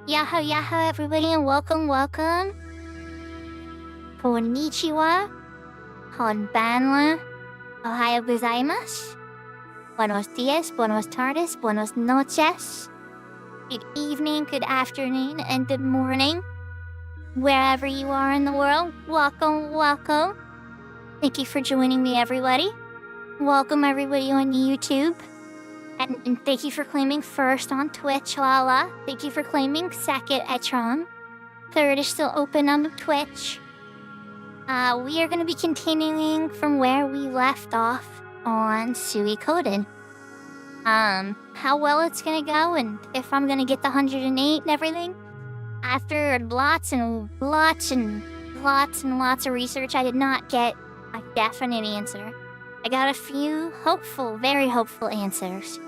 Yahoo yahoo everybody and welcome. Konnichiwa. Konbanwa. Ohayo gozaimasu. Buenos dias, buenos tardes, buenos noches. Good evening, good afternoon, and good morning. Wherever you are in the world, welcome. Thank you for joining me, everybody. Welcome everybody on YouTube. And thank you for claiming first on Twitch, Lala. Thank you for claiming second at Tron. Third is still open on Twitch. We are going to be continuing from where we left off on Suikoden. How well it's going to go and if I'm going to get the 108 and everything. After lots of research, I did not get a definite answer. I got a few hopeful, very hopeful answers.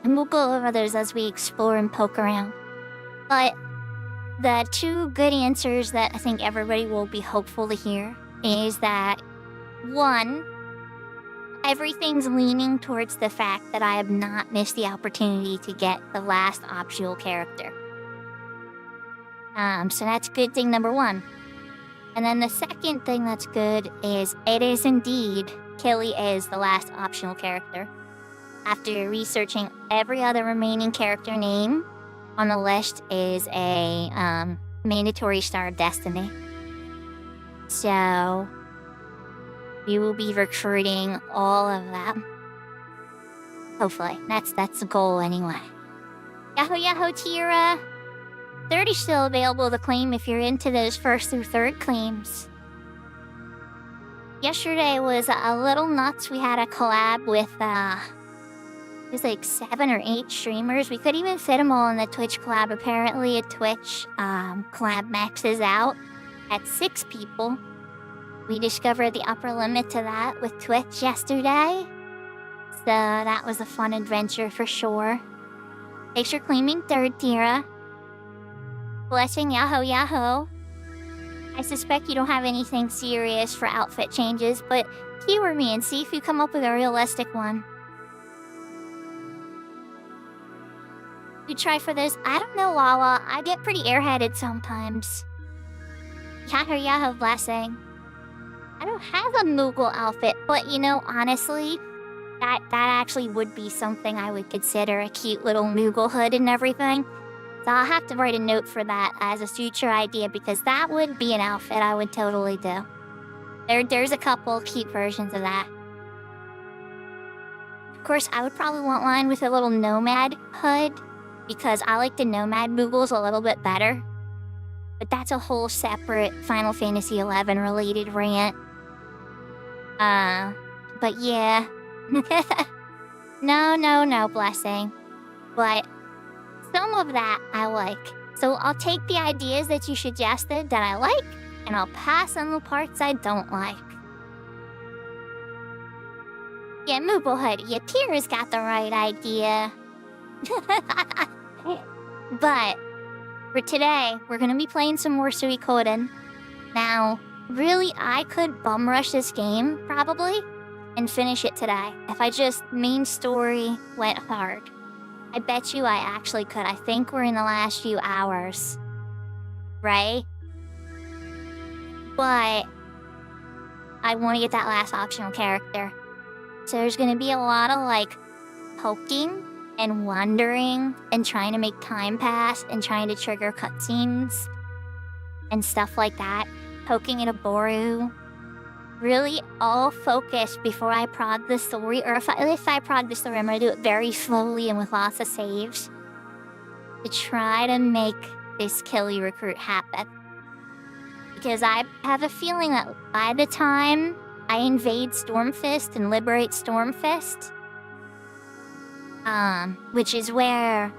And we'll go over those as we explore and poke around. But the two good answers that I think everybody will be hopeful to hear is that, one, everything's leaning towards the fact that I have not missed the opportunity to get the last optional character. So that's good thing number one. And then the second thing that's good is it is indeed Killy is the last optional character. After researching every other remaining character name on the list is a mandatory Star of Destiny. So we will be recruiting all of them. Hopefully. That's the goal anyway. Yahoo Tira! 30 is still available to claim if you're into those first through third claims. Yesterday was a little nuts. We had a collab with, it was like 7 or 8 streamers. We couldn't even fit them all in the Twitch collab. Apparently a Twitch collab maxes out at 6 people. We discovered the upper limit to that with Twitch yesterday. So that was a fun adventure for sure. Thanks for claiming third, Tira. Blessing Yahoo. I suspect you don't have anything serious for outfit changes, but keyword me and see if you come up with a realistic one. You try for this? I don't know, Lala. I get pretty airheaded sometimes. Yahoo blessing. I don't have a Moogle outfit, but you know, honestly, that actually would be something I would consider a cute little Moogle hood and everything. So I'll have to write a note for that as a future idea because that would be an outfit I would totally do. There's a couple cute versions of that. Of course, I would probably want one with a little nomad hood because I like the nomad Moogles a little bit better. But that's a whole separate Final Fantasy XI related rant. But yeah. No, blessing. But some of that I like. So I'll take the ideas that you suggested that I like, and I'll pass on the parts I don't like. Yeah, Moogle Hood, yeah, Tira's got the right idea. But for today, we're gonna be playing some more Suikoden. Now, really, I could bum rush this game, probably, and finish it today. If I just main story went hard. I bet you I actually could. I think we're in the last few hours. Right? But I want to get that last optional character. So there's going to be a lot of, like, poking and wondering and trying to make time pass and trying to trigger cutscenes and stuff like that. Poking at a Boru. Really all focused before I prod the story, or if I prod the story, I'm gonna do it very slowly and with lots of saves to try to make this Killy recruit happen. Because I have a feeling that by the time I invade Stormfist and liberate Stormfist, which is where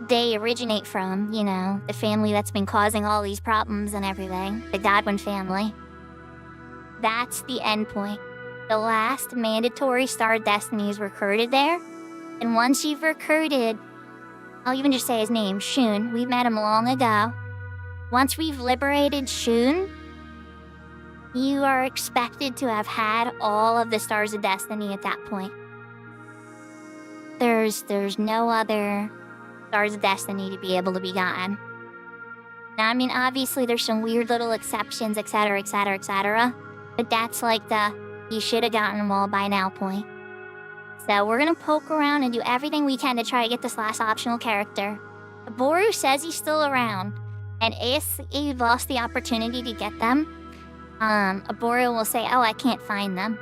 they originate from, you know, the family that's been causing all these problems and everything, the Godwin family. That's the end point. The last mandatory Star of Destiny is recruited there. And once you've recruited, I'll even just say his name, Shun. We met him long ago. Once we've liberated Shun, you are expected to have had all of the Stars of Destiny at that point. There's no other Stars of Destiny to be able to be gotten. Now, I mean, obviously there's some weird little exceptions, etc., etc., etc., but that's like the you should have gotten them all by now point. So we're gonna poke around and do everything we can to try to get this last optional character. Boru says he's still around, and if he lost the opportunity to get them, Boru will say, oh, I can't find them.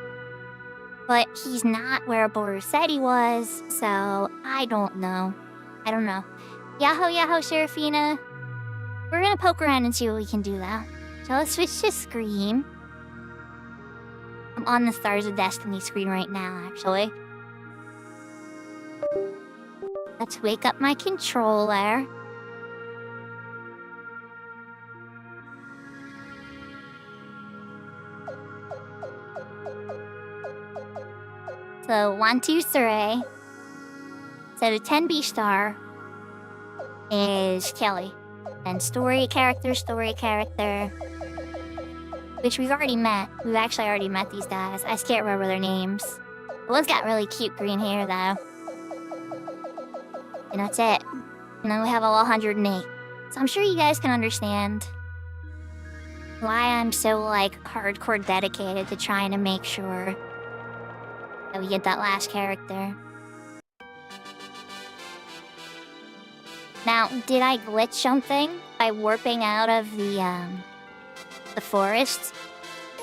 But he's not where Boru said he was, so I don't know. Yahoo, Yahoo, Serafina. We're gonna poke around and see what we can do though. So let's switch to screen. I'm on the Stars of Destiny screen right now, actually. Let's wake up my controller. So 1, 2, 3. So the 10B star is Kelly. And story character. Which we've already met. We've actually already met these guys. I just can't remember their names. The one's got really cute green hair though. And that's it. And then we have all 108. So I'm sure you guys can understand why I'm so, like, hardcore dedicated to trying to make sure that we get that last character. Now, did I glitch something by warping out of the forest?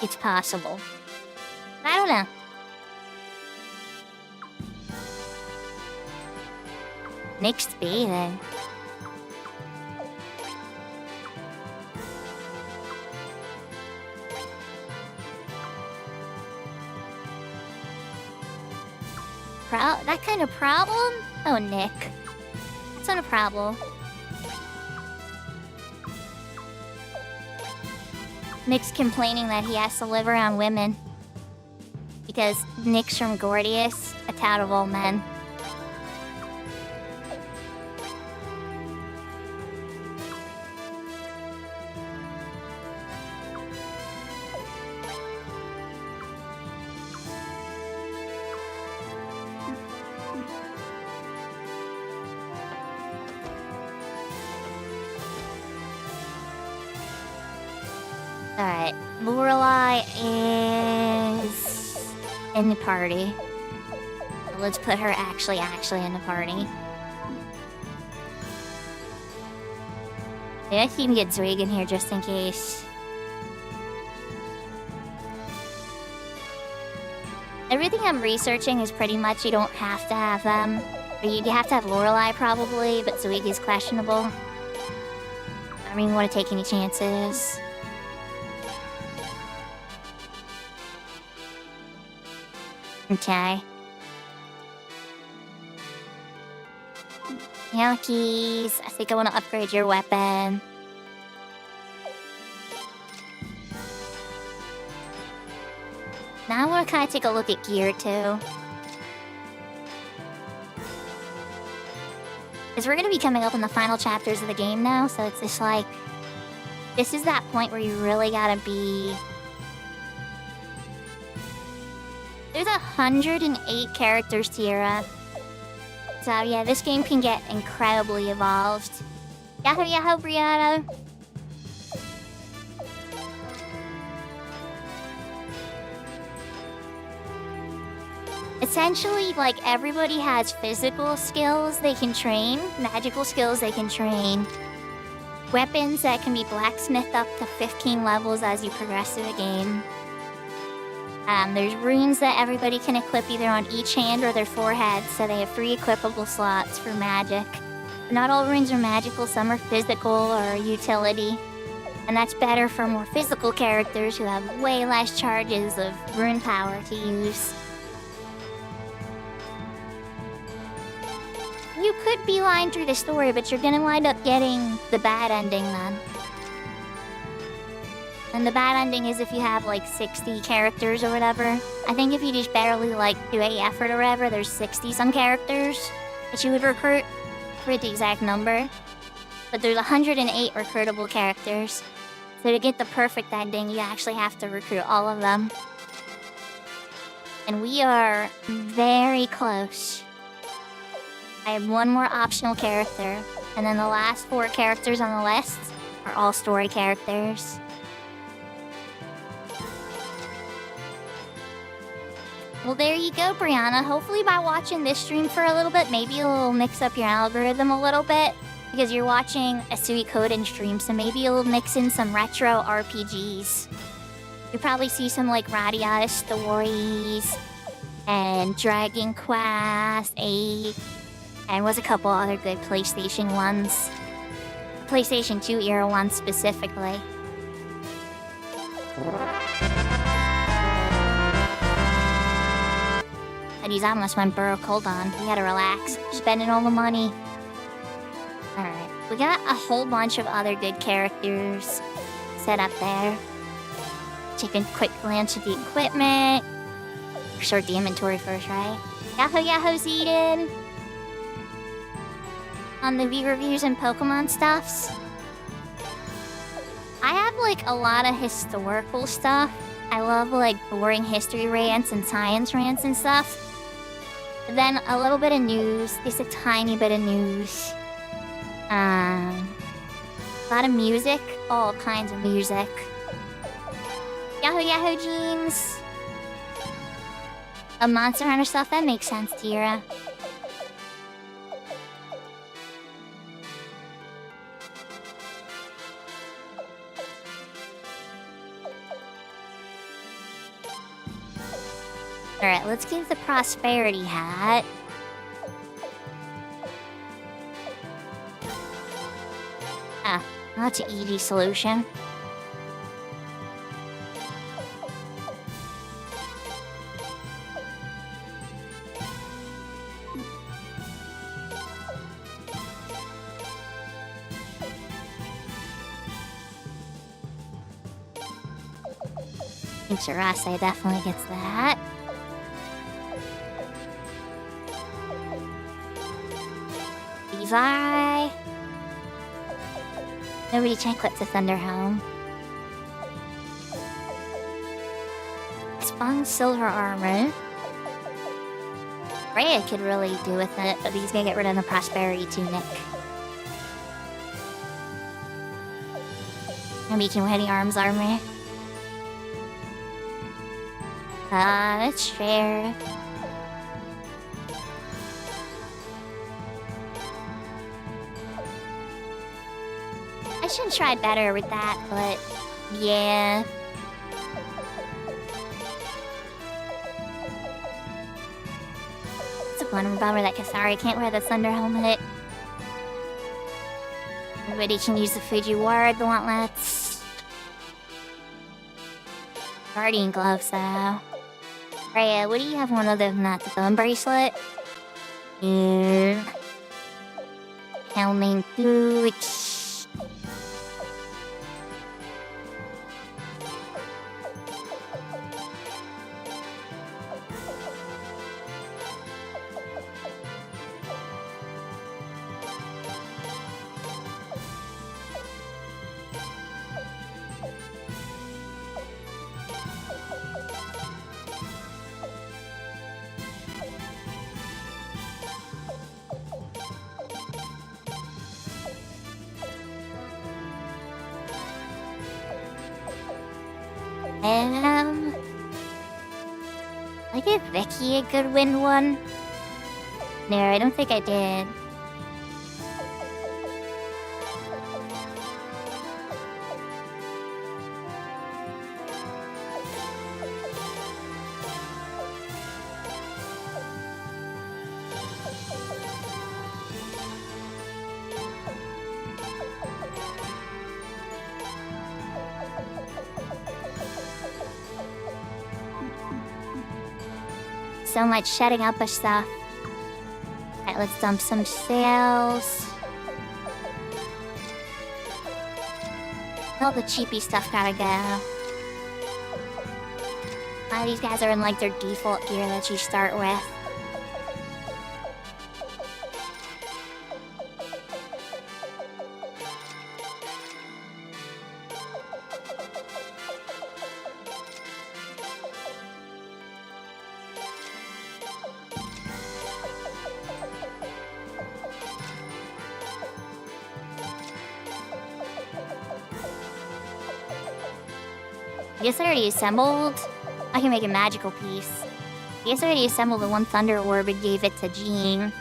It's possible. I don't know. Mixed bathing. That kind of problem? Oh, Nick. It's not a problem. Nick's complaining that he has to live around women. Because Nick's from Gordius, a town of all men. Alright, Lorelei is in the party. Let's put her actually in the party. Maybe I can even get Zweig in here just in case. Everything I'm researching is pretty much you don't have to have them. Or you have to have Lorelei probably, but Zweig is questionable. I don't even want to take any chances. Okay. Yankees, I think I want to upgrade your weapon. Now I want to kind of take a look at gear too. Because we're going to be coming up in the final chapters of the game now, so it's just like... This is that point where you really gotta be... There's 108 characters, Tierra. So yeah, this game can get incredibly evolved. Yahoo, Yahoo, Brianna! Essentially, like, everybody has physical skills they can train, magical skills they can train, weapons that can be blacksmithed up to 15 levels as you progress through the game. There's runes that everybody can equip either on each hand or their forehead, so they have 3 equipable slots for magic. Not all runes are magical, some are physical or utility. And that's better for more physical characters who have way less charges of rune power to use. You could beeline through the story, but you're gonna wind up getting the bad ending then. And the bad ending is if you have like 60 characters or whatever. I think if you just barely like do any effort or whatever, there's 60 some characters that you would recruit. I forget the exact number. But there's 108 recruitable characters. So to get the perfect ending, you actually have to recruit all of them. And we are very close. I have one more optional character, and then the last 4 characters on the list are all story characters. Well, there you go, Brianna. Hopefully by watching this stream for a little bit, maybe it'll mix up your algorithm a little bit. Because you're watching a Suikoden stream, so maybe it'll mix in some retro RPGs. You'll probably see some like Radiata stories, and Dragon Quest 8, and was a couple other good PlayStation ones. PlayStation 2 era ones specifically. And he's almost went Burrow. Hold on, we gotta relax. Spending all the money. Alright, we got a whole bunch of other good characters set up there. Take a quick glance at the equipment. Sort the inventory first, right? Yahoo Yahoo Zeden! On the V reviews and Pokemon stuffs. I have like a lot of historical stuff. I love like boring history rants and science rants and stuff. Then a little bit of news, just a tiny bit of news. A lot of music, all kinds of music. Yahoo Yahoo Jeans! A Monster Hunter stuff, that makes sense, Tira. Alright, let's get the Prosperity Hat. Ah, that's an easy solution. I think Shirase definitely gets that. Levi. Nobody can clip the Thunder Home. Spun Silver Armor. Rhea could really do with it, but he's gonna get rid of the Prosperity Tunic. Maybe he can wear the Arms Armor. That's fair. I should try better with that, but yeah. It's a bummer that Kasari can't wear the Thunder Helmet. Everybody can use the Fujiwara Gauntlets. Guardian Gloves, though. Rhea, what do you have one other than that? The Bone Bracelet? Yeah. Helming Boots. I gave Vicky a good win one. No, I don't think I did. So much setting up of stuff. Alright, let's dump some sales. All the cheapy stuff gotta go. A lot of these guys are in like their default gear that you start with. I guess I already assembled. I can make a magical piece. I guess I already assembled the one thunder orb and gave it to Jean.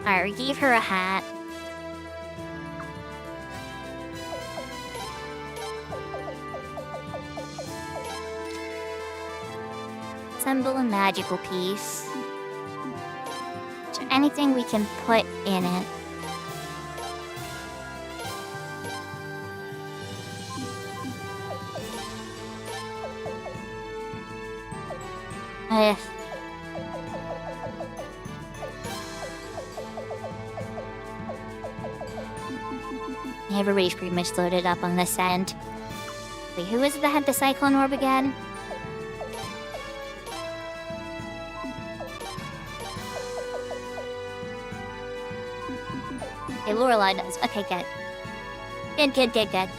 Alright, we gave her a hat. Assemble a magical piece. Is there anything we can put in it? Ugh. Everybody's pretty much loaded up on this end. Wait, who is it that had the Cyclone Orb again? Okay, Lorelai does. Okay, good. Good.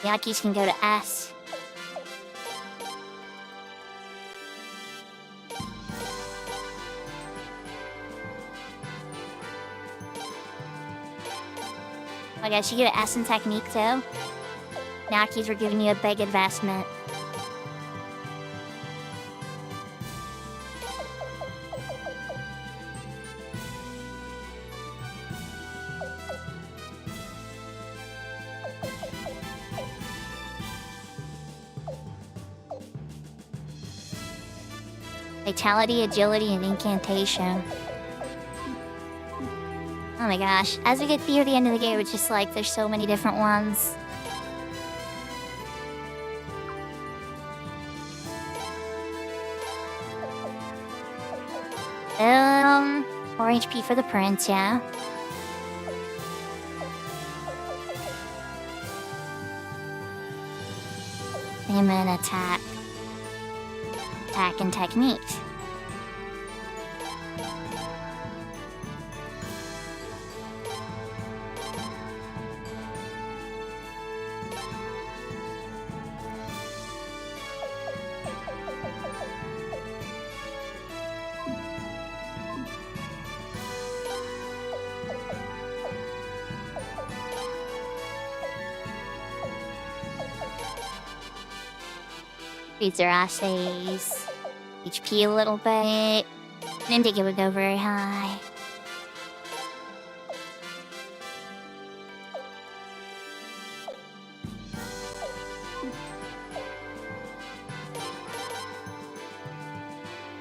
Yakis can go to S. I guess you get an S in technique too. Nakis were giving you a big investment. Vitality, agility, and incantation. Oh my gosh. As we get near the end of the game, it's just like there's so many different ones. More HP for the prince, yeah. And then attack. Attack and technique. Reads their assays. HP a little bit. Didn't think it would go very high.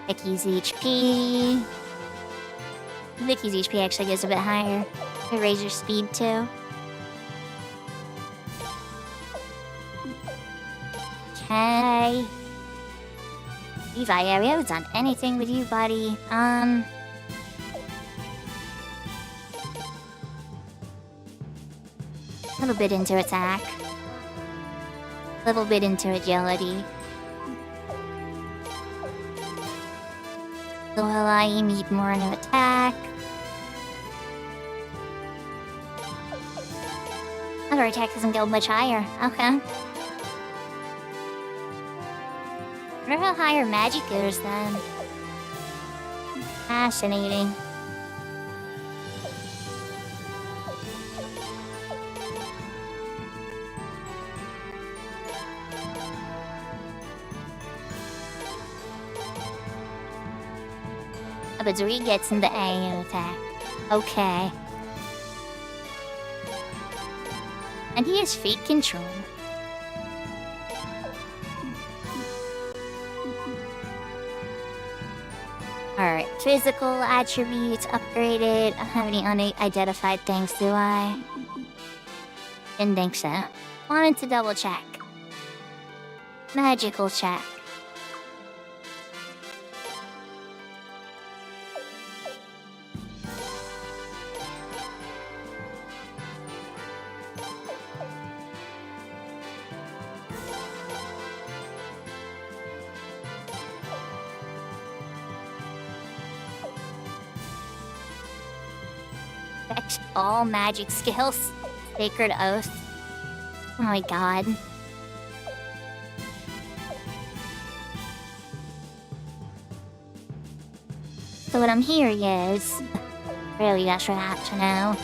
Vicky's HP. Vicky's HP actually goes a bit higher. I raise your speed too. Okay. Levi, yeah, we haven't done anything with you, buddy. A little bit into attack. A little bit into agility. Lorelai, you need more into attack. Other attack doesn't go much higher. Okay. I wonder how higher magic goes then. Fascinating. Oh, but Zuri gets into A attack. Okay. And he has fate control. Alright, physical attributes upgraded. I don't have any unidentified things, do I? Didn't think so. Wanted to double check. Magical check. Perfect all magic skills. Sacred oath. Oh my god. So what I'm hearing is... Really, that's what I have to know.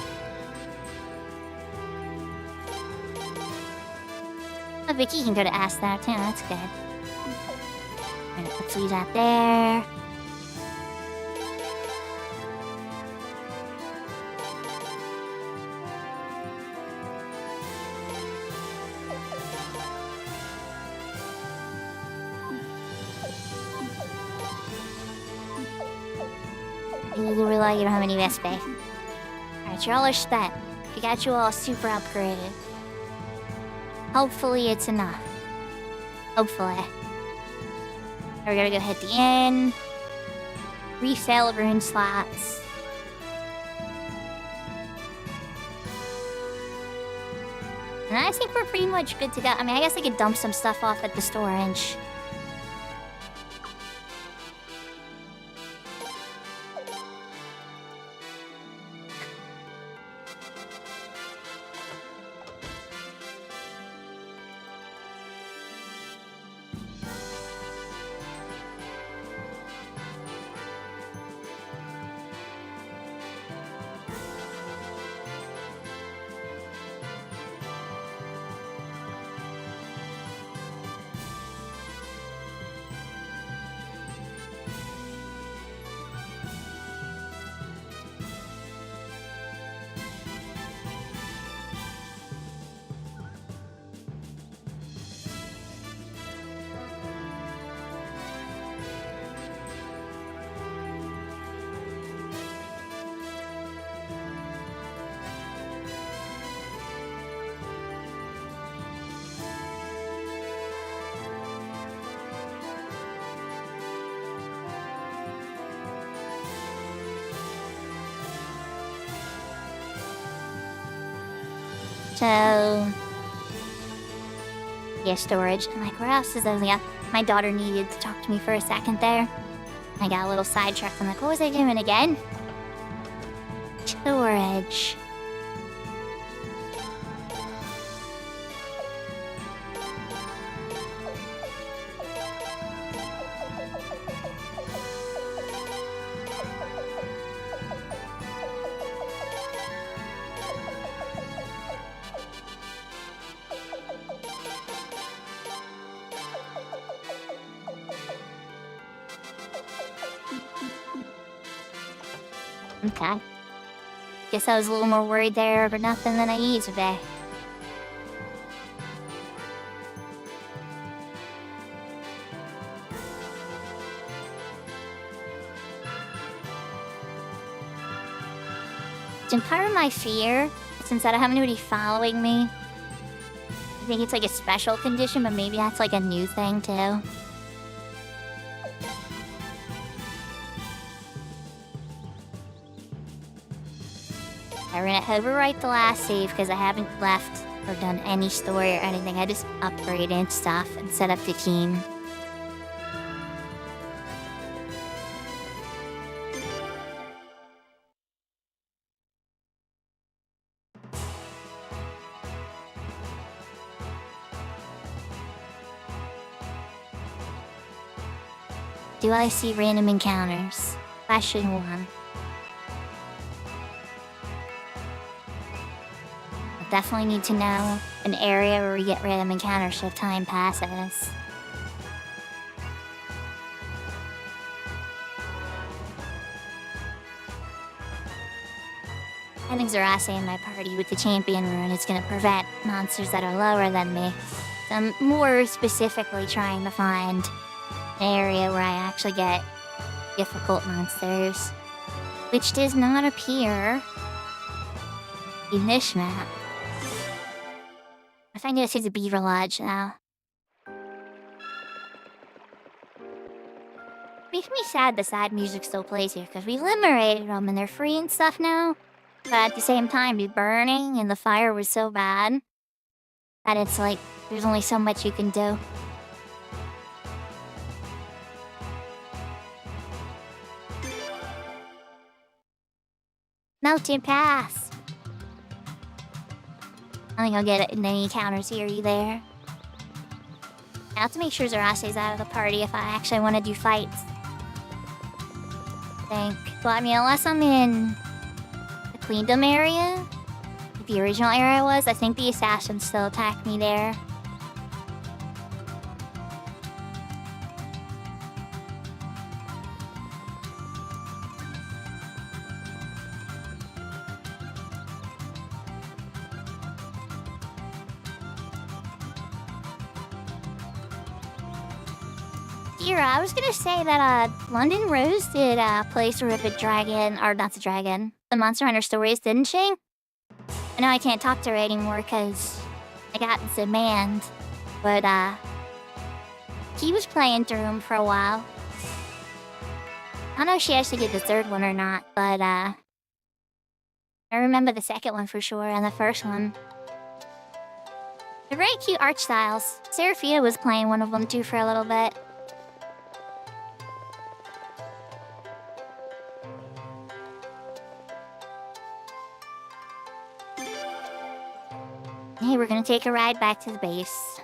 Oh, Vicky can go to ask that too, that's good. Alright, let's leave that there. You don't have any Vespe. Alright, you're all spent. We got you all super upgraded. Hopefully it's enough. Hopefully. We're gonna go hit the inn. Resell rune slots. And I think we're pretty much good to go. I mean, I guess I could dump some stuff off at the storage. So... yeah, storage. I'm like, where else is there? Yeah, my daughter needed to talk to me for a second there. I got a little sidetracked. I'm like, what was I doing again? Storage. Okay. Guess I was a little more worried there over nothing than I need today. And part of my fear, since I don't have anybody following me, I think it's like a special condition, but maybe that's like a new thing too. We're gonna overwrite the last save because I haven't left or done any story or anything. I just upgraded stuff and set up the team. Do I see random encounters? Question 1. Definitely need to know an area where we get random encounters if time passes. Having Zarase in my party with the champion rune is going to prevent monsters that are lower than me. So I'm more specifically trying to find an area where I actually get difficult monsters, which does not appear in this map. I find this is a beaver lodge now. Makes me sad the sad music still plays here, because we liberated them and they're free and stuff now. But at the same time, the burning and the fire was so bad that it's like, there's only so much you can do. Mountain Pass. I think I'll get any encounters here there. I have to make sure Zarase's out of the party if I actually want to do fights. I think. Well, I mean, unless I'm in the Queendom area, like the original area was, I think the assassins still attack me there. I was gonna say that London Rose did play sort of a dragon, or not the dragon, the Monster Hunter stories, didn't she? I know I can't talk to her anymore because I got demand, but he was playing through them for a while. I don't know if she actually did the third one or not, but I remember the second one for sure and the first one. They're very cute art styles. Seraphina was playing one of them too for a little bit. Hey, we're gonna take a ride back to the base.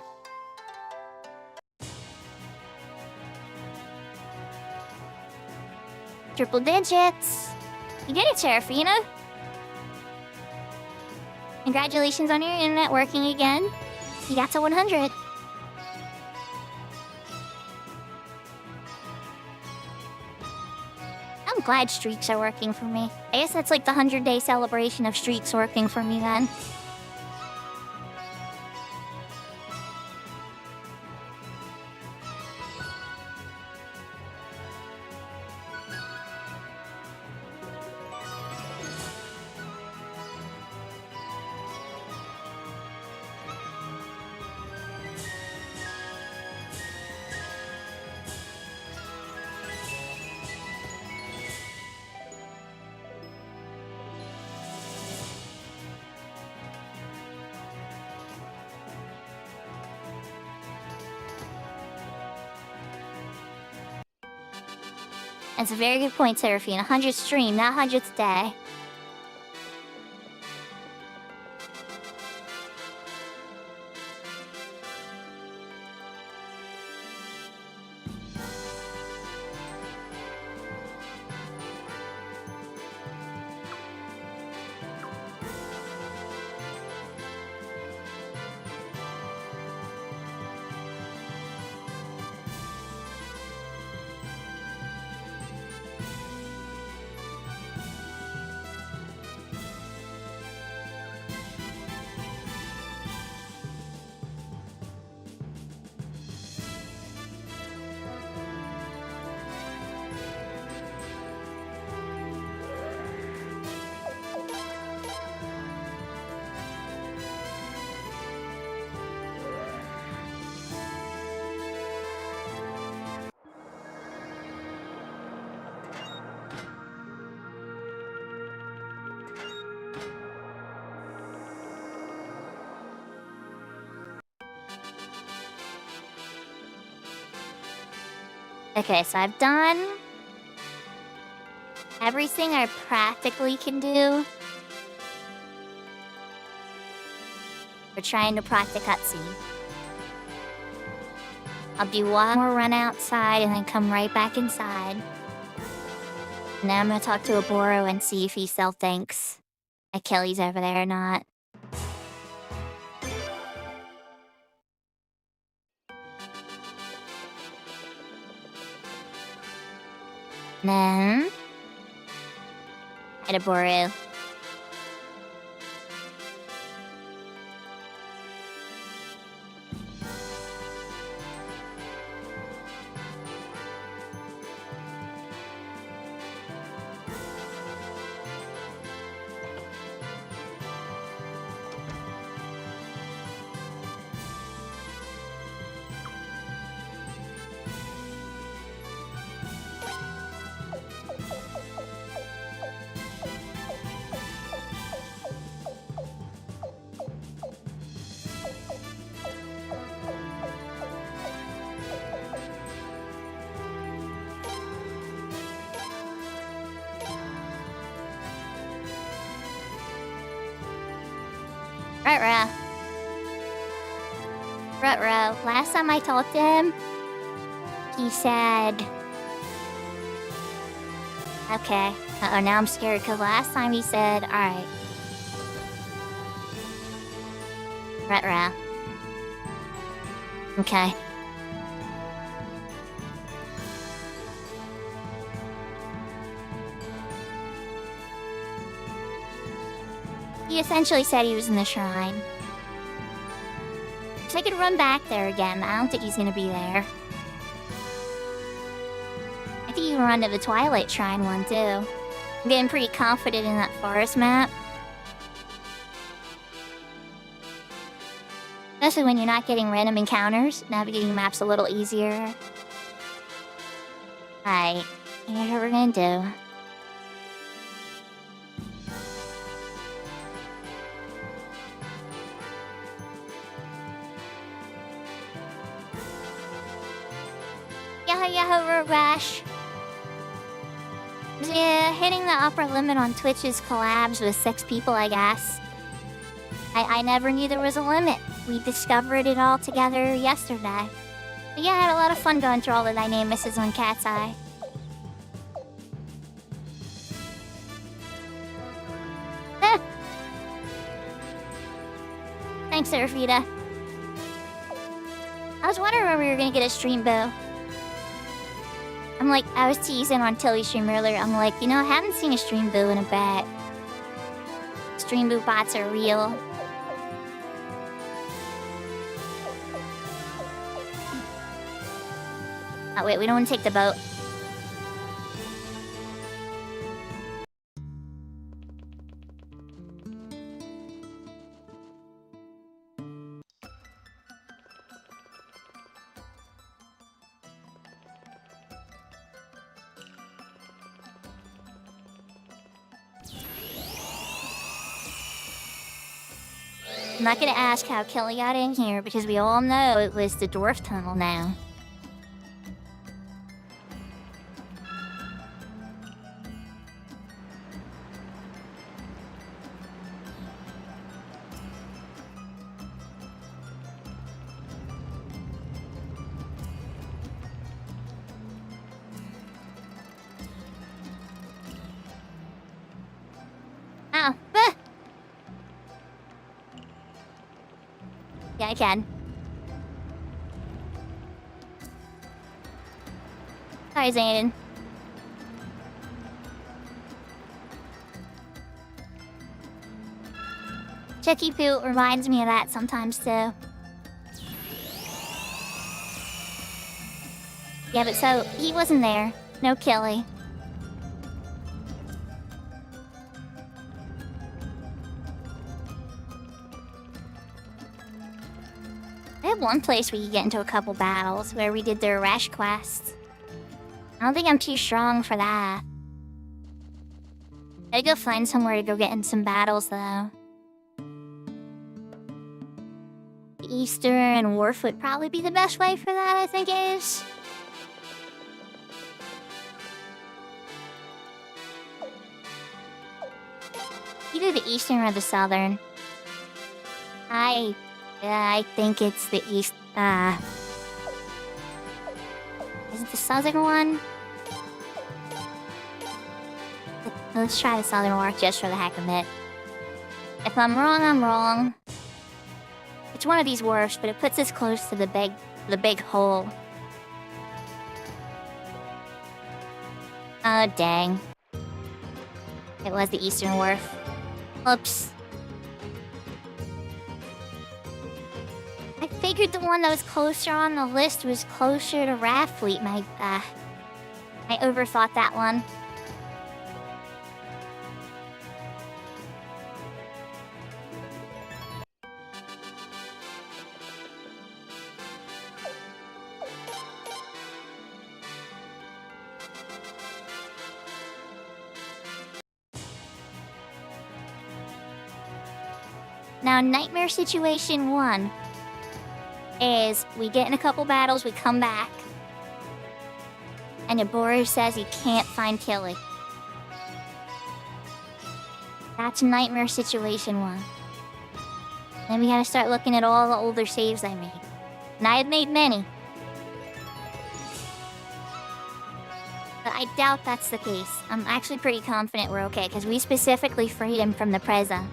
Triple digits! You did it, Seraphina! Congratulations on your internet working again. You got to 100. I'm glad streaks are working for me. I guess that's like the 100-day celebration of streaks working for me then. That's a very good point, Seraphine. 100th stream, not 100th day. Okay, so I've done everything I practically can do. We're trying to practice cutscene. I'll do one more run outside and then come right back inside. And then I'm gonna talk to Oboro and see if he still thinks Achilles over there or not. Then Ediburu. Ruh-roh. Ruh-roh. Last time I talked to him, he said... Okay. Uh-oh, now I'm scared, because last time he said, alright. Ruh-roh. Okay. He essentially said he was in the shrine. So I could run back there again. I don't think he's gonna be there. I think you can run to the Twilight Shrine one too. I'm getting pretty confident in that forest map. Especially when you're not getting random encounters. Navigating maps a little easier. Alright, here's what we're gonna do. Yahoo Road Rash. Yeah, hitting the upper limit on Twitch is collabs with 6 people, I guess. I never knew there was a limit. We discovered it all together yesterday. But yeah, I had a lot of fun going through all the dynamics on Cat's Eye. Thanks, Serafita. I was wondering when we were gonna get a stream bow. I was teasing on Tilly's stream earlier. I'm like, you know, I haven't seen a stream boo in a bit. Stream boo bots are real. Oh, wait, we don't want to take the boat. I'm not gonna ask how Kelly got in here because we all know it was the dwarf tunnel now. Oh, yeah, I can. Sorry, Zayden. Chucky Poo reminds me of that sometimes, too. Yeah, but so, he wasn't there. No Kelly. I have one place we could get into a couple battles where we did the Rash quest. I don't think I'm too strong for that. I'd go find somewhere to go get in some battles, though. Easter and Wharf would probably be the best way for that, I think it is. Either the Eastern or the Southern. I think it's the East, is it the Southern one? Let's try the Southern Wharf just for the heck of it. If I'm wrong, I'm wrong. It's one of these wharfs, but it puts us close to the big hole. Oh, dang. It was the Eastern Wharf. Oops. I figured the one that was closer on the list was closer to Raffleet. I overthought that one. Now, Nightmare Situation 1 is we get in a couple battles, we come back, and Iboru says he can't find Killy. That's Nightmare Situation 1. Then we gotta start looking at all the older saves I made. And I have made many. But I doubt that's the case. I'm actually pretty confident we're okay, because we specifically freed him from the Preza.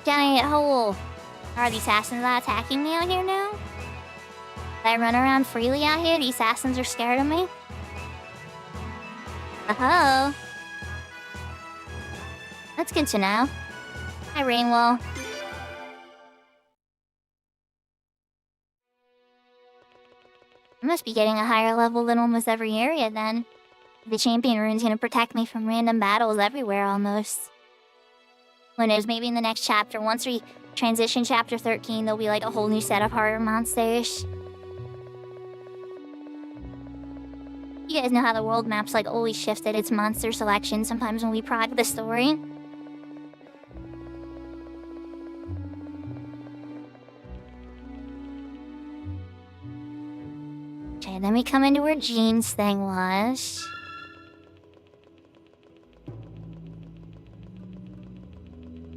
Giant hole! Are the assassins not attacking me out here now? If I run around freely out here, the assassins are scared of me? Oh. That's good to know. Hi, Rainwall. I must be getting a higher level than almost every area then. The champion rune's gonna protect me from random battles everywhere almost. Who knows, maybe in the next chapter, once we transition chapter 13, there'll be like a whole new set of harder monsters. You guys know how the world map's like always shifted its monster selection sometimes when we prog the story. Okay, then we come into where Jean's thing was.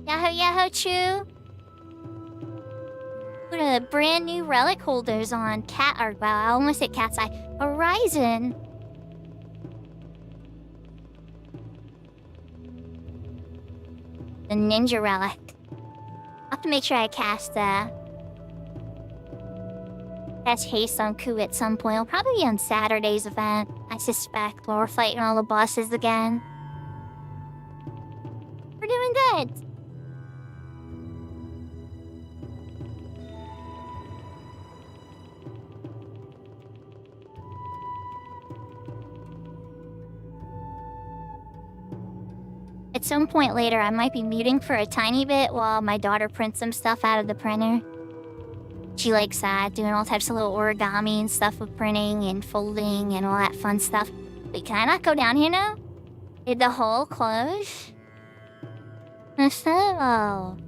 Yahoo Yahoo Choo! Put a brand new relic holders on Cat Art. Wow, I almost hit Cat's Eye. Horizon! The ninja relic. I'll have to make sure I cast haste on Ku at some point. It'll probably be on Saturday's event, I suspect, while we're fighting all the bosses again. We're doing good! At some point later, I might be muting for a tiny bit while my daughter prints some stuff out of the printer. She likes doing all types of little origami and stuff with printing and folding and all that fun stuff. Wait, can I not go down here now? Did the hole close? So,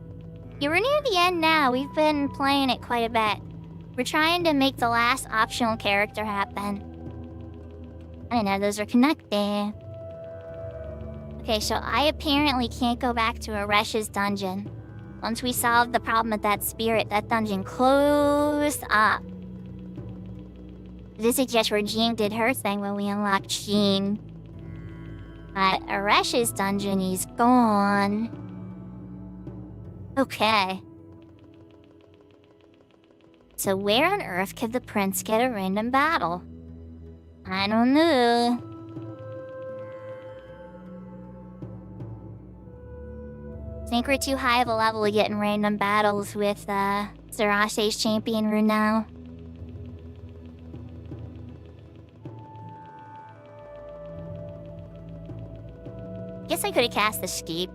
yeah, we're near the end now. We've been playing it quite a bit. We're trying to make the last optional character happen. I didn't know those are connected. Okay, so I apparently can't go back to Aresh's dungeon. Once we solved the problem with that spirit, that dungeon closed up. This is just where Jean did her thing when we unlocked Jean. But Aresh's dungeon is gone. Okay. So where on earth could the prince get a random battle? I don't know. I think we're too high of a level to get in random battles with Zerase's champion rune now. Guess I could have cast Escape.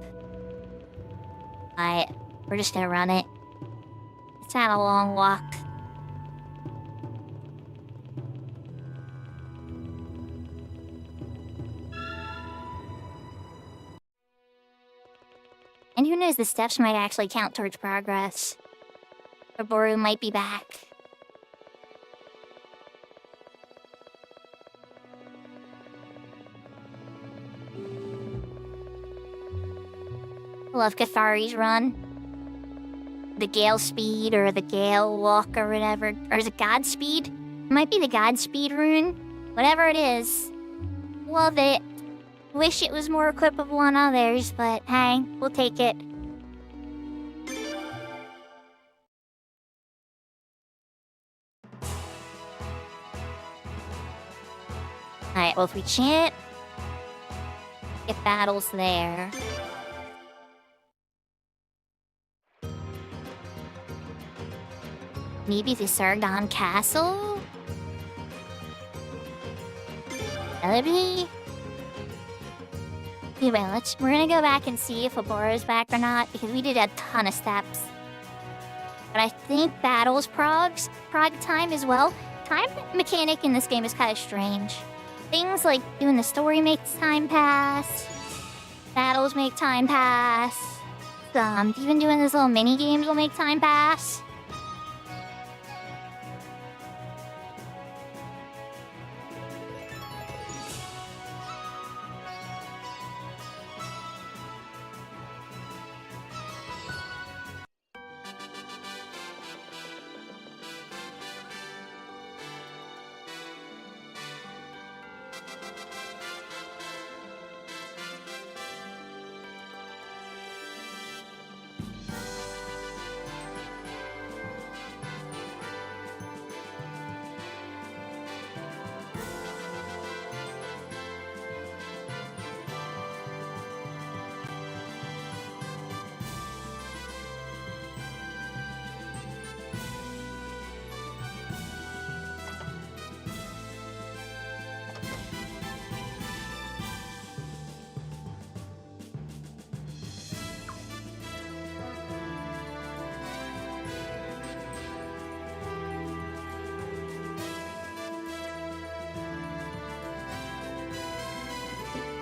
But we're just gonna run it. It's not a long walk. And who knows, the steps might actually count towards progress. Or Boru might be back. I love Cathari's run. The Gale Speed or the Gale Walk or whatever. Or is it Godspeed? It might be the Godspeed rune. Whatever it is. Love it. Wish it was more equipable on others, but hey, we'll take it. Alright, well if we can't get battles there. Maybe the Sargon Castle? Maybe? Anyway, we're gonna go back and see if Oboro's back or not, because we did a ton of steps. But I think battles prog time as well. Time mechanic in this game is kind of strange. Things like doing the story makes time pass. Battles make time pass. Even doing those little mini games will make time pass.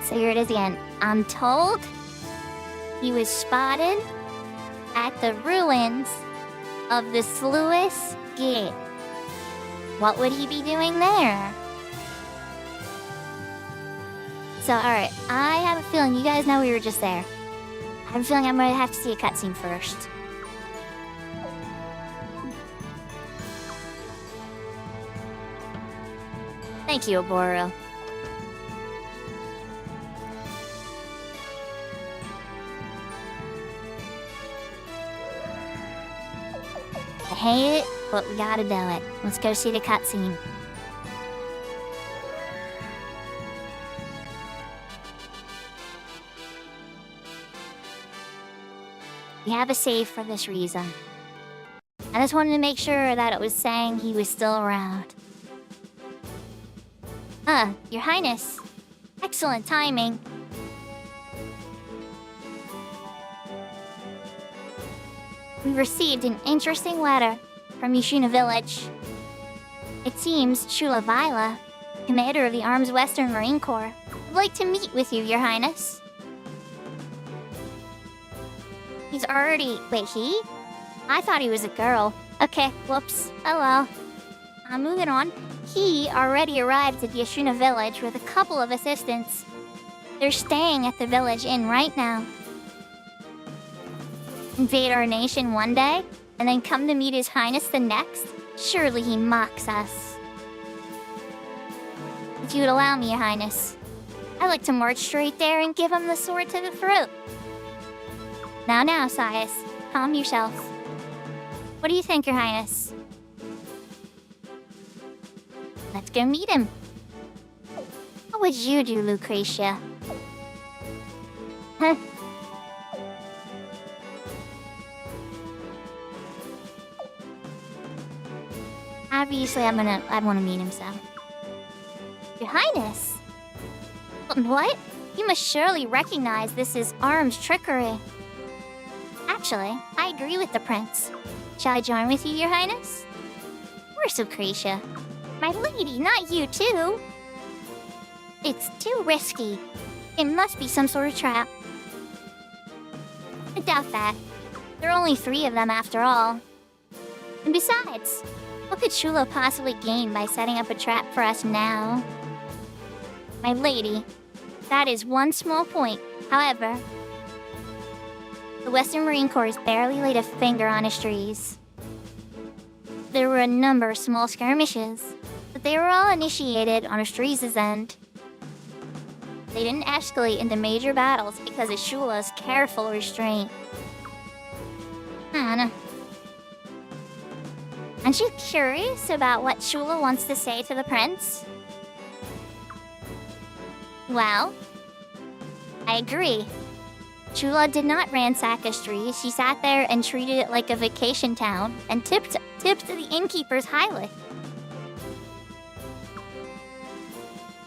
So here it is again. I'm told he was spotted at the ruins of the Sluice Gate. What would he be doing there? So, alright, I have a feeling you guys know we were just there. I have a feeling I'm gonna have to see a cutscene first. Thank you, Oboro. I hate it, but we gotta do it. Let's go see the cutscene. We have a save for this reason. I just wanted to make sure that it was saying he was still around. Your Highness. Excellent timing. We received an interesting letter from Yushuna Village. It seems Shula Vila, commander of the Arms Western Marine Corps, would like to meet with you, Your Highness. He's already... Wait, he? I thought he was a girl. Okay, whoops. Oh well. Moving on. He already arrived at Yushuna Village with a couple of assistants. They're staying at the village inn right now. Invade our nation one day, and then come to meet His Highness the next? Surely he mocks us. If you would allow me, Your Highness, I'd like to march straight there and give him the sword to the throat. Now, Sias, calm yourself. What do you think, Your Highness? Let's go meet him. What would you do, Lucretia? Huh? Obviously, I want to meet him, so. Your Highness? What? You must surely recognize this is Arm's trickery. Actually, I agree with the prince. Shall I join with you, Your Highness? Where's Lucretia? My lady, not you too. It's too risky. It must be some sort of trap. I doubt that. There are only 3 of them after all. And besides, what could Shula possibly gain by setting up a trap for us now? My lady, that is one small point. However, the Western Marine Corps has barely laid a finger on his trees. There were a number of small skirmishes, but they were all initiated on Astriza's end. They didn't escalate into major battles because of Shula's careful restraint. I don't know. Aren't you curious about what Shula wants to say to the prince? Well, I agree. Shula did not ransack Astri. She sat there and treated it like a vacation town and tipped the innkeepers highly.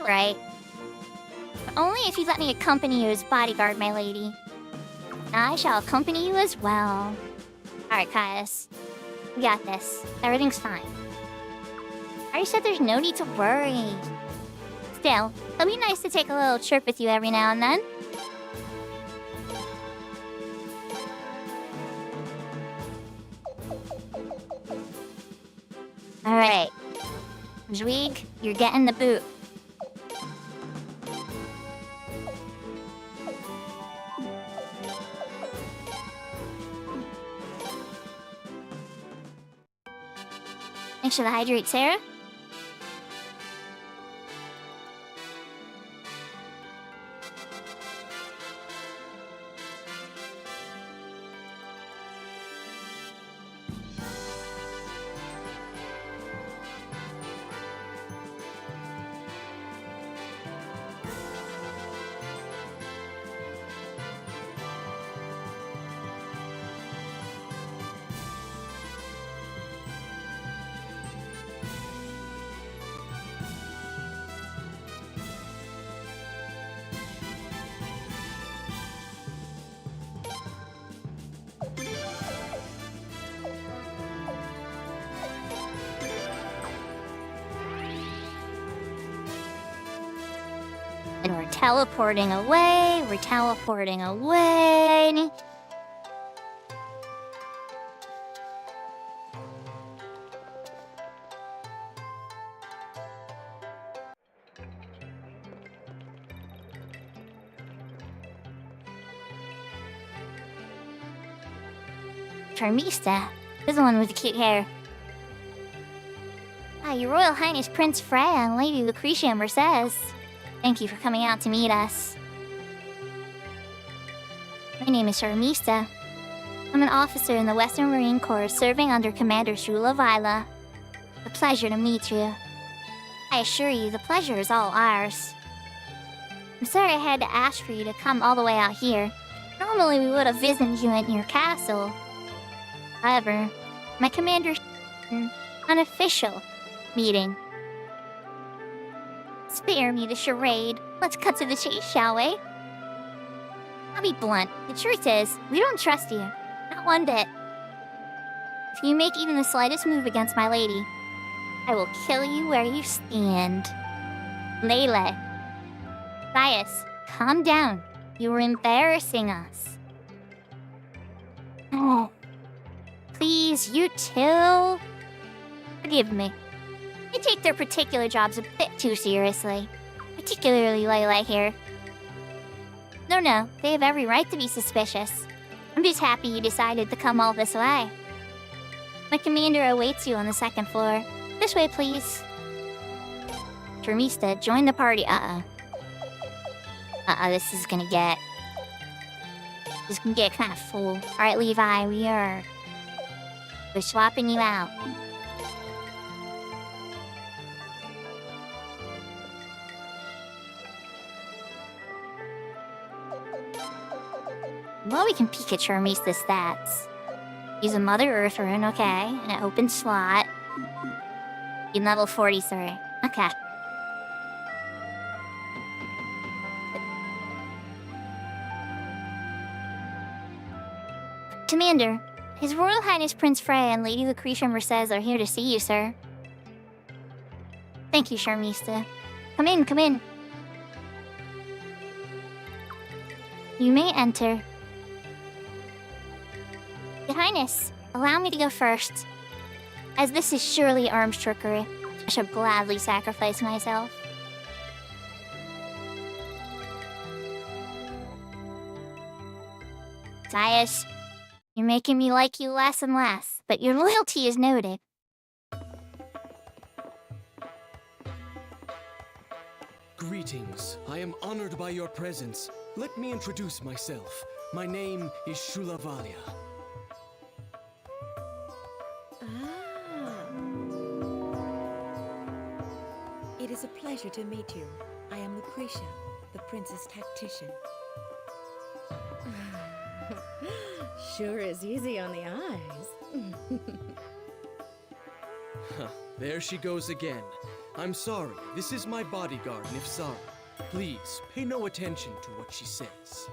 Right. But only if you let me accompany you as bodyguard, my lady. I shall accompany you as well. Alright, Caius. We got this. Everything's fine. I already said there's no need to worry. Still, it'll be nice to take a little trip with you every now and then. Alright. Zwig, you're getting the boot. Make sure to hydrate Sarah. And we're teleporting away. We're teleporting away. Charmista is the one with the cute hair. Ah, Your Royal Highness Prince Freya and Lady Lucretia Mercedes. Thank you for coming out to meet us. My name is Charmista. I'm an officer in the Western Marine Corps serving under Commander Shula Vila. A pleasure to meet you. I assure you, the pleasure is all ours. I'm sorry I had to ask for you to come all the way out here. Normally we would have visited you at your castle. However, my commander's unofficial meeting. Spare me the charade. Let's cut to the chase, shall we? I'll be blunt. The truth is, we don't trust you. Not one bit. If you make even the slightest move against my lady, I will kill you where you stand. Lele. Thias, calm down. You were embarrassing us. Oh. Please, you too. Forgive me. They take their particular jobs a bit too seriously. Particularly Lele here. No, they have every right to be suspicious. I'm just happy you decided to come all this way. My commander awaits you on the second floor. This way, please. Charmista, join the party. This is gonna get kind of full. Alright, Levi, we're swapping you out. Well, we can peek at Charmista's stats. He's a Mother Earth rune, okay. An open slot. He's level 43. Okay. Commander, His Royal Highness Prince Freya and Lady Lucretia Mercedes are here to see you, sir. Thank you, Charmista. Come in. You may enter. Your Highness, allow me to go first. As this is surely arms trickery, I shall gladly sacrifice myself. Thias, you're making me like you less and less, but your loyalty is noted. Greetings. I am honored by your presence. Let me introduce myself. My name is Shulavalia. It is a pleasure to meet you. I am Lucretia, the prince's tactician. Sure is easy on the eyes. There she goes again. I'm sorry, this is my bodyguard, Nifsara. Please, pay no attention to what she says.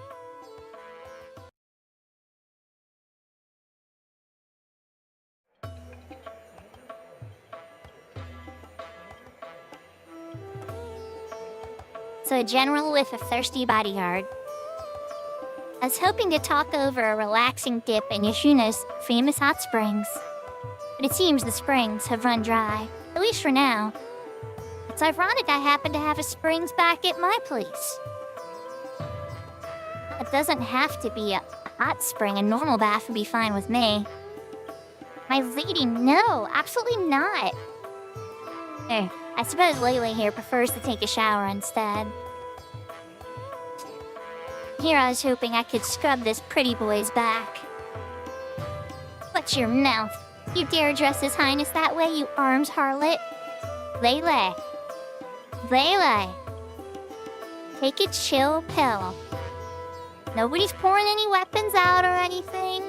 So a general with a thirsty bodyguard. I was hoping to talk over a relaxing dip in Yashuna's famous hot springs. But it seems the springs have run dry, at least for now. It's ironic I happen to have a springs back at my place. It doesn't have to be a hot spring. A normal bath would be fine with me. My lady, no, absolutely not. I suppose Lele here prefers to take a shower instead. Here I was hoping I could scrub this pretty boy's back. Watch your mouth. You dare address His Highness that way, you arms harlot? Lele. Take a chill pill. Nobody's pouring any weapons out or anything.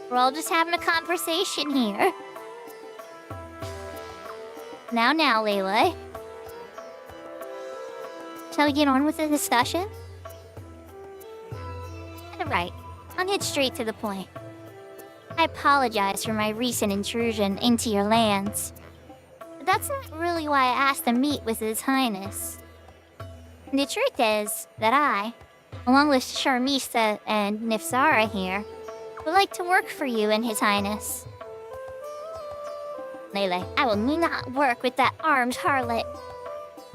We're all just having a conversation here. Now, Lele. Shall we get on with the discussion? Right. I'll head straight to the point. I apologize for my recent intrusion into your lands. But that's not really why I asked to meet with His Highness. The truth is that I, along with Sharmista and Nifsara here, would like to work for you and His Highness. Lele, I will not work with that armed harlot.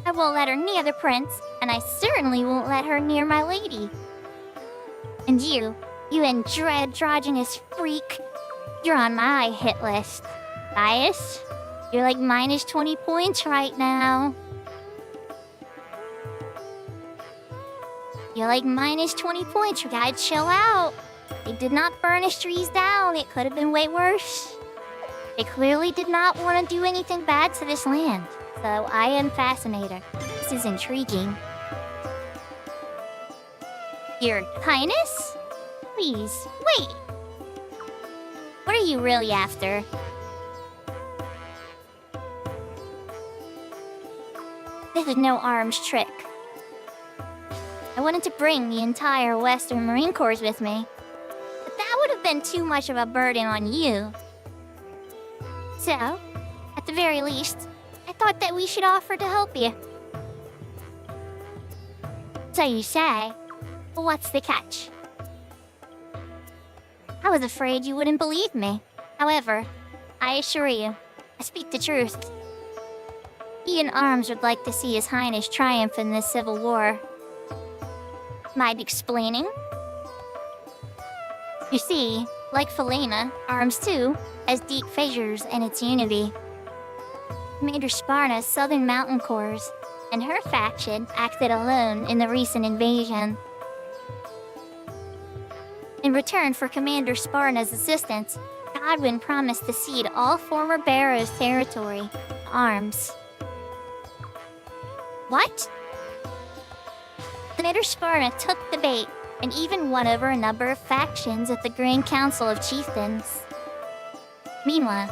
I won't let her near the prince, and I certainly won't let her near my lady. And you androgynous freak, you're on my hit list. Bias, you're like minus 20 points right now. You're like minus 20 points, you gotta chill out. They did not burn his trees down, it could have been way worse. They clearly did not want to do anything bad to this land, so I am fascinated. This is intriguing. Your Highness? Please, wait! What are you really after? This is no arms trick. I wanted to bring the entire Western Marine Corps with me, but that would have been too much of a burden on you. So, at the very least, I thought that we should offer to help you. So you say, but what's the catch? I was afraid you wouldn't believe me. However, I assure you, I speak the truth. He in arms would like to see His Highness triumph in this civil war. Mind explaining? You see, like Felena, Arms too has deep fissures in its unity. Commander Sparna's Southern Mountain Corps and her faction acted alone in the recent invasion. In return for Commander Sparna's assistance, Godwin promised to cede all former Barrow's territory to Arms. What? Commander Sparna took the bait and even won over a number of factions at the Grand Council of Chieftains. Meanwhile,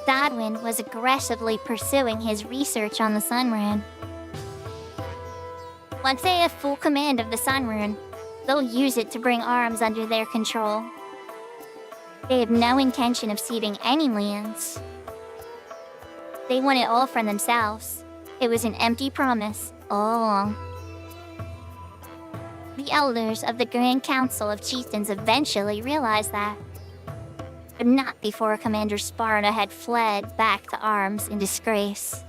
Godwin was aggressively pursuing his research on the Sun Rune. Once they have full command of the Sun Rune, they'll use it to bring Arms under their control. They have no intention of ceding any lands. They want it all for themselves. It was an empty promise all along. The elders of the Grand Council of Chieftains eventually realized that, but not before Commander Sparna had fled back to Arms in disgrace.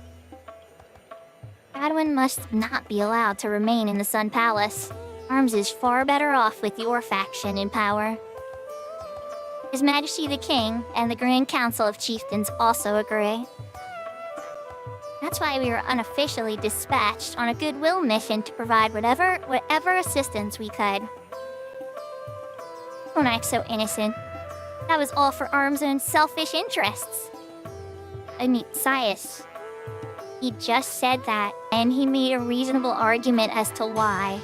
Godwin must not be allowed to remain in the Sun Palace. Arms is far better off with your faction in power. His Majesty the King and the Grand Council of Chieftains also agree. That's why we were unofficially dispatched on a goodwill mission to provide whatever assistance we could. Don't act so innocent. That was all for Arm's own selfish interests. I mean, Sias. He just said that, and he made a reasonable argument as to why.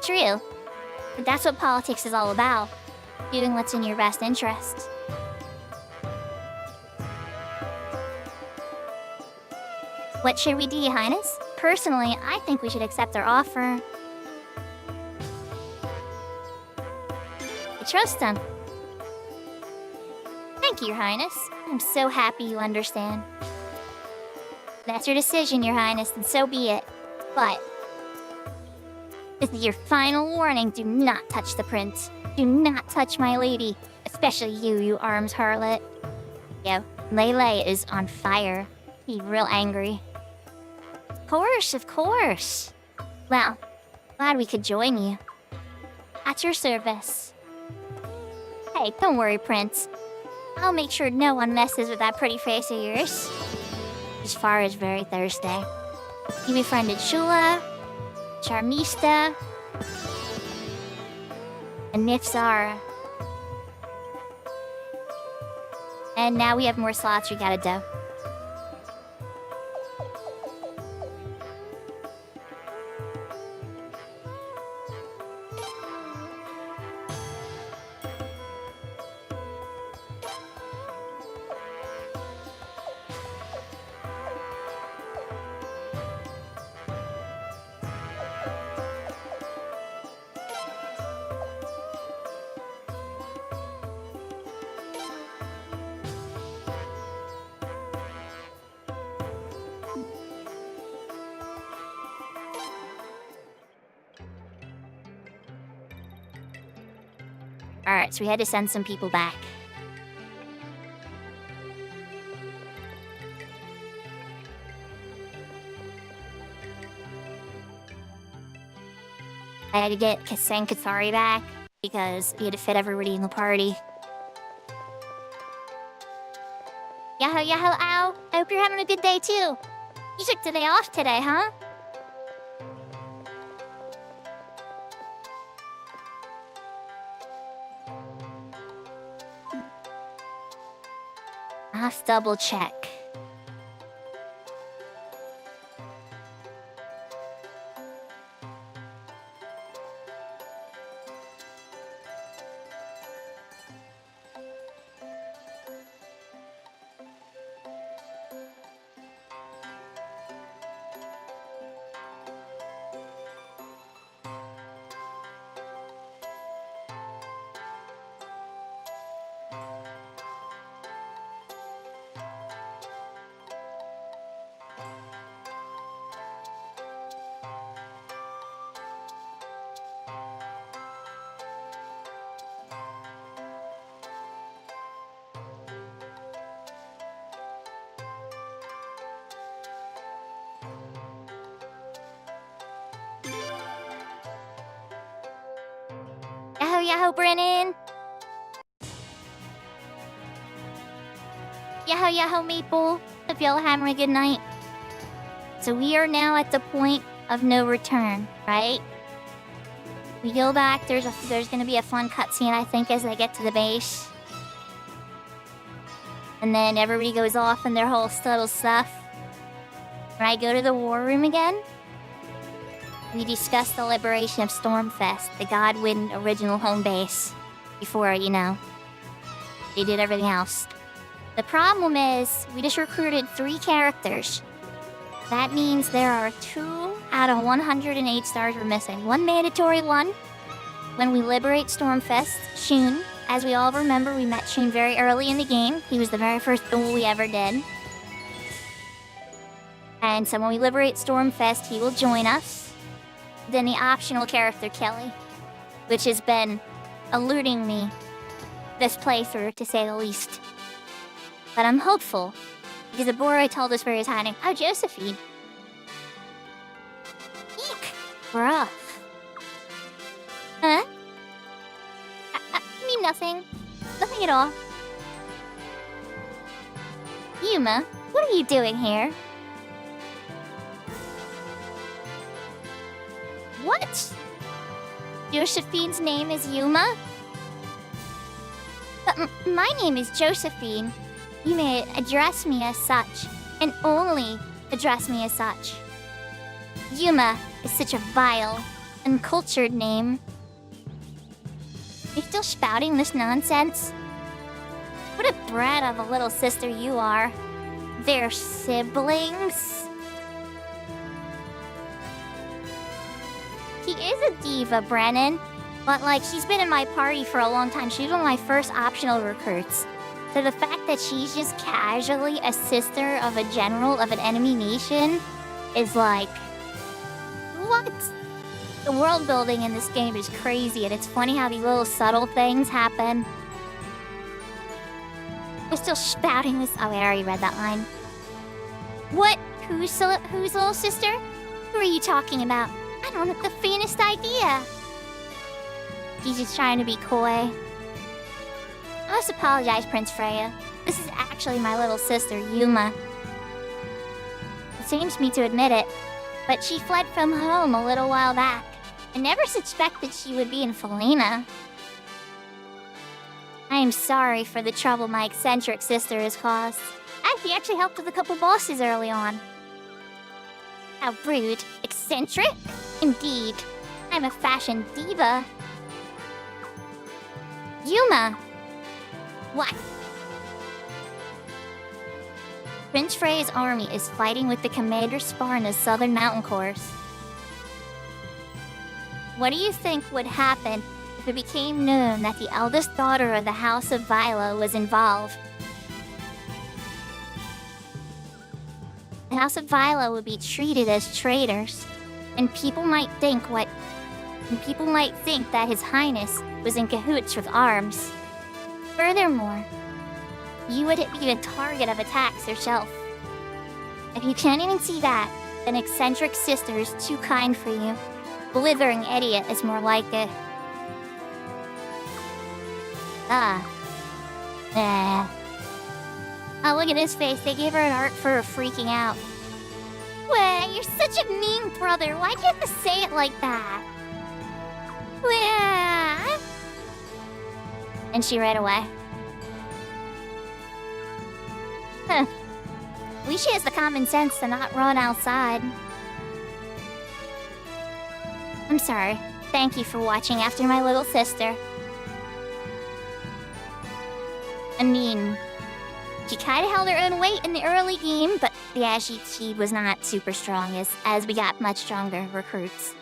True. But that's what politics is all about. Doing what's in your best interest. What should we do, Your Highness? Personally, I think we should accept their offer. I trust them. Thank you, Your Highness. I'm so happy you understand. That's your decision, Your Highness, and so be it. But this is your final warning. Do not touch the prince. Do not touch my lady. Especially you, you Arms harlot. Yo, Lele is on fire. He's real angry. Of course. Well, glad we could join you. At your service. Hey, don't worry, Prince. I'll make sure no one messes with that pretty face of yours. As far as very Thursday. You befriended Shula, Charmista, and Nifsara. And now we have more slots we gotta do. Alright, so we had to send some people back. I had to get Kasen Katari back because he had to fit everybody in the party. Yahoo, yahoo, ow! I hope you're having a good day too. You took today off today, huh? I'll have to double check. Yahoo, yahoo, Brennan! Yahoo, yahoo, Maple! Hope y'all are having a good night. So we are now at the point of no return, right? We go back, there's gonna be a fun cutscene, I think, as they get to the base. And then everybody goes off in their whole subtle stuff. When I go to the war room again, we discussed the liberation of Stormfest, the Godwin original home base, before, you know, they did everything else. The problem is, we just recruited 3 characters. That means there are 2 out of 108 stars we're missing. 1 mandatory one. When we liberate Stormfest, Shun, as we all remember, we met Shun very early in the game. He was the very first duel we ever did. And so when we liberate Stormfest, he will join us. Then the optional character, Kelly, which has been eluding me this playthrough, to say the least. But I'm hopeful, because the boy told us where he's hiding. Oh, Josephine. Eek! Rough. Huh? I mean nothing. Nothing at all. Yuma, what are you doing here? What? Josephine's name is Yuma? But my name is Josephine. You may address me as such, and only address me as such. Yuma is such a vile, uncultured name. You're still spouting this nonsense? What a brat of a little sister you are. They're siblings? She is a diva, Brennan. But, like, she's been in my party for a long time. She's one of my first optional recruits. So the fact that she's just casually a sister of a general of an enemy nation is like... What? The world building in this game is crazy, and it's funny how these little subtle things happen. We're still spouting this... Oh, I already read that line. What? Whose little sister? Who are you talking about? I don't have the faintest idea. He's just trying to be coy. I must apologize, Prince Freya. This is actually my little sister, Yuma. It shames me to admit it, but she fled from home a little while back. I never suspected she would be in Felina. I am sorry for the trouble my eccentric sister has caused. She actually helped with a couple bosses early on. How rude. Eccentric? Indeed. I'm a fashion diva. Yuma! What? Prince Freya's army is fighting with the Commander Sparna's southern mountain course. What do you think would happen if it became known that the eldest daughter of the House of Vila was involved? The House of Vila would be treated as traitors, and people might think what and people might think that His Highness was in cahoots with arms. Furthermore, you would be the target of attacks yourself. If you can't even see that, then eccentric sister is too kind for you. Blithering idiot is more like it. Nah. Oh, look at his face. They gave her an art for her freaking out. Wah, you're such a mean brother. Why'd you have to say it like that? Wah. And she ran away. Huh. At least she has the common sense to not run outside. I'm sorry. Thank you for watching after my little sister. I mean, she kind of held her own weight in the early game, but yeah, she was not super strong as we got much stronger recruits.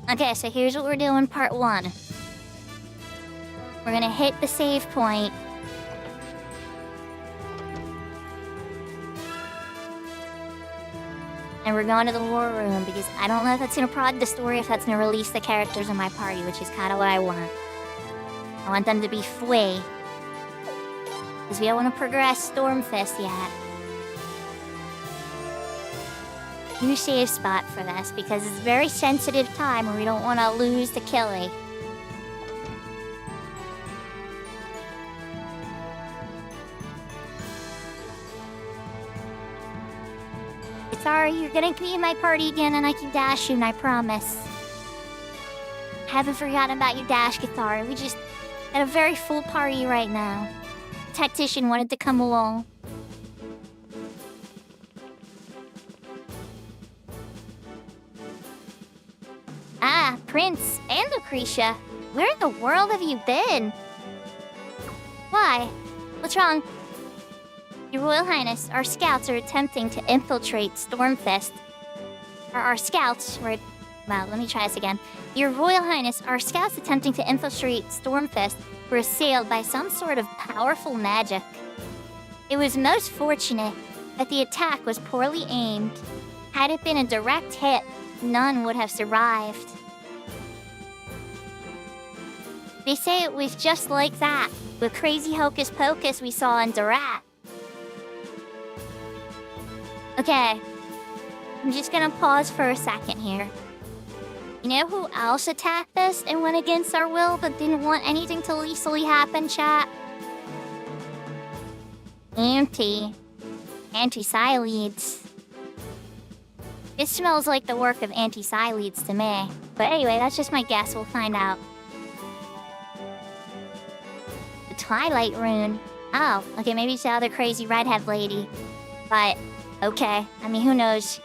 Okay, so here's what we're doing part 1. We're gonna hit the save point. And we're going to the war room because I don't know if that's gonna prod the story, if that's gonna release the characters in my party, which is kind of what I want. I want them to be free. Because we don't want to progress Stormfist yet. New save spot for this because it's a very sensitive time where we don't want to lose the Killy. Sorry, you're gonna be in my party again and I can dash you, and I promise. Haven't forgotten about your dash, Guitar. We just had a very full party right now. Tactician wanted to come along. Ah, Prince and Lucretia. Where in the world have you been? Why? What's wrong? Your Royal Highness, our scouts are attempting to infiltrate Stormfist. Our scouts were... Well, let me try this again. Your Royal Highness, our scouts attempting to infiltrate Stormfist were assailed by some sort of powerful magic. It was most fortunate that the attack was poorly aimed. Had it been a direct hit, none would have survived. They say it was just like that, with crazy hocus pocus we saw in Darat. Okay, I'm just gonna pause for a second here. You know who else attacked us and went against our will but didn't want anything to easily happen, chat? Anti-Psyleads. This smells like the work of Anti-Psyleads to me. But anyway, that's just my guess, we'll find out. The Twilight Rune. Oh, okay, maybe it's the other crazy redhead lady. But... okay, I mean, who knows?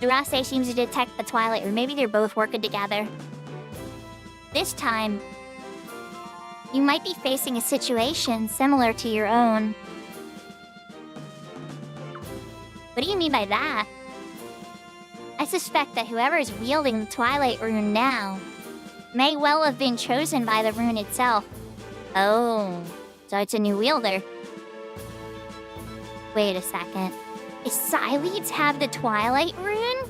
Durase seems to detect the Twilight Rune. Maybe they're both working together. This time, you might be facing a situation similar to your own. What do you mean by that? I suspect that whoever is wielding the Twilight Rune now may well have been chosen by the rune itself. Oh, so it's a new wielder. Wait a second. Does Psyleads have the Twilight Rune?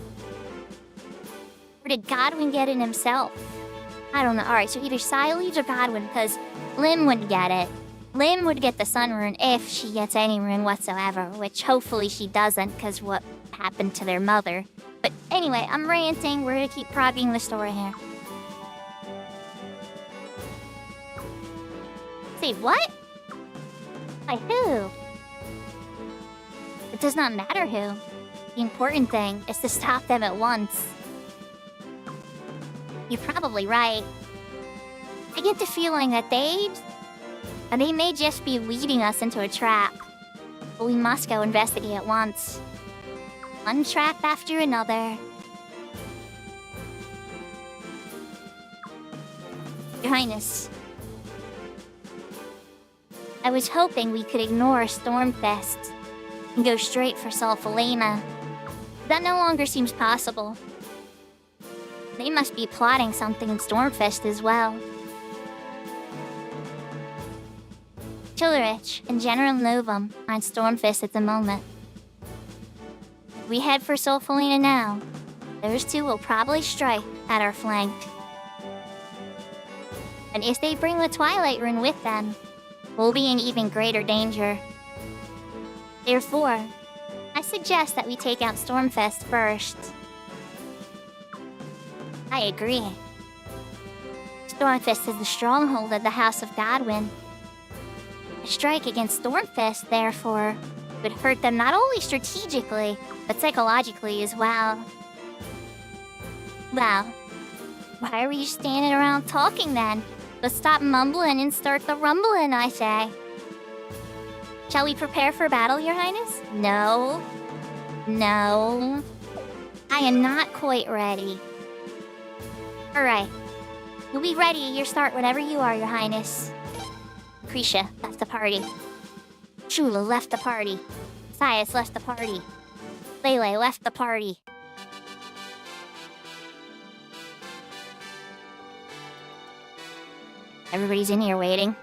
Or did Godwin get it himself? I don't know. Alright, so either Psyleads or Godwin, because Lim would get it. Lim would get the Sun Rune if she gets any rune whatsoever, which hopefully she doesn't, because what happened to their mother. But anyway, I'm ranting. We're gonna keep progging the story here. Say, what? By who? It does not matter who. The important thing is to stop them at once. You're probably right. I get the feeling that they may just be leading us into a trap. But we must go investigate at once. One trap after another. Your Highness, I was hoping we could ignore Stormfest and go straight for Sulfalena. That no longer seems possible. They must be plotting something in Stormfest as well. Chillerich and General Novum are in Stormfest at the moment. If we head for Sulfalena now, those two will probably strike at our flank. And if they bring the Twilight Rune with them, we'll be in even greater danger. Therefore, I suggest that we take out Stormfest first. I agree. Stormfest is the stronghold of the House of Godwin. A strike against Stormfest, therefore, would hurt them not only strategically, but psychologically as well. Well, why are you standing around talking then? Let's stop mumbling and start the rumbling, I say. Shall we prepare for battle, Your Highness? No. No. I am not quite ready. Alright. We'll be ready at your start whenever you are, Your Highness. Lucretia left the party. Shula left the party. Sias left the party. Lele left the party. Everybody's in here waiting.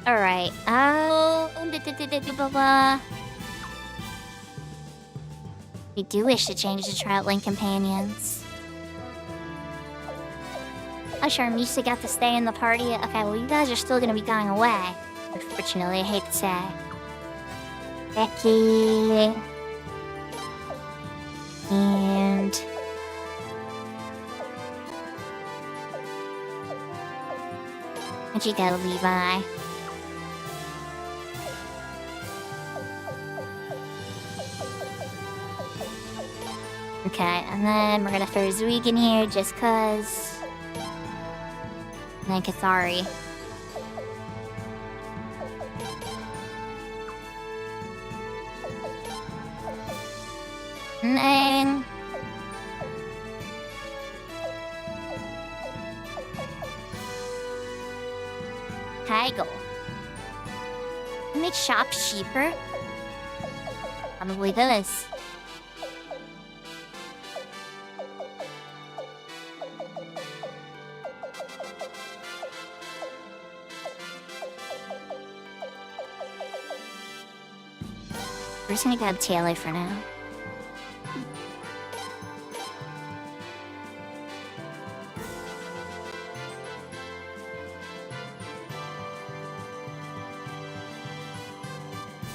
Alright, we do wish to change the traveling companions. Oh, Charmisa got to stay in the party. Okay, well, you guys are still gonna be going away. Unfortunately, I hate to say. Becky. And... where'd you go, Levi? Okay, and then we're gonna throw Zuig in here just cause. And then Kathari. And then... Haggle. Make shops cheaper? Probably does. We're just gonna grab Taylor for now.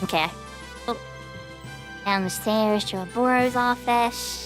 Okay. Oh. Down the stairs to Oboro's office.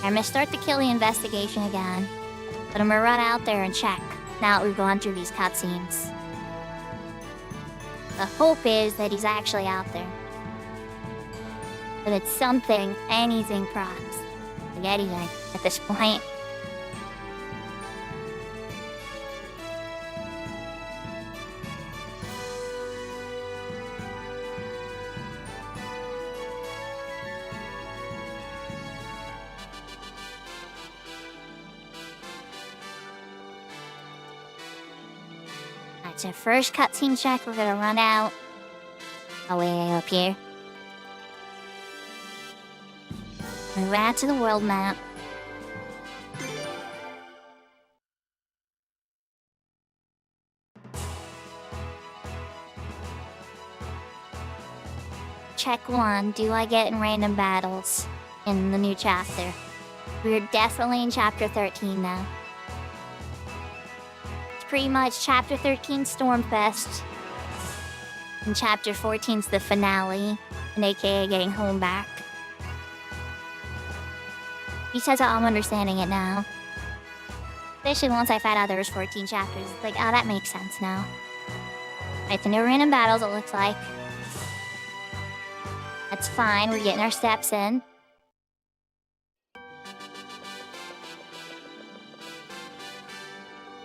I'm gonna start the Killy investigation again, but I'm gonna run out there and check now that we've gone through these cutscenes. The hope is that he's actually out there. But it's something, anything props. Like anything at this point. So first cutscene check, we're gonna run out. Oh, way up here. Move out to the world map. Check 1. Do I get in random battles in the new chapter? We're definitely in chapter 13 now. It's pretty much chapter 13 Stormfest. And chapter 14's the finale, and aka getting home back. Because I'm understanding it now. Especially once I found out there was 14 chapters. It's like, oh, that makes sense now. Right, so no random battles, it looks like. That's fine, we're getting our steps in.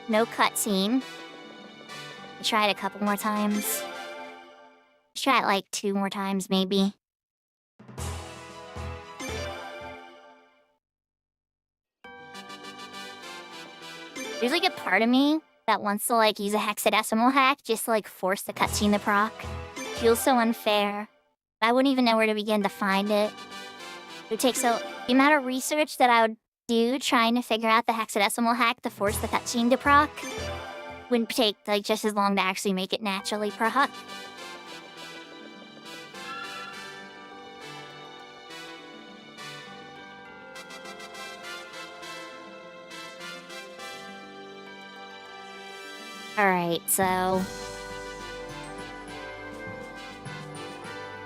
No cutscene. I tried a couple more times. Let's try it like 2 more times, maybe. There's like a part of me that wants to like use a hexadecimal hack just to like force the cutscene to proc. Feels so unfair. I wouldn't even know where to begin to find it. It would take the amount of research that I would do trying to figure out the hexadecimal hack to force the cutscene to proc wouldn't take like just as long to actually make it naturally proc. Alright, so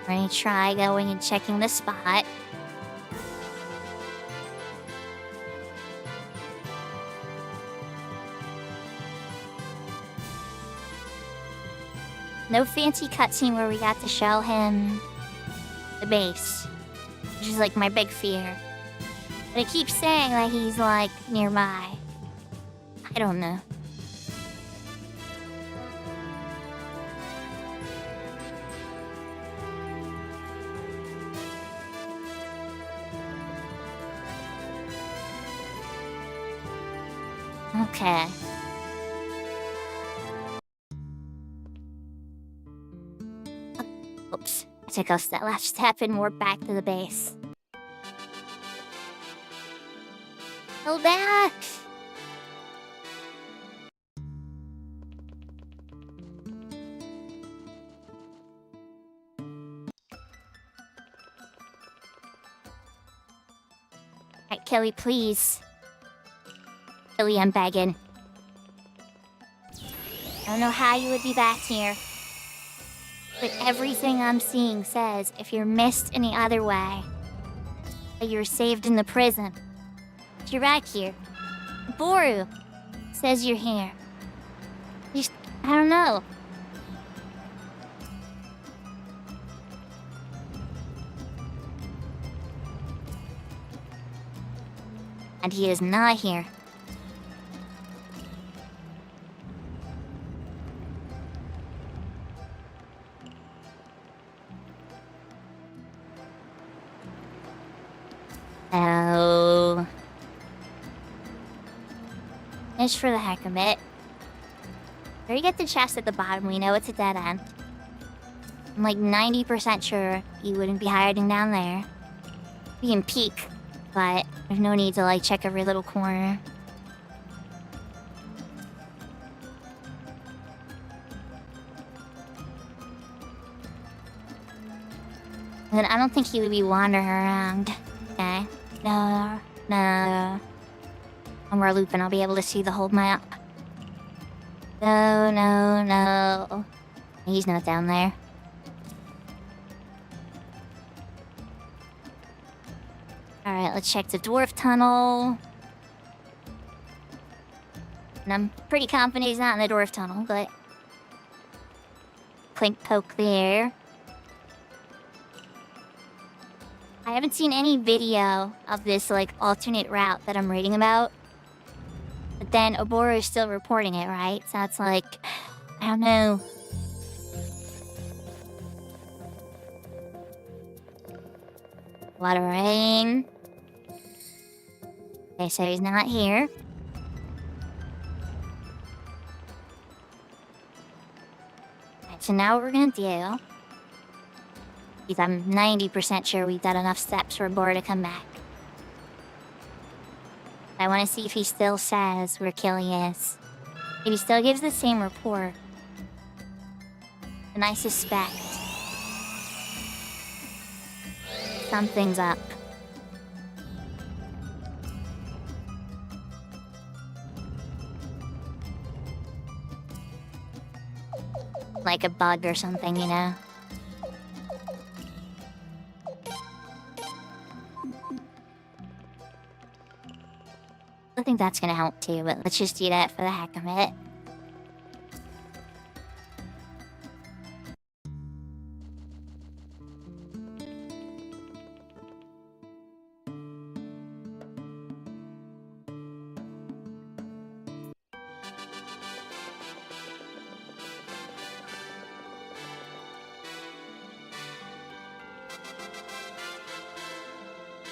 we're gonna try going and checking the spot. No fancy cutscene where we got to show him the base, which is like my big fear. But it keeps saying that he's like nearby. I don't know. Okay. Oops. I took us that last step and we're back to the base. Go back! Alright, Kelly, please. Kelly, I'm begging. I don't know how you would be back here. But everything I'm seeing says if you're missed any other way, that you're saved in the prison. But you're back here. Boru says you're here. I don't know. And he is not here. Oh. Just for the heck of it. Where you get the chest at the bottom, we know it's a dead end. I'm like 90% sure you wouldn't be hiding down there. We can peek, but there's no need to like check every little corner. And I don't think he would be wandering around. Okay. No. One more loop and I'll be able to see the whole map. No. He's not down there. Alright, let's check the dwarf tunnel. And I'm pretty confident he's not in the dwarf tunnel, but... Clink poke there. I haven't seen any video of this, like, alternate route that I'm reading about. But then Oboro is still reporting it, right? So it's like... I don't know. A lot of rain. Okay, so he's not here. Alright, so now what we're gonna do... Because I'm 90% sure we've done enough steps for Oboro to come back. I want to see if he still says where Killy is. If he still gives the same report. And I suspect something's up. Like a bug or something, you know? I think that's gonna help too, but let's just do that for the heck of it.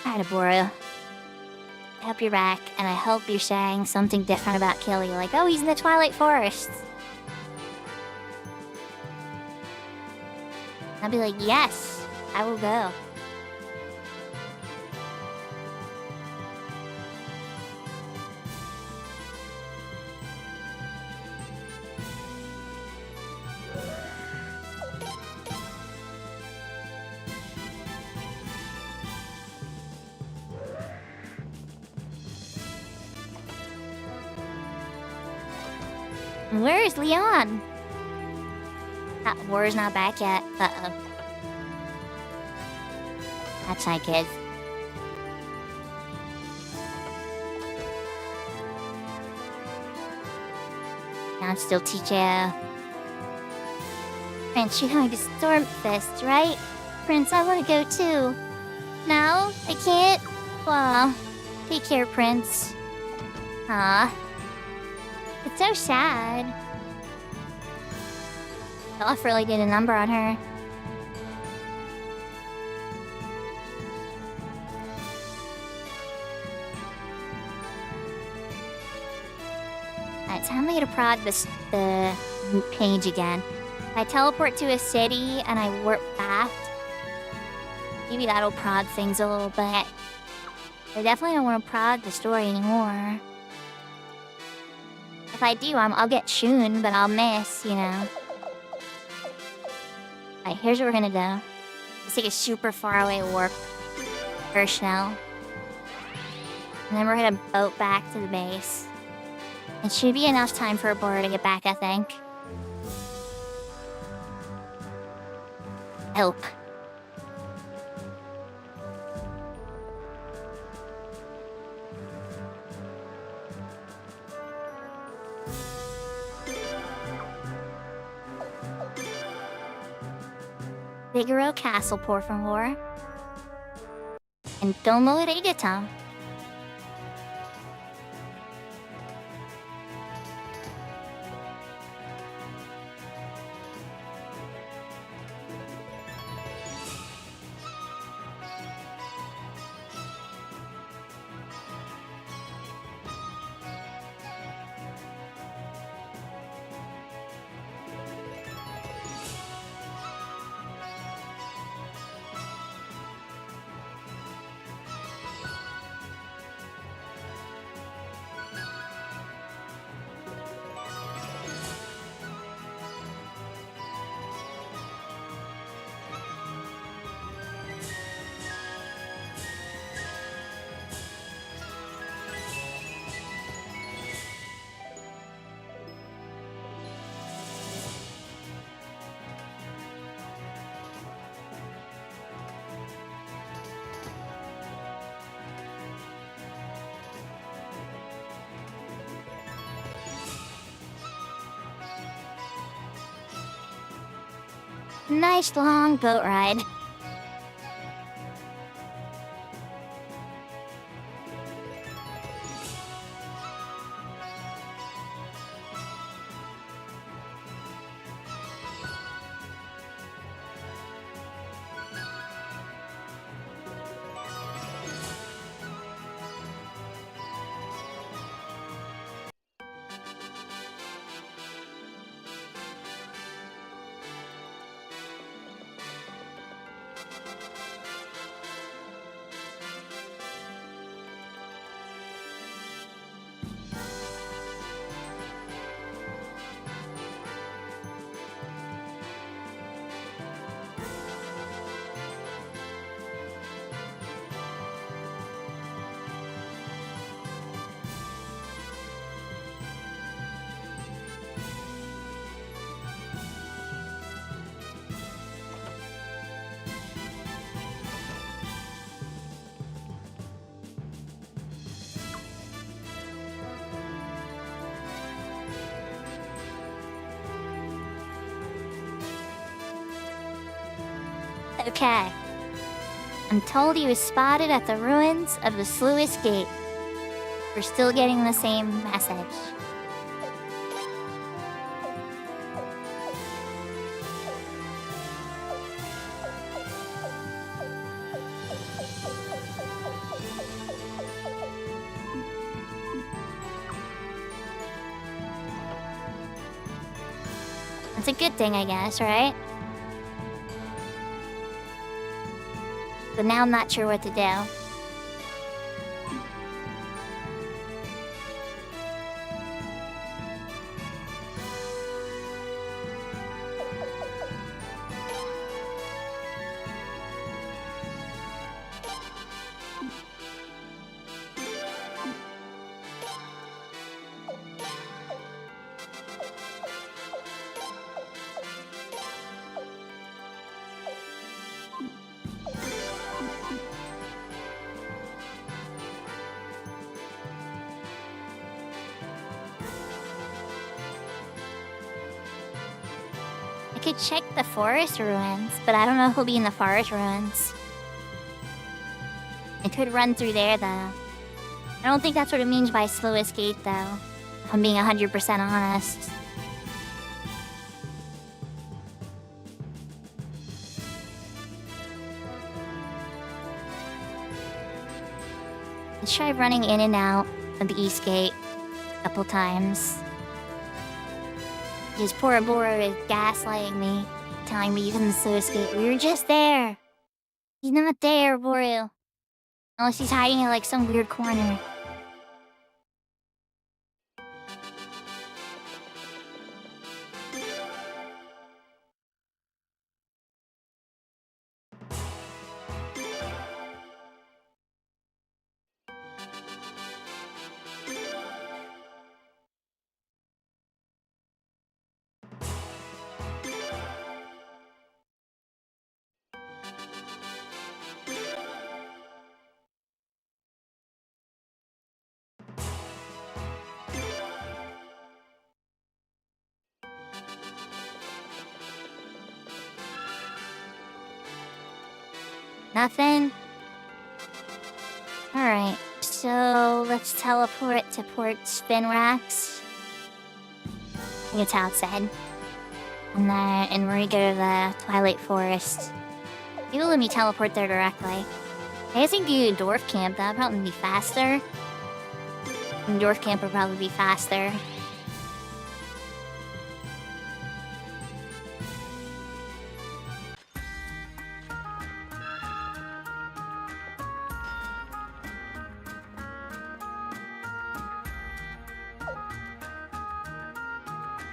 Alright, Aboru. I hope you're back, and I hope you're saying something different about Killy, like, oh, he's in the Twilight Forest. I'll be like, yes, I will go. Where is Leon? War's not back yet. Uh-oh. That's my kid. I'm still teacher. Prince, you're going to Stormfest, right? Prince, I want to go too. No? I can't? Well, take care, Prince. Aw. It's so sad. Olaf really did a number on her. Alright, time me to prod the page again. I teleport to a city and I warp back. Maybe that'll prod things a little bit. I definitely don't want to prod the story anymore. If I do, I'll get Shun, but I'll miss, you know. Alright, here's what we're gonna do. Let's take a super far away warp. First now. And then we're gonna boat back to the base. It should be enough time for Aboru to get back, I think. Help. Figaro Castle, por favor. And Domo Regata. Nice long boat ride. Okay. I'm told he was spotted at the ruins of the Sluice Gate. We're still getting the same message. It's a good thing, I guess, right? But now I'm not sure what to do. I could check the forest ruins, but I don't know who'll be in the forest ruins. I could run through there, though. I don't think that's what it means by Sluice Gate, though, if I'm being 100% honest. Let's try running in and out of the East Gate a couple times. His poor Bora is gaslighting me, telling me he's in the Sluice Gate. We were just there. He's not there, Boru. Unless he's hiding in like some weird corner. Nothing? Alright, so let's teleport to Port Spinrax. I think it's outside. And we're gonna go to the Twilight Forest. People let me teleport there directly. I guess I can do Dwarf Camp, that'll probably be faster. And Dwarf Camp will probably be faster.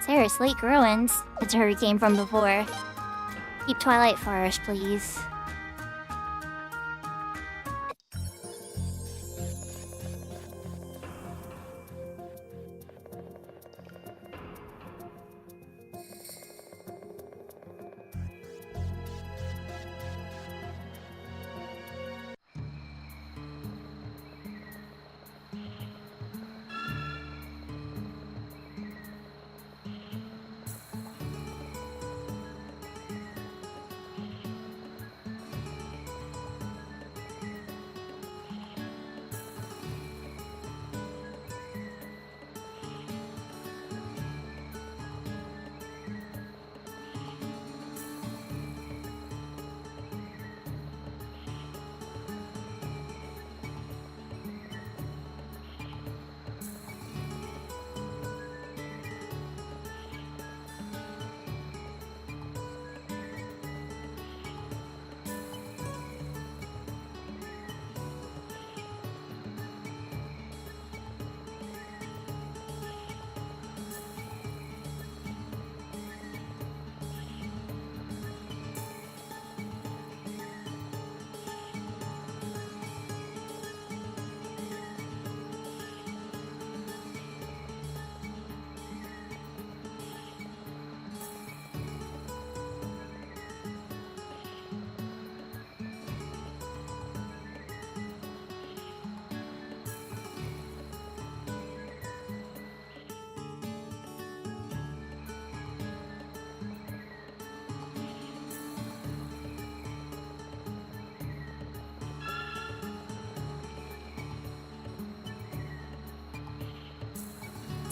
Sarah's Lake Ruins. That's where we came from before. Keep Twilight Forest, please.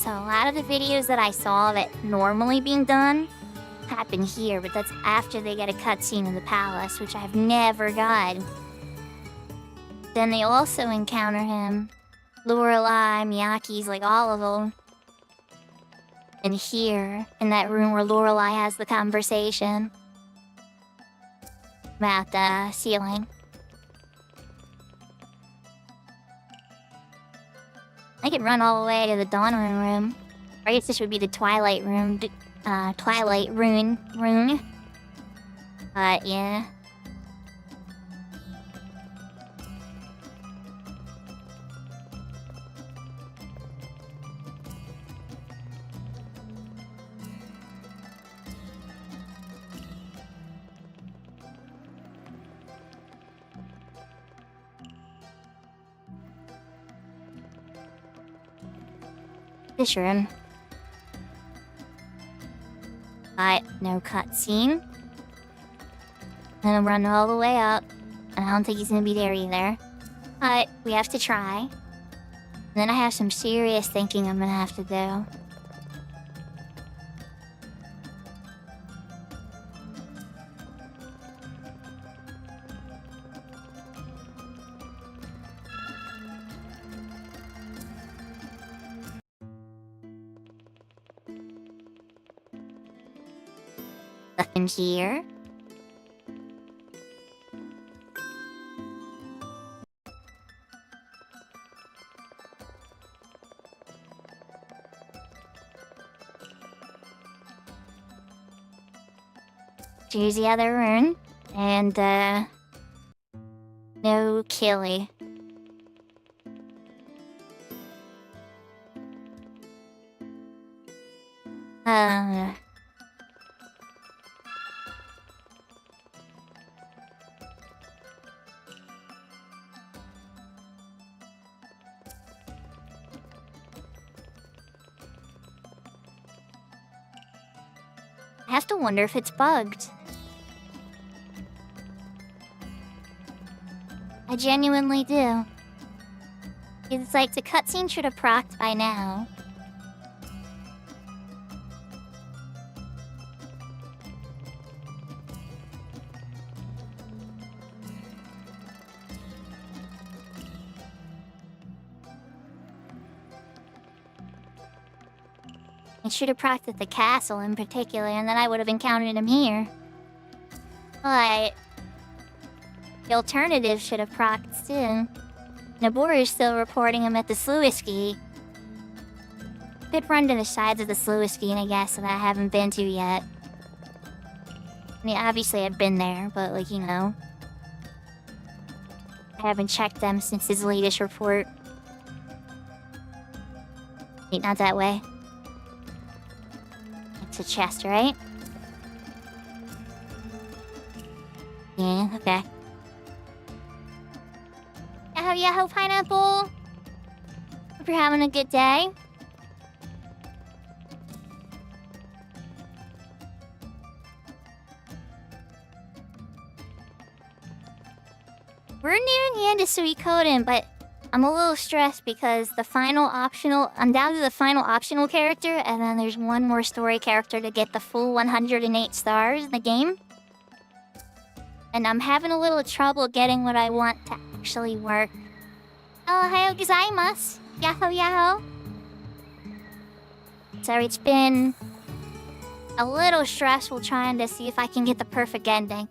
So a lot of the videos that I saw that normally being done happen here, but that's after they get a cutscene in the palace, which I've never gotten. Then they also encounter him, Lorelai, Miyake's, like all of them. And here, in that room where Lorelai has the conversation about the ceiling. I could run all the way to the Dawn room. Or I guess this would be the Twilight room. Twilight room. Yeah. This room. But no cutscene. And I'll run all the way up. And I don't think he's gonna be there either. But we have to try. And then I have some serious thinking I'm gonna have to do. Nothing here. Here's the other rune. And, no killy. I have to wonder if it's bugged. I genuinely do. It's like the cutscene should have procced by now. It should have procced at the castle in particular, and then I would have encountered him here. But the alternative should have procced too. Nabor is still reporting him at the Sluiski. Could run to the sides of the Sluiski, I guess, that I haven't been to yet. I mean, obviously I've been there, but like, you know, I haven't checked them since his latest report. Wait, not that way. It's a chest, right? Yeah, okay. Yahoo, yahoo, pineapple! Hope you're having a good day. We're near the end of Suikoden, but I'm a little stressed because the final optional, undoubtedly the final optional character, and then there's one more story character to get the full 108 stars in the game. And I'm having a little trouble getting what I want to actually work. Ohayou gozaimasu! Yahoo yahoo! Sorry, it's been a little stressful trying to see if I can get the perfect ending.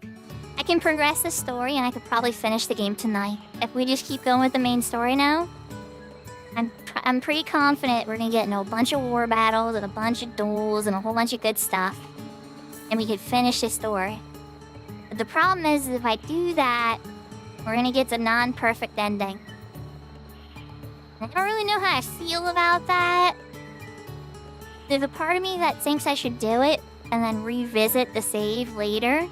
I can progress the story and I could probably finish the game tonight. If we just keep going with the main story now, I'm pretty confident we're gonna get in a bunch of war battles and a bunch of duels and a whole bunch of good stuff. And we could finish this story. But the problem is if I do that, we're gonna get the non-perfect ending. I don't really know how I feel about that. There's a part of me that thinks I should do it and then revisit the save later.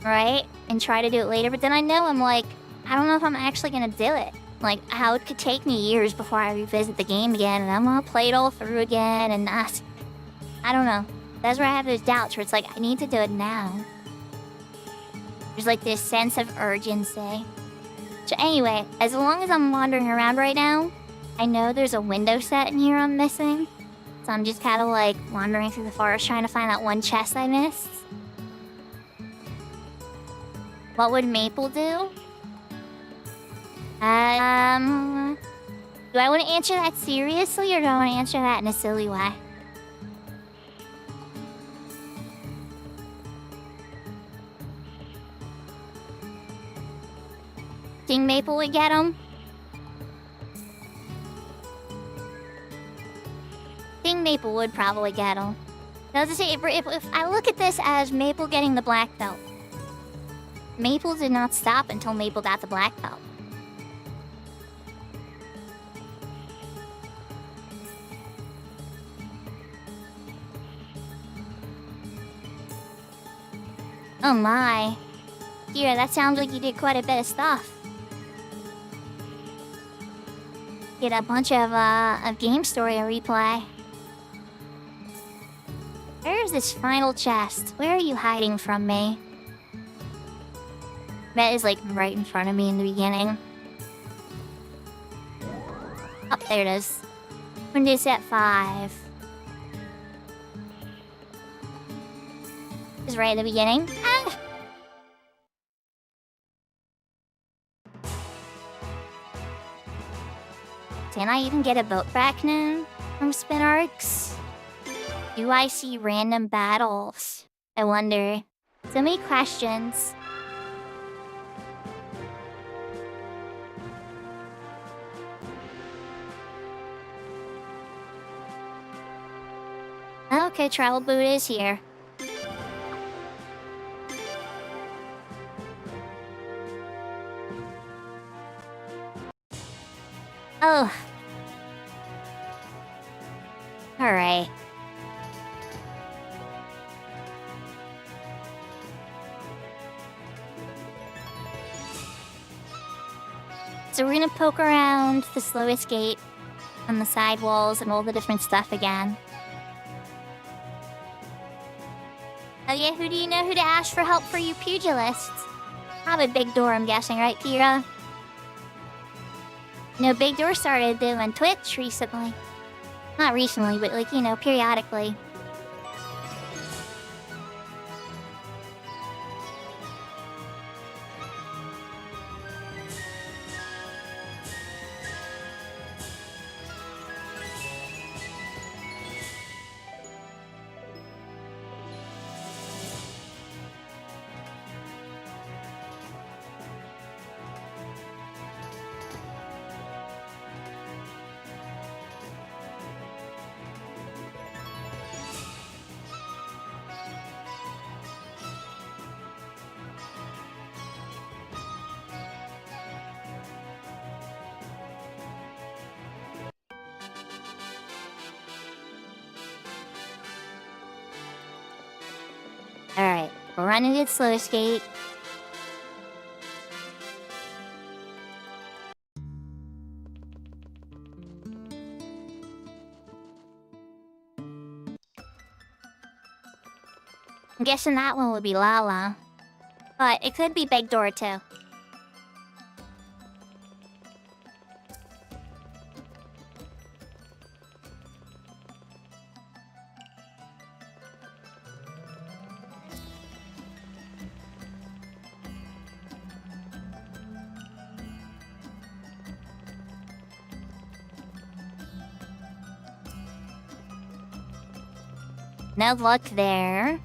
Right? And try to do it later, but then I know I'm like, I don't know if I'm actually gonna do it. Like, how it could take me years before I revisit the game again, and I'm gonna play it all through again, and I don't know. That's where I have those doubts, where it's like, I need to do it now. There's like this sense of urgency. So anyway, as long as I'm wandering around right now, I know there's a window set in here I'm missing. So I'm just kind of like wandering through the forest trying to find that one chest I missed. What would Maple do? Do I want to answer that seriously or do I want to answer that in a silly way? King Maple would get him? King Maple would probably get him. Now, to say, if I look at this as Maple getting the black belt, Maple did not stop until Maple got the black belt. Oh my. Kira, that sounds like you did quite a bit of stuff. Get a bunch of game story replay. Where's this final chest? Where are you hiding from me? That is like right in front of me in the beginning. Oh, there it is. When is at 5? It's right at the beginning. Ah! Can I even get a boat back now from Spin Arcs? Do I see random battles? I wonder. So many questions. Okay, travel boot is here. Oh. Alright. So we're gonna poke around the slowest gate on the side walls and all the different stuff again. Oh yeah, who do you know who to ask for help for you pugilists? Probably Big Door, I'm guessing, right, Kira? No, Big Door started doing Twitch recently. Not recently, but like, you know, periodically. Alright, we're running at slow skate. I'm guessing that one would be Lala. But it could be Big Door too. No luck there.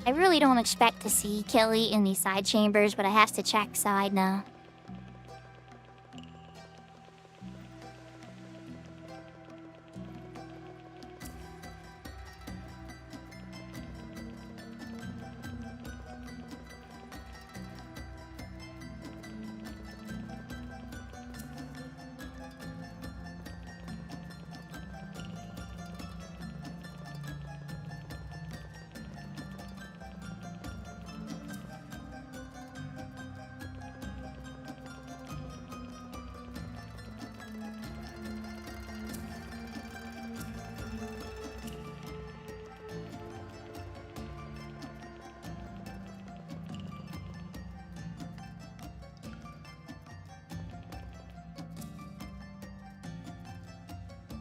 I really don't expect to see Kelly in these side chambers, but I have to check side now.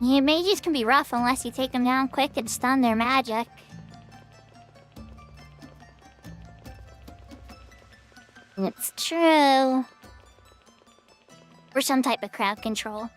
Yeah, mages can be rough unless you take them down quick and stun their magic. It's true. Or some type of crowd control.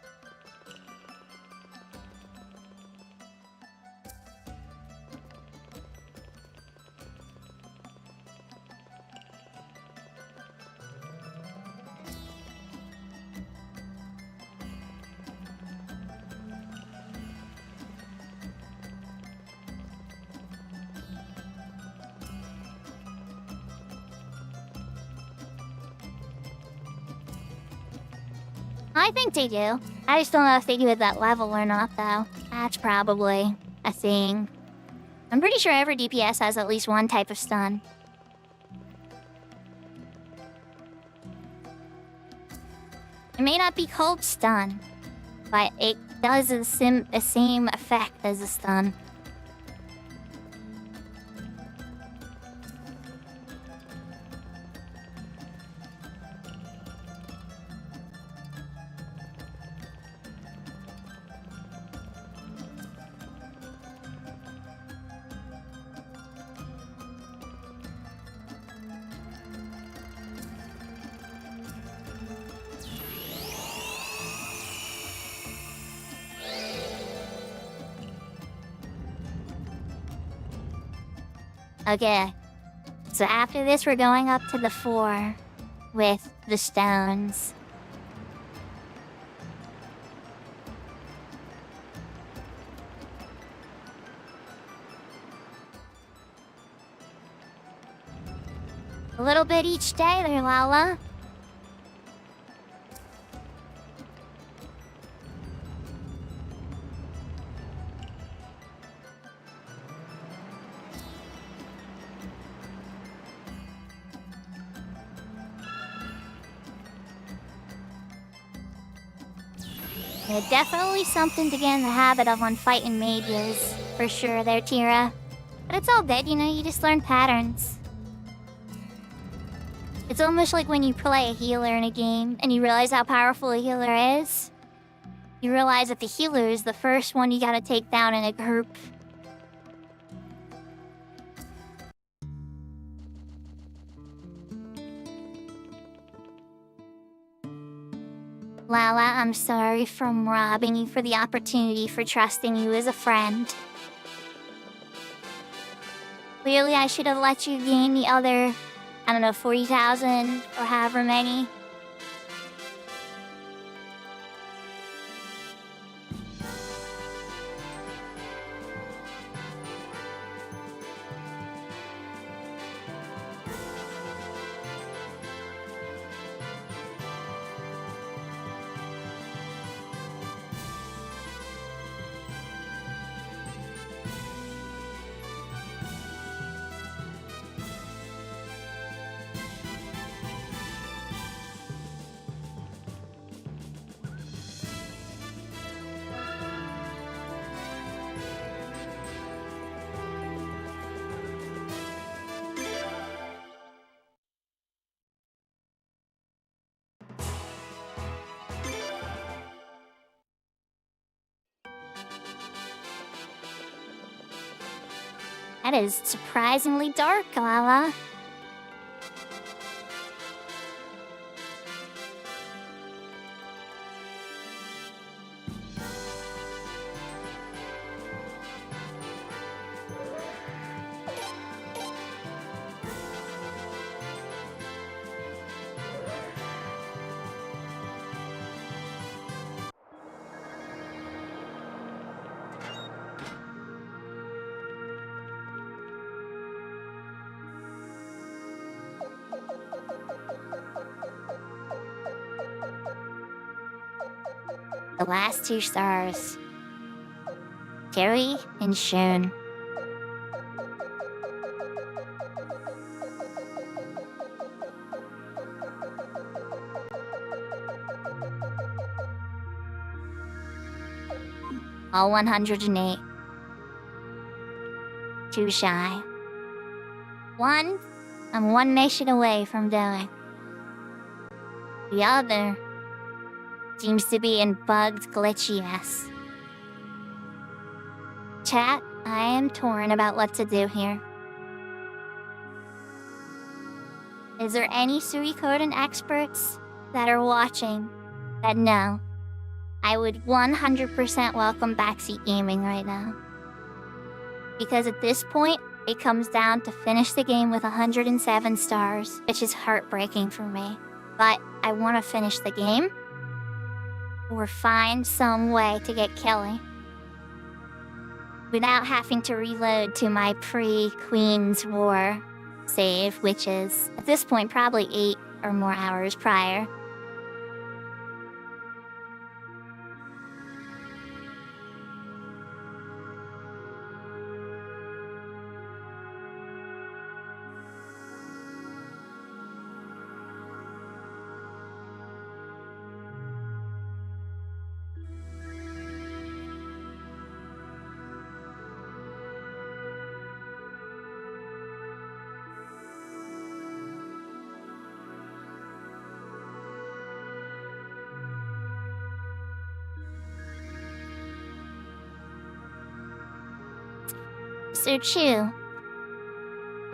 I think they do. I just don't know if they do it at that level or not, though. That's probably a thing. I'm pretty sure every DPS has at least one type of stun. It may not be called stun, but it does the same effect as a stun. Okay, so after this we're going up to the 4 with the stones. A little bit each day there, Lala. Yeah, definitely something to get in the habit of when fighting mages. For sure there, Tira. But it's all good, you know, you just learn patterns. It's almost like when you play a healer in a game and you realize how powerful a healer is. You realize that the healer is the first one you gotta take down in a group. Lala, I'm sorry for robbing you for the opportunity for trusting you as a friend. Clearly, I should have let you gain the other, I don't know, 40,000 or however many. That is surprisingly dark, Lala. The last 2 stars. Terry and Shun. All 108. 2 shy. 1, I'm 1 nation away from doing. The other seems to be in bugged, glitchy mess. Chat, I am torn about what to do here. Is there any Suikoden experts that are watching that know? I would 100% welcome backseat gaming right now. Because at this point, it comes down to finish the game with 107 stars, which is heartbreaking for me. But I want to finish the game, or find some way to get Kelly without having to reload to my pre-Queen's War save, which is, at this point, probably 8 or more hours prior. So Chu,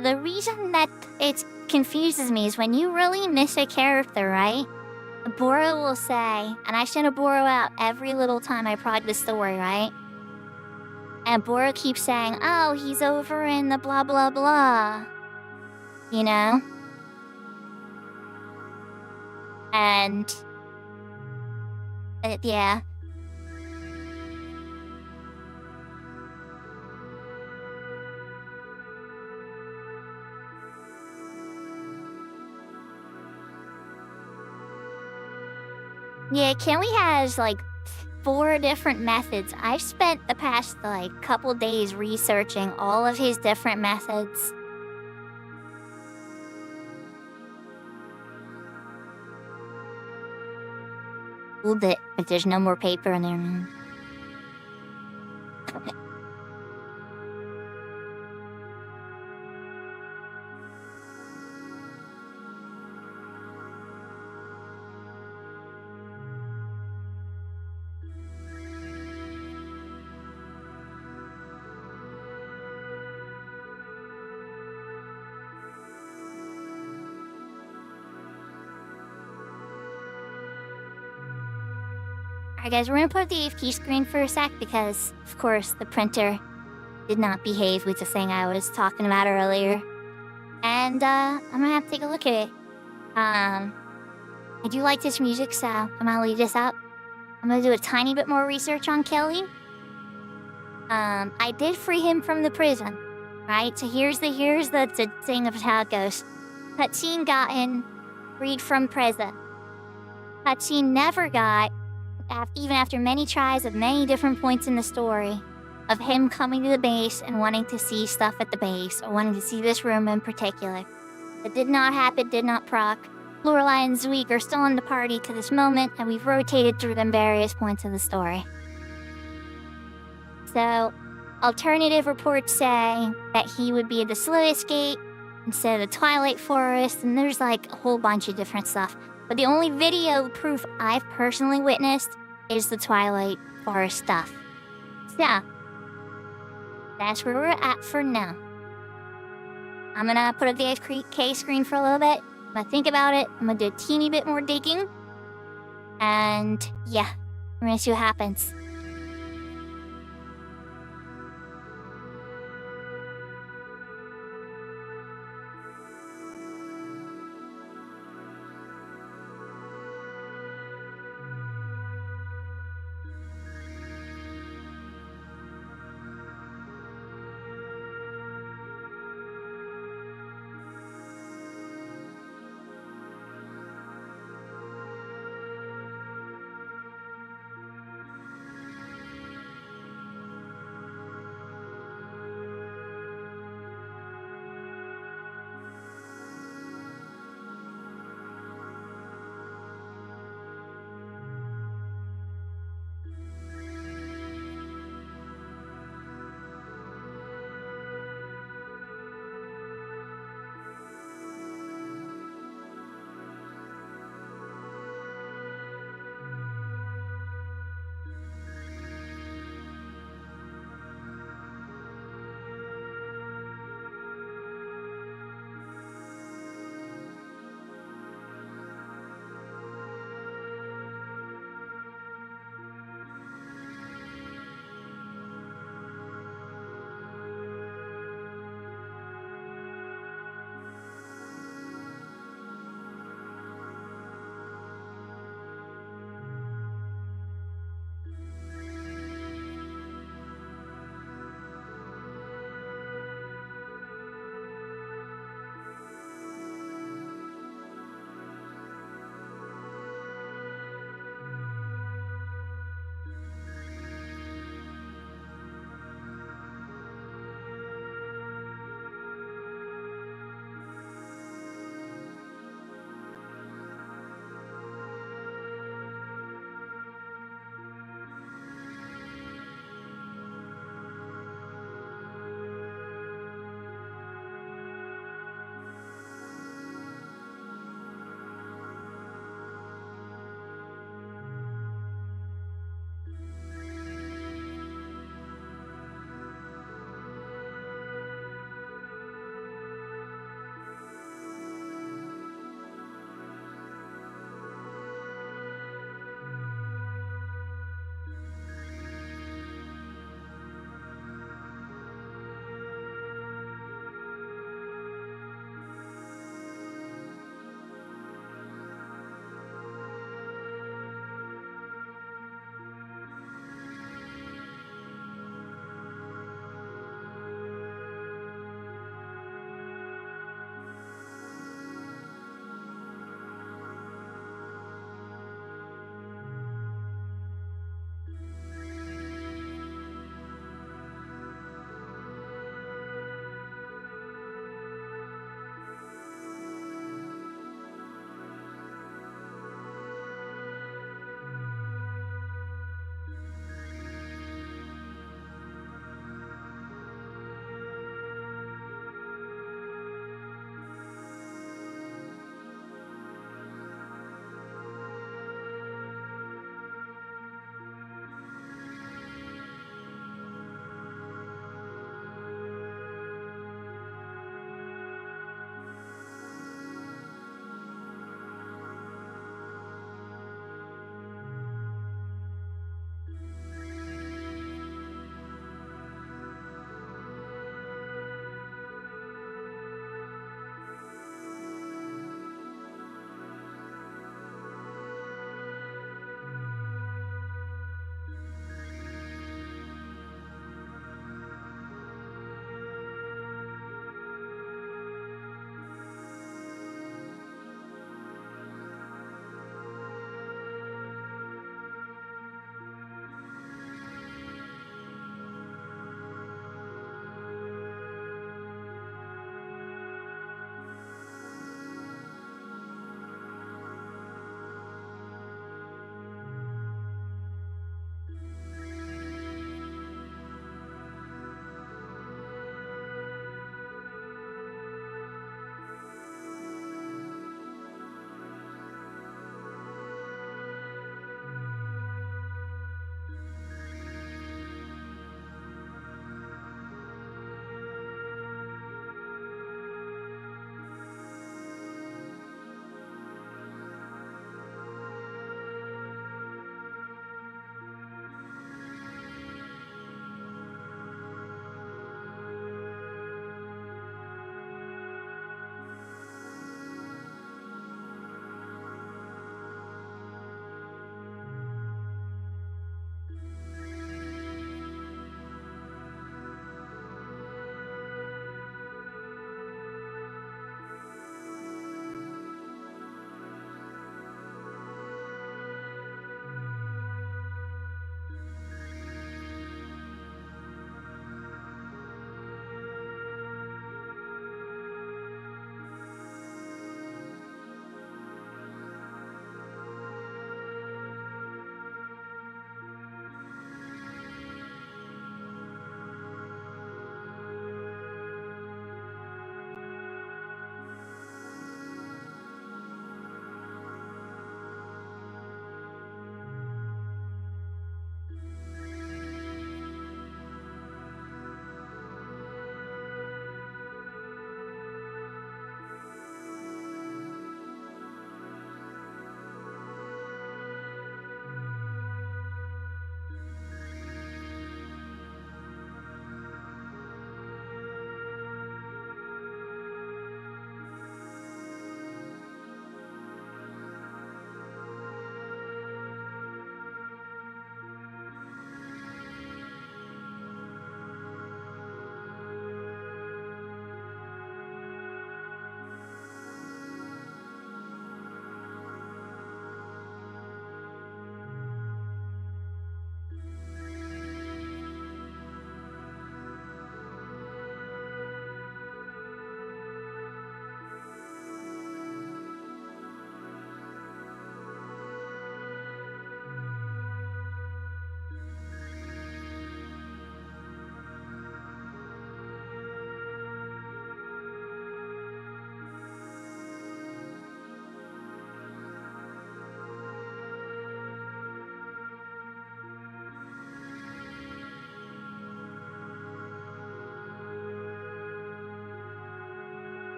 the reason that it confuses me is when you really miss a character, right? Bora will say, and I send a Bora out every little time I prod the story, right? And Bora keeps saying, oh, he's over in the blah blah blah. You know? And... yeah. Yeah, Kelly has like 4 different methods. I've spent the past like couple days researching all of his different methods. A little bit, but there's no more paper in there now. Alright guys, we're gonna put the AFK screen for a sec because, of course, the printer did not behave with the thing I was talking about earlier. And, I'm gonna have to take a look at it. I do like this music, so I'm gonna leave this up. I'm gonna do a tiny bit more research on Kelly. I did free him from the prison, right? So here's the thing of how it goes. Cutscene gotten freed from prison. Cutscene never got, even after many tries at many different points in the story, of him coming to the base and wanting to see stuff at the base, or wanting to see this room in particular. It did not happen, did not proc. Lorelai and Zweek are still in the party to this moment, and we've rotated through them various points of the story. So, alternative reports say that he would be at the Sluice Gate instead of the Twilight Forest, and there's like a whole bunch of different stuff. But the only video proof I've personally witnessed is the Twilight Forest stuff. So, that's where we're at for now. I'm gonna put up the AFK screen for a little bit. I'm gonna think about it. I'm gonna do a teeny bit more digging. And yeah, we're gonna see what happens.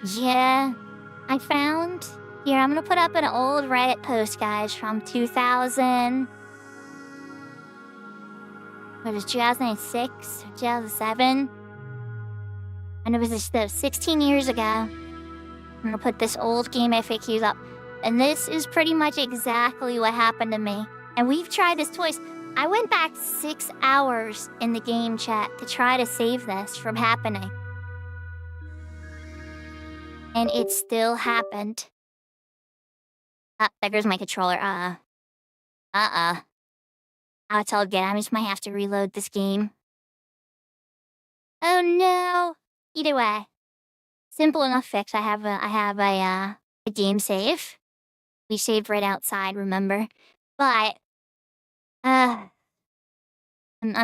Yeah, I found. Here, I'm gonna put up an old Reddit post, guys, from 2000. What is 2006 or 2007? And it was just 16 years ago. I'm gonna put this old game FAQs up. And this is pretty much exactly what happened to me. And we've tried this twice. I went back 6 hours in the game chat to try to save this from happening. And it still happened. There goes my controller. Oh, it's all good. I just might have to reload this game. Oh no. Either way. Simple enough fix. I have a game save. We saved right outside, remember? But I'm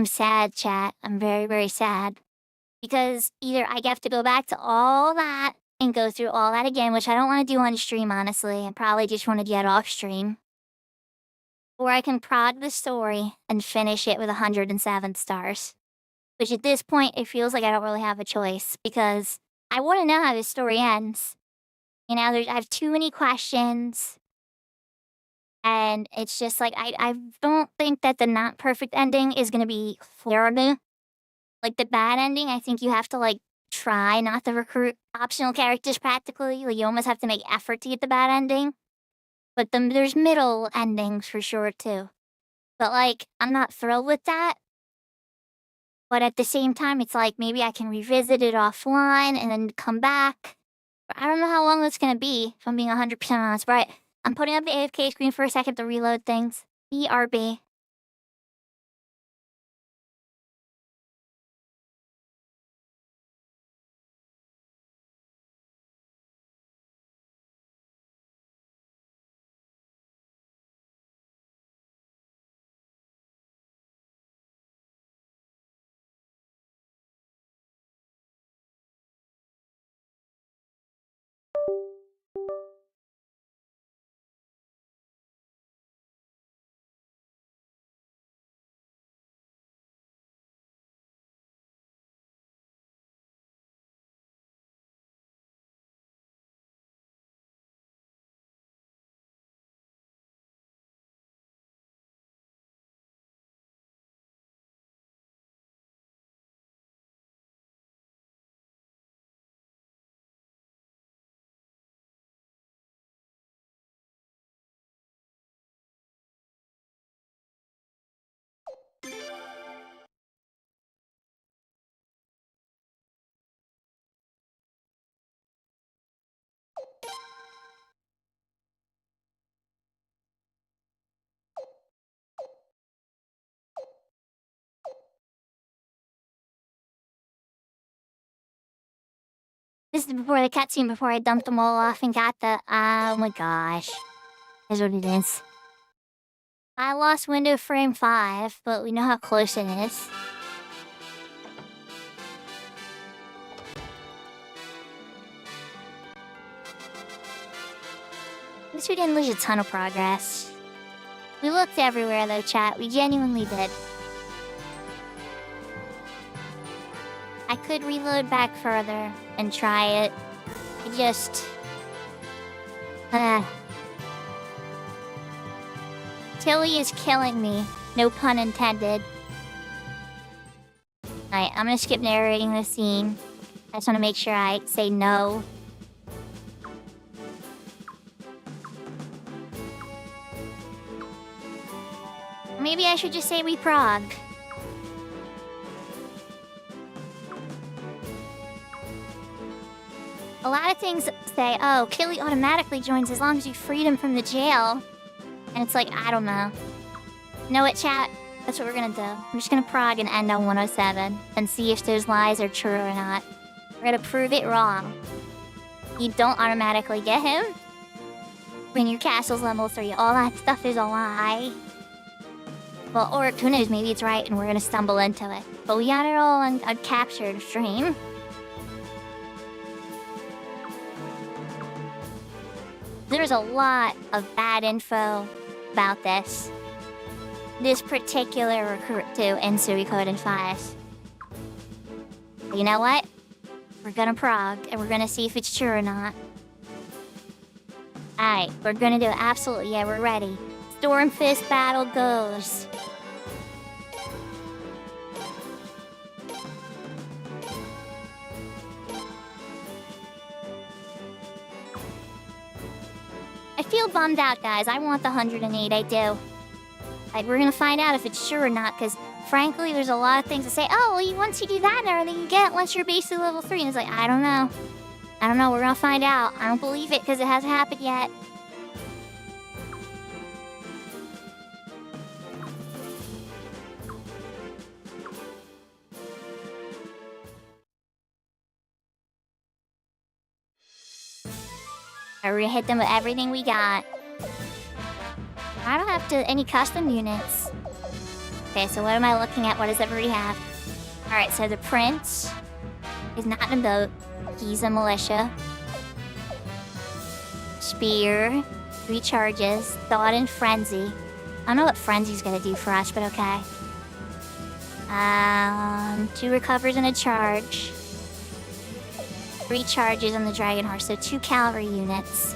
sad, chat. I'm very, very sad. Because either I have to go back to all that and go through all that again, which I don't want to do on stream, honestly. I probably just want to get off stream. Or I can prod the story and finish it with 107 stars. Which at this point, it feels like I don't really have a choice. Because I want to know how this story ends. You know, I have too many questions. And it's just like, I don't think that the not perfect ending is going to be horrible. Like, the bad ending, I think you have to, like, try not to recruit optional characters practically. Like, you almost have to make effort to get the bad ending. But there's middle endings for sure, too. But, like, I'm not thrilled with that. But at the same time, it's like, maybe I can revisit it offline and then come back. But I don't know how long that's going to be, if I'm being 100% honest. Right, I'm putting up the AFK screen for a second to reload things. BRB. This is before the cutscene, before I dumped them all off and got the... Oh my gosh. Here's what it is. I lost window frame 5, but we know how close it is. At least we didn't lose a ton of progress. We looked everywhere though, chat. We genuinely did. I could reload back further and try it. I just... Tilly is killing me. No pun intended. Alright, I'm gonna skip narrating the scene. I just wanna make sure I say no. Maybe I should just say we prog. A lot of things say, oh, Killy automatically joins as long as you freed him from the jail. And it's like, I don't know. You know what, chat? That's what we're gonna do. We're just gonna prog and end on 107 and see if those lies are true or not. We're gonna prove it wrong. You don't automatically get him. When your castle's level 3, all that stuff is a lie. Well, or who knows, maybe it's right and we're gonna stumble into it. But we got it all on captured stream. There's a lot of bad info about this particular recruit too in Suikoden 5. But you know what? We're gonna prog, and we're gonna see if it's true or not. Alright, we're gonna do it. Absolutely, yeah, we're ready. Stormfist battle goes. I feel bummed out, guys. I want the 108, I do. Like, we're gonna find out if it's true or not, because frankly, there's a lot of things to say, oh, well, once you do that and everything, you get once you're basically level 3. And it's like, I don't know. I don't know, we're gonna find out. I don't believe it, because it hasn't happened yet. We're gonna hit them with everything we got. I don't have any custom units. Okay, so what am I looking at? What does everybody have? Alright, so the prince is not in a boat. He's a militia. Spear. 3 charges. Thought and frenzy. I don't know what frenzy's gonna do for us, but okay. 2 recovers and a charge. 3 charges on the dragon horse, so 2 cavalry units.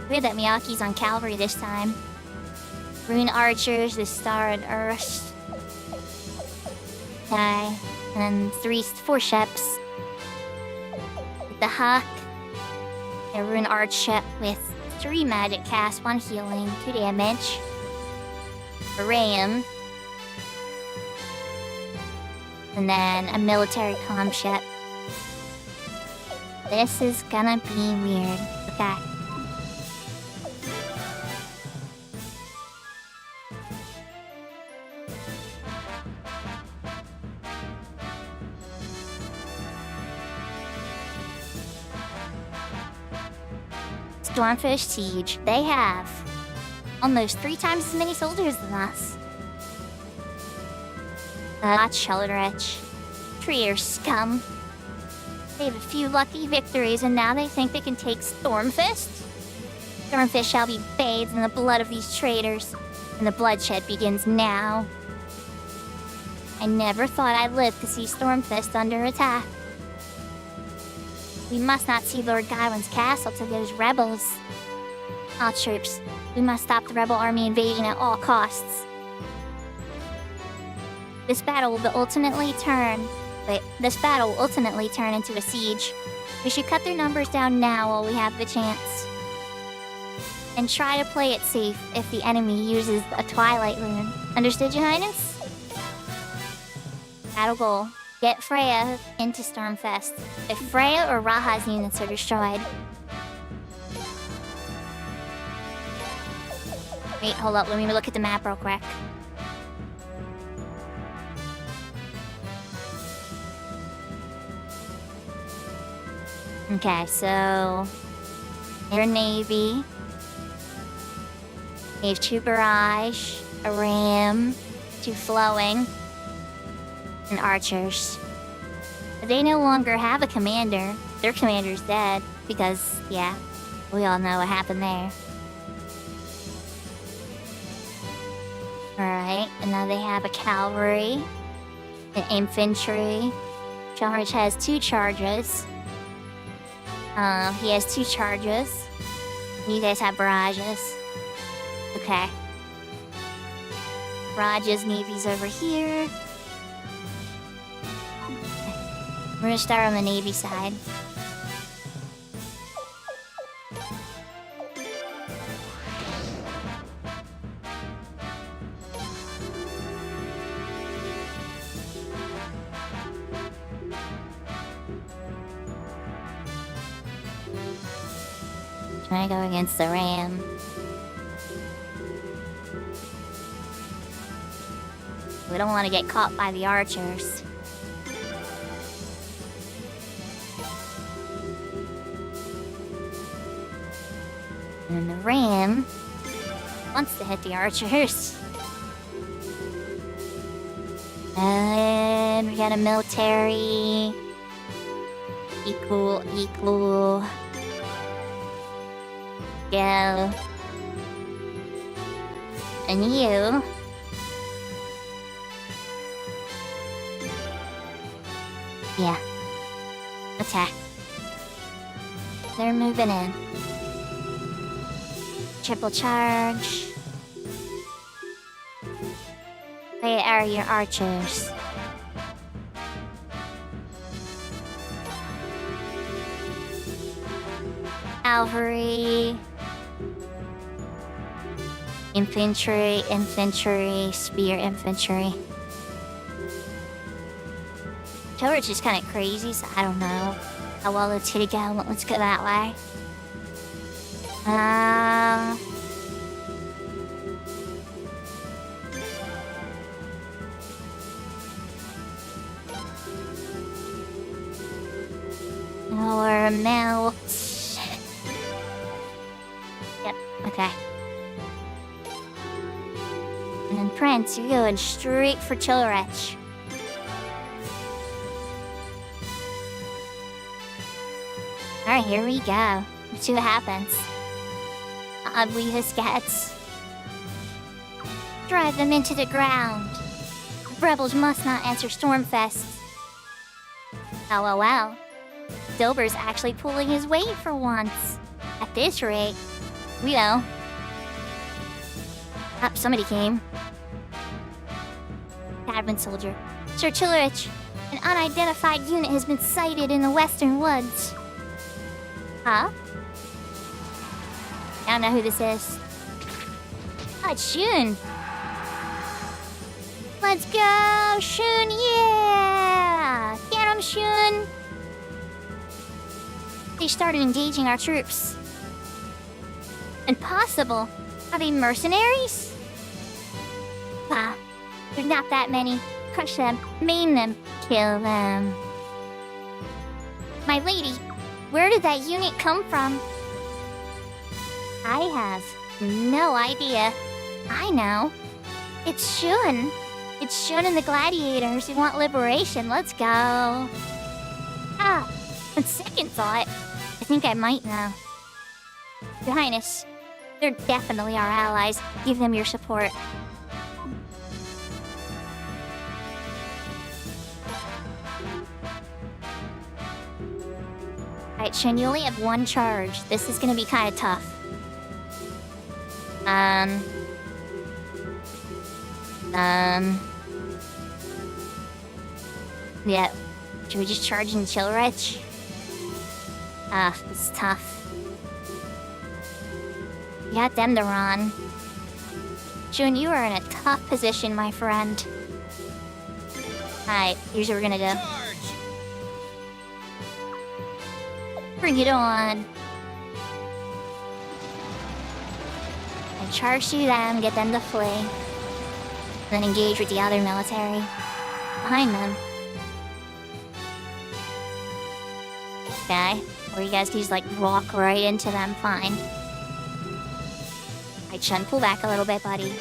Weird that Miyaki's on cavalry this time. Rune archers, the star and earth. Okay, and then 4 ships. With the Huck, a rune arch ship with 3 magic cast, 1 healing, 2 damage. A ram. And then a military comm ship. This is gonna be weird. Okay. Stormfish Siege. They have almost 3 times as many soldiers than us. Childrich. Trier scum. They have a few lucky victories, and now they think they can take Stormfist? Stormfist shall be bathed in the blood of these traitors, and the bloodshed begins now. I never thought I'd live to see Stormfist under attack. We must not see Lord Gawain's castle to those rebels. All troops, we must stop the rebel army invasion at all costs. This battle will ultimately turn into a siege. We should cut their numbers down now while we have the chance. And try to play it safe if the enemy uses a Twilight rune. Understood, Your Highness? Battle goal. Get Freya into Stormfest. If Freya or Raha's units are destroyed. Wait, hold up. Let me look at the map real quick. Okay, so Air Navy. They have 2 barrage, a ram, 2 flowing, and archers. But they no longer have a commander. Their commander's dead because, yeah, we all know what happened there. Alright, and now they have a cavalry, an infantry. Charge has 2 charges. He has 2 charges. You guys have barrages. Okay. Barrages, navy's over here. We're gonna start on the navy side. Trying to go against the ram. We don't want to get caught by the archers. And the ram wants to hit the archers. And we got a military. Equal. Go. And you. Yeah. Attack. They're moving in. Triple charge. They are your archers. Cavalry. Infantry, infantry, spear infantry. George is kind of crazy, so I don't know how well it's gonna go. Let's go that way. Or melt. Yep, okay. And then Prince, you're going straight for Chilrich. Alright, here we go. Let's see what happens. Ugly Hiscats. Drive them into the ground. The rebels must not enter Stormfest. LOL. Dilber's actually pulling his weight for once. At this rate, we know. Oh, somebody came. Cadman soldier. Sir Chilrich, an unidentified unit has been sighted in the western woods. Huh? I don't know who this is. Oh, it's Shun. Let's go, Shun, yeah! Get him, Shun! They started engaging our troops. Impossible. Are they mercenaries? Ah, there's not that many. Crush them, maim them, kill them. My lady, where did that unit come from? I have no idea. I know. It's Shun. It's Shun and the gladiators who want liberation. Let's go. Ah, on second thought, I think I might know. Your Highness, they're definitely our allies. Give them your support. Alright, Shun, you only have one charge. This is gonna be kind of tough. Yeah. Should we just charge in Chilrich? Ah, it's tough. You got them to run. Shun, you are in a tough position, my friend. Alright, here's where we're gonna go. Bring it on. And charge through them, get them to flee. Then engage with the other military. Behind them. Okay. Or you guys can just like walk right into them, fine. Alright, Shun, pull back a little bit, buddy.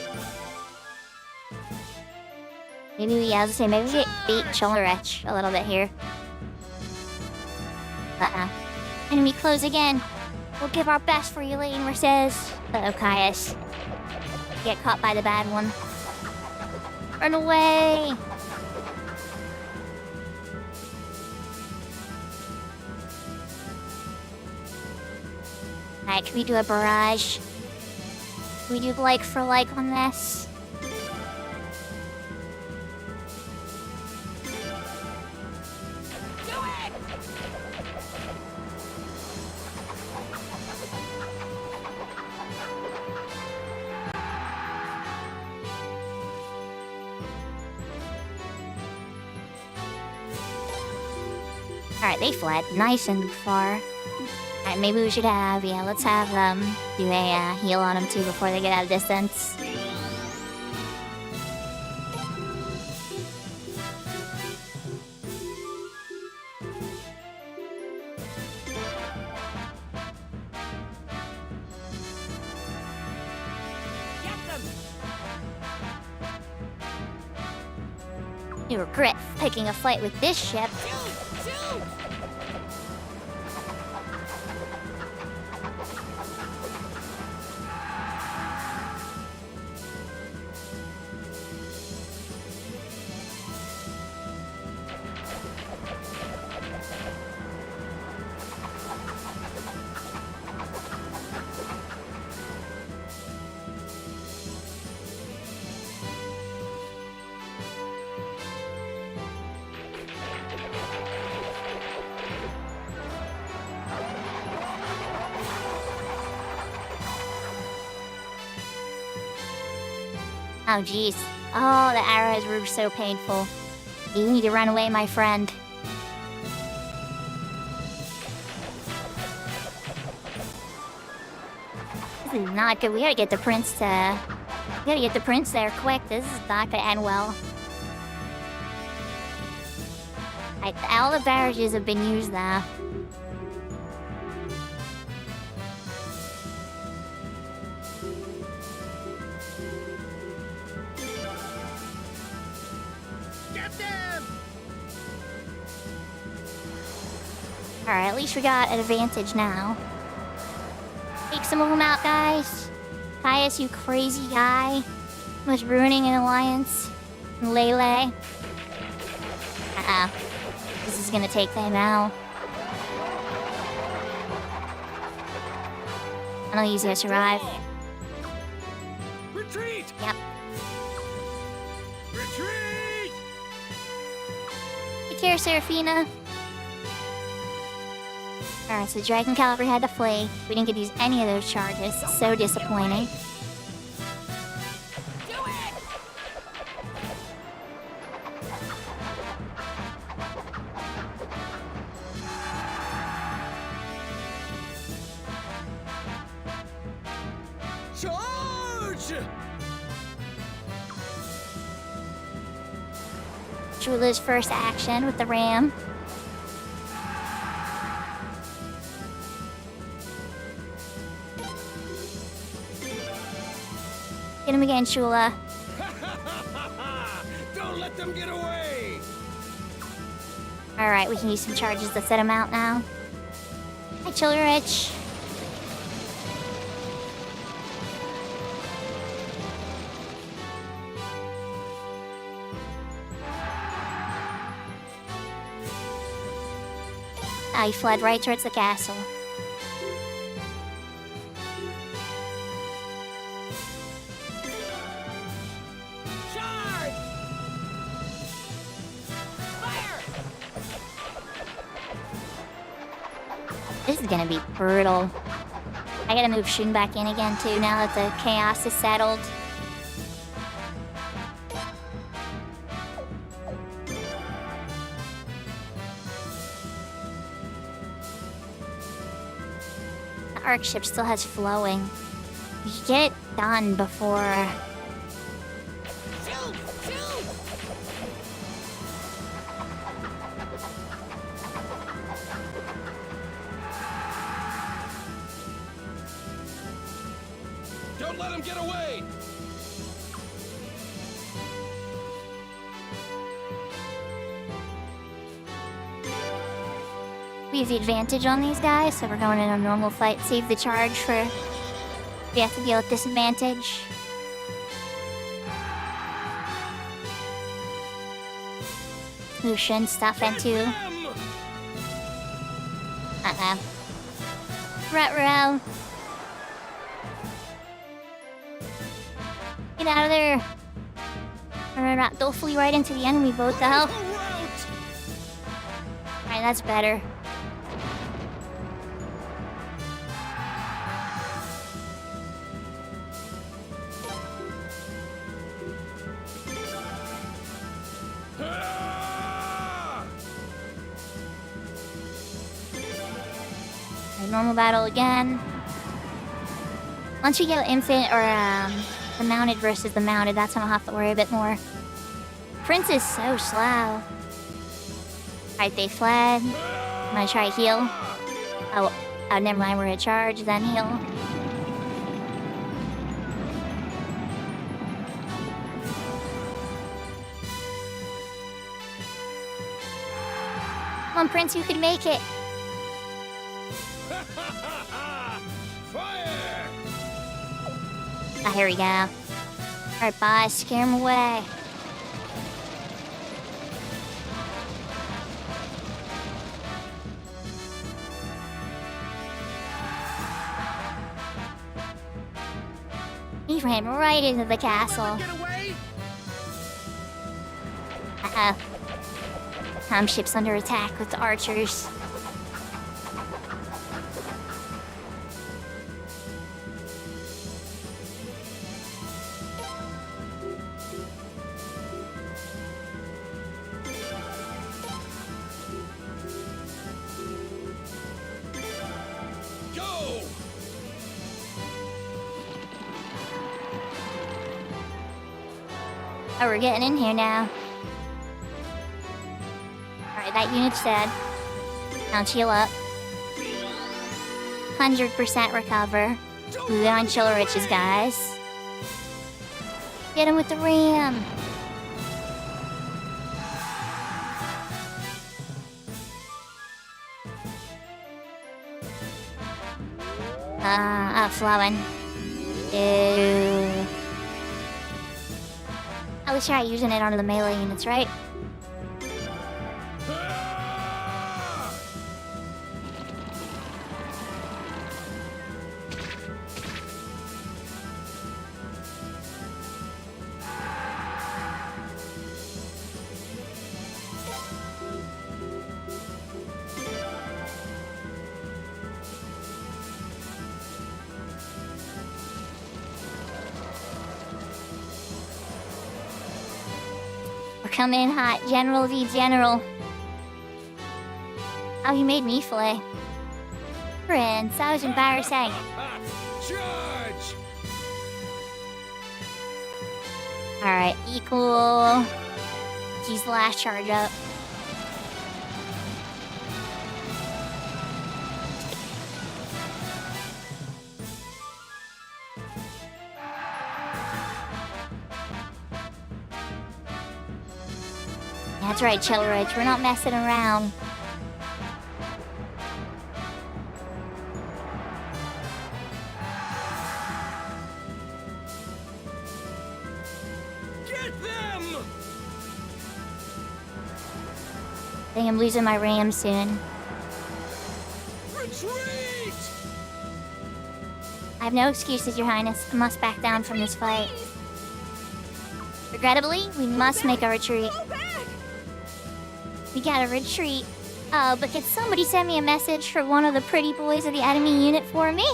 Maybe we, I was gonna say, maybe we beat Chilrich a little bit here. Enemy close again. We'll give our best for you, Lady Mercedes. Uh-oh, Caius. Get caught by the bad one. Run away! Alright, can we do a barrage? Can we do like for like on this? Alright, they fled nice and far. Alright, maybe we should have, yeah, let's have them do a heal on them too before they get out of distance. You regret picking a fight with this ship. Oh, jeez. Oh, the arrows were so painful. You need to run away, my friend. This is not good. We gotta get the prince to... We gotta get the prince there quick. This is not gonna end well. All the barrages have been used now. Get them! Alright, at least we got an advantage now. Take some of them out, guys. Caius, you crazy guy. Was ruining an alliance. And Lele. Uh-oh. This is gonna take them out. I don't use to survive. Retreat! Yep. Retreat! Take care, Seraphina. Alright, so Dragon Caliber had to flee. We didn't get to use any of those charges. So disappointing. Charge! Jula's first action with the ram. Get him again, Shula. Don't let them get away! Alright, we can use some charges to set him out now. Hi, Chilrich. He fled right towards the castle. Charge! Fire! This is gonna be brutal. I gotta move Shun back in again too now that the chaos is settled. The arc ship still has flowing. We should get it done before... Shoot! Shoot! Don't let him get away! We have the advantage on these guys, so we're going in a normal fight. Save the charge for... We have to deal with disadvantage. Lucian stuff into... Uh-oh. Ruh-roh. Get out of there. Don't flee right into the enemy boat, the hell. Alright, that's better. Normal battle again. Once we get infant or the mounted versus the mounted, that's when I'll have to worry a bit more. Prince is so slow. Alright, they fled. I'm gonna try heal. Oh, never mind, we're at charge, then heal. Come on, Prince, you could make it. Fire! Ah, here we go. Alright, boss, scare him away. He ran right into the castle. Get away! Uh-oh. Tom ship's under attack with the archers. Oh, we're getting in here now. Alright, that unit's dead. Now chill up. 100% recover. We're on chill riches, guys. Get him with the ram! Flowing. Ew. I would try using it on the melee units, right? We're coming in hot. General v General. Oh, he made me flay. Prince, that was embarrassing. Charge! Alright, equal. Use the last charge up. That's right, Chillridge. We're not messing around. Get them! I think I'm losing my ram soon. Retreat! I have no excuses, Your Highness. I must back down from this fight. Regrettably, we must make a retreat. Go back! We gotta retreat. Oh, but can somebody send me a message for one of the pretty boys of the enemy unit for me?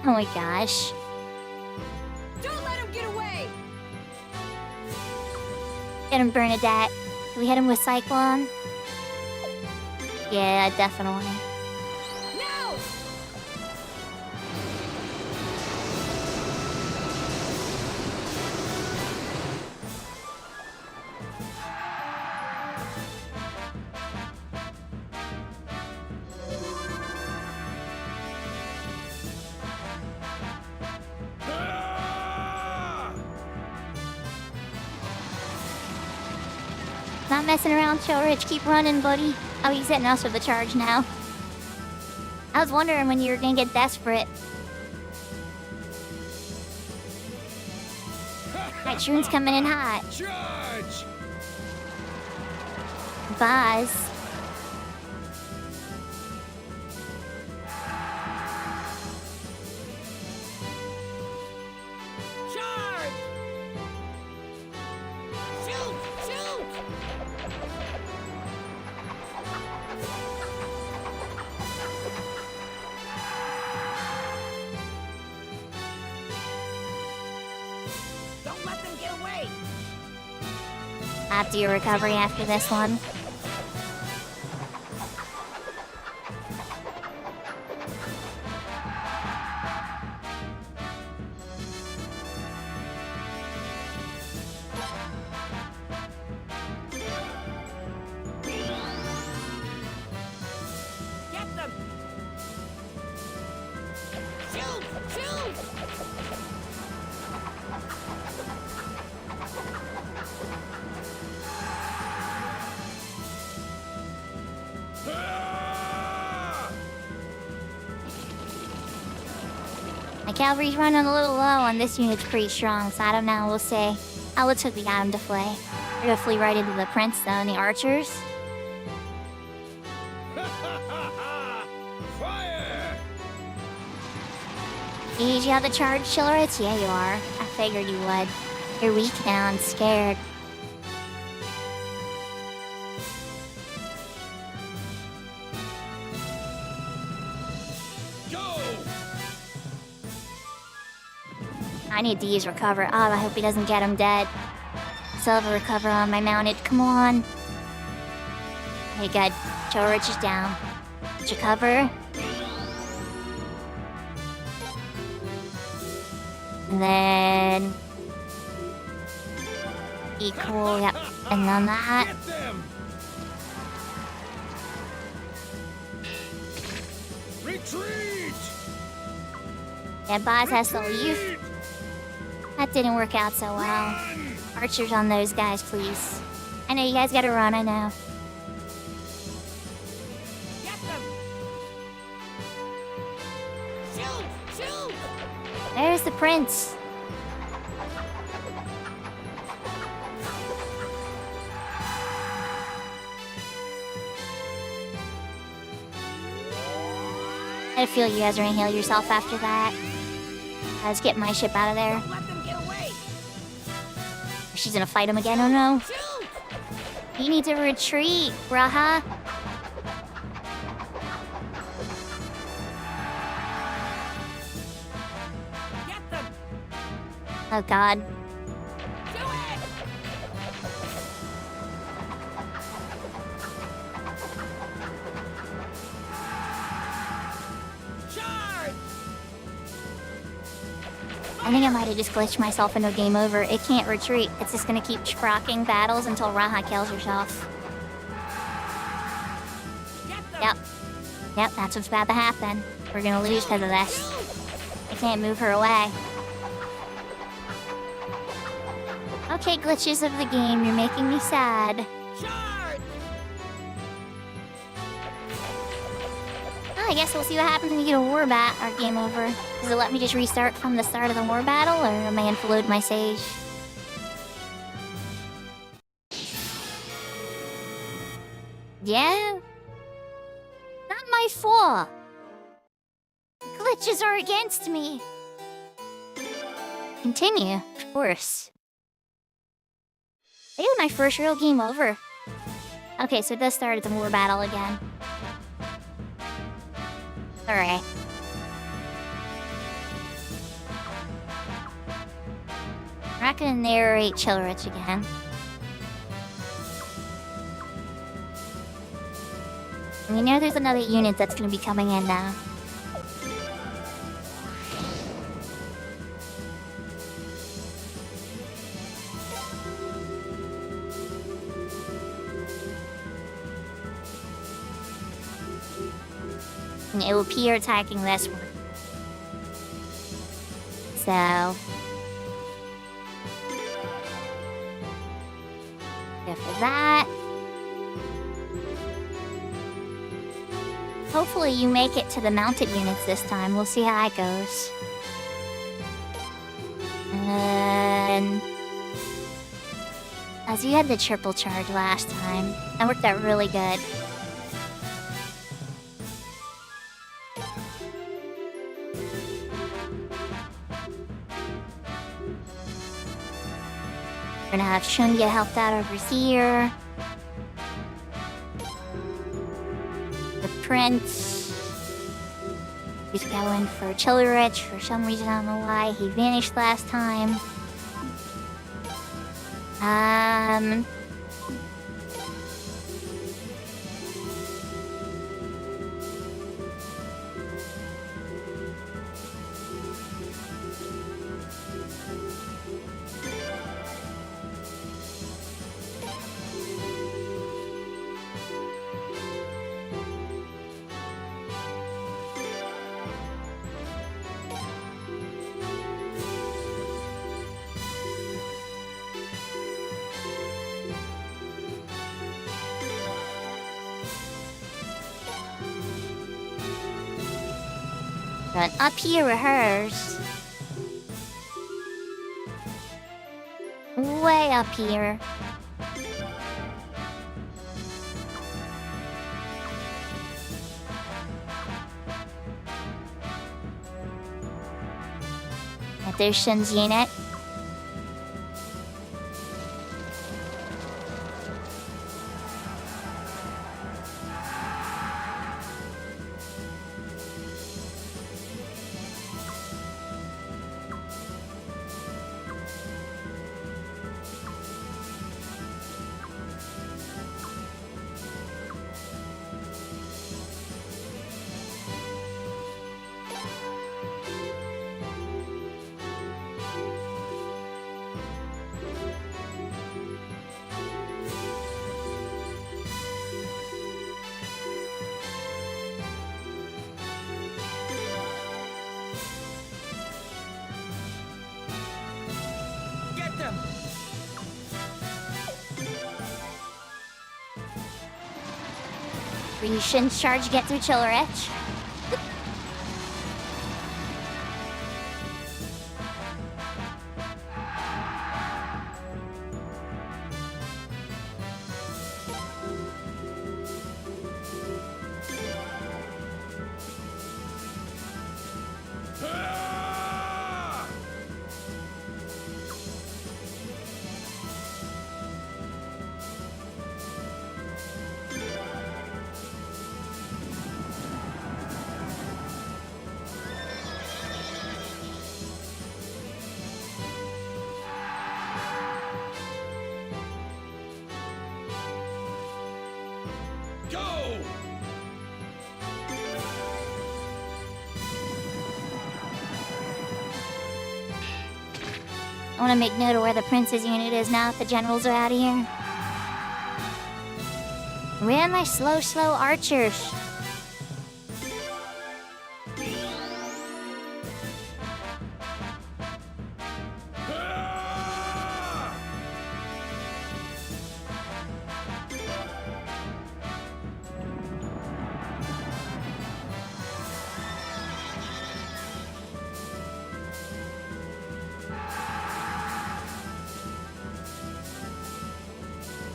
Oh my gosh. Don't let him get away! Get him, Bernadette. Can we hit him with Cyclone? Yeah, definitely. No! Not messing around, Chillridge. Keep running, buddy. Oh, he's hitting us with the charge now. I was wondering when you were gonna get desperate. Alright, Shroom's coming in hot. Charge! Buzz. Charge! Shoot! Shoot! Don't let them get away! After your recovery after this one. Get them! Shoot! Shoot! My cavalry's running a little low and this unit's pretty strong, so I don't know, we'll see. Oh, looks like we got him to flay. We're gonna flee right into the prince though, and the archers. Fire! Did you have the charge, Chillridge? Yeah, you are. I figured you would. You're weak now and scared. Go! I need to use recover. Oh, I hope he doesn't get him dead. Still have a recover on my mounted. Come on. Okay, good. Chillridge is down. Let's recover. And then... Pretty cool, yep. And then that. Get them! Retreat! Yeah, boss has to leave. That didn't work out so well. Archers on those guys, please. I know you guys gotta run, I know. Get them! Shoot! Shoot! There's the prince. I feel you guys are gonna heal yourself after that. Let's get my ship out of there. Don't let them get away! She's gonna fight him again, oh no. Shoot! You need to retreat, Braha. Get them! Oh god. Do it! Charge! I think I might have just glitched myself into a game over. It can't retreat. It's just gonna keep sprocking battles until Raha kills herself. Get them! Yep. Yep, that's what's about to happen. We're gonna lose because of this. I can't move her away. Okay, glitches of the game, you're making me sad. Charge! Oh, I guess we'll see what happens when you get a war bat or game over. Does it let me just restart from the start of the war battle, or am I gonna have to load my sage? Yeah? Not my fault. Glitches are against me. Continue, of course. I did my first real game over. Okay, so it does start at the war battle again. Alright. I'm not gonna narrate Chilrich again. We know there's another unit that's gonna be coming in now. And it will appear attacking this one. So... go for that. Hopefully you make it to the mounted units this time. We'll see how it goes. And... as you had the triple charge last time, that worked out really good. We're gonna have Shunya helped out over here. The prince. He's going for Chilrich for some reason, I don't know why. He vanished last time. Run up here with hers. Way up here. And there's Shin's unit. You shouldn't charge to get through Chiller Edge. Go! I want to make note of where the prince's unit is now that the generals are out of here. Where are my slow archers?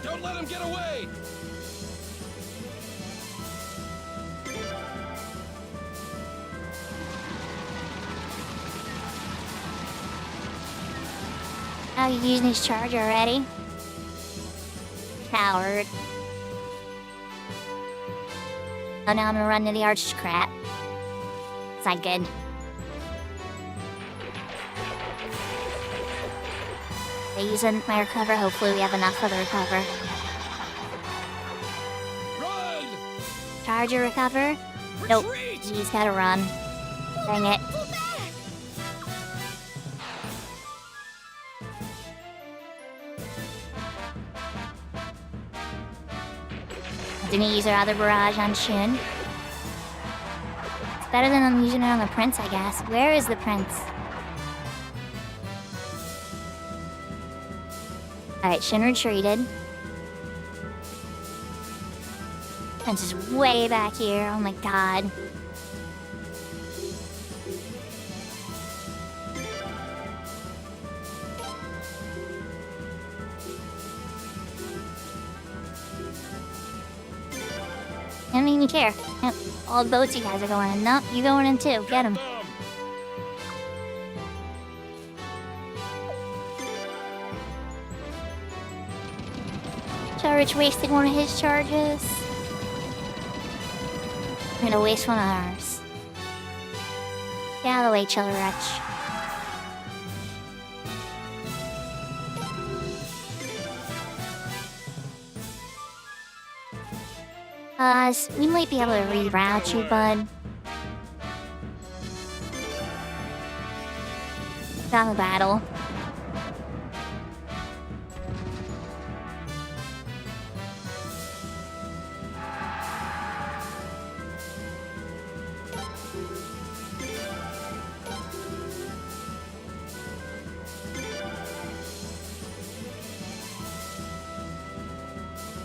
Don't let him get away! Oh, you're using his charge already? Coward. Oh, now I'm gonna run to the archer's crap. It's not good. They use my recover. Hopefully we have enough for the recover. Run! Charger recover? Nope. Retreat! He's gotta run. Dang it. Didn't use our other barrage on Shin. It's better than I'm using it on the prince, I guess. Where is the prince? Alright, Shin retreated. Prince is way back here. Oh my god. I don't even care. Yep, all the boats you guys are going in. Nope, you going in too. Get him. Charge wasting one of his charges. I'm gonna waste one of ours. Get out of the way, Chiller Wretch. We might be able to reroute you, bud. Down the battle.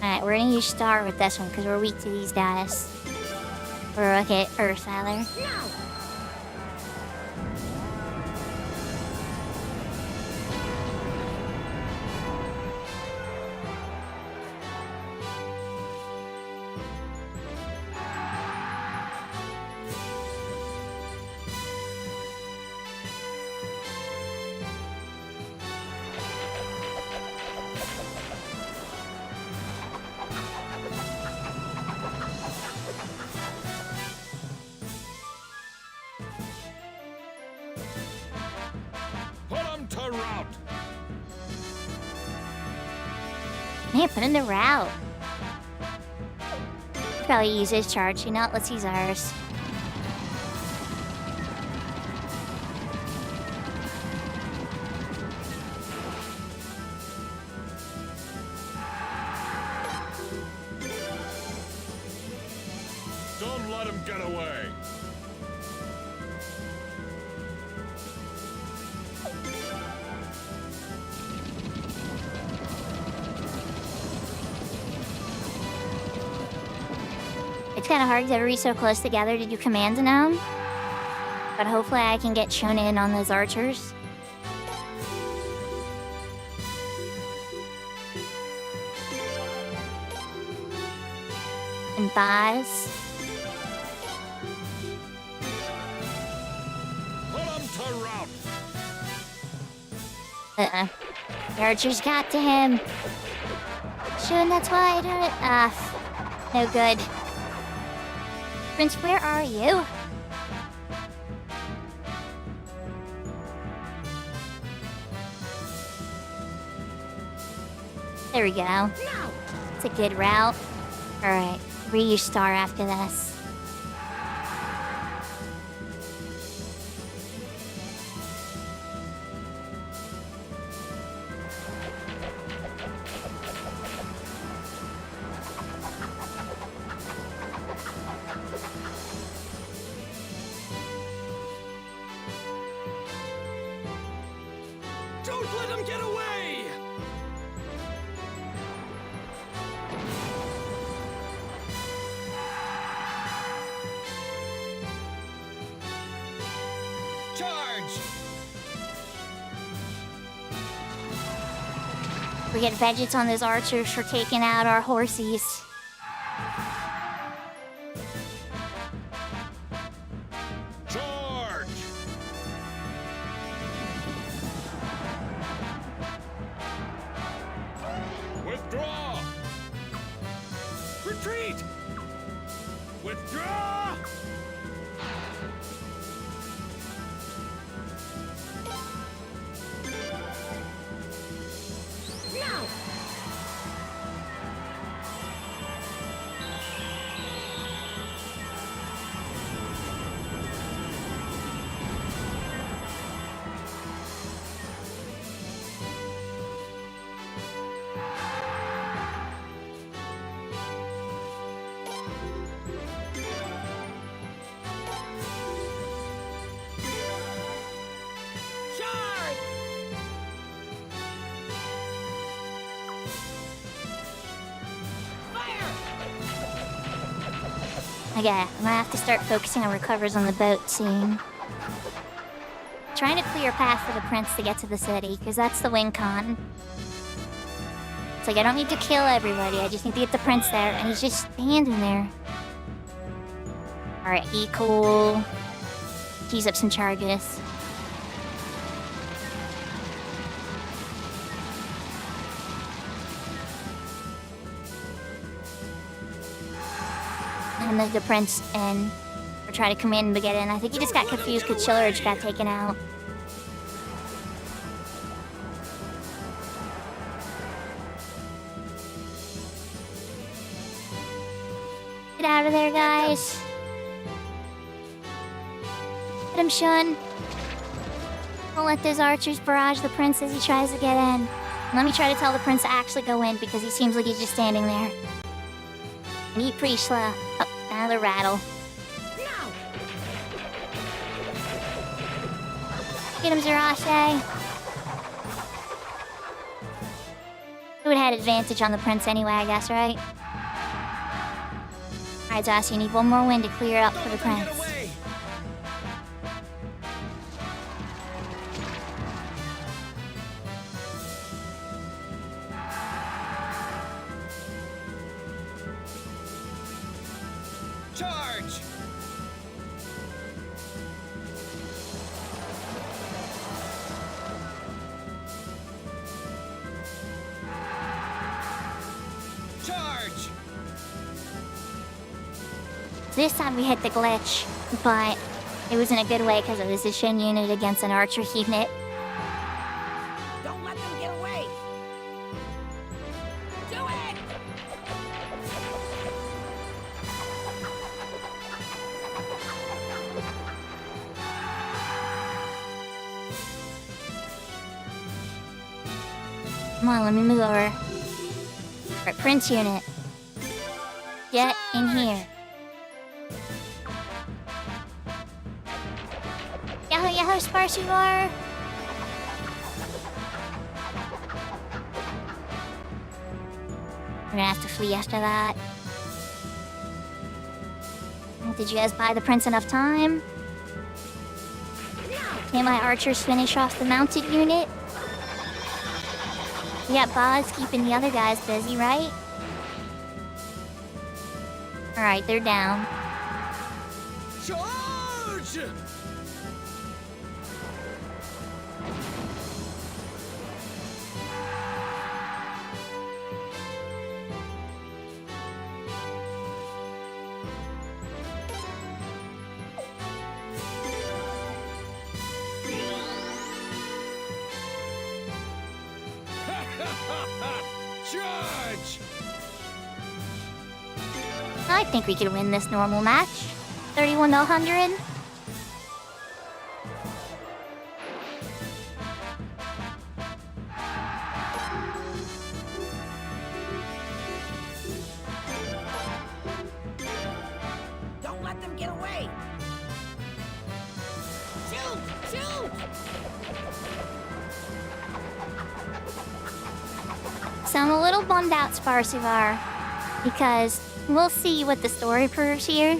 Alright, we're gonna use Star with this one because we're weak to these guys. Or okay, Earth rather. Put him to rout! Man, put in the route. Probably use his charge. You know what? Let's use ours. Don't let him get away! It's kind of hard because everybody's so close together to do commands now. But hopefully I can get shown in on those archers. And thighs. The archers got to him. Shun, that's why I don't. No good. Prince, where are you? There we go. It's a good route. Alright, reuse star after this. Don't let him get away! Charge! We get vengeance on those archers for taking out our horsies. Charge! Withdraw! Retreat! Withdraw! Okay, I'm gonna have to start focusing on recovers on the boat soon. Trying to clear a path for the prince to get to the city, because that's the win con. It's like I don't need to kill everybody, I just need to get the prince there, and he's just standing there. Alright, be cool. Tease up some charges. And the prince and or try to come in to get in. I think he just got confused because Chillerage got taken out. Get out of there, guys. Get him, Shun. Don't let those archers barrage the prince as he tries to get in. Let me try to tell the prince to actually go in because he seems like he's just standing there. And eat pretty slow. Oh, another rattle. No! Get him, Zerache. Who would have had advantage on the prince anyway, I guess, right? Alright, Zerache, you need one more win to clear it up for the Don't let him prince. get away! Charge! Charge! This time we hit the glitch, but it was in a good way because it was a Shin unit against an archer unit. Don't let them get away! Do it! Come on, let me move over. Alright, Prince unit. Get in here. Yahoo, yahoo, Sparsivore! We're gonna have to flee after that. Did you guys buy the prince enough time? Can my archers finish off the mounted unit? We got Boz keeping the other guys busy, right? Alright, they're down. Charge! Charge! I think we could win this normal match. 31 to 100. Don't let them get away! Shoot! Shoot! So I'm a little bummed out, Sparsivar, because we'll see what the story proves here.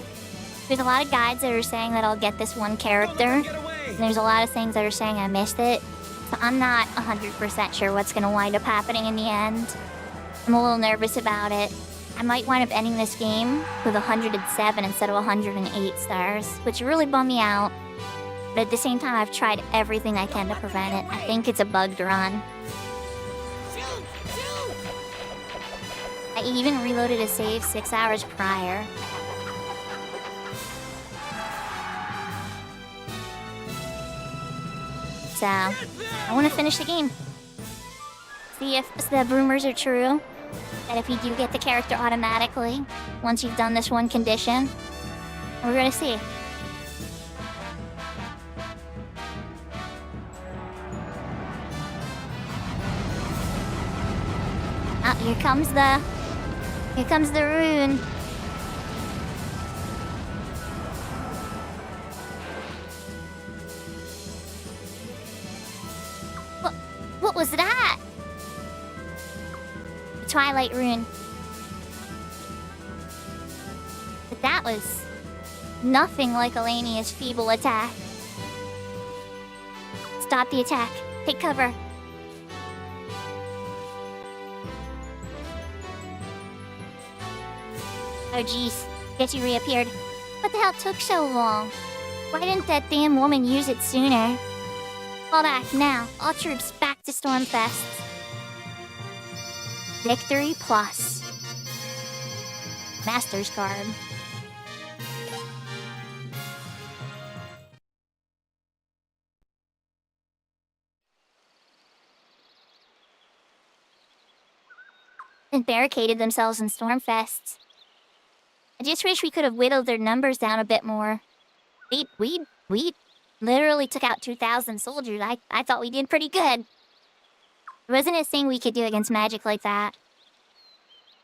There's a lot of guides that are saying that I'll get this one character, and there's a lot of things that are saying I missed it. So I'm not 100% sure what's going to wind up happening in the end. I'm a little nervous about it. I might wind up ending this game with 107 instead of 108 stars, which really bummed me out. But at the same time, I've tried everything I can to prevent it. I think it's a bugged run. I even reloaded a save 6 hours prior. So, I want to finish the game. See if the rumors are true. That if you do get the character automatically, once you've done this one condition. We're gonna see. Ah, here comes the rune. What was that? The Twilight rune. But that was nothing like Elenia's feeble attack. Stop the attack. Take cover. Oh jeez, guess you reappeared. What the hell took so long? Why didn't that damn woman use it sooner? Fall back now. All troops back to Stormfest. Victory plus. Master's Card. And barricaded themselves in Stormfest. I just wish we could have whittled their numbers down a bit more. We literally took out 2,000 soldiers. I thought we did pretty good. There wasn't a thing we could do against magic like that.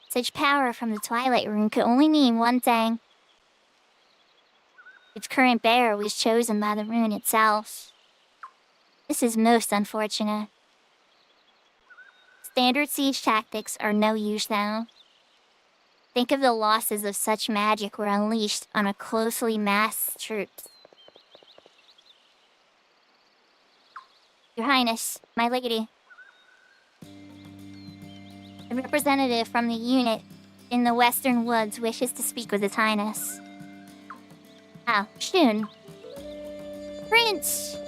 Such power from the Twilight Rune could only mean one thing. Its current bearer was chosen by the rune itself. This is most unfortunate. Standard siege tactics are no use now. Think of the losses of such magic were unleashed on a closely massed troops. Your Highness, my lady. A representative from the unit in the Western Woods wishes to speak with His Highness. Oh, Shun. Prince!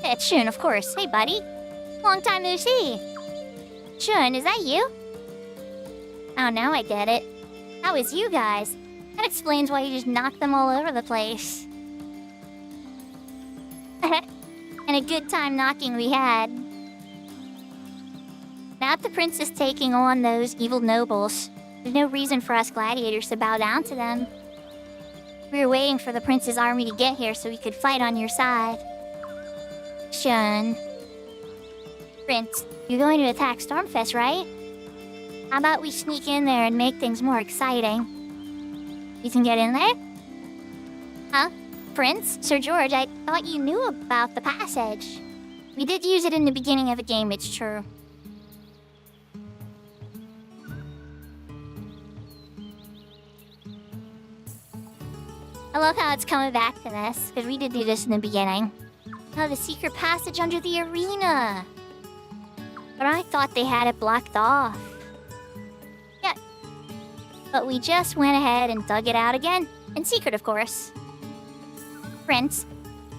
It's Shun, of course. Hey, buddy. Long time no see. Shun, is that you? Oh, now I get it. That was you guys. That explains why you just knocked them all over the place. And a good time knocking we had. Now that the prince is taking on those evil nobles, there's no reason for us gladiators to bow down to them. We were waiting for the prince's army to get here so we could fight on your side. Shun. Prince, you're going to attack Stormfest, right? How about we sneak in there and make things more exciting? You can get in there? Huh? Prince? Sir George, I thought you knew about the passage. We did use it in the beginning of the game, it's true. I love how it's coming back to this, because we did do this in the beginning. Oh, the secret passage under the arena! But I thought they had it blocked off. Yeah. But we just went ahead and dug it out again. In secret, of course. Prince,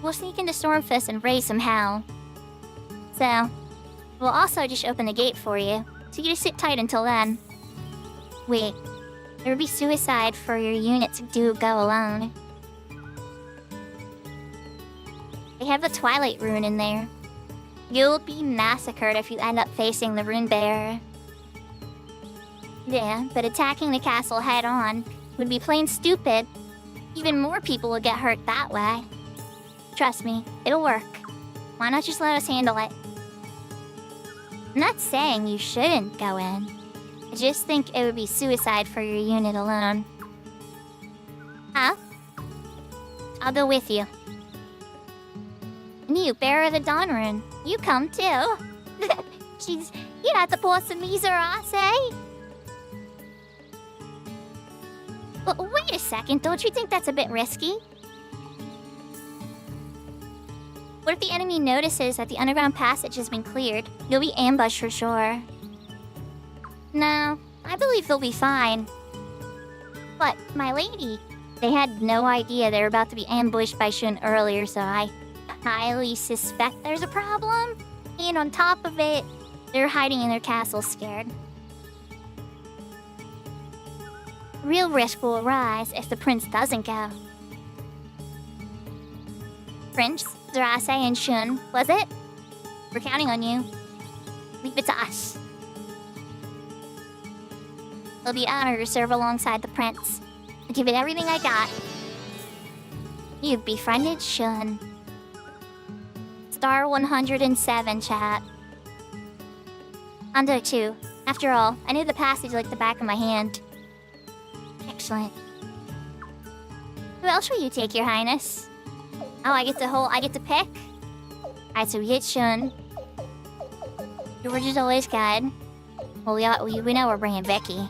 we'll sneak into Stormfist and raise some hell. So, we'll also just open the gate for you, so you just sit tight until then. Wait, there would be suicide for your unit to go alone. They have the Twilight Rune in there. You'll be massacred if you end up facing the Rune Bearer. Yeah, but attacking the castle head-on would be plain stupid. Even more people will get hurt that way. Trust me, it'll work. Why not just let us handle it? I'm not saying you shouldn't go in. I just think it would be suicide for your unit alone. Huh? I'll go with you. And you, Bearer of the Dawn Rune, you come too. Jeez, you're not the boss of Mizurase. But wait a second, don't you think that's a bit risky? What if the enemy notices that the underground passage has been cleared? You'll be ambushed for sure. No, I believe they'll be fine. But, my lady, they had no idea they were about to be ambushed by Shun earlier, so I highly suspect there's a problem. And on top of it, they're hiding in their castle scared. Real risk will arise if the prince doesn't go. Prince, Zurase, and Shun, was it? We're counting on you. Leave it to us. It'll be an honor to serve alongside the prince. I'll give it everything I got. You've befriended Shun. Star 107, chat. Under 2. After all, I knew the passage like the back of my hand. Excellent. Who else will you take, Your Highness? Oh, I get to pick? Alright, so we get Shun. George is always good. Well, we know we're bringing Vicky.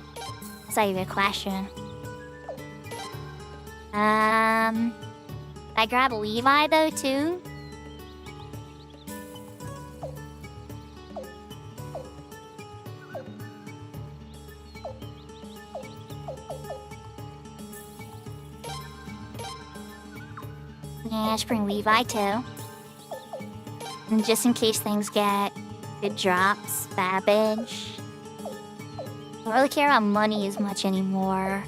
That's not even a question. I grab Levi, though, too? Yeah, let's bring Levi too. And just in case things get good drops, Babbage. Don't really care about money as much anymore.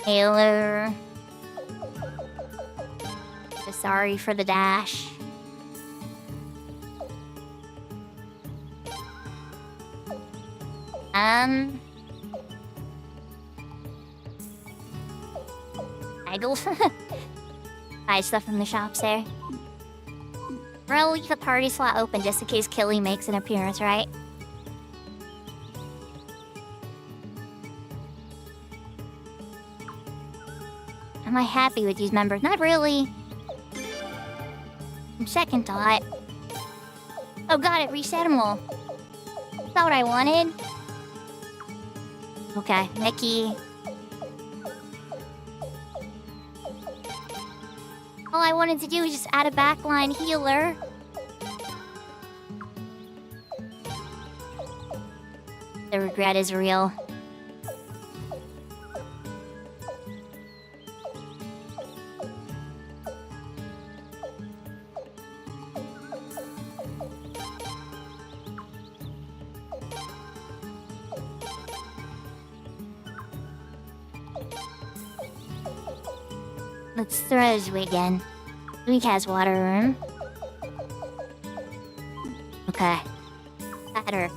Taylor. Sorry for the dash. Idle. Buy stuff from the shops there. We're gonna leave the party slot open just in case Killy makes an appearance, right? Am I happy with these members? Not really. Second thought. Oh, got it. Reset them all. That's not what I wanted. Okay, Mickey. All I wanted to do was just add a backline healer. The regret is real. Let's throw his wig in. Luke has water room. Okay. Better.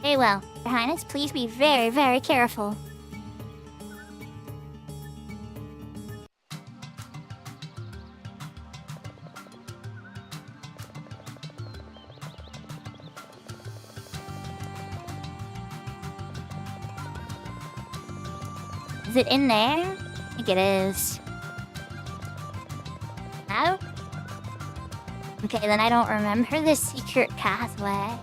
Very well. Your Highness, please be very, very careful. Is it in there? I think it is. No? Okay, then I don't remember the secret pathway.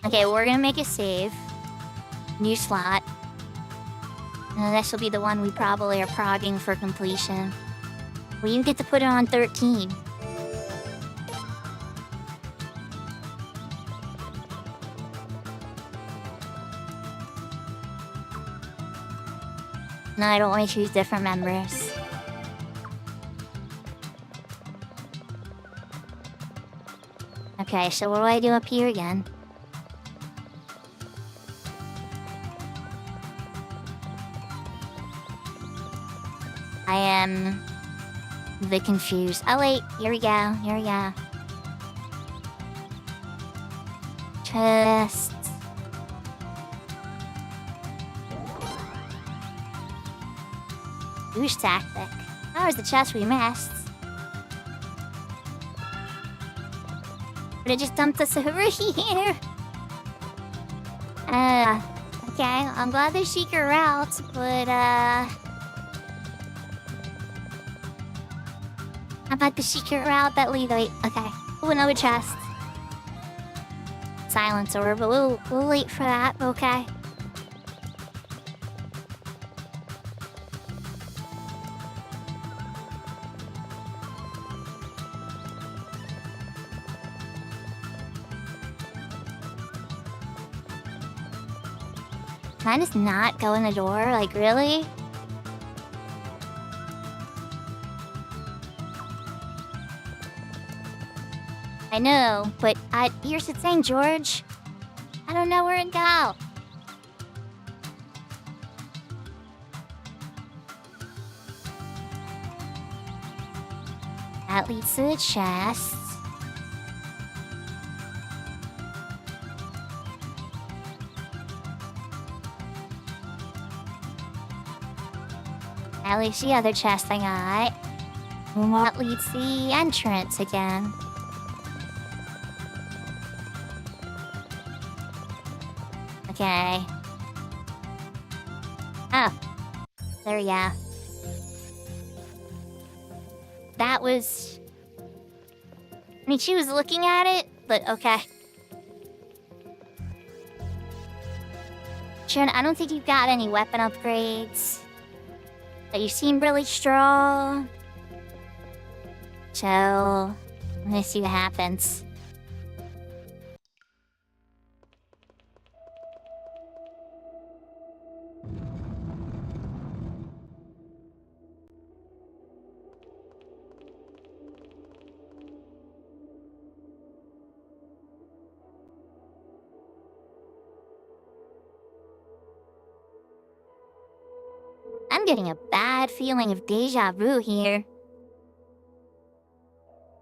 Okay, we're gonna make a save. New slot. And this will be the one we probably are progging for completion. Well, you get to put it on 13. No, I don't want to choose different members. Okay, so what do I do up here again? I am a bit confused. Oh wait, here we go, here we go. Chests. Douche tactic. That was the chest we missed. But it just dumped us over here. Okay, I'm glad there's secret routes, but how about the secret route that leads? Wait, okay. Oh, another chest. Silence orb, but we'll wait for that. Okay. Can I just not go in the door? Like, really? I know, but here's the thing, George. I don't know where to go. That leads to the chest. At least the other chest I got. And that leads to the entrance again. Okay. Oh. There we go. That was... I mean, she was looking at it, but okay. Sharon, I don't think you've got any weapon upgrades. But you seem really strong. So, I'm gonna see what happens. I'm getting a bad feeling of deja vu here.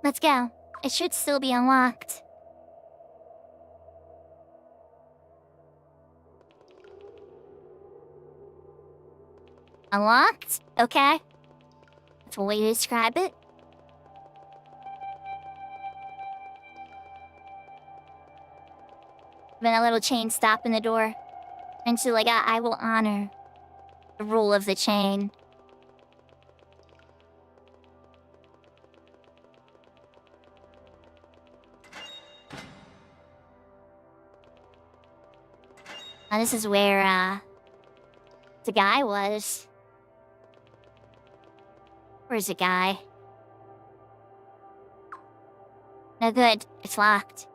Let's go. It should still be unlocked. Unlocked? Okay. That's a way to describe it. Been a little chain stopping the door. And so, like, I will honor the rule of the chain. Now this is where, the guy was. Where's the guy? No good. It's locked.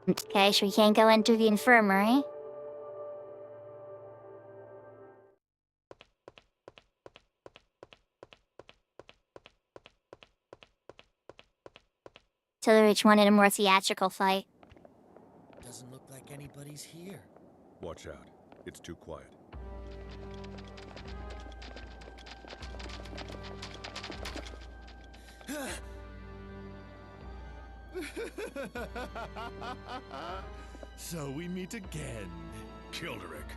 Okay, so we can't go into the infirmary. So the rich wanted a more theatrical fight. he's here. Watch out. It's too quiet. So we meet again. Kilderick.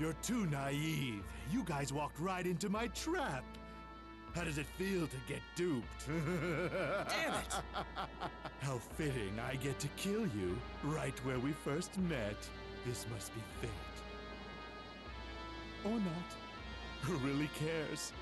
You're too naive. You guys walked right into my trap. How does it feel to get duped? Damn it! How fitting I get to kill you right where we first met. This must be fate. Or not. Who really cares?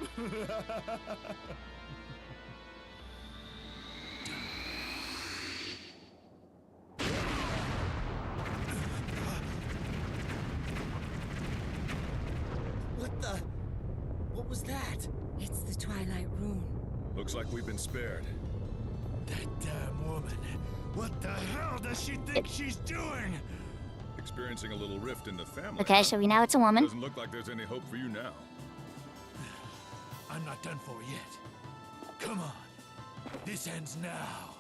What was that? It's the Twilight Rune. Looks like we've been spared. That damn woman. What the hell does she think she's doing? Experiencing a little rift in the family. Okay, so we know it's a woman. Doesn't look like there's any hope for you now. I'm not done for yet. Come on. This ends now.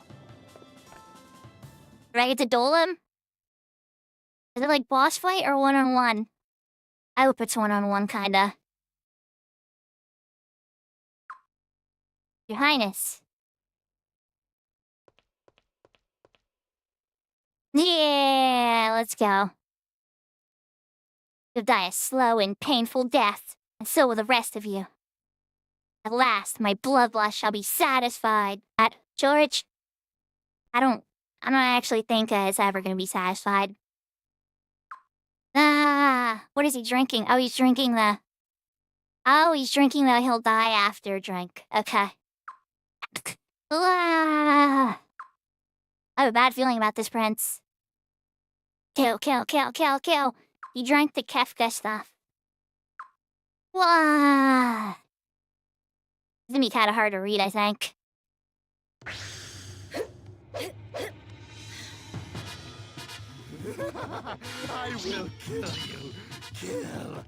Do I get to duel him? Is it like boss fight or one-on-one? I hope it's one-on-one, kinda. Your Highness. Yeah, let's go. You'll die a slow and painful death, and so will the rest of you. At last, my bloodlust shall be satisfied. George, I don't actually think it's ever gonna be satisfied. What is he drinking? Oh, he's drinking the he'll die after drink. Okay. I have a bad feeling about this prince. Kill. He drank the Kefka stuff. It's gonna be kinda hard to read, I think. I will kill you. Kill.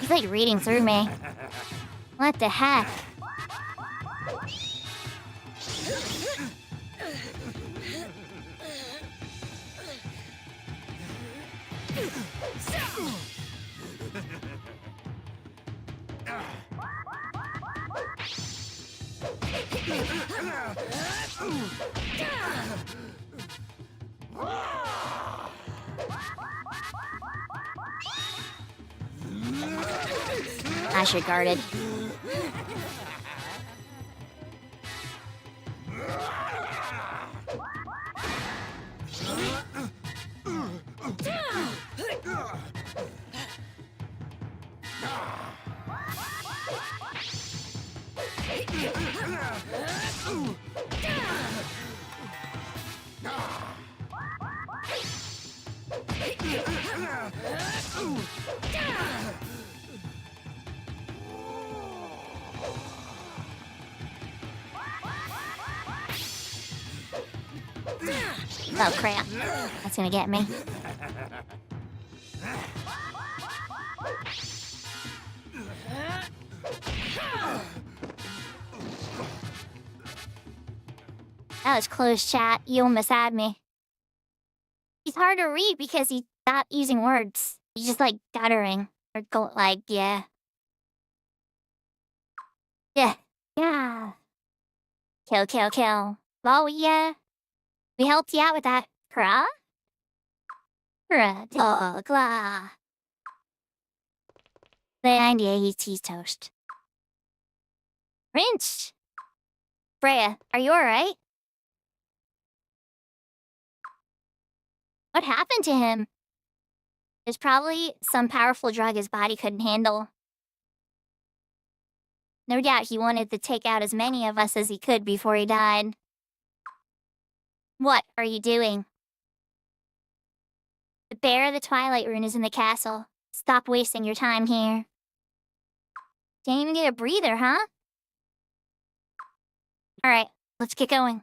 He's like reading through me. What the heck? I should guard it. Oh crap. That's gonna get me. That was close, chat. You almost had me. He's hard to read because he stopped using words. He's just like guttering. Or go like, yeah. Yeah. Kill. Well, we helped you out with that. Dog, la. The idea he's toast. Prince! Freya, are you alright? What happened to him? There's probably some powerful drug his body couldn't handle. No doubt he wanted to take out as many of us as he could before he died. What are you doing? The bear of the Twilight Rune is in the castle. Stop wasting your time here. Can't even get a breather, huh? Alright, let's get going.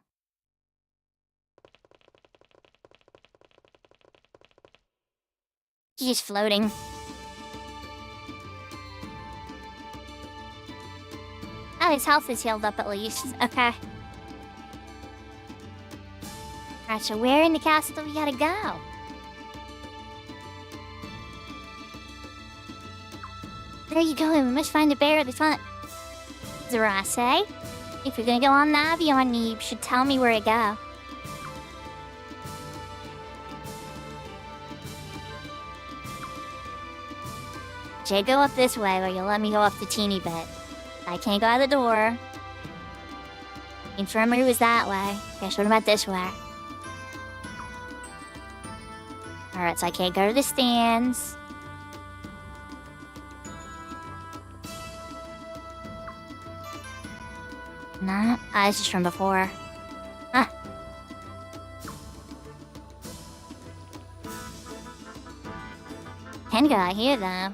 She's just floating. Oh, his health is healed up at least. Okay. Alright, so where in the castle do we gotta go? There you go, we must find the bear at the front. Zarase, if you're gonna go on Navi on me, you should tell me where to go. Jay, go up this way, or you'll let me go up the teeny bit. I can't go out the door. Infirmary was that way. Guess what about this way? Alright, so I can't go to the stands. Nah, this is from before. Huh. Can go out here, though.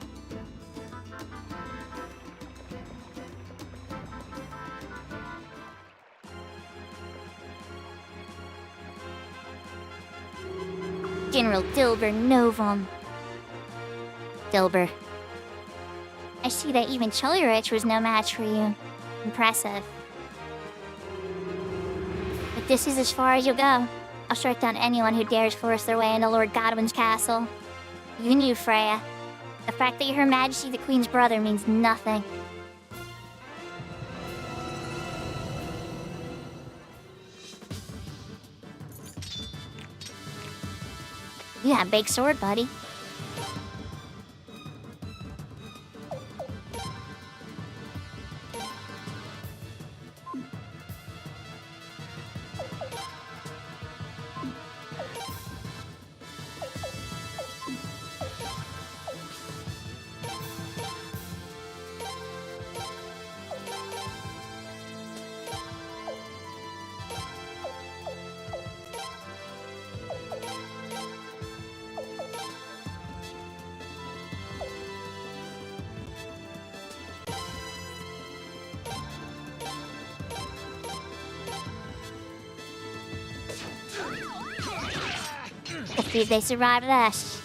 General Dilber Novum. Dilber. I see that even Cholerich was no match for you. Impressive. But this is as far as you'll go. I'll strike down anyone who dares force their way into Lord Godwin's castle. You knew, Freya. The fact that you're Her Majesty the Queen's brother means nothing. You got a big sword, buddy. Let's see if they survived us.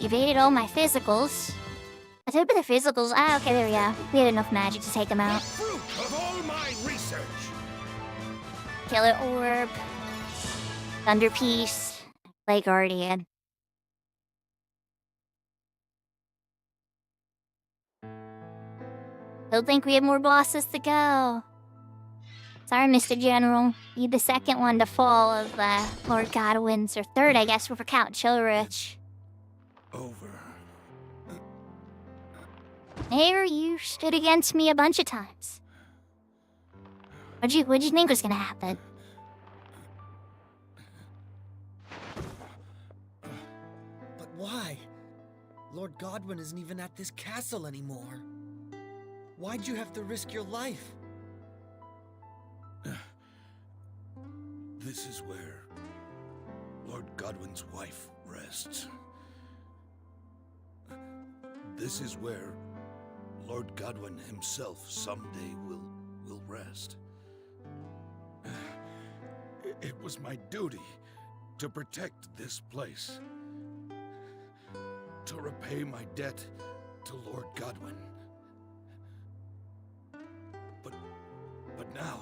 Evaded all my physicals. I took the physicals. Ah, okay, there we go. We had enough magic to take them out. Fruit of all my research. Killer Orb. Thunder Piece. Clay Guardian. Don't think we have more bosses to go. Sorry, Mr. General. Need the second one to fall of Lord Godwin's, or third, I guess, for Count Chilrich. Over. There, you stood against me a bunch of times. What'd you think was gonna happen? But why? Lord Godwin isn't even at this castle anymore. Why'd you have to risk your life? This is where Lord Godwin's wife rests. This is where Lord Godwin himself someday will rest. It was my duty to protect this place, to repay my debt to Lord Godwin. But now,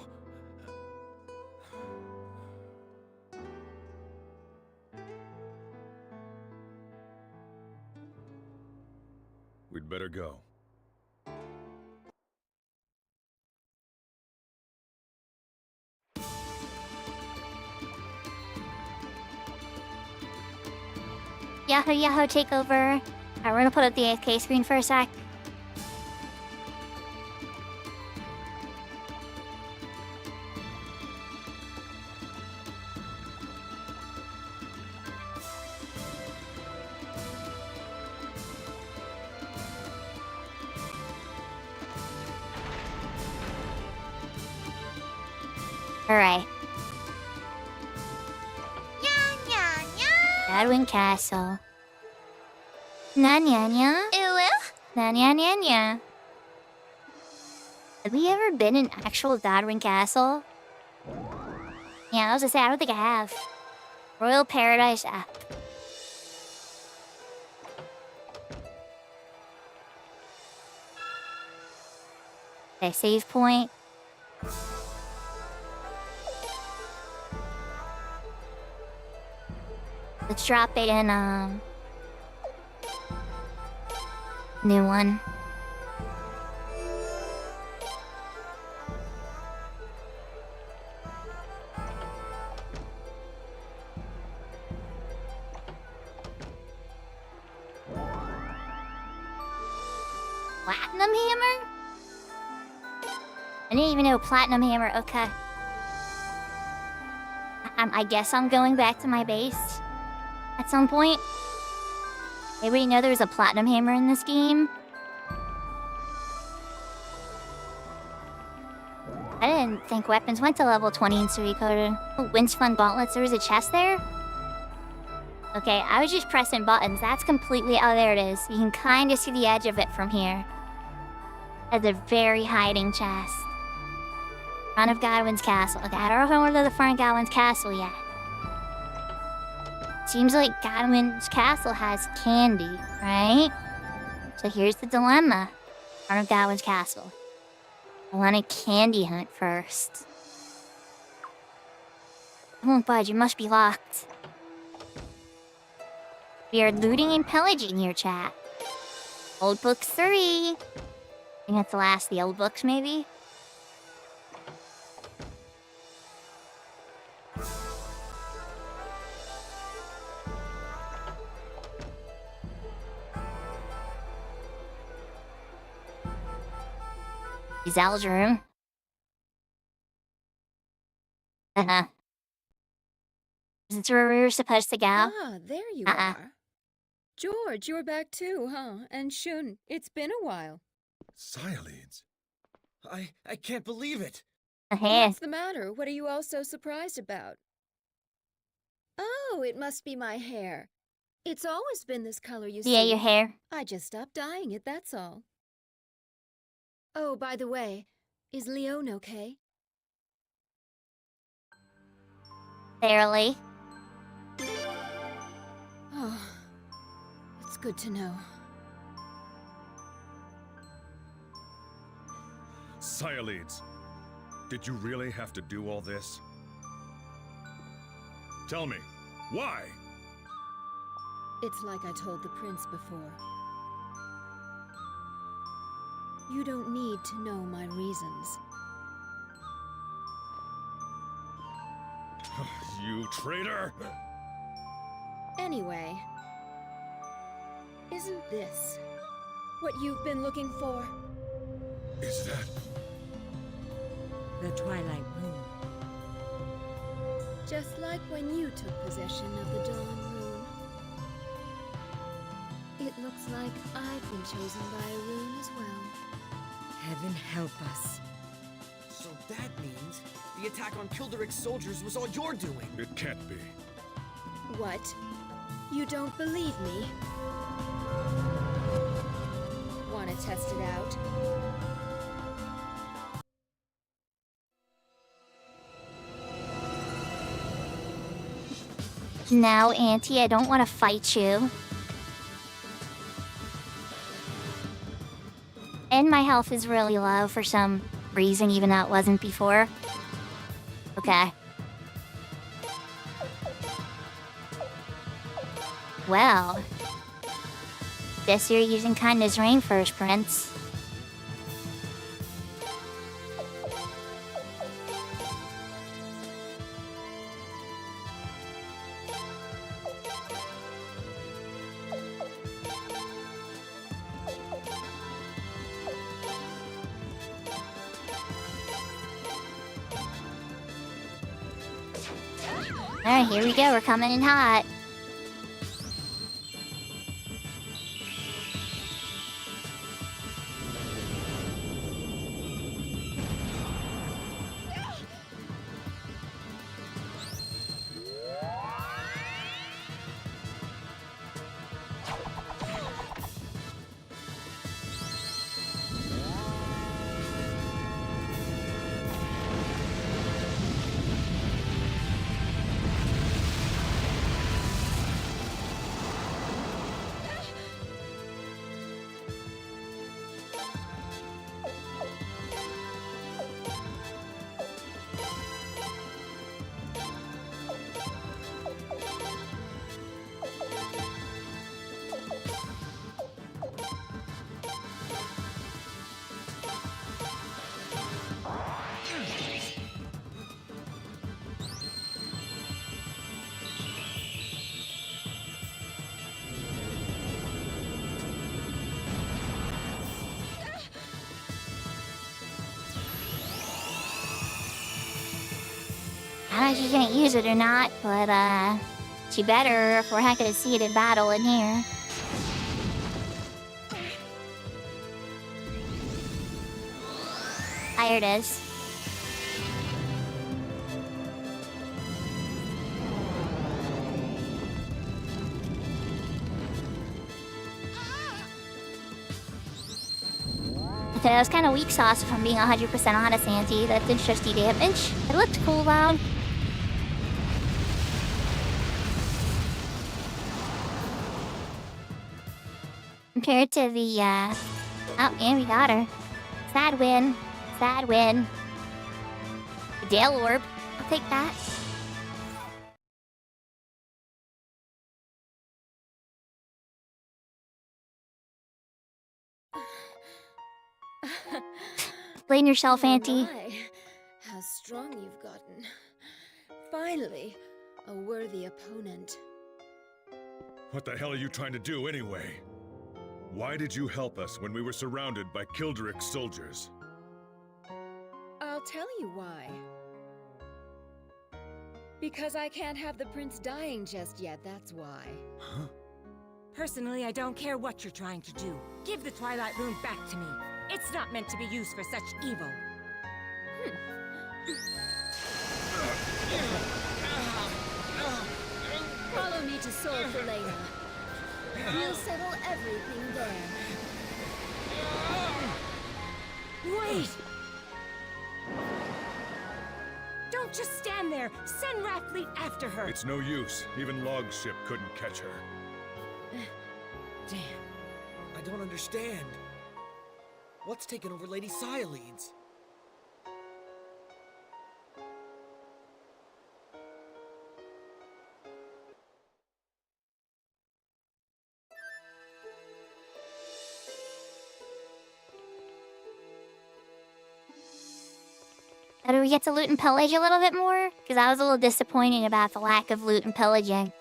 we'd better go. Yahoo Yahoo takeover. Alright, we're gonna put up the AFK screen for a sec. Alright. Godwin Castle. Na nya nya. Na nya nya nya. Have we ever been in actual Godwin Castle? Yeah, I was gonna say, I don't think I have. Royal Paradise app. Okay, save point. Let's drop it in, new one. Platinum hammer? I didn't even know platinum hammer, okay. I guess I'm going back to my base at some point. Everybody know there's a platinum hammer in this game? I didn't think weapons went to level 20 in Suikoden. Oh, Winch Fun Gauntlets, there was a chest there? Okay, I was just pressing buttons. That's completely... Oh, there it is. You can kind of see the edge of it from here. That's a very hiding chest. Front of Godwin's Castle. Okay, I don't know if I went to the front of Godwin's Castle yet. Seems like Godwin's Castle has candy, right? So here's the dilemma. Front of Godwin's Castle. I want a candy hunt first. I won't budge, it must be locked. We are looting and pillaging here, chat. Old Books 3. I think that's the last of the old books, maybe? Zal's room. Is this where we were supposed to go? Ah, there you are. George, you're back too, huh? And Shun, it's been a while. Sciolids. I can't believe it. What's the matter? What are you all so surprised about? Oh, it must be my hair. It's always been this color, you see. Yeah, your hair. I just stopped dyeing it, that's all. Oh, by the way, is Leon okay? Barely. Oh, it's good to know. Sciolids, did you really have to do all this? Tell me, why? It's like I told the prince before. You don't need to know my reasons. You traitor! Anyway, isn't this what you've been looking for? Is that... The Twilight Rune. Just like when you took possession of the Dawn Rune. It looks like I've been chosen by a rune as well. Heaven help us. So that means the attack on Kilderic's soldiers was all your doing. It can't be. What? You don't believe me? Want to test it out? No, Auntie, I don't want to fight you. And my health is really low for some reason, even though it wasn't before. Okay. Well. Guess you're using kindness rain first, Prince. Alright, here we go. We're coming in hot. I don't know if she's gonna use it or not, but, she better if we're not gonna see it in battle in here. There it is. That was kind of weak sauce if I'm being 100% honest, Auntie. That did 50 damage. It looked cool though. Compared to the, oh, and we got her. Sad win. Sad win. The Dale Orb. I'll take that. Blame yourself, Oh Auntie. my, how strong you've gotten. Finally, a worthy opponent. What the hell are you trying to do anyway? Why did you help us when we were surrounded by Kildrick's soldiers? I'll tell you why. Because I can't have the prince dying just yet, that's why. Huh? Personally, I don't care what you're trying to do. Give the Twilight Rune back to me. It's not meant to be used for such evil. Follow me to Sol Helena. We'll settle everything there. Wait! Don't just stand there! Send Rathfleet after her! It's no use. Even Log's ship couldn't catch her. Damn. I don't understand. What's taken over Lady Sialeeds? How do we get to loot and pillage a little bit more? Because I was a little disappointed about the lack of loot and pillaging.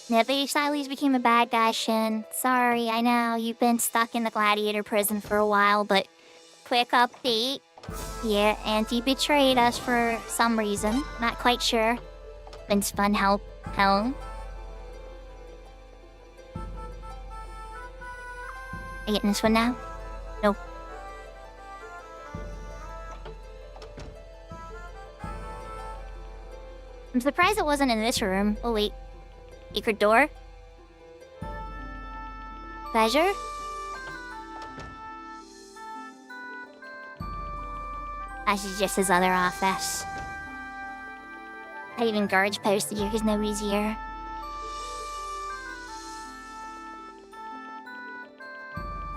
Now, Lady Sialeeds became a bad guy, Shin. Sorry, I know, you've been stuck in the gladiator prison for a while, but quick update. Yeah, Auntie betrayed us for some reason. Not quite sure. Been spun hell. I getting this one now? Nope. I'm surprised it wasn't in this room. Oh wait. Secret door? Pleasure? This is just his other office. Not even guards posted here because nobody's here.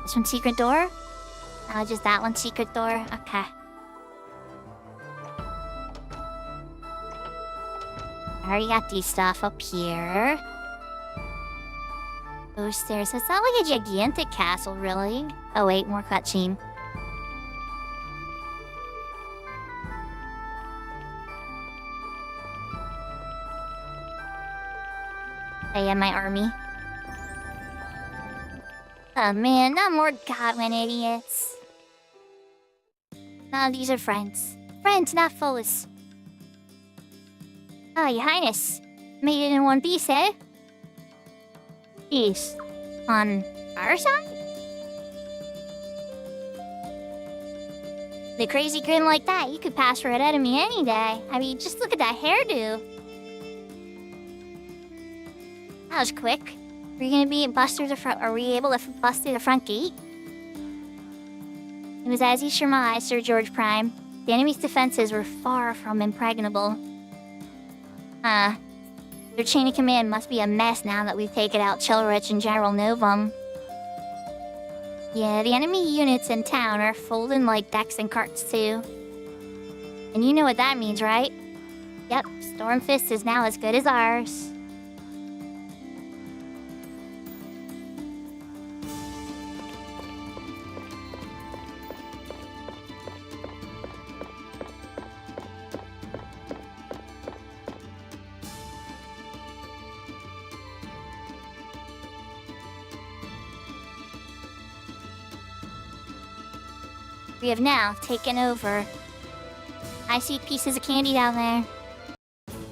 This one secret door? Oh, just that one secret door? Okay. I already got these stuff up here. Those stairs. It's not like a gigantic castle, really. Oh wait, more cutscene. I am my army. Oh man, not more Godwin idiots. No, these are friends. Friends, not foes. Oh, Your Highness. Made it in one piece, eh? Jeez. On our side? The crazy grin like that, you could pass for an enemy any day. I mean, just look at that hairdo. That was quick. Were you gonna be bust through the front? Are we able to bust through the front gate? It was as he surmised, Sir George Prime. The enemy's defenses were far from impregnable. Their chain of command must be a mess now that we've taken out Chilrich and General Novum. Yeah, the enemy units in town are folding like decks and carts too. And you know what that means, right? Yep, Stormfist is now as good as ours. We have now taken over. I see pieces of candy down there.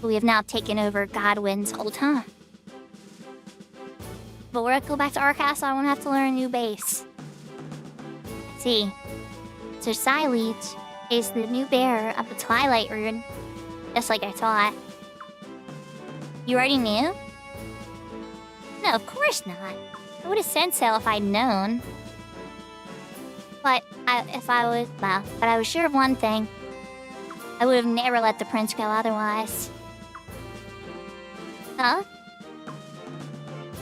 We have now taken over Godwin's old home. But we're gonna go back to our castle. I won't have to learn a new base. See, Sir Sileage is the new bearer of the Twilight Rune, just like I thought. You already knew? No, of course not. I would have said so if I'd known. But I was sure of one thing. I would have never let the prince go otherwise. Huh?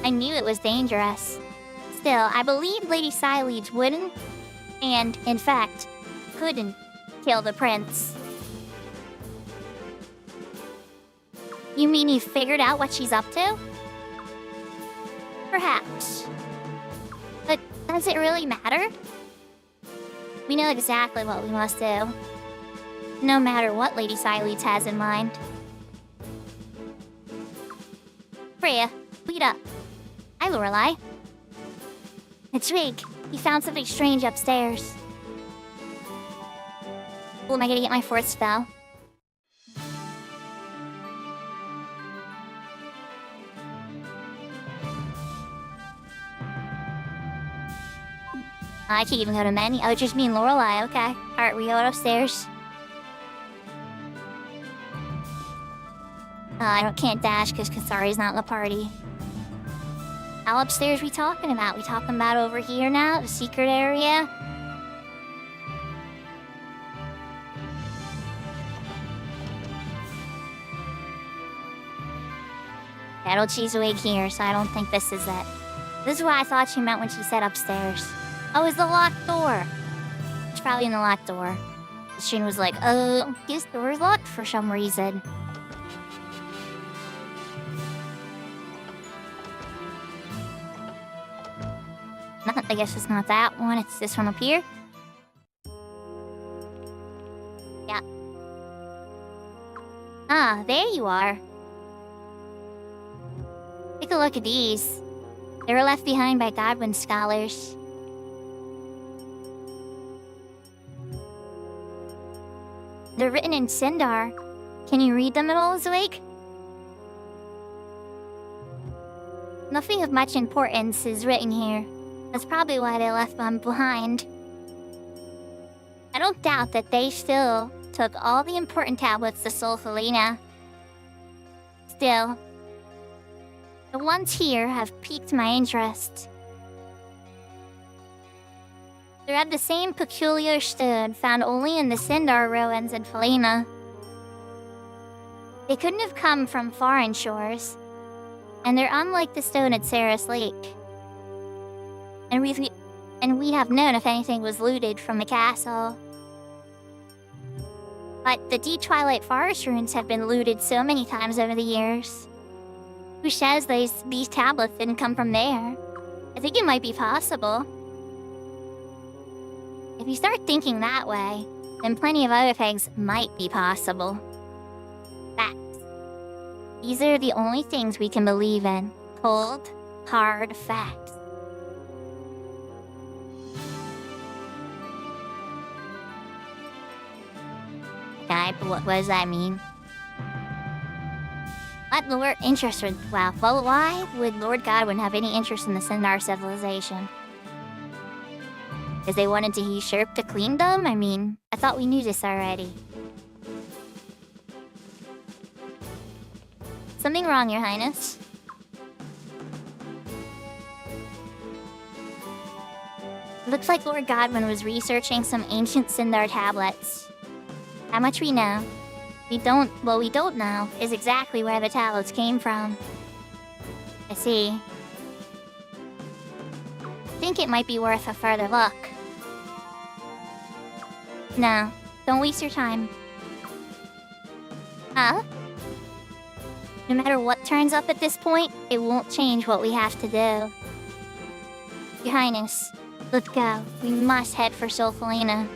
I knew it was dangerous. Still, I believed Lady Sileage wouldn't, and, in fact, couldn't kill the prince. You mean you figured out what she's up to? Perhaps. But does it really matter? We know exactly what we must do. No matter what Lady Sileage has in mind. Freya, lead up. Hi, Lorelei. It's Rig. He found something strange upstairs. Oh, am I gonna get my fourth spell? I can't even go to many. Oh, just me and Lorelei. Okay. Alright, we go upstairs. I can't dash because Kasari's not in the party. How upstairs we talking about? We talking about over here now? The secret area? Cheese awake here, so I don't think this is it. This is what I thought she meant when she said upstairs. Oh, it's the locked door. It's probably in the locked door. Shane was like, oh, this door is locked for some reason. I guess it's not that one, it's this one up here. Yeah. Ah, there you are. Take a look at these. They were left behind by Godwin scholars. They're written in Sindar. Can you read them at all, Zoig? Nothing of much importance is written here. That's probably why they left them behind. I don't doubt that they still took all the important tablets to Sol Helena. Still, the ones here have piqued my interest. They're of the same peculiar stone found only in the Sindar ruins in Felina. They couldn't have come from foreign shores, and they're unlike the stone at Sarah's Lake. And we have known if anything was looted from the castle. But the Deep Twilight Forest ruins have been looted so many times over the years. Who says these tablets didn't come from there? I think it might be possible. If you start thinking that way, then plenty of other things might be possible. Facts. These are the only things we can believe in. Cold, hard facts. What does that mean? Why would Lord Godwin have any interest in the Sindar civilization? Because they wanted to usurp the queendom? I mean, I thought we knew this already. Something wrong, Your Highness? Looks like Lord Godwin was researching some ancient Sindar tablets. How much we know. What we don't know is exactly where the tablets came from. I see. Think it might be worth a further look. No, don't waste your time. Huh? No matter what turns up at this point, it won't change what we have to do. Your Highness, let's go. We must head for Solfelina.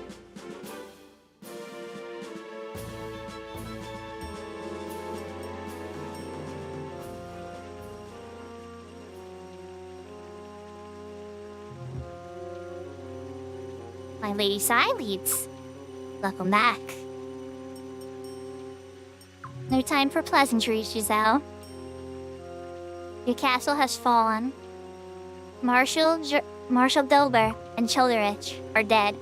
My Lady Sai leads. Welcome back. No time for pleasantries, Giselle. Your castle has fallen. Marshal Delber and Childerich are dead.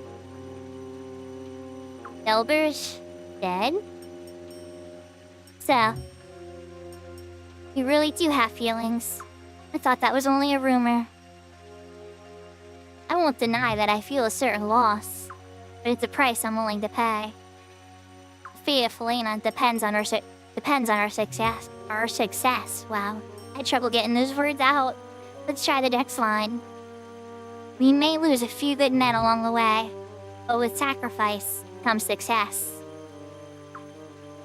Delber's dead? So, you really do have feelings. I thought that was only a rumor. I won't deny that I feel a certain loss, but it's a price I'm willing to pay. The fate of Felina depends on our success. Our success. Wow, I had trouble getting those words out. Let's try the next line. We may lose a few good men along the way, but with sacrifice comes success.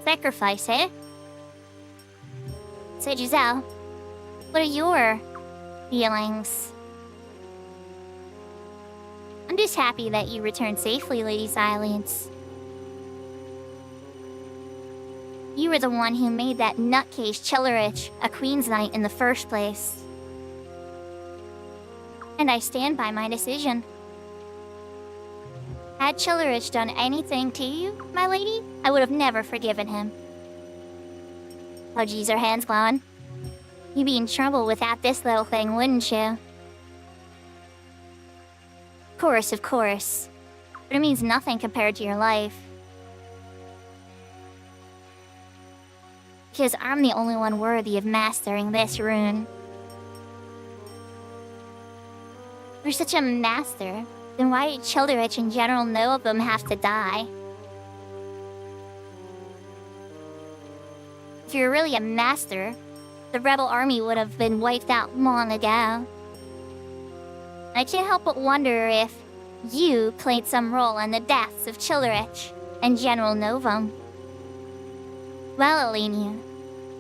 Sacrifice, eh? So, Giselle, what are your feelings? I'm just happy that you returned safely, Lady Silence. You were the one who made that nutcase Childerich a Queen's Knight in the first place. And I stand by my decision. Had Childerich done anything to you, my lady, I would have never forgiven him. Oh geez, her hand's glowing. You'd be in trouble without this little thing, wouldn't you? Of course. But it means nothing compared to your life. Because I'm the only one worthy of mastering this rune. You're such a master, then why did Childerich and General Noabum have to die? If you're really a master, the rebel army would have been wiped out long ago. I can't help but wonder if you played some role in the deaths of Childerich and General Novum. Well, Elenia,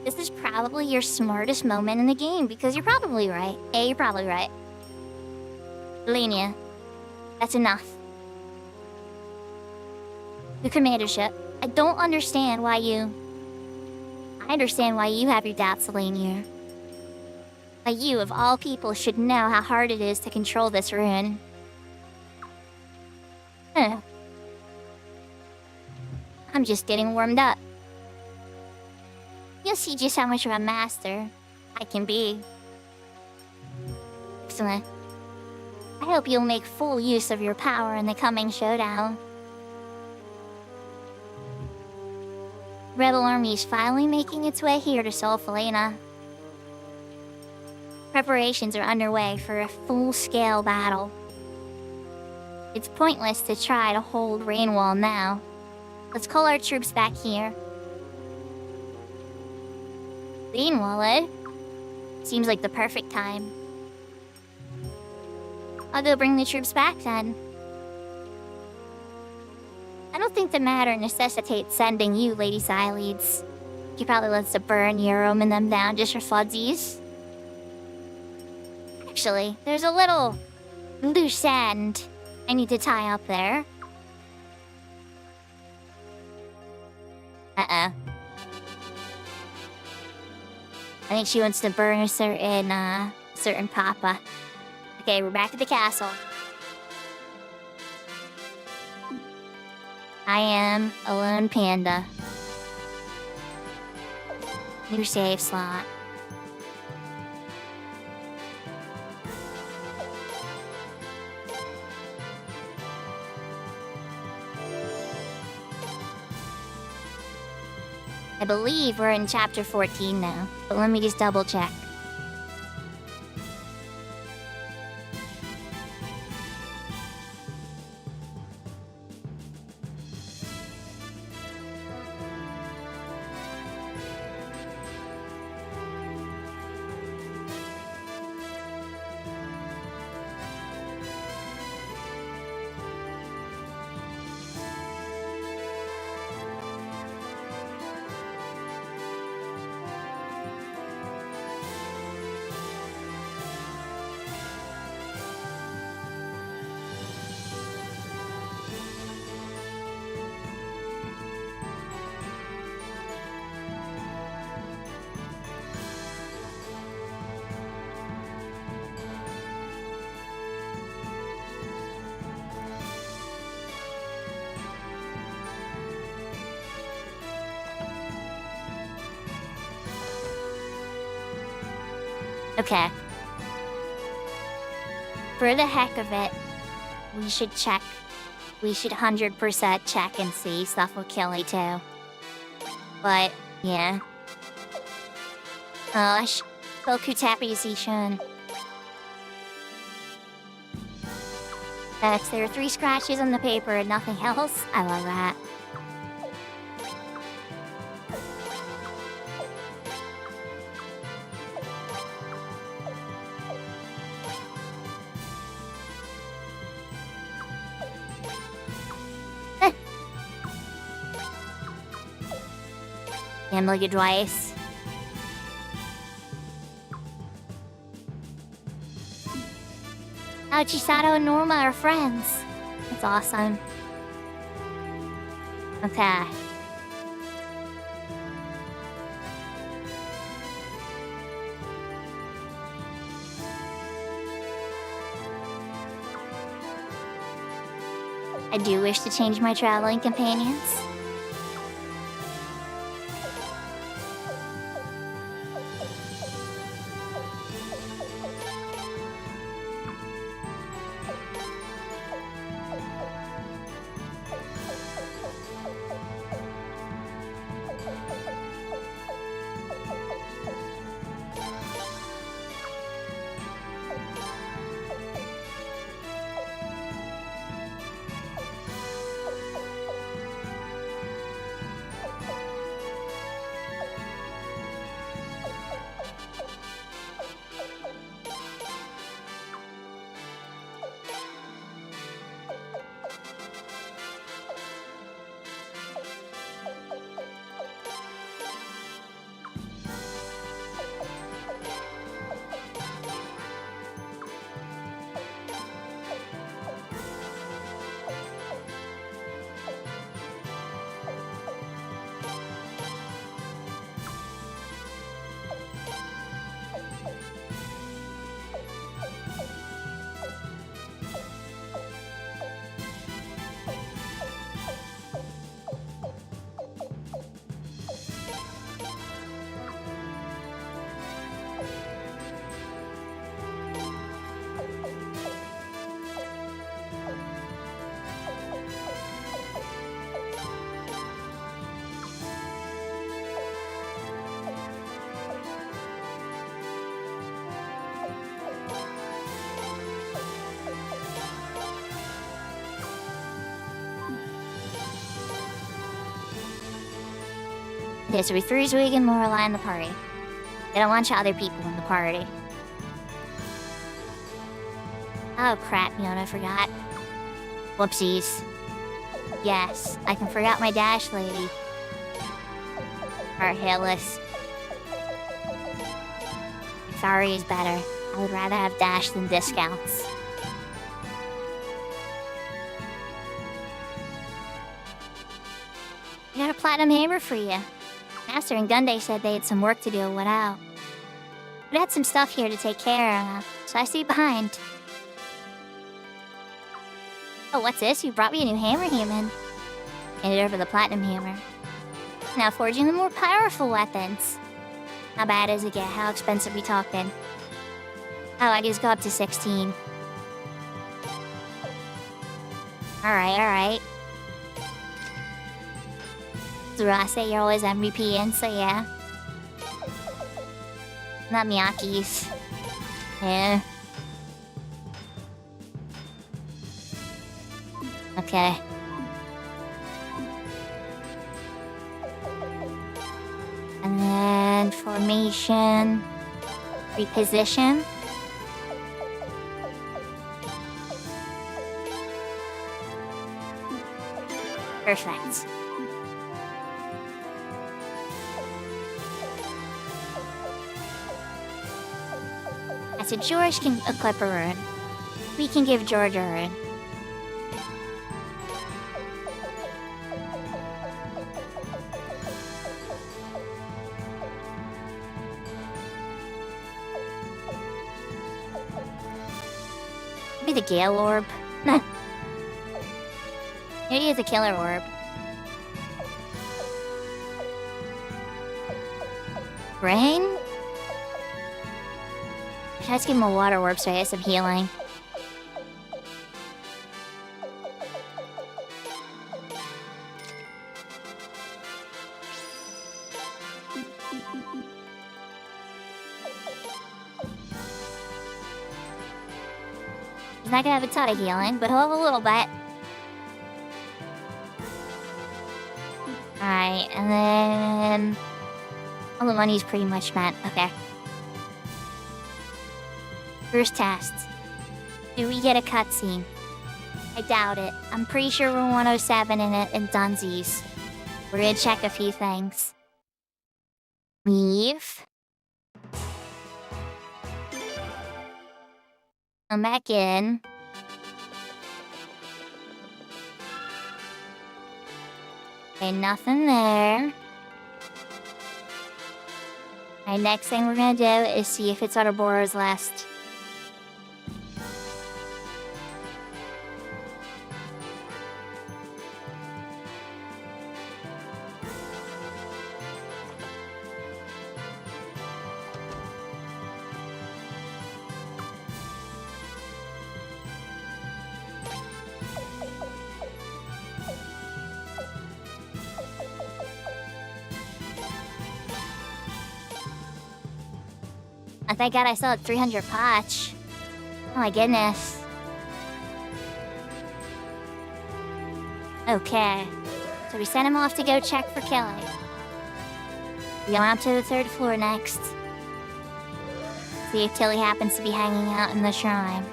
this is probably your smartest moment in the game because you're probably right. You're probably right. Elenia, that's enough. The commandership, I don't understand why you... I understand why you have your doubts, Elenia. But you, of all people, should know how hard it is to control this rune. Huh. I'm just getting warmed up. You'll see just how much of a master I can be. Excellent. I hope you'll make full use of your power in the coming showdown. Rebel army is finally making its way here to Solfalena. Preparations are underway for a full-scale battle. It's pointless to try to hold Rainwall now. Let's call our troops back here. Rainwall, eh? Seems like the perfect time. I'll go bring the troops back then. I don't think the matter necessitates sending you, Lady Xyledes. You probably lets to burn Eurum and them down just for fudsies. Actually, there's a little loose end I need to tie up there. I think she wants to burn a certain papa. Okay, we're back at the castle. I am a lone panda. New save slot. I believe we're in chapter 14 now, but let me just double check. Okay. For the heck of it, we should check. We should 100% check and see stuff with Kelly too. But, yeah. Gosh. Goku Tapiazishun. There are 3 scratches on the paper and nothing else. I love that. Handle advice. Now Chisato and Norma are friends. That's awesome. Okay. I do wish to change my traveling companions. Okay, so we threw so we can more rely on the party. Get a bunch of other people in the party. Oh crap, you know what I forgot? Whoopsies. Yes, I can forget my dash lady. Or hairless. Sorry is better. I would rather have dash than discounts. I got a platinum hammer for you. Master and Gunday said they had some work to do. What out? We had some stuff here to take care of, so I stayed behind. Oh, what's this? You brought me a new hammer, human. Handed over the platinum hammer. Now forging the more powerful weapons. How bad is it get? How expensive we talking? Oh, I just go up to 16. Alright. So I say you're always MVP in, so yeah. Not Miyaki's. Yeah. Okay. And then formation, reposition. Perfect. I said George can equip a rune. We can give George a rune. Maybe the Gale Orb. Nah. Maybe it's a Killer Orb. Rain? I should just give him a Water Orb so he has some healing. He's not gonna have a ton of healing, but he'll have a little bit. Alright, and then... all the money's pretty much spent. Okay. First test. Do we get a cutscene? I doubt it. I'm pretty sure we're 107 in it in Dunsies. We're gonna check a few things. Leave. Come back in. Okay, nothing there. Alright, next thing we're gonna do is see if it's on Ouroboros list. Oh, thank God I still had 300 potch. Oh my goodness. Okay. So we sent him off to go check for Kelly. We going up to the 3rd floor next. See if Tilly happens to be hanging out in the shrine.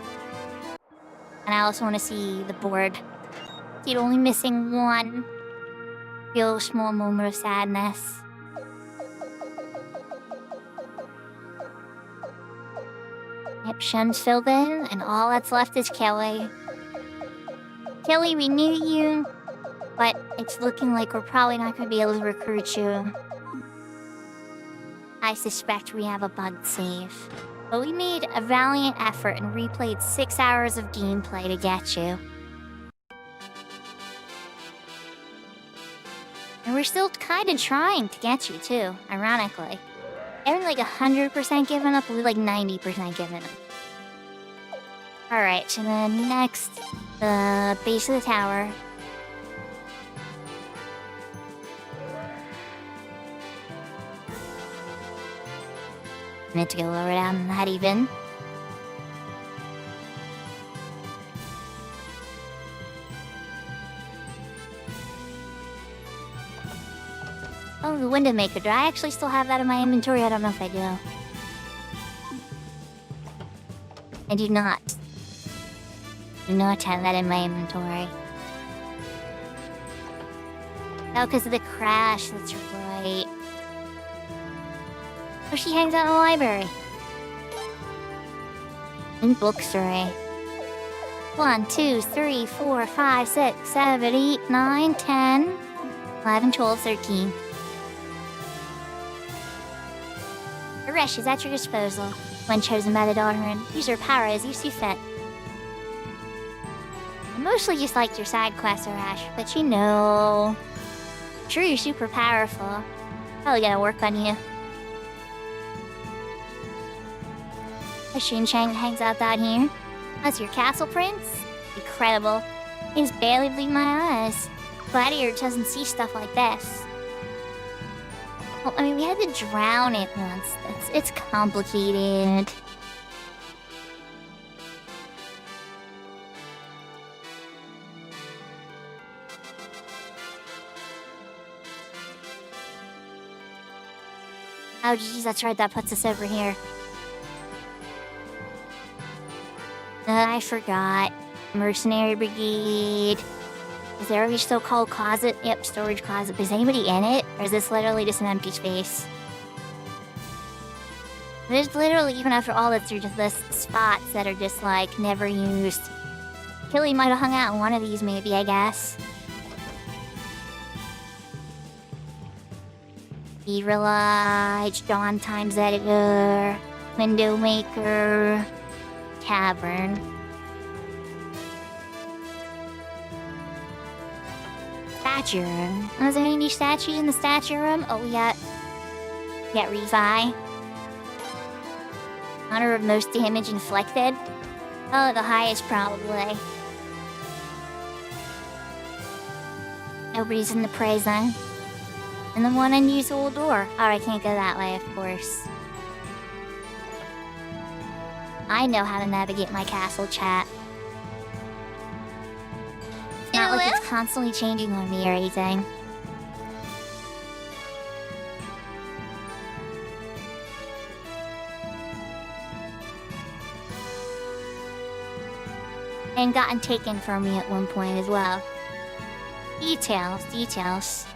And I also want to see the board. He's only missing one. Real small moment of sadness. Yep, Shun's filled in, and all that's left is Kelly. Kelly, we knew you, but it's looking like we're probably not going to be able to recruit you. I suspect we have a bugged save. But we made a valiant effort and replayed 6 hours of gameplay to get you. And we're still kind of trying to get you, too, ironically. I haven't like 100% given up, but we're like 90% given up. Alright, so then next, the base of the tower. I need to go lower down than that even. Oh, the window maker. Do I actually still have that in my inventory? I don't know if I do. I do not. Do not have that in my inventory. Oh, because of the crash. That's right. Oh, she hangs out in the library. In bookstore. 1, 2, 3, 4, 5, 6, 7, 8, 9, 10, 11, 12, 13. The rest is at your disposal when chosen by the daughter and use your power as you see fit. I mostly just liked your side quests, Arash, but you know... Sure, you're super powerful. Probably gonna work on you. The Shunchang hangs out down here. That's your castle prince? Incredible. He's barely bleeding my eyes. Gladiator doesn't see stuff like this. Well, I mean, we had to drown it once. It's complicated. Oh, geez, that's right. That puts us over here. I forgot. Mercenary Brigade. Is there a so-called closet? Yep, storage closet. But is anybody in it? Or is this literally just an empty space? There's literally, even after all this, there's just this spots that are just, like, never used. Killy might have hung out in one of these, maybe, I guess. Relight, Dawn Times Editor, Window Maker, Tavern. Statue room. Oh, is there any statues in the statue room? Oh, we got Revi. Honor of most damage inflicted. Oh, the highest probably. Nobody's in the prey zone. And the one unusable door. Oh, I can't go that way, of course. I know how to navigate my castle, chat. It's not like it's constantly changing on me or anything. And gotten taken from me at one point as well. Details, details.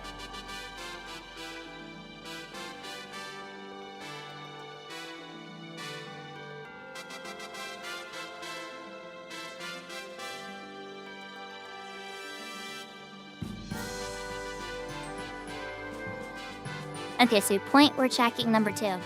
Okay, so point we're checking number 2.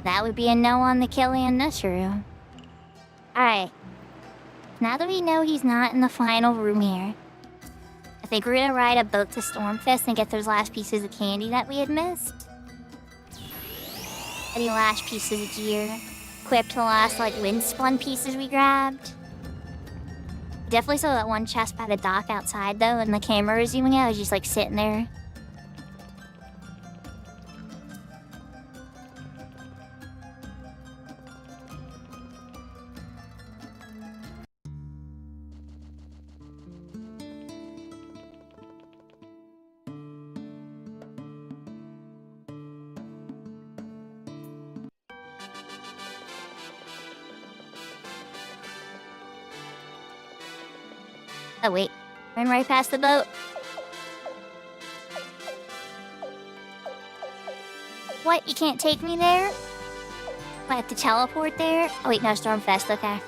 That would be a no on the Killian Nusru. Alright. Now that we know he's not in the final room here, I think we're gonna ride a boat to Stormfist and get those last pieces of candy that we had missed. Any last pieces of gear. Equip the last, like, windspun pieces we grabbed. Definitely saw that one chest by the dock outside, though, and the camera was zooming out. I was just, like, sitting there. Oh, wait. Run right past the boat. What? You can't take me there? I have to teleport there? Oh wait, no, Stormfest, okay.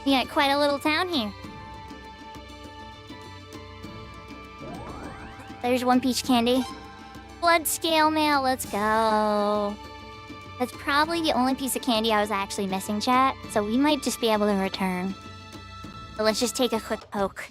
We got quite a little town here. There's one peach candy. Blood scale mail, let's go. That's probably the only piece of candy I was actually missing, chat, so we might just be able to return. But let's just take a quick poke.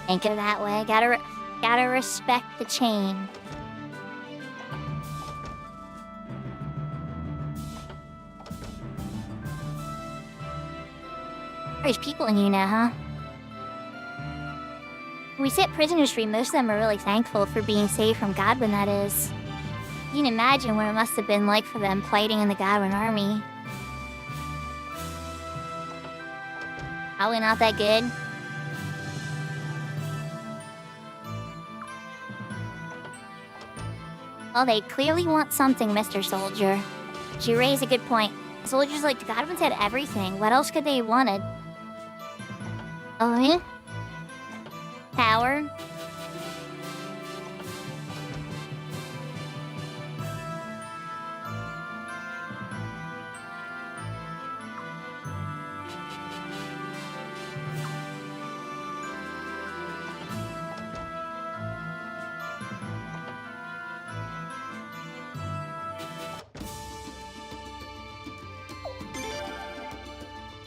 Think of it that way. Gotta respect the chain. There's people in here now, huh? When we set prisoners free, most of them are really thankful for being saved from Godwin, that is. You can imagine what it must have been like for them fighting in the Godwin army. Probably not that good. Well, they clearly want something, Mr. Soldier. But you raise a good point. Soldiers like the Godwins had everything. What else could they have wanted? Oh, yeah? Power?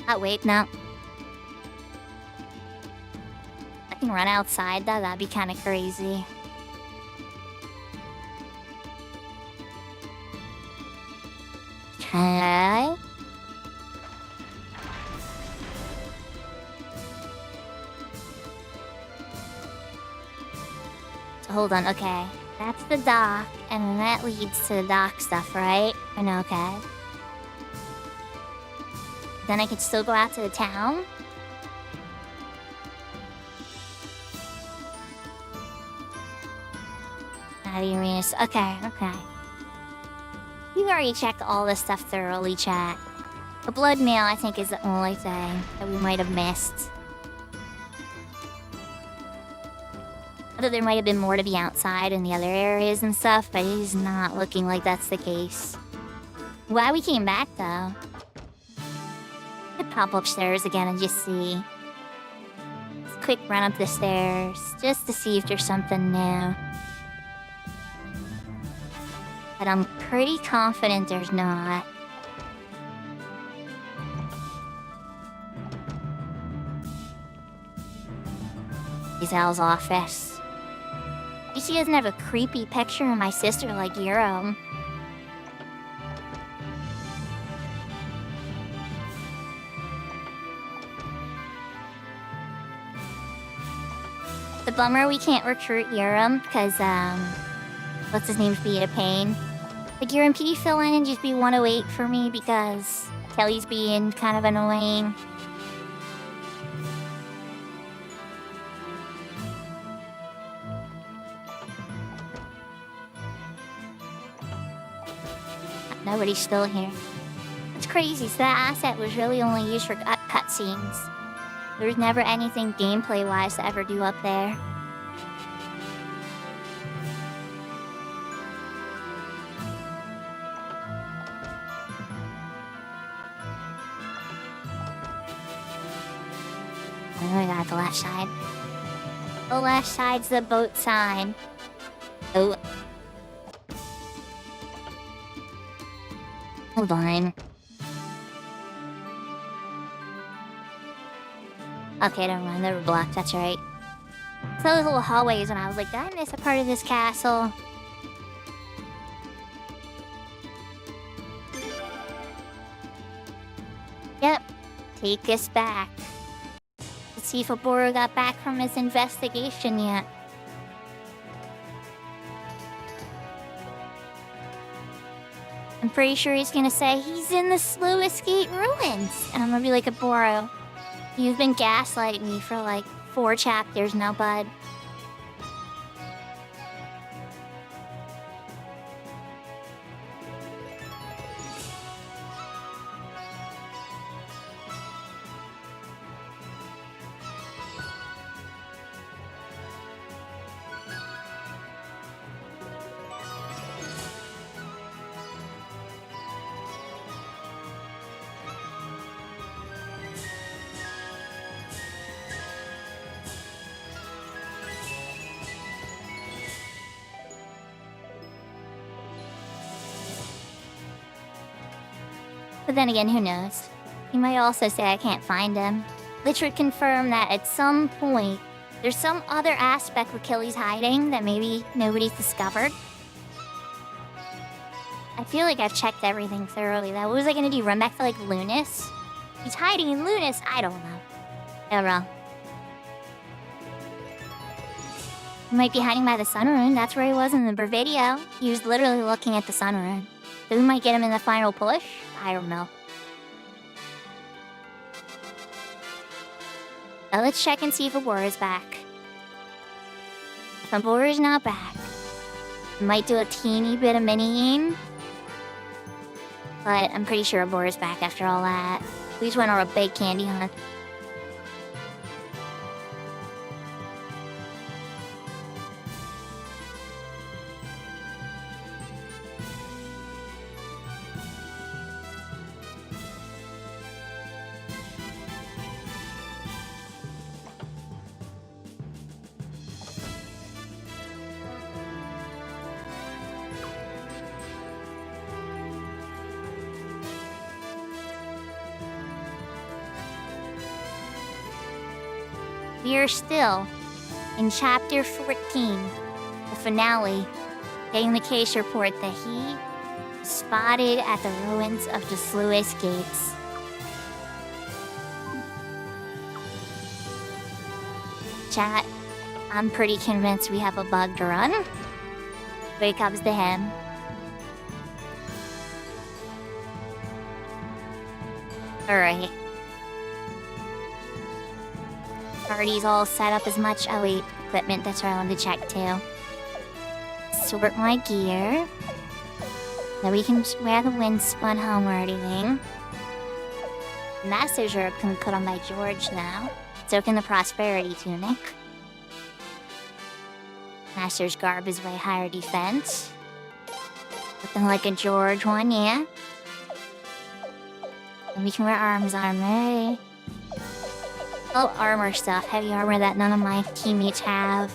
Oh, wait, no. I can run outside, though. That'd be kind of crazy. Okay. So hold on, okay. That's the dock, and then that leads to the dock stuff, right? I know, okay. Then I could still go out to the town? Arenas. Okay, okay. We've already checked all this stuff thoroughly, chat. The blood mail, I think, is the only thing that we might have missed. Although there might have been more to the outside in the other areas and stuff, but it is not looking like that's the case. Why we came back, though? Could pop upstairs again and just see. Just quick run up the stairs, just to see if there's something new. But I'm pretty confident there's not. Giselle's office. She doesn't have a creepy picture of my sister like Euro. The bummer we can't recruit Urim, because, what's his name's being a pain. Like, Urim, can you fill in and just be 108 for me, because Kelly's being kind of annoying. Nobody's still here. It's crazy, so that asset was really only used for cutscenes. There's never anything gameplay-wise to ever do up there. Oh, we got the left side. The left side's the boat side. Oh. Hold on. Okay, never mind. They were blocked. That's right. So those little hallways, and I was like, did I miss a part of this castle? Yep. Take us back. Let's see if Oboro got back from his investigation yet. I'm pretty sure he's gonna say he's in the Sluice Gate ruins. And I'm gonna be like, Oboro, you've been gaslighting me for like 4 chapters now, bud. But then again, who knows? He might also say I can't find him. Which would confirm that at some point, there's some other aspect where Killy's hiding that maybe nobody's discovered. I feel like I've checked everything thoroughly. What was I gonna do? Run back to like Lunas? He's hiding in Lunas? I don't know. Oh well. He might be hiding by the sun rune. That's where he was in the video. He was literally looking at the sun rune. So we might get him in the final push? I don't know. Now let's check and see if Abora's back. If Abora's not back, we might do a teeny bit of mini-game. But I'm pretty sure Abora's back after all that. We just went on a big candy hunt. We are still in chapter 14, the finale, getting the case report that he was spotted at the ruins of the Sluice Gates. Chat, I'm pretty convinced we have a bug to run. But it comes to him. Alright. Party's all set up as much. Oh wait, equipment, that's what I wanted to check too. Sort my gear. Then we can wear the windspun homewarding wing. Master's robe can be put on by George now. So can the prosperity tunic. Master's garb is way higher defense. Looking like a George one, yeah. And we can wear arms armor. Oh, armor stuff. Heavy armor that none of my teammates have.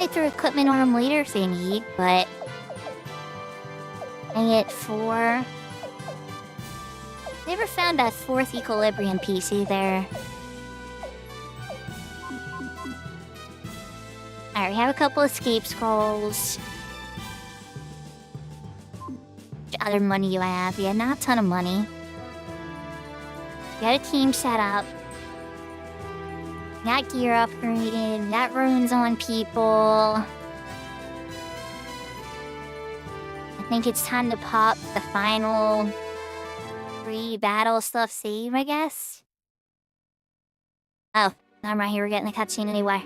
They throw equipment on them later if they need, but I get 4. Never found that 4th equilibrium piece either. Alright, we have a couple escape scrolls. What other money do I have? Yeah, not a ton of money. Got a team set up. Got gear upgraded. Got runes on people. I think it's time to pop the final pre-battle stuff save, I guess. Oh, I'm right here. We're getting the cutscene anyway.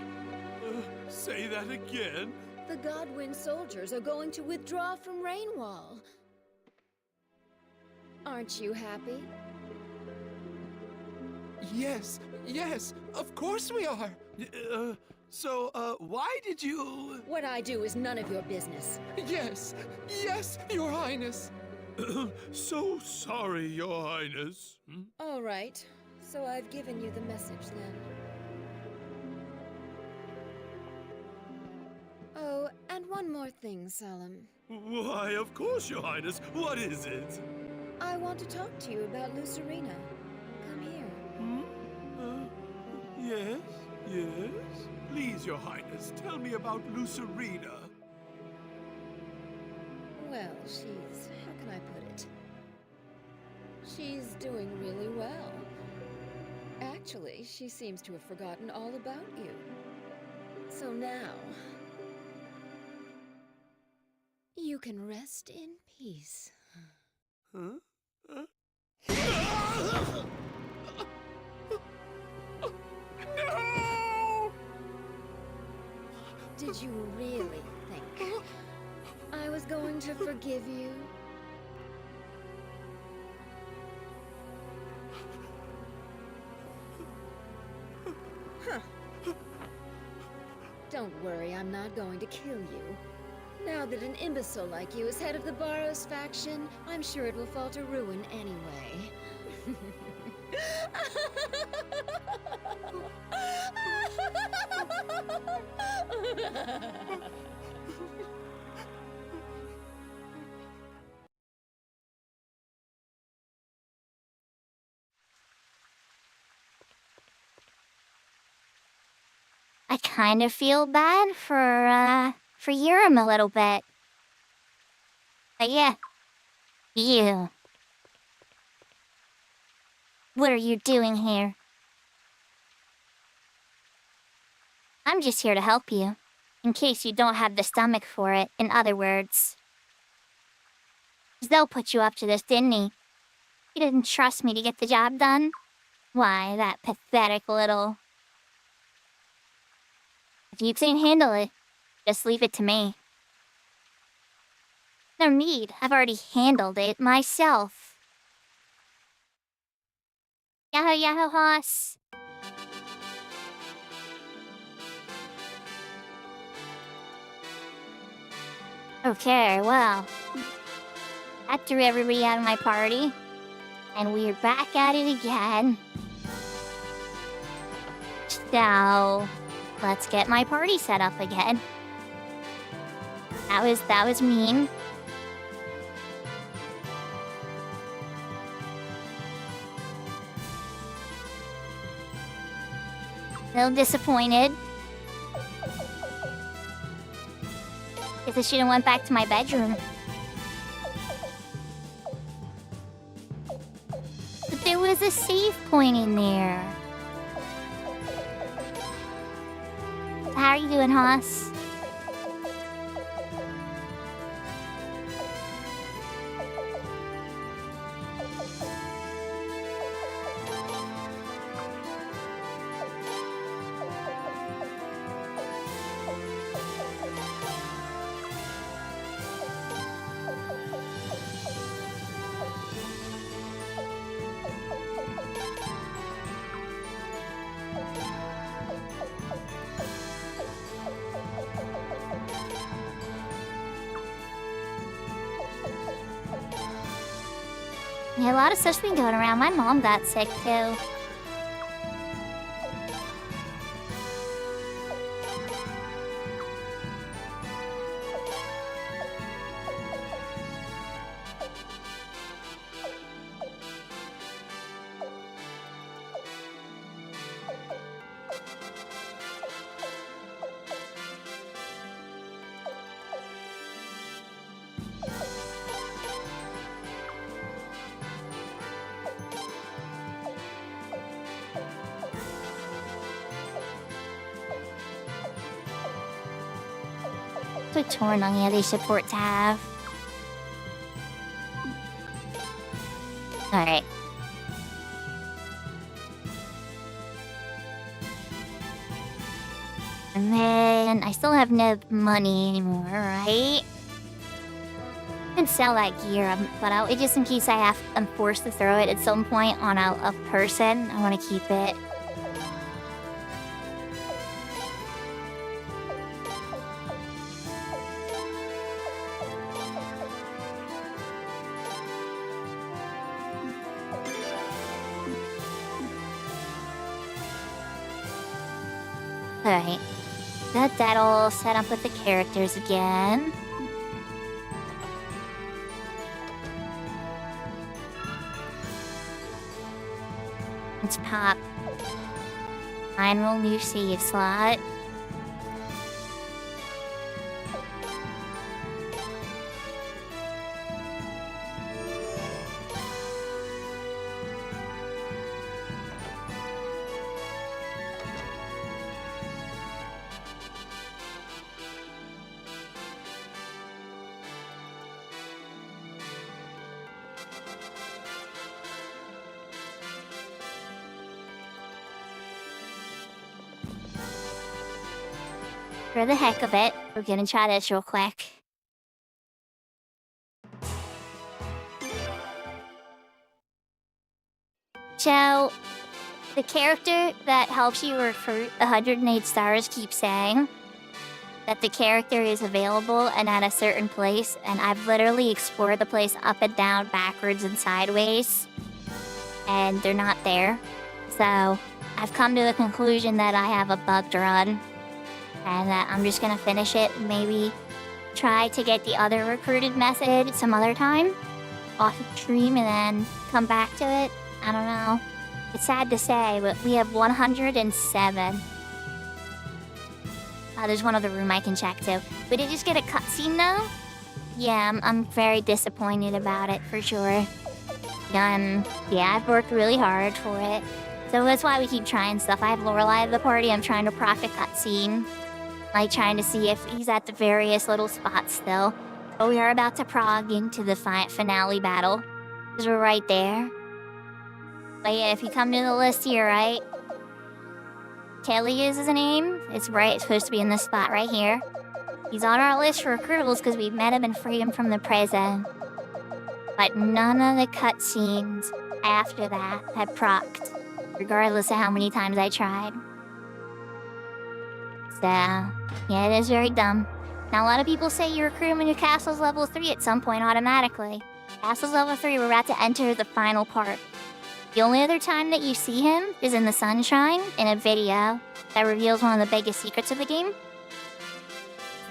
Say that again? The Godwind soldiers are going to withdraw from Rainwall. Aren't you happy? Yes, yes, of course we are. So, why did you... What I do is none of your business. Yes, yes, Your Highness. So sorry, Your Highness. All right, so I've given you the message then. Oh, and one more thing, Salim. Why, of course, Your Highness. What is it? I want to talk to you about Lucerina. Come here. Yes, yes. Please, Your Highness, tell me about Lucerina. Well, how can I put it? She's doing really well. Actually, she seems to have forgotten all about you. So now, you can rest in peace. Huh? No! Did you really think I was going to forgive you? Huh. Don't worry, I'm not going to kill you. Now that an imbecile like you is head of the Barrows faction, I'm sure it will fall to ruin anyway. I kind of feel bad for Urim a little bit. But yeah, you. What are you doing here? I'm just here to help you, in case you don't have the stomach for it, in other words. They'll put you up to this, didn't he? He didn't trust me to get the job done? Why, that pathetic little... If you can't handle it, just leave it to me. No need, I've already handled it myself. Yahoo yahoo hoss. Okay, well, that threw everybody out of my party, and we're back at it again. So, let's get my party set up again. That was mean. A little disappointed. Guess I should've went back to my bedroom. But there was a save point in there. How are you doing, Hoss? Yeah, a lot of stuff's been going around. My mom got sick, too. So torn on the other support to have. Alright. And then I still have no money anymore, right? I can sell that gear, but just in case I'm forced to throw it at some point on a person, I want to keep it. Alright. Got that all set up with the characters again. Let's pop. Final new save slot. For the heck of it, we're gonna try this real quick. So, the character that helps you recruit 108 stars keeps saying that the character is available and at a certain place, and I've literally explored the place up and down, backwards and sideways, and they're not there. So, I've come to the conclusion that I have a bugged run. And I'm just gonna finish it, maybe try to get the other recruited method some other time off of stream and then come back to it. I don't know. It's sad to say, but we have 107. There's one other room I can check too. We did just get a cutscene though? Yeah, I'm very disappointed about it for sure. Yeah, I've worked really hard for it. So that's why we keep trying stuff. I have Lorelai at the party, I'm trying to proc a cutscene. Like trying to see if he's at the various little spots still. But we are about to prog into the finale battle. Because we're right there. But yeah, if you come to the list here, right? Kelly is his name. It's supposed to be in this spot right here. He's on our list for recruitables because we met him and freed him from the prison. But none of the cutscenes after that had procced. Regardless of how many times I tried. So, yeah, it is very dumb. Now, a lot of people say you recruit him when your castle's level 3 at some point automatically. Castle's level 3, we're about to enter the final part. The only other time that you see him is in the sunshine in a video that reveals one of the biggest secrets of the game.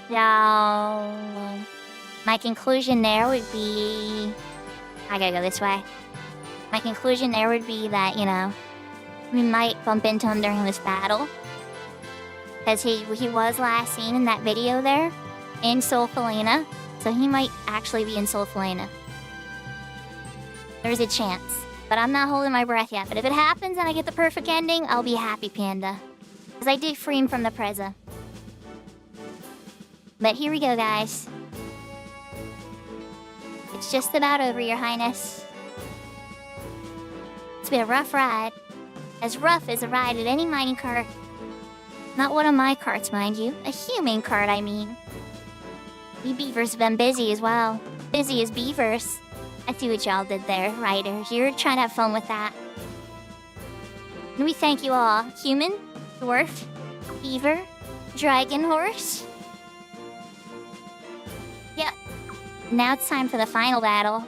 So, my conclusion there would be... I gotta go this way. My conclusion there would be that, you know, we might bump into him during this battle. Because he was last seen in that video there, in Solfalena, so he might actually be in Solfalena. There's a chance, but I'm not holding my breath yet. But if it happens and I get the perfect ending, I'll be happy, Panda. Because I did free him from the prison. But here we go, guys. It's just about over, Your Highness. It's been a rough ride. As rough as a ride at any mining cart. Not one of my carts, mind you. A human cart, I mean. We beavers have been busy as well. Busy as beavers. I see what y'all did there, writers. You're trying to have fun with that. And we thank you all. Human, dwarf, beaver, dragon horse. Yeah. Now it's time for the final battle.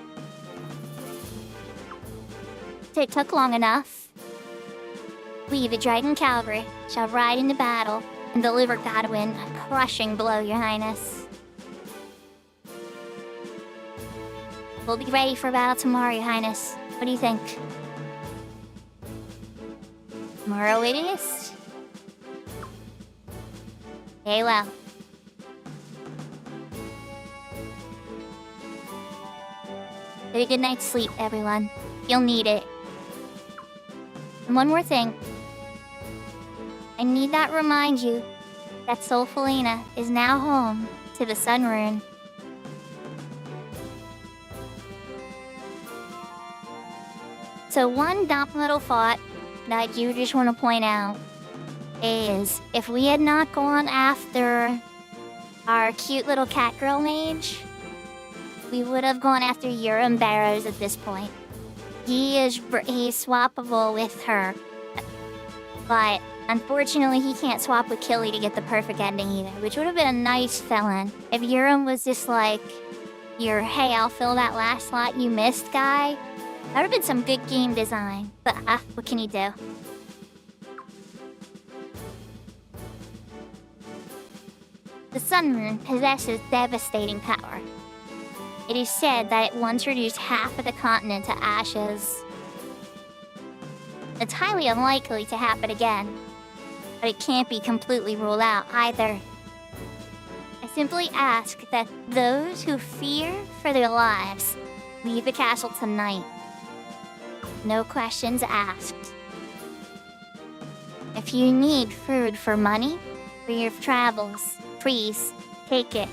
It took long enough. We, the Dragon Cavalry, shall ride into battle and deliver Godwin a crushing blow, Your Highness. We'll be ready for battle tomorrow, Your Highness. What do you think? Tomorrow it is? Okay, well. Get a good night's sleep, everyone. You'll need it. And one more thing. I need not remind you that Solfalena is now home to the Sun Rune. So one dumb little thought that I do just want to point out is if we had not gone after our cute little cat girl mage, we would have gone after Urim Barrows at this point. He's swappable with her, but unfortunately he can't swap with Killy to get the perfect ending either, which would have been a nice fill-in. If Urim was just like your, hey, I'll fill that last slot you missed guy, that would have been some good game design. But what can you do? The Sun Moon possesses devastating power. It is said that it once reduced half of the continent to ashes. It's highly unlikely to happen again, but it can't be completely ruled out either. I simply ask that those who fear for their lives leave the castle tonight. No questions asked. If you need food for money for your travels, please take it.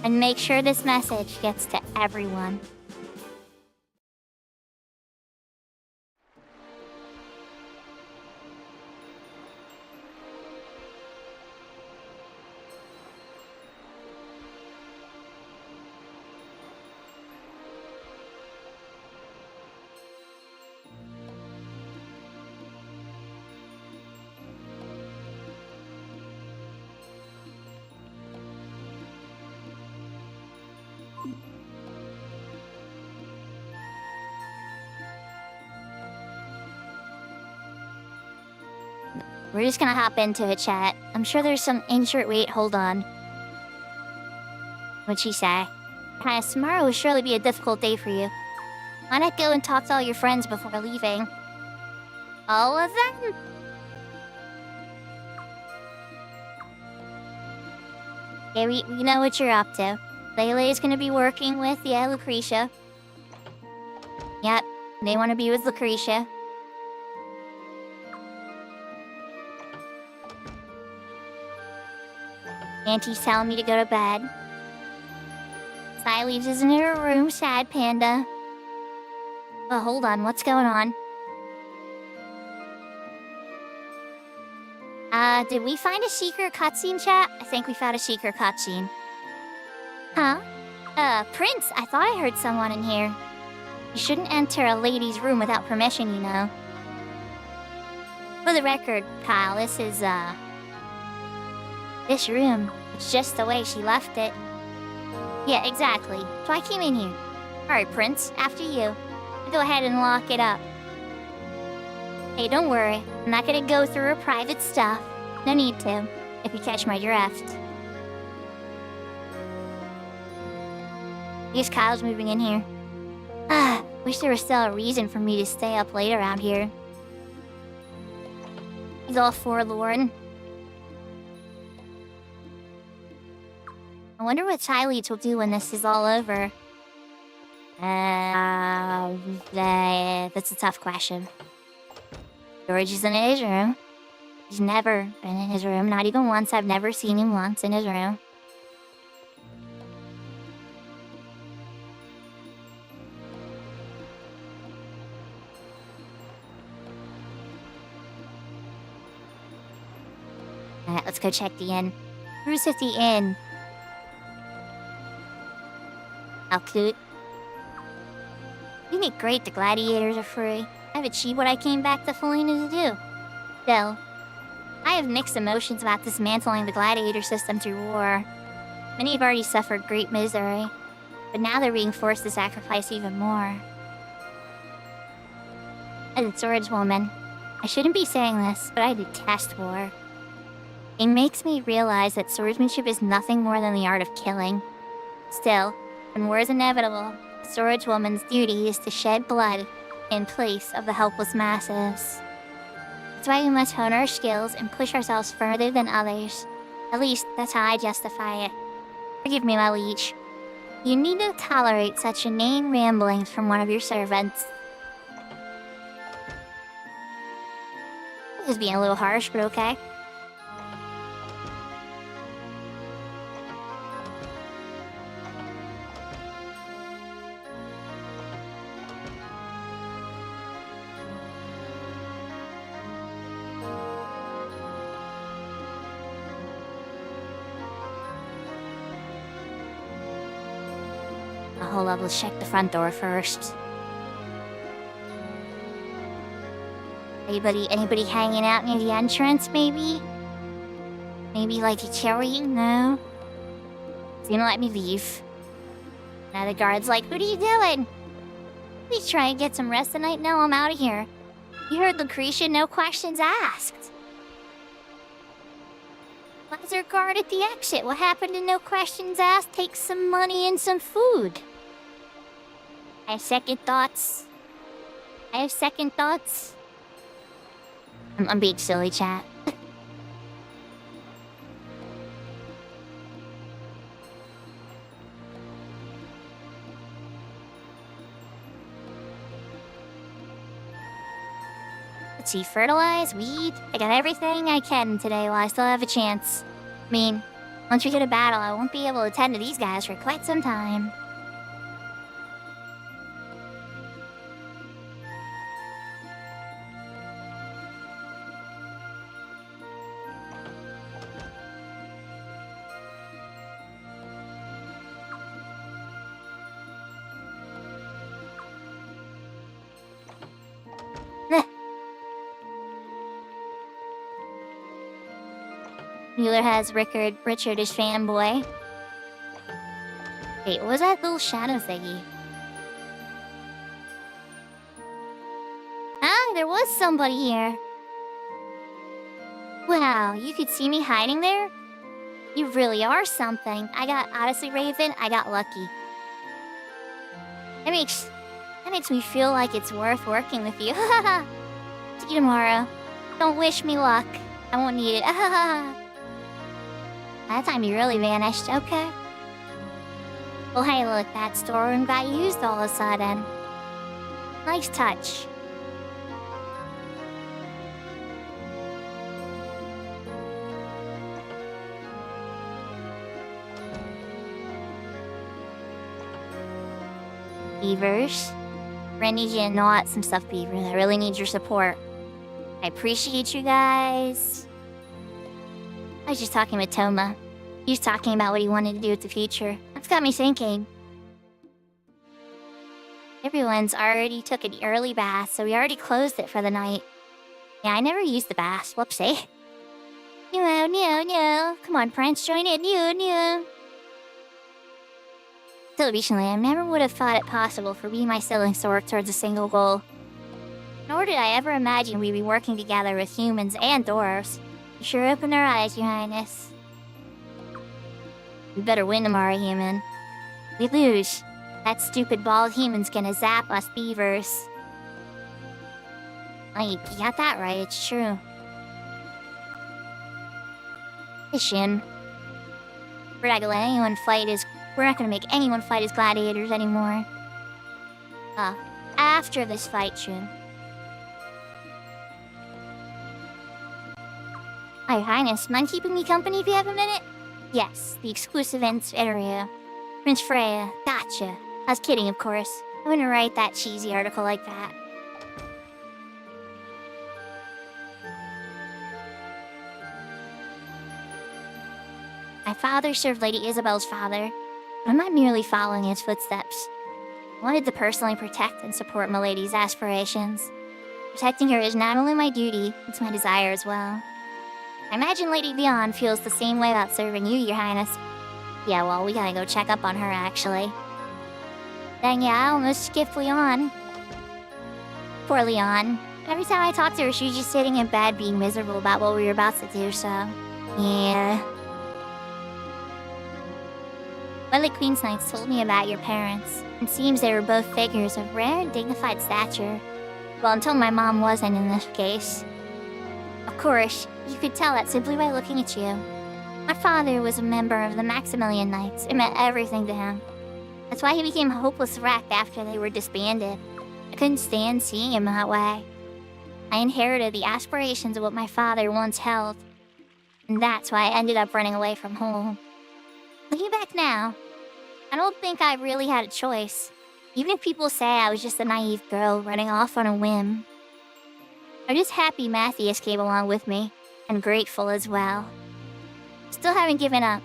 And make sure this message gets to everyone. We're just gonna hop into it, chat. I'm sure there's some insert. Wait, hold on. What'd she say? Guys, tomorrow will surely be a difficult day for you. Why not go and talk to all your friends before leaving? All of them? Yeah, we know what you're up to. Lele is gonna be working with, Lucretia. Yep, they wanna be with Lucretia. Auntie's telling me to go to bed. Siley's isn't in her room, sad panda. But hold on, what's going on? Did we find a secret cutscene, chat? I think we found a secret cutscene. Huh? Prince, I thought I heard someone in here. You shouldn't enter a lady's room without permission, you know. For the record, Kyle, this is, this room, it's just the way she left it. Yeah, exactly. So I came in here. Alright, Prince, after you. Go ahead and lock it up. Hey, don't worry. I'm not gonna go through her private stuff. No need to, if you catch my drift. I guess Kyle's moving in here. Wish there was still a reason for me to stay up late around here. He's all forlorn. I wonder what Tyleeds will do when this is all over. That's a tough question. George is in his room. He's never been in his room, not even once. I've never seen him once in his room. Alright, let's go check the inn. Who's at the inn? How cute. You make great, the gladiators are free. I've achieved what I came back to Felina to do. Still, I have mixed emotions about dismantling the gladiator system through war. Many have already suffered great misery, but now they're being forced to sacrifice even more. As a swordswoman, I shouldn't be saying this, but I detest war. It makes me realize that swordsmanship is nothing more than the art of killing. Still, when war is inevitable, a swordswoman's duty is to shed blood in place of the helpless masses. That's why we must hone our skills and push ourselves further than others. At least, that's how I justify it. Forgive me, my liege. You need to tolerate such inane ramblings from one of your servants. This is being a little harsh, but okay. hold up, let's check the front door first. Anybody hanging out near the entrance, maybe? Maybe like a cherry? No? He's gonna let me leave. Now the guard's like, what are you doing? Please try and get some rest tonight. No, I'm out of here. You heard Lucretia, no questions asked. Why is there a guard at the exit? What happened to no questions asked? Take some money and some food. I have second thoughts. I'm being silly, chat. Let's see, fertilize, weed. I got everything I can today while I still have a chance. I mean, once we go to battle, I won't be able to attend to these guys for quite some time. Mueller has Richard as fanboy. Wait, what was that little shadow thingy? Ah, there was somebody here. Wow, you could see me hiding there? You really are something. Honestly, Raven, I got lucky. That makes me feel like it's worth working with you. See you tomorrow. Don't wish me luck. I won't need it. That time you really vanished, okay. Well, hey, look, that storeroom got used all of a sudden. Nice touch. Beavers. I need you to know out some stuff, Beavers. I really need your support. I appreciate you guys. I was just talking with Toma. He was talking about what he wanted to do with the future. That's got me thinking. Everyone's already took an early bath, so we already closed it for the night. Yeah, I never used the bath. Whoopsie. No. Come on, Prince, join in. No. Till recently, I never would have thought it possible for me and my siblings to work towards a single goal. Nor did I ever imagine we'd be working together with humans and dwarves. You sure opened our eyes, Your Highness. We better win tomorrow, human. We lose. That stupid bald human's gonna zap us beavers. Oh, you got that right, it's true. Hey, Shin. We're not gonna make anyone fight as gladiators anymore. After this fight, Shin. Your Highness, mind keeping me company if you have a minute? Yes, the exclusive area. Prince Freya, gotcha. I was kidding, of course. I wouldn't write that cheesy article like that. My father served Lady Isabel's father, but I'm not merely following his footsteps. I wanted to personally protect and support Milady's aspirations. Protecting her is not only my duty, it's my desire as well. I imagine Lady Leon feels the same way about serving you, Your Highness. Yeah, well, we gotta go check up on her, actually. Dang, yeah, I almost skipped Leon. Poor Leon. Every time I talk to her, she's just sitting in bed being miserable about what we were about to do, so... yeah. One of the Queen's Knights told me about your parents. It seems they were both figures of rare and dignified stature. Well, until my mom wasn't in this case. Of course, you could tell that simply by looking at you. My father was a member of the Maximilian Knights. It meant everything to him. That's why he became a hopeless wreck after they were disbanded. I couldn't stand seeing him that way. I inherited the aspirations of what my father once held. And that's why I ended up running away from home. Looking back now, I don't think I really had a choice. Even if people say I was just a naive girl running off on a whim. I'm just happy Matthias came along with me, and grateful as well. Still haven't given up.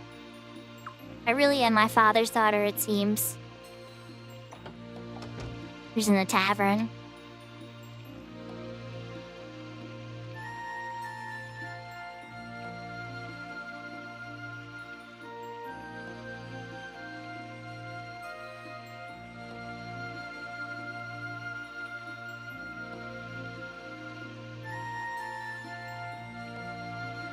I really am my father's daughter, it seems. Who's in the tavern?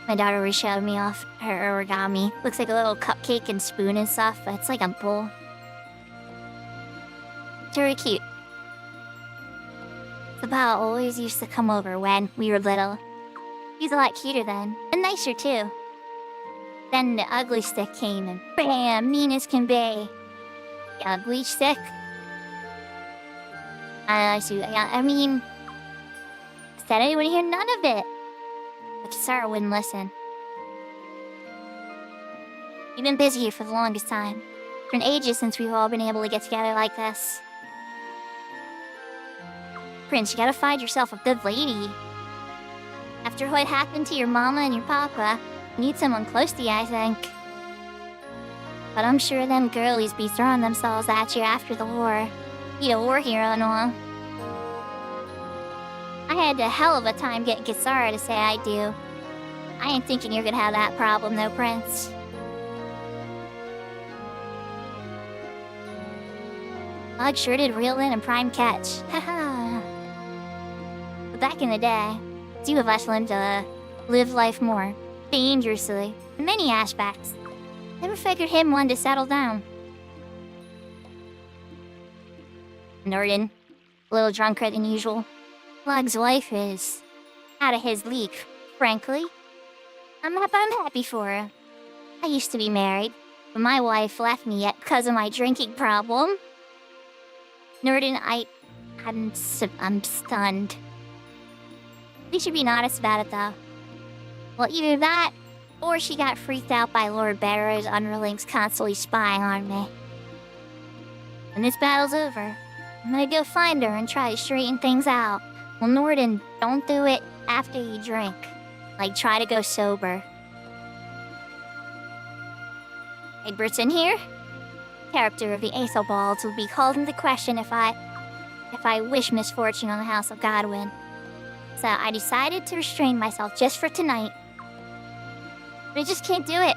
My daughter showed me off her origami. Looks like a little cupcake and spoon and stuff, but it's like a bowl. It's very cute. The pal always used to come over when we were little. He's a lot cuter then, and nicer too. Then the ugly stick came and bam, mean as can be. The ugly stick? I mean, said anyone hear none of it? But Sarah wouldn't listen. You've been busy here for the longest time. It's been ages since we've all been able to get together like this. Prince, you gotta find yourself a good lady. After what happened to your mama and your papa, you need someone close to you, I think. But I'm sure them girlies be throwing themselves at you after the war. Need a war hero and all. I had a hell of a time getting Kisara to say I do. I ain't thinking you're gonna have that problem though, Prince. Bug sure did reel in a prime catch. Haha. But back in the day, two of us learned to live life more dangerously in many aspects. Never figured him one to settle down. Norden, a little drunker than usual. Lug's wife is out of his league, frankly. I'm happy for her. I used to be married, but my wife left me because of my drinking problem. Norden, I'm stunned. We should be honest about it, though. Well, either that, or she got freaked out by Lord Barrow's underlings constantly spying on me. When this battle's over, I'm gonna go find her and try to straighten things out. Well, Norden, don't do it after you drink. Like, try to go sober. Egbert's in here? Character of the Aethelbalds would be called into question if I wish misfortune on the House of Godwin. So I decided to restrain myself just for tonight. But I just can't do it.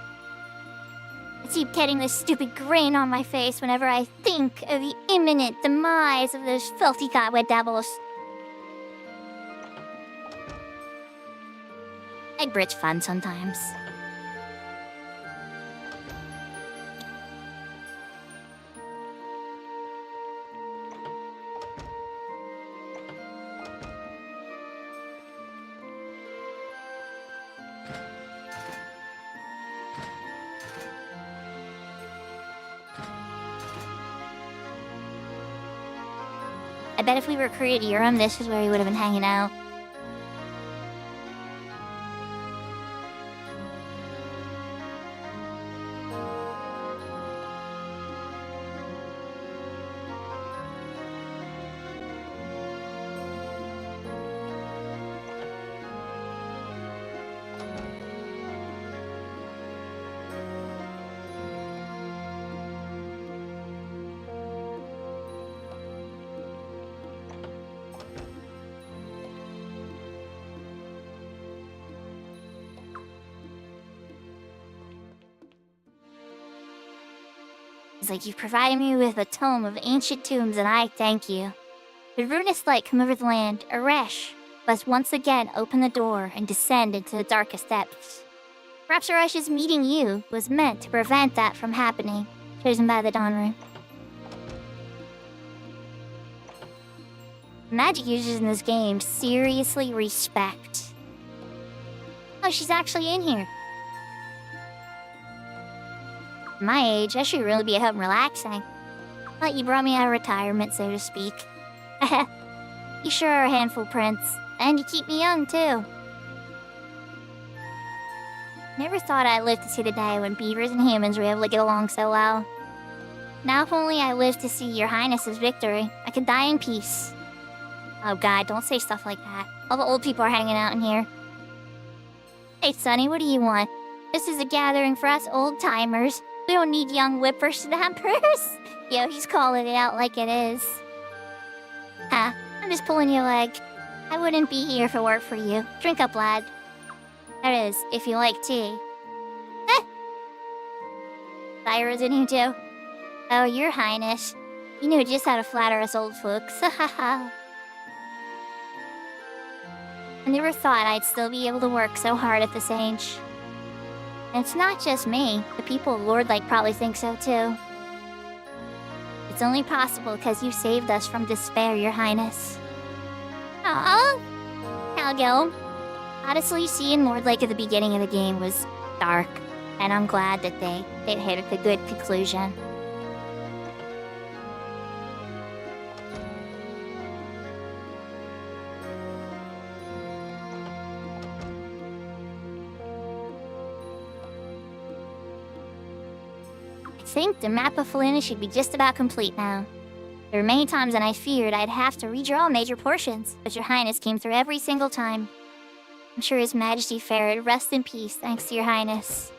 I keep getting this stupid grin on my face whenever I think of the imminent demise of those filthy godwed devils. Egbert's fun sometimes. I bet if we recruited Urim, this is where he would have been hanging out. It's like you've provided me with a tome of ancient tombs, and I thank you. The ruinous light come over the land, Aresh must once again open the door and descend into the darkest depths. Perhaps Aresh's meeting you was meant to prevent that from happening, chosen by the Dawn Rune. Magic users in this game seriously respect. Oh, she's actually in here. At my age, I should really be at home relaxing. Thought you brought me out of retirement, so to speak. You sure are a handful, Prince. And you keep me young, too. Never thought I'd live to see the day when beavers and humans were able to get along so well. Now if only I live to see your highness's victory, I could die in peace. Oh god, don't say stuff like that. All the old people are hanging out in here. Hey Sonny, what do you want? This is a gathering for us old-timers. We don't need young whippersnappers. Yo, he's calling it out like it is. Yeah, I'm just pulling your leg. I wouldn't be here if it weren't for you. Drink up, lad. That is, if you like tea. Eh! Thyra, didn't you do? Oh, your highness. You knew just how to flatter us old folks. Ha ha ha. I never thought I'd still be able to work so hard at this age. And it's not just me. The people of Lord Light probably think so too. It's only possible because you saved us from despair, your highness. Aww. Calgil. Honestly, seeing Lord Lake at the beginning of the game was dark. And I'm glad that they hit a good conclusion. I think the map of Felina should be just about complete now. There were many times when I feared I'd have to redraw major portions, but your highness came through every single time. I'm sure His Majesty fared rest in peace thanks to your highness.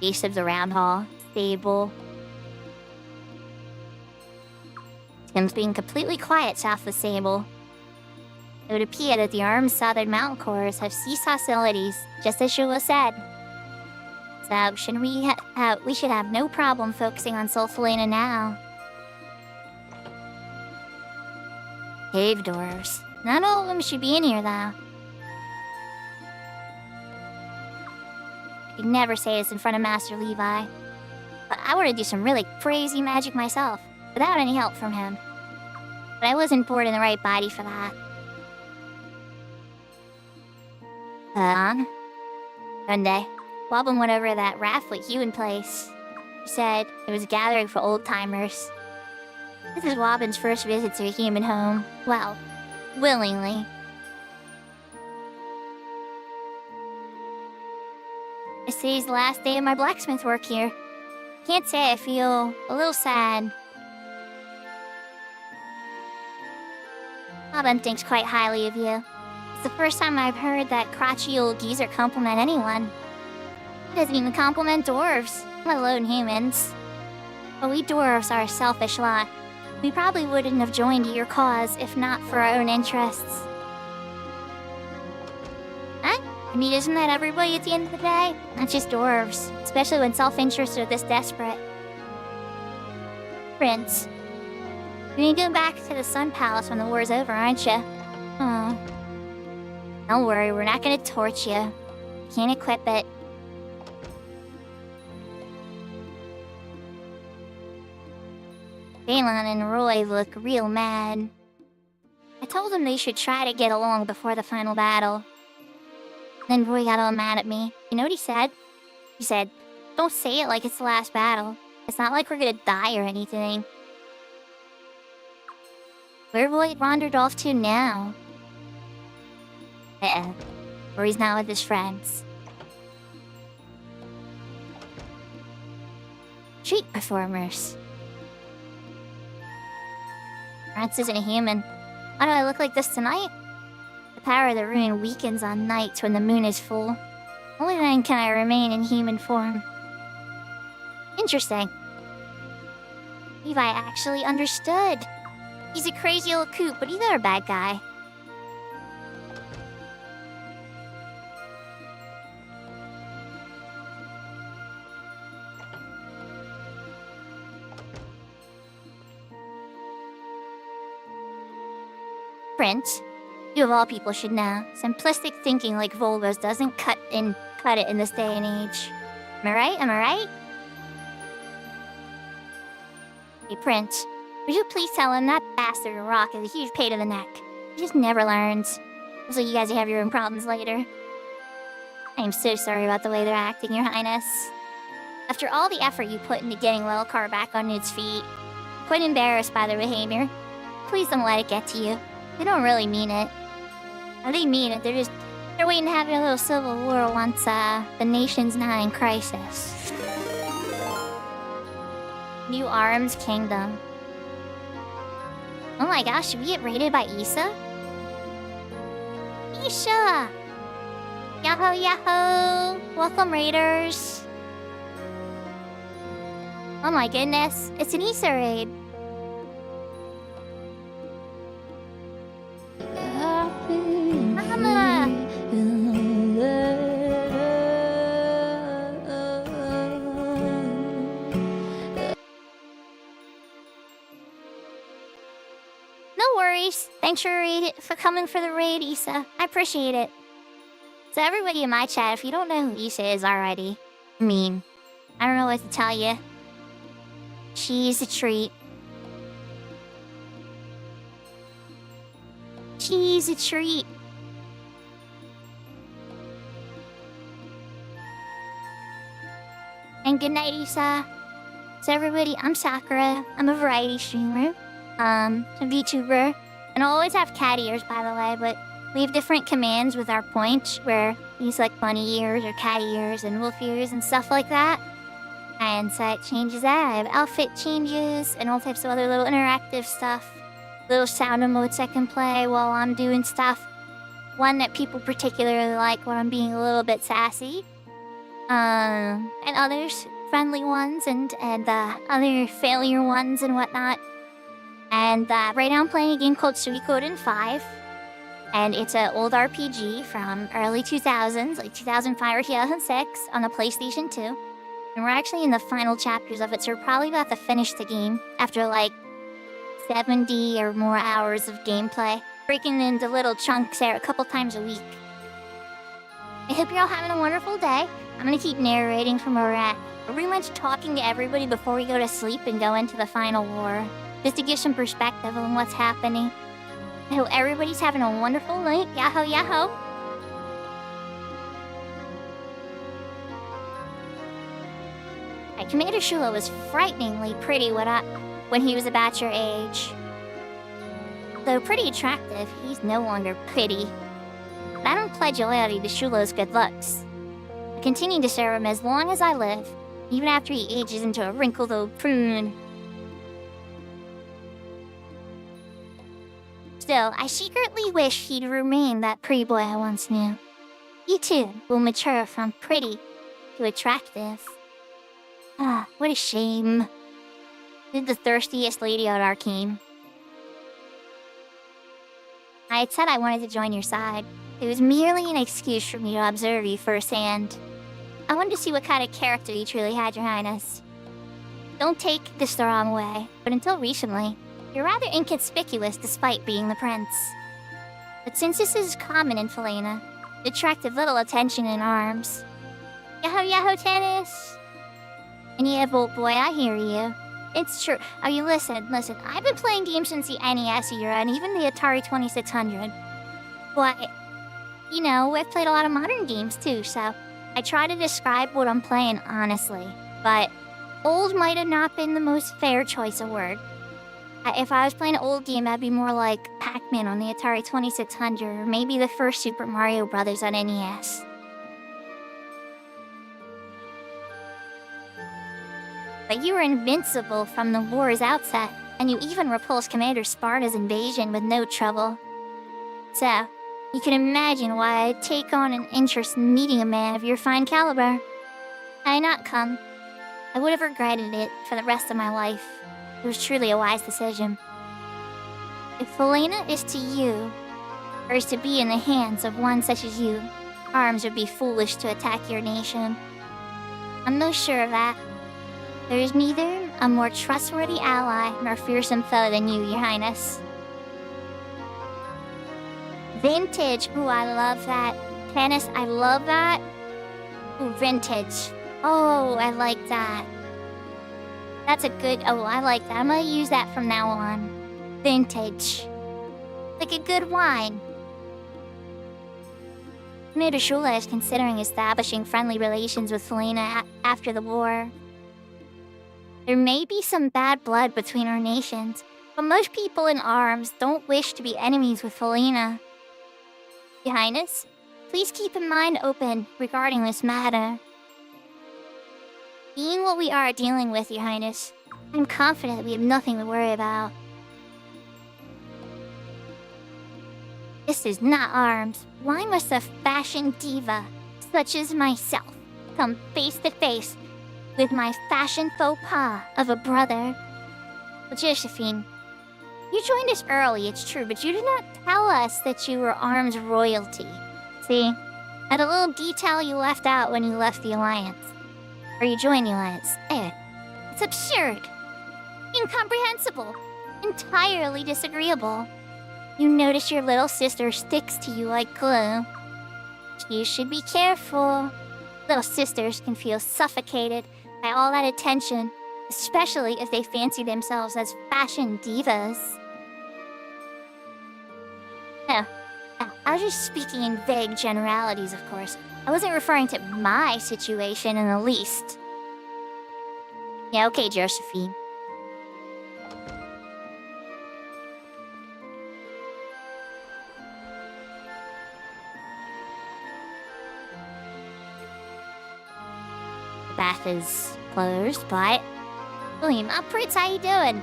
East of the Round Hall, stable. Tim's being completely quiet south of the stable. It would appear that the armed southern mountain corps have ceased hostilities, just as Shula said. So, we should have no problem focusing on Sulfalena now. Cave doors. Not all of them should be in here, though. I could never say this in front of Master Levi. But I want to do some really crazy magic myself, without any help from him. But I wasn't born in the right body for that. One day, Wobbin went over to that raft-lit human place. He said it was a gathering for old-timers. This is Wobbin's first visit to a human home. Well, willingly. It's today's the last day of my blacksmith work here. Can't say I feel a little sad. Wobbin thinks quite highly of you. It's the first time I've heard that crotchety old geezer compliment anyone. He doesn't even compliment dwarves, let alone humans. But we dwarves are a selfish lot. We probably wouldn't have joined your cause if not for our own interests. Huh? I mean, isn't that everybody at the end of the day? Not just dwarves, especially when self-interests are this desperate. Prince, you're gonna go back to the Sun Palace when the war's over, aren't you? Oh. Don't worry, we're not gonna torch you. Can't equip it. Balon and Roy look real mad. I told them they should try to get along before the final battle. Then Roy got all mad at me. You know what he said? He said, "Don't say it like it's the last battle. It's not like we're gonna die or anything." Where Roy wandered off to now? Roy's now with his friends. Street performers. Rance isn't a human. Why do I look like this tonight? The power of the rune weakens on nights when the moon is full. Only then can I remain in human form. Interesting. Levi actually understood. He's a crazy old coot, but he's not a bad guy. Prince, you of all people should know, simplistic thinking like Volvo's doesn't cut it in this day and age. Am I right? Am I right? Hey, Prince, would you please tell him that bastard Rock is a huge pain in the neck? He just never learns. So you guys have your own problems later. I am so sorry about the way they're acting, Your Highness. After all the effort you put into getting Lelcar back on its feet, I'm quite embarrassed by their behavior. Please don't let it get to you. They don't really mean it. No, they mean it. They're waiting to have a little civil war once the nation's not in crisis. New Arms Kingdom. Oh my gosh, should we get raided by Issa? Isha! Yahoo, yahoo! Welcome, Raiders! Oh my goodness, it's an Easter raid. Mama! No worries. Thanks for coming for the raid, Issa. I appreciate it. So everybody in my chat, if you don't know who Issa is already, I mean, I don't know what to tell you. She's a treat. She's a treat. And good night, Issa. So everybody, I'm Sakura. I'm a variety streamer. A VTuber. And I always have cat ears, by the way, but we have different commands with our points, where we use like bunny ears or cat ears and wolf ears and stuff like that. And so it changes that. I have outfit changes and all types of other little interactive stuff. Little sound emotes I can play while I'm doing stuff. One that people particularly like when I'm being a little bit sassy. And others, friendly ones and other failure ones and whatnot. And right now I'm playing a game called Suikoden 5. And it's an old RPG from early 2000s, like 2005 or 2006 on the PlayStation 2. And we're actually in the final chapters of it, so we're probably about to finish the game after like 70 or more hours of gameplay, breaking into little chunks there a couple times a week. I hope you're all having a wonderful day. I'm gonna keep narrating from where we're at. We're pretty much talking to everybody before we go to sleep and go into the final war, just to give some perspective on what's happening. I hope everybody's having a wonderful night. Yahoo, yahoo! Commander Shula was frighteningly pretty when he was about your age. Though pretty attractive, he's no longer pretty. But I don't pledge loyalty to Shula's good looks. I continue to serve him as long as I live, even after he ages into a wrinkled old prune. Still, I secretly wish he'd remain that pretty boy I once knew. He too will mature from pretty to attractive. Ah, what a shame. You're the thirstiest lady at Arcane. I had said I wanted to join your side. It was merely an excuse for me to observe you firsthand. I wanted to see what kind of character you truly had, Your Highness. Don't take this the wrong way, but until recently, you're rather inconspicuous despite being the prince. But since this is common in Felena, it attracted little attention in arms. Yahoo yahoo tennis! And yeah, Volt Boy, I hear you. It's true. Oh, you listen. I've been playing games since the NES era and even the Atari 2600. But, you know, I've played a lot of modern games too, so I try to describe what I'm playing honestly. But old might have not been the most fair choice of word. If I was playing an old game, that'd be more like Pac-Man on the Atari 2600, or maybe the first Super Mario Bros. On NES. But you were invincible from the war's outset, and you even repulsed Commander Sparta's invasion with no trouble. So, you can imagine why I'd take on an interest in meeting a man of your fine caliber. Had I not come, I would have regretted it for the rest of my life. It was truly a wise decision. If Felena is to you, or is to be in the hands of one such as you, arms would be foolish to attack your nation. I'm most sure of that. There is neither a more trustworthy ally nor fearsome foe than you, Your Highness. Vintage. Ooh, I love that. Tennis, I love that. Ooh, vintage. Oh, I like that. That's a good... Oh, I like that. I'm gonna use that from now on. Vintage. Like a good wine. Commander Shula is considering establishing friendly relations with Felena after the war. There may be some bad blood between our nations, but most people in arms don't wish to be enemies with Felena. Your Highness, please keep your mind open regarding this matter. Being what we are dealing with, Your Highness, I'm confident we have nothing to worry about. This is not arms. Why must a fashion diva, such as myself, come face to face with my fashion faux pas of a brother? Well, Josephine, you joined us early, it's true, but you did not tell us that you were arms royalty. See? That a little detail you left out when you left the Alliance. Or you joined the Alliance. It's absurd. Incomprehensible. Entirely disagreeable. You notice your little sister sticks to you like glue. You should be careful. Little sisters can feel suffocated by all that attention, especially if they fancy themselves as fashion divas. No, I was just speaking in vague generalities, of course. I wasn't referring to my situation in the least. Yeah, okay, Josephine. The bath is closed, but... William, Pritz, how you doing?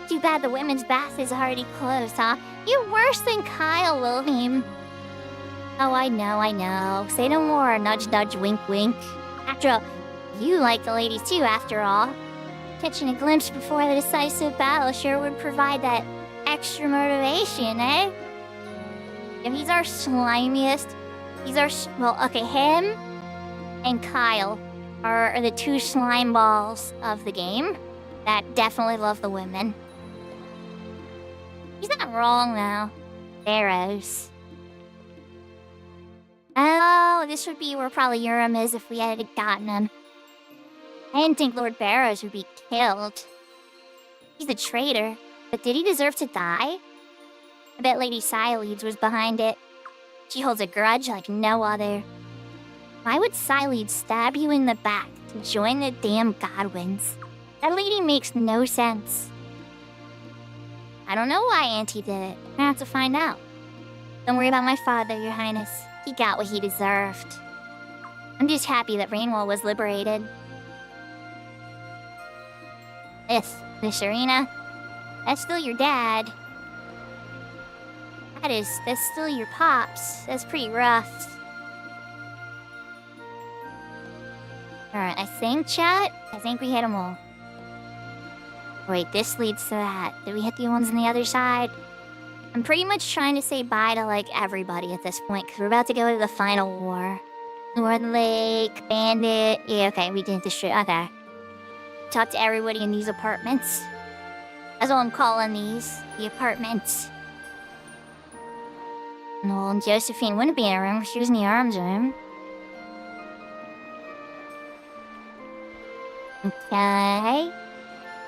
Too bad the women's bath is already closed, huh? You're worse than Kyle, William. Oh, I know. Say no more, nudge, nudge, wink, wink. After all, you like the ladies too, after all. Catching a glimpse before the decisive battle sure would provide that extra motivation, eh? And he's our slimiest. Well, okay, him and Kyle are the two slime balls of the game that definitely love the women. He's not wrong, though. Barrows. Oh, this would be where probably Urim is if we had gotten him. I didn't think Lord Barrows would be killed. He's a traitor, but did he deserve to die? I bet Lady Sileeds was behind it. She holds a grudge like no other. Why would Sileeds stab you in the back to join the damn Godwins? That lady makes no sense. I don't know why Auntie did it. I have to find out. Don't worry about my father, Your Highness. He got what he deserved. I'm just happy that Rainwall was liberated. Miss Serena, that's still your dad. That's still your pops. That's pretty rough. Alright, I think we hit them all. Wait, this leads to that. Did we hit the ones on the other side? I'm pretty much trying to say bye to, like, everybody at this point, because we're about to go to the final war. Northern Lake, Bandit... Yeah, okay, we did this shit. Okay. Talk to everybody in these apartments. That's what I'm calling these. The apartments. No, and Josephine wouldn't be in a room. She was in the arms room. Okay.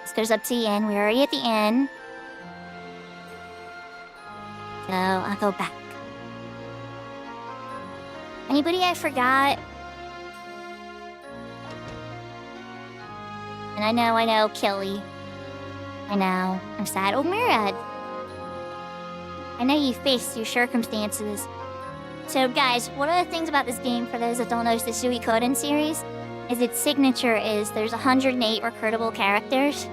This goes up to the inn. We're already at the inn. So, I'll go back. Anybody I forgot? And I know, Killy. I know. I'm sad. Oh, Murad. I know you faced your circumstances. So, guys, one of the things about this game, for those that don't know, is the Suikoden series, is its signature is there's 108 recruitable characters.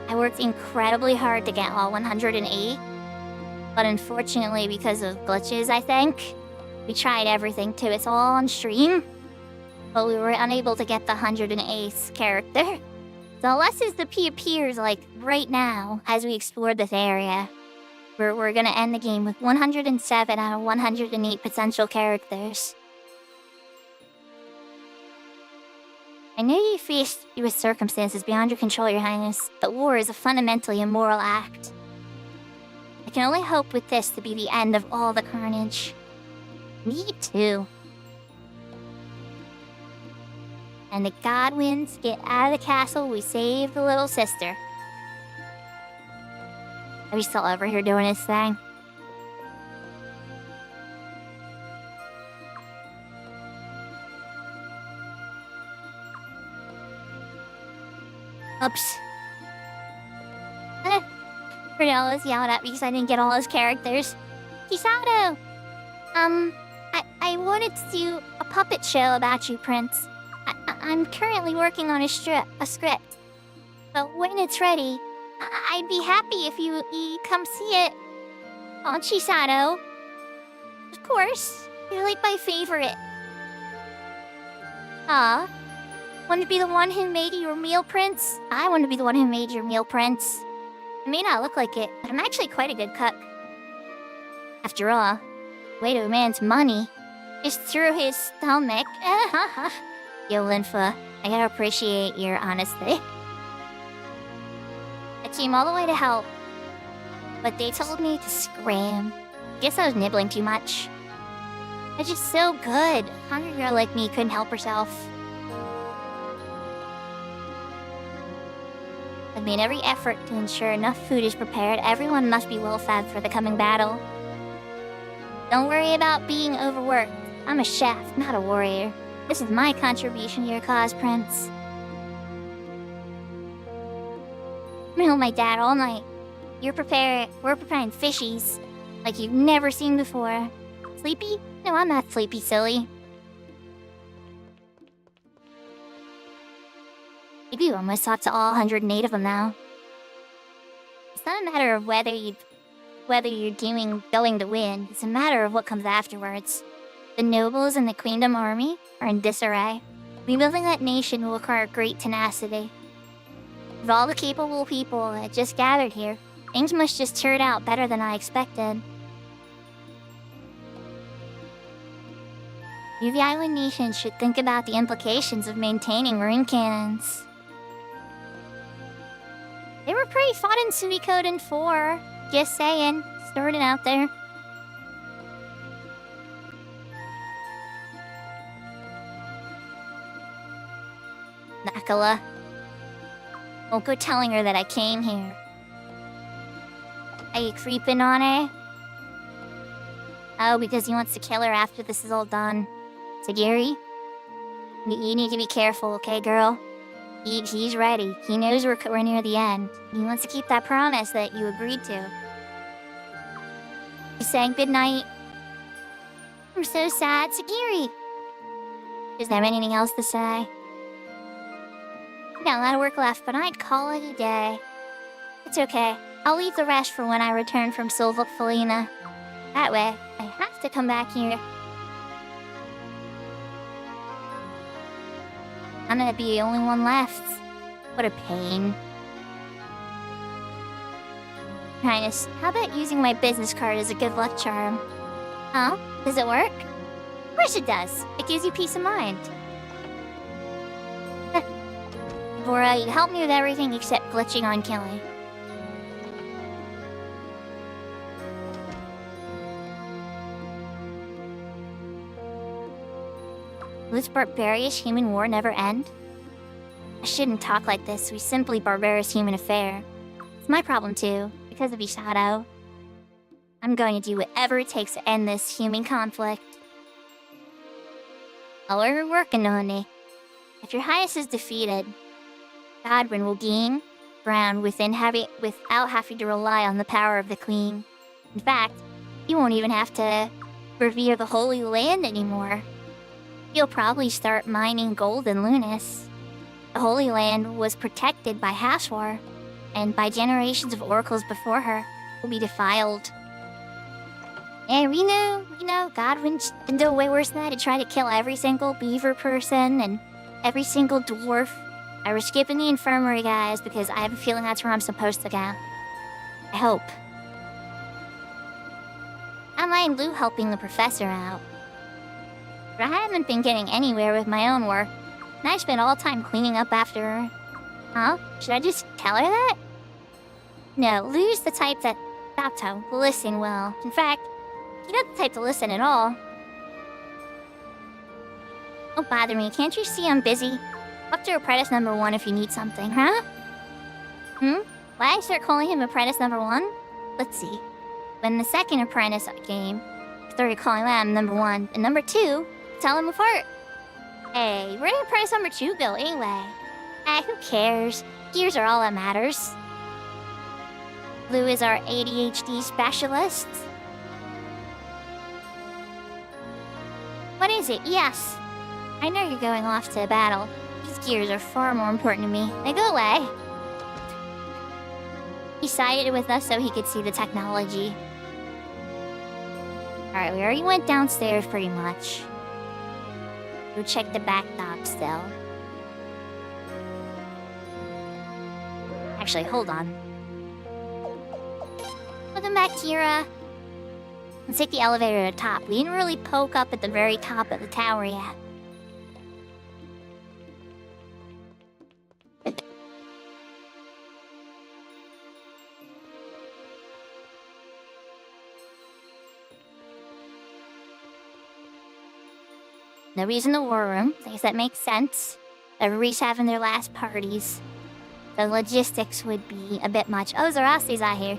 I worked incredibly hard to get all 108. But unfortunately, because of glitches, I think, we tried everything too. It's all on stream. But we were unable to get the 108th character. So unless the appears like right now, as we explore this area, we're gonna end the game with 107 out of 108 potential characters. I know you faced with circumstances beyond your control, Your Highness, but war is a fundamentally immoral act. I can only hope with this to be the end of all the carnage. Me too. And the Godwins get out of the castle, we save the little sister. Are we still over here doing this thing? Oops. Brunel was yelled at because I didn't get all his characters. Kisato! I wanted to do a puppet show about you, Prince. I'm currently working on a script. But when it's ready, I'd be happy if you come see it. Oh, Chisato. Of course. You're like my favorite. Aw. Want to be the one who made you your meal prince? I want to be the one who made your meal prince. I may not look like it, but I'm actually quite a good cook. After all, the way to a man's money is through his stomach. Yo, Linfa, I gotta appreciate your honesty. I came all the way to help, but they told me to scram. Guess I was nibbling too much. It's just so good. Hungry girl like me couldn't help herself. I've made every effort to ensure enough food is prepared. Everyone must be well fed for the coming battle. Don't worry about being overworked. I'm a chef, not a warrior. This is my contribution to your cause, Prince. I'm gonna hold my dad all night. We're preparing fishies like you've never seen before. Sleepy? No, I'm not sleepy, silly. Maybe you almost talked to all 108 of them now. It's not a matter of whether you're going to win. It's a matter of what comes afterwards. The nobles and the Queendom army are in disarray. Rebuilding that nation will require great tenacity. With all the capable people that just gathered here, things must just turn out better than I expected. You, the island nation, should think about the implications of maintaining marine cannons. They were pretty fun in Suikoden 4. Just saying. Starting out there. Nakala. Won't go telling her that I came here. Are you creeping on her? Oh, because he wants to kill her after this is all done. Sagiri? You need to be careful, okay, girl? He's ready. He knows we're near the end. He wants to keep that promise that you agreed to. He's saying goodnight. I'm so sad, Sagiri. Is there anything else to say? Got a lot of work left, but I'd call it a day. It's okay. I'll leave the rest for when I return from Silva Felina. That way, I have to come back here. I'm gonna be the only one left. What a pain. Highness, how about using my business card as a good luck charm? Huh? Does it work? Of course it does. It gives you peace of mind. Bora, you helped me with everything except glitching on killing. Will this barbarous human war never end? I shouldn't talk like this. We simply barbarous human affair. It's my problem too, because of Isado. I'm going to do whatever it takes to end this human conflict. Oh, we're working on it. If your Highness is defeated, Godwin will gain ground without having to rely on the power of the Queen. In fact, he won't even have to revere the Holy Land anymore. He'll probably start mining gold in Lunas. The Holy Land was protected by Hashwar, and by generations of oracles before her, will be defiled. And we know, Godwin's been doing way worse than that to try to kill every single beaver person and every single dwarf. I was skipping the infirmary, guys, because I have a feeling that's where I'm supposed to go. I hope. I mind Lou helping the professor out. But I haven't been getting anywhere with my own work, and I spend all time cleaning up after her. Huh? Should I just tell her that? No, Lou's the type that will listen well. In fact, he's not the type to listen at all. Don't bother me, can't you see I'm busy? Up to Apprentice number 1 if you need something, huh? Why I start calling him Apprentice number 1? Let's see. When the second Apprentice came, I started calling them number 1 and number 2, tell them apart. Hey, where did Apprentice number 2 go anyway? Who cares? Gears are all that matters. Lou is our ADHD specialist. What is it? Yes. I know you're going off to battle. These gears are far more important to me. Now go away. He sided with us so he could see the technology. Alright, we already went downstairs pretty much. Go check the back dock still. Actually, hold on. Welcome back, Kira. Let's take the elevator to the top. We didn't really poke up at the very top of the tower yet. Nobody's in the war room. I guess that makes sense. Everybody's having their last parties. The logistics would be a bit much. Oh, Zarasti's out here.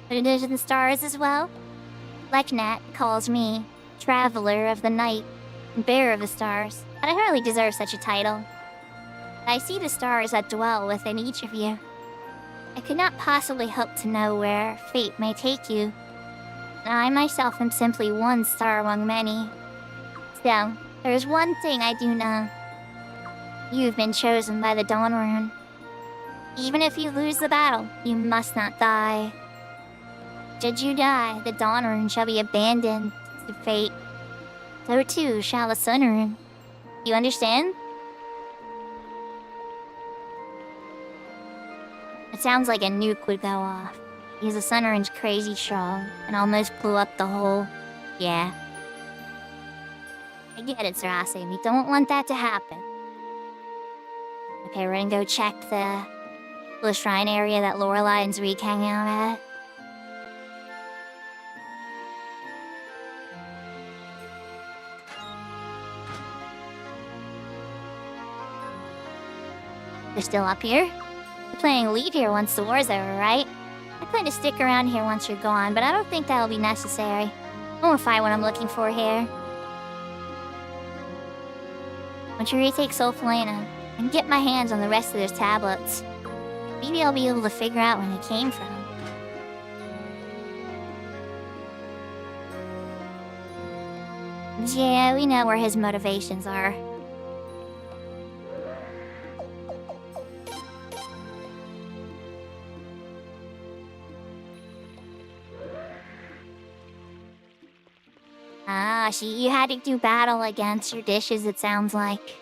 There's the stars as well. Leknat calls me Traveler of the Night and Bearer of the Stars. But I hardly deserve such a title. I see the stars that dwell within each of you. I could not possibly hope to know where fate may take you. And I myself am simply one star among many. Still, there is one thing I do know. You've been chosen by the Dawn Rune. Even if you lose the battle, you must not die. Should you die, the Dawn Rune shall be abandoned to fate. So too shall the Sun Rune. You understand? It sounds like a nuke would go off, because the Sun Rune's crazy strong and almost blew up the whole... Yeah. I get it, Sarase. We don't want that to happen. Okay, we're gonna go check the little shrine area that Lorelai and Zreek hang out at. They're still up here? You're playing lead here once the war's over, right? I plan to stick around here once you're gone, but I don't think that'll be necessary. I won't find what I'm looking for here. Once you retake Solfalena and get my hands on the rest of those tablets, maybe I'll be able to figure out where they came from. Yeah, we know where his motivations are. Ah, you had to do battle against your dishes, it sounds like.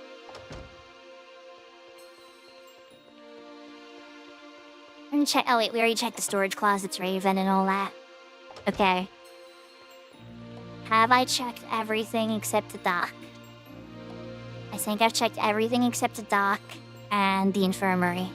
Let me check. Oh, wait, we already checked the storage closets, Raven, and all that. Okay. Have I checked everything except the dock? I think I've checked everything except the dock and the infirmary.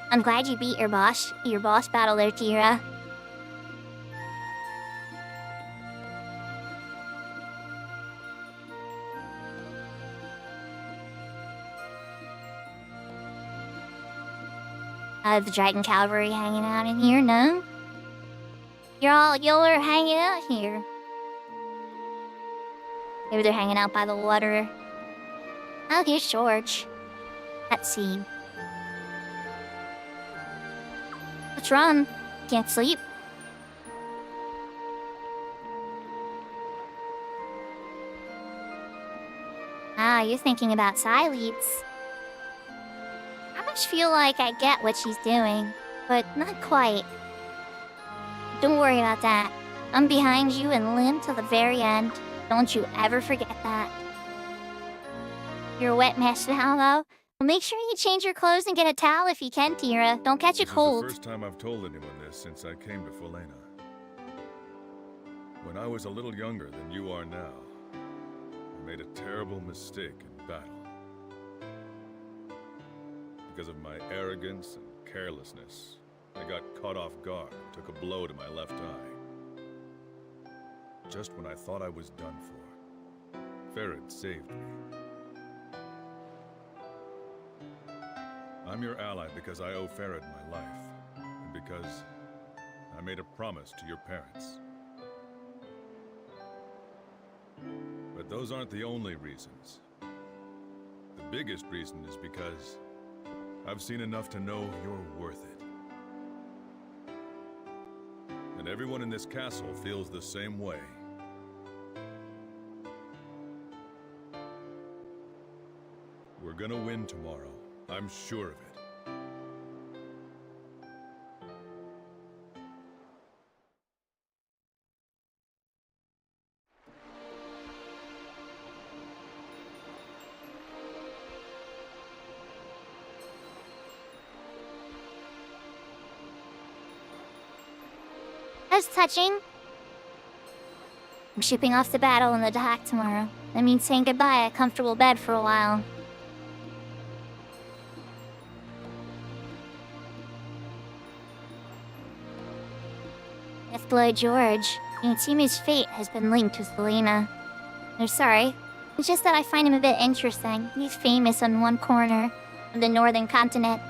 I'm glad you beat your boss battle there, Kira. The Dragon Cavalry hanging out in here, no? Y'all are hanging out here. Maybe they're hanging out by the water. Oh, here's George. Let's see. Let's run. Can't sleep. Ah, you're thinking about Sileads. I just feel like I get what she's doing, but not quite. Don't worry about that. I'm behind you and Lim till the very end. Don't you ever forget that. You're a wet mess now, though. Well, make sure you change your clothes and get a towel if you can, Tira. Don't catch a cold. This is the first time I've told anyone this since I came to Falena. When I was a little younger than you are now, I made a terrible mistake in battle. Because of my arrogance and carelessness, I got caught off guard and took a blow to my left eye. Just when I thought I was done for, Farid saved me. I'm your ally because I owe Farid my life, and because I made a promise to your parents. But those aren't the only reasons. The biggest reason is because I've seen enough to know you're worth it. And everyone in this castle feels the same way. We're gonna win tomorrow. I'm sure of it. That's touching. I'm shipping off to battle in the dock tomorrow. That means saying goodbye at a comfortable bed for a while. F-Blood George. You can see his fate has been linked with Selena. I'm sorry. It's just that I find him a bit interesting. He's famous on one corner of the northern continent.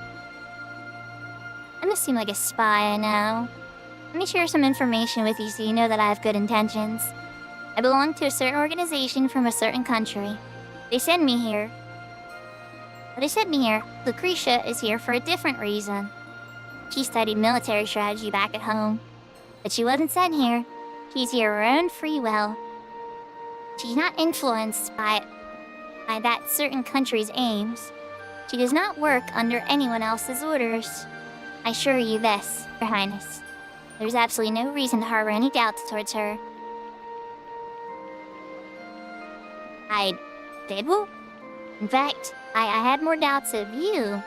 I must seem like a spy, I know. Let me share some information with you so you know that I have good intentions. I belong to a certain organization from a certain country. They sent me here. Lucretia is here for a different reason. She studied military strategy back at home. But she wasn't sent here. She's here of her own free will. She's not influenced by that certain country's aims. She does not work under anyone else's orders. I assure you this, Your Highness. There's absolutely no reason to harbor any doubts towards her. I did? In fact, I had more doubts of you.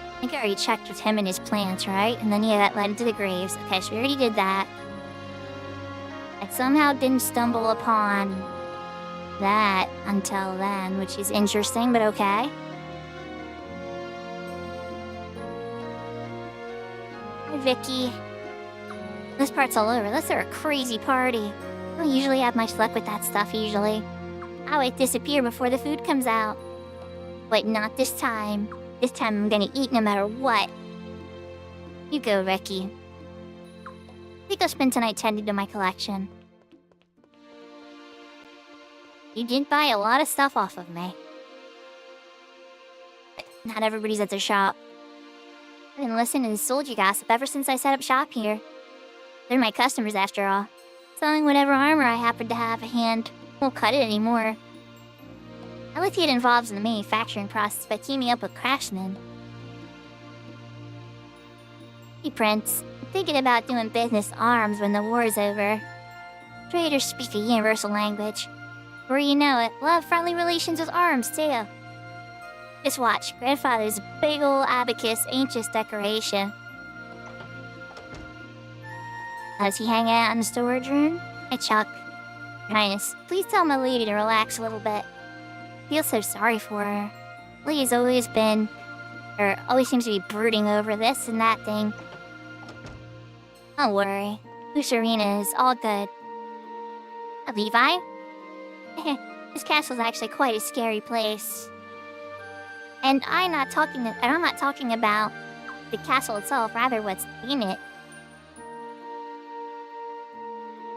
I think I already checked with him and his plans, right? And then yeah, that led to the graves. Okay, so we already did that. I somehow didn't stumble upon that until then, which is interesting, but okay. Hi, Vicky. This part's all over. Let's throw a crazy party. I don't usually have much luck with that stuff, usually. I always disappear before the food comes out. But not this time. This time I'm gonna eat no matter what. You go, Ricky. I think I'll spend tonight tending to my collection. You did buy a lot of stuff off of me. But not everybody's at the shop. I've been listening to soldier gossip ever since I set up shop here. They're my customers after all. Selling whatever armor I happen to have at hand. Won't cut it anymore. I like to get involved in the manufacturing process by teaming up with craftsmen. Hey, Prince. I'm thinking about doing business arms when the war's over. Traders speak a universal language. Before you know it, we'll have friendly relations with arms, too. Just watch. Grandfather's big ol' abacus ain't just decoration. Does he hang out in the storage room? Hey, Chuck. Your Highness, please tell my lady to relax a little bit. I feel so sorry for her. Lady's always seems to be brooding over this and that thing. Don't worry. Usarina is all good. Levi? This castle's actually quite a scary place. And I'm not talking about the castle itself, rather what's in it.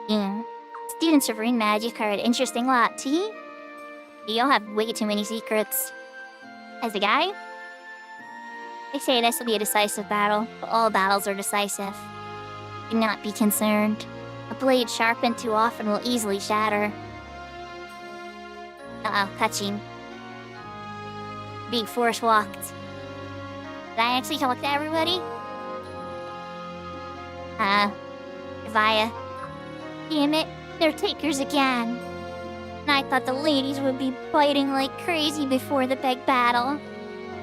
Yeah. Students of Ring Magic are an interesting lot, see? Y'all have way too many secrets. As a guy, they say this will be a decisive battle, but all battles are decisive. Do not be concerned. A blade sharpened too often will easily shatter. Uh-oh, touching. Being force walked. Did I actually talk to everybody? Via. Damn it, they're takers again. And I thought the ladies would be biting like crazy before the big battle.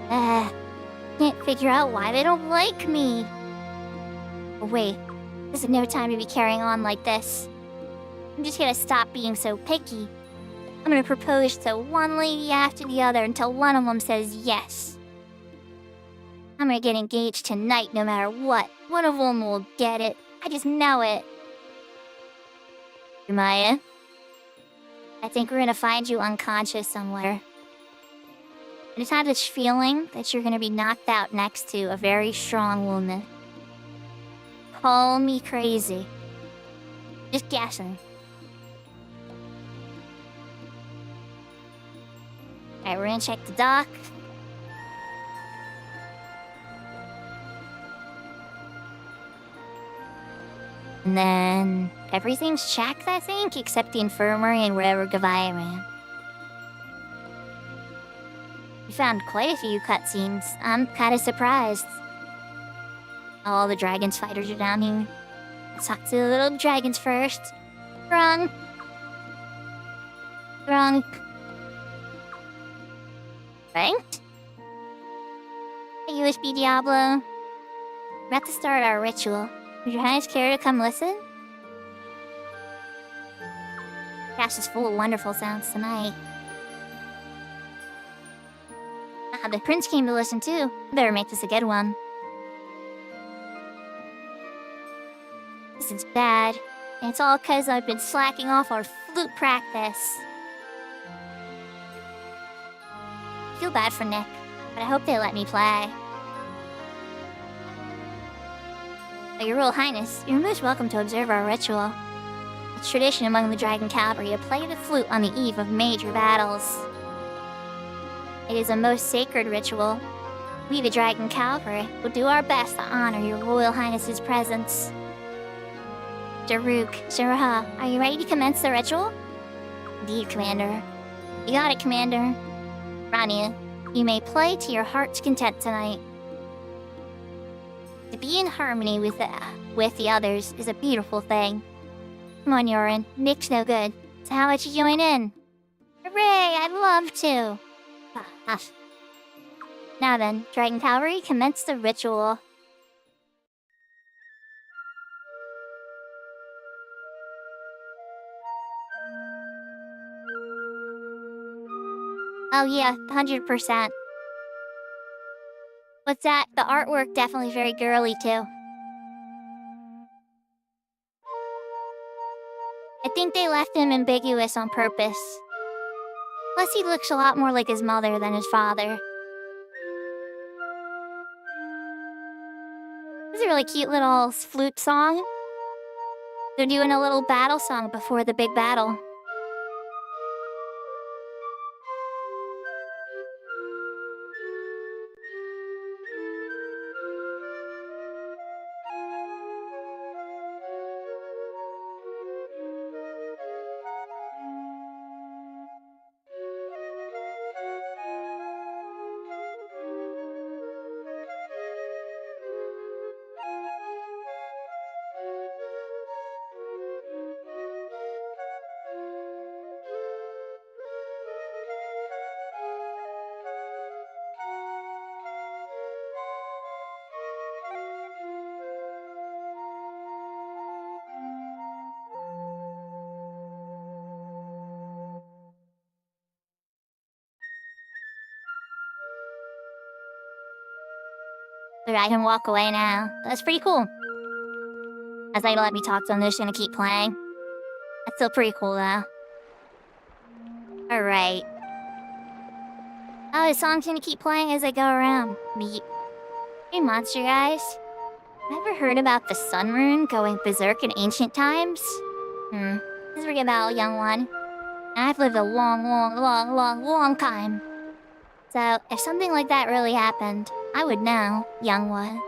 Can't figure out why they don't like me. But wait, this is no time to be carrying on like this. I'm just gonna stop being so picky. I'm gonna propose to one lady after the other until one of them says yes. I'm gonna get engaged tonight no matter what. One of them will get it. I just know it. Maya, I think we're gonna find you unconscious somewhere. I just have this feeling that you're gonna be knocked out next to a very strong woman. Call me crazy. Just guessing. Alright, we're gonna check the dock. And then everything's checked, I think, except the infirmary and wherever Gavaya ran. We found quite a few cutscenes. I'm kind of surprised. All the dragons fighters are down here. Let's talk to the little dragons first. Wrong. Wrong. Ranked? Hey, USB Diablo. We're about to start our ritual. Would your highness care to come listen? Cash is full of wonderful sounds tonight. Ah, the prince came to listen too. Better make this a good one. This is bad. And it's all cause I've been slacking off our flute practice. I feel bad for Nick, but I hope they let me play. Your Royal Highness, you're most welcome to observe our ritual. It's tradition among the Dragon Cavalry to play the flute on the eve of major battles. It is a most sacred ritual. We, the Dragon Cavalry, will do our best to honor your Royal Highness's presence. Daruk, Shiraha, are you ready to commence the ritual? Indeed, Commander. You got it, Commander. Rania, you may play to your heart's content tonight. To be in harmony with the others is a beautiful thing. Come on, Yorin. Nick's no good. So how about you join in? Hooray! I'd love to. Now then, Dragon Cavalry, commence the ritual. Oh yeah, 100%. What's that? The artwork definitely very girly too. I think they left him ambiguous on purpose. Plus he looks a lot more like his mother than his father. This is a really cute little flute song. They're doing a little battle song before the big battle. I can walk away now. That's pretty cool. As they let me talk to them, they're just gonna keep playing. That's still pretty cool, though. Alright. Oh, the song's gonna keep playing as I go around. Meet. Hey, monster guys. Ever heard about the Sun Rune going berserk in ancient times? Let's forget about young one. I've lived a long time. So, if something like that really happened, I would know, young one.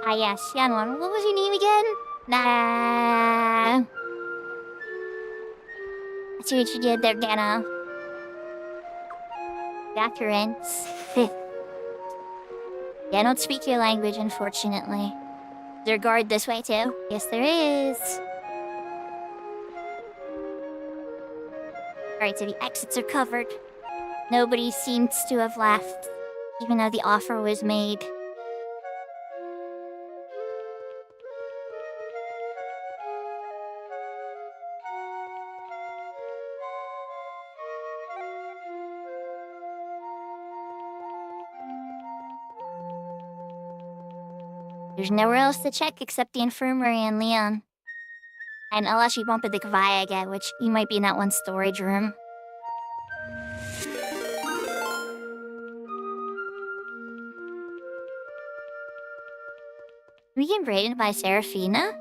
Ah yes, young one. What was your name again? Nah. I see what you did there, Gano. Doctorants. Yeah, I don't speak your language, unfortunately. Is there a guard this way, too? Yes, there is. Alright, so the exits are covered. Nobody seems to have left, even though the offer was made. There's nowhere else to check except the infirmary and Leon. And unless you bump into Kavaya again, which you might be in that one storage room. We get raided by Seraphina?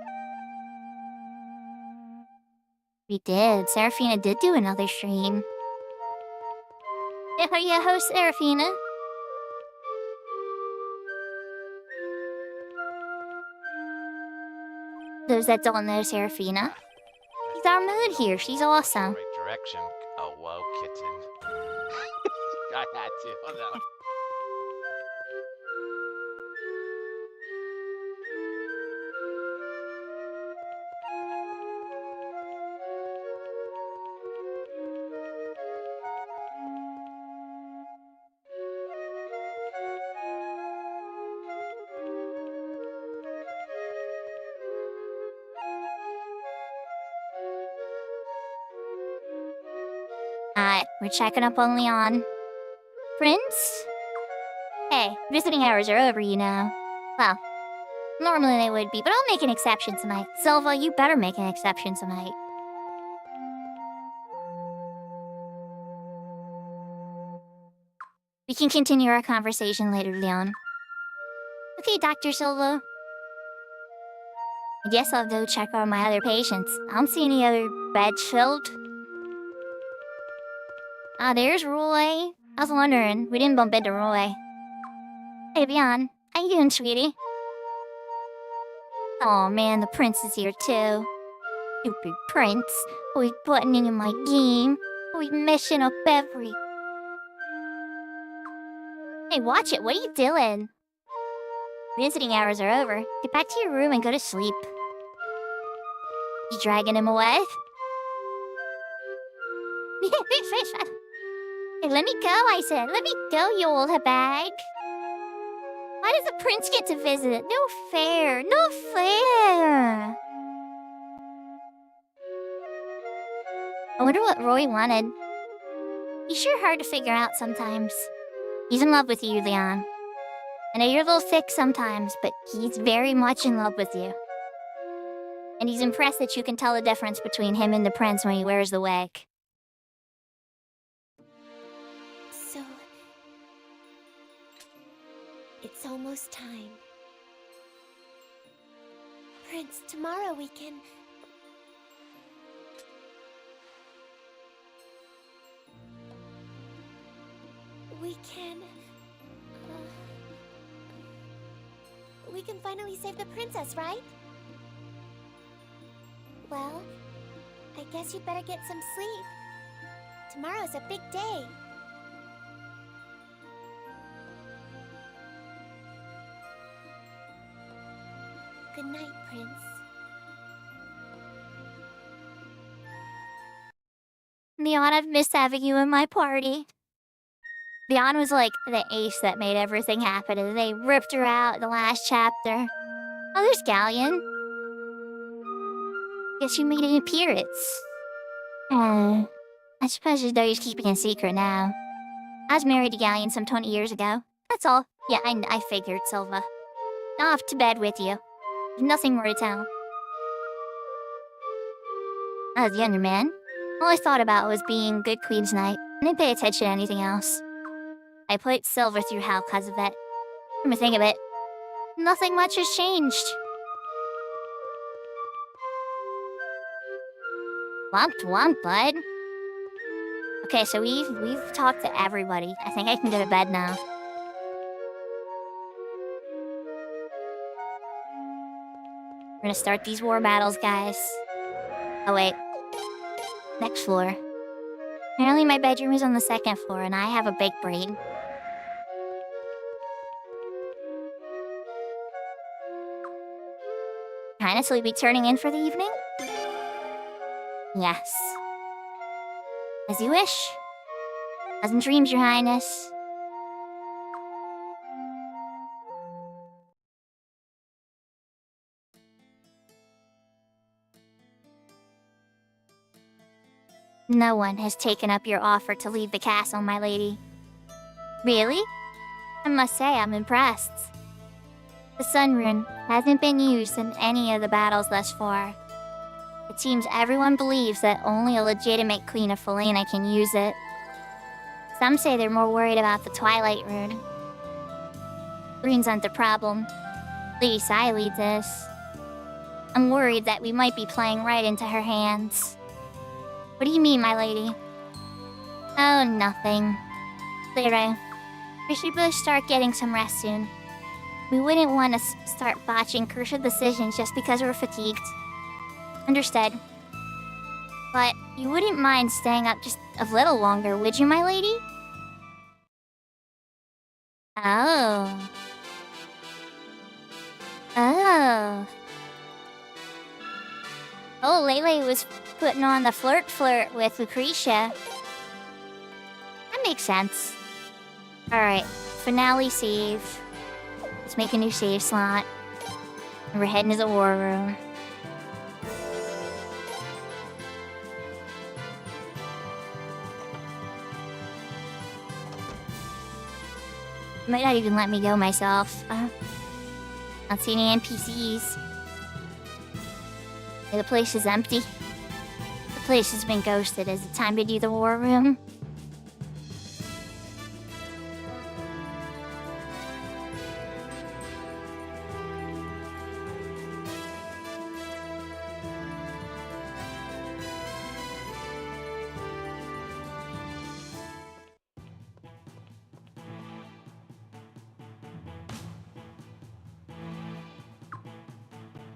We did. Seraphina did do another stream. Yeah, host Seraphina. Those that don't know Serafina. She's our mood here. She's awesome. Right direction. Oh, whoa, kitten. I had to. Oh, no. We're checking up on Leon. Prince? Hey, visiting hours are over, you know. Well, normally they would be, but I'll make an exception tonight. Silva, you better make an exception tonight. We can continue our conversation later, Leon. Okay, Dr. Silva. I guess I'll go check on my other patients. I don't see any other beds filled. Ah, there's Roy. I was wondering. We didn't bump into Roy. Hey, Leon. How you doing, sweetie? Oh man, the prince is here too. Stupid prince. Always buttoning in my game. Always messing up every... Hey, watch it. What are you doing? Visiting hours are over. Get back to your room and go to sleep. You dragging him away? Hey, let me go, I said. Let me go, you old bag. Why does the prince get to visit? No fair. No fair. I wonder what Roy wanted. He's sure hard to figure out sometimes. He's in love with you, Leon. I know you're a little thick sometimes, but he's very much in love with you. And he's impressed that you can tell the difference between him and the prince when he wears the wig. So... it's almost time. Prince, tomorrow we can... We can finally save the princess, right? Well, I guess you'd better get some sleep. Tomorrow's a big day. Good night, Prince. Leon, I've missed having you in my party. Leon was like the ace that made everything happen, and they ripped her out in the last chapter. Oh, there's Galleon. Guess you made an appearance. I suppose as though he's keeping a secret now. I was married to Galleon some 20 years ago. That's all. Yeah, I figured, Silva. Now off to bed with you. There's nothing more to tell. As a younger man, all I thought about was being good Queen's Knight. I didn't pay attention to anything else. I put Silver through hell because of it. Come to think of it, nothing much has changed. Womp womp, bud. Okay, so we've talked to everybody. I think I can go to bed now. We're gonna start these war battles, guys. Oh wait. Next floor. Apparently my bedroom is on the second floor and I have a big brain. Highness, will you be turning in for the evening? Yes. As you wish. Pleasant dreams, Your Highness. No one has taken up your offer to leave the castle, my lady. Really? I must say I'm impressed. The Sun Rune hasn't been used in any of the battles thus far. It seems everyone believes that only a legitimate Queen of Felina can use it. Some say they're more worried about the Twilight Rune. Runes aren't the problem. Lady Sai leads us. I'm worried that we might be playing right into her hands. What do you mean, my lady? Oh, nothing. Lyra, we should both start getting some rest soon. we wouldn't want to start botching crucial decisions just because we're fatigued. Understood. But you wouldn't mind staying up just a little longer, would you, my lady? Oh. Oh. Oh, Lele was putting on the flirt with Lucretia. That makes sense. Alright, finale save. Let's make a new save slot. And we're heading to the war room. Might not even let me go myself. Not see any NPCs. The place is empty. The place has been ghosted. Is it time to do the war room?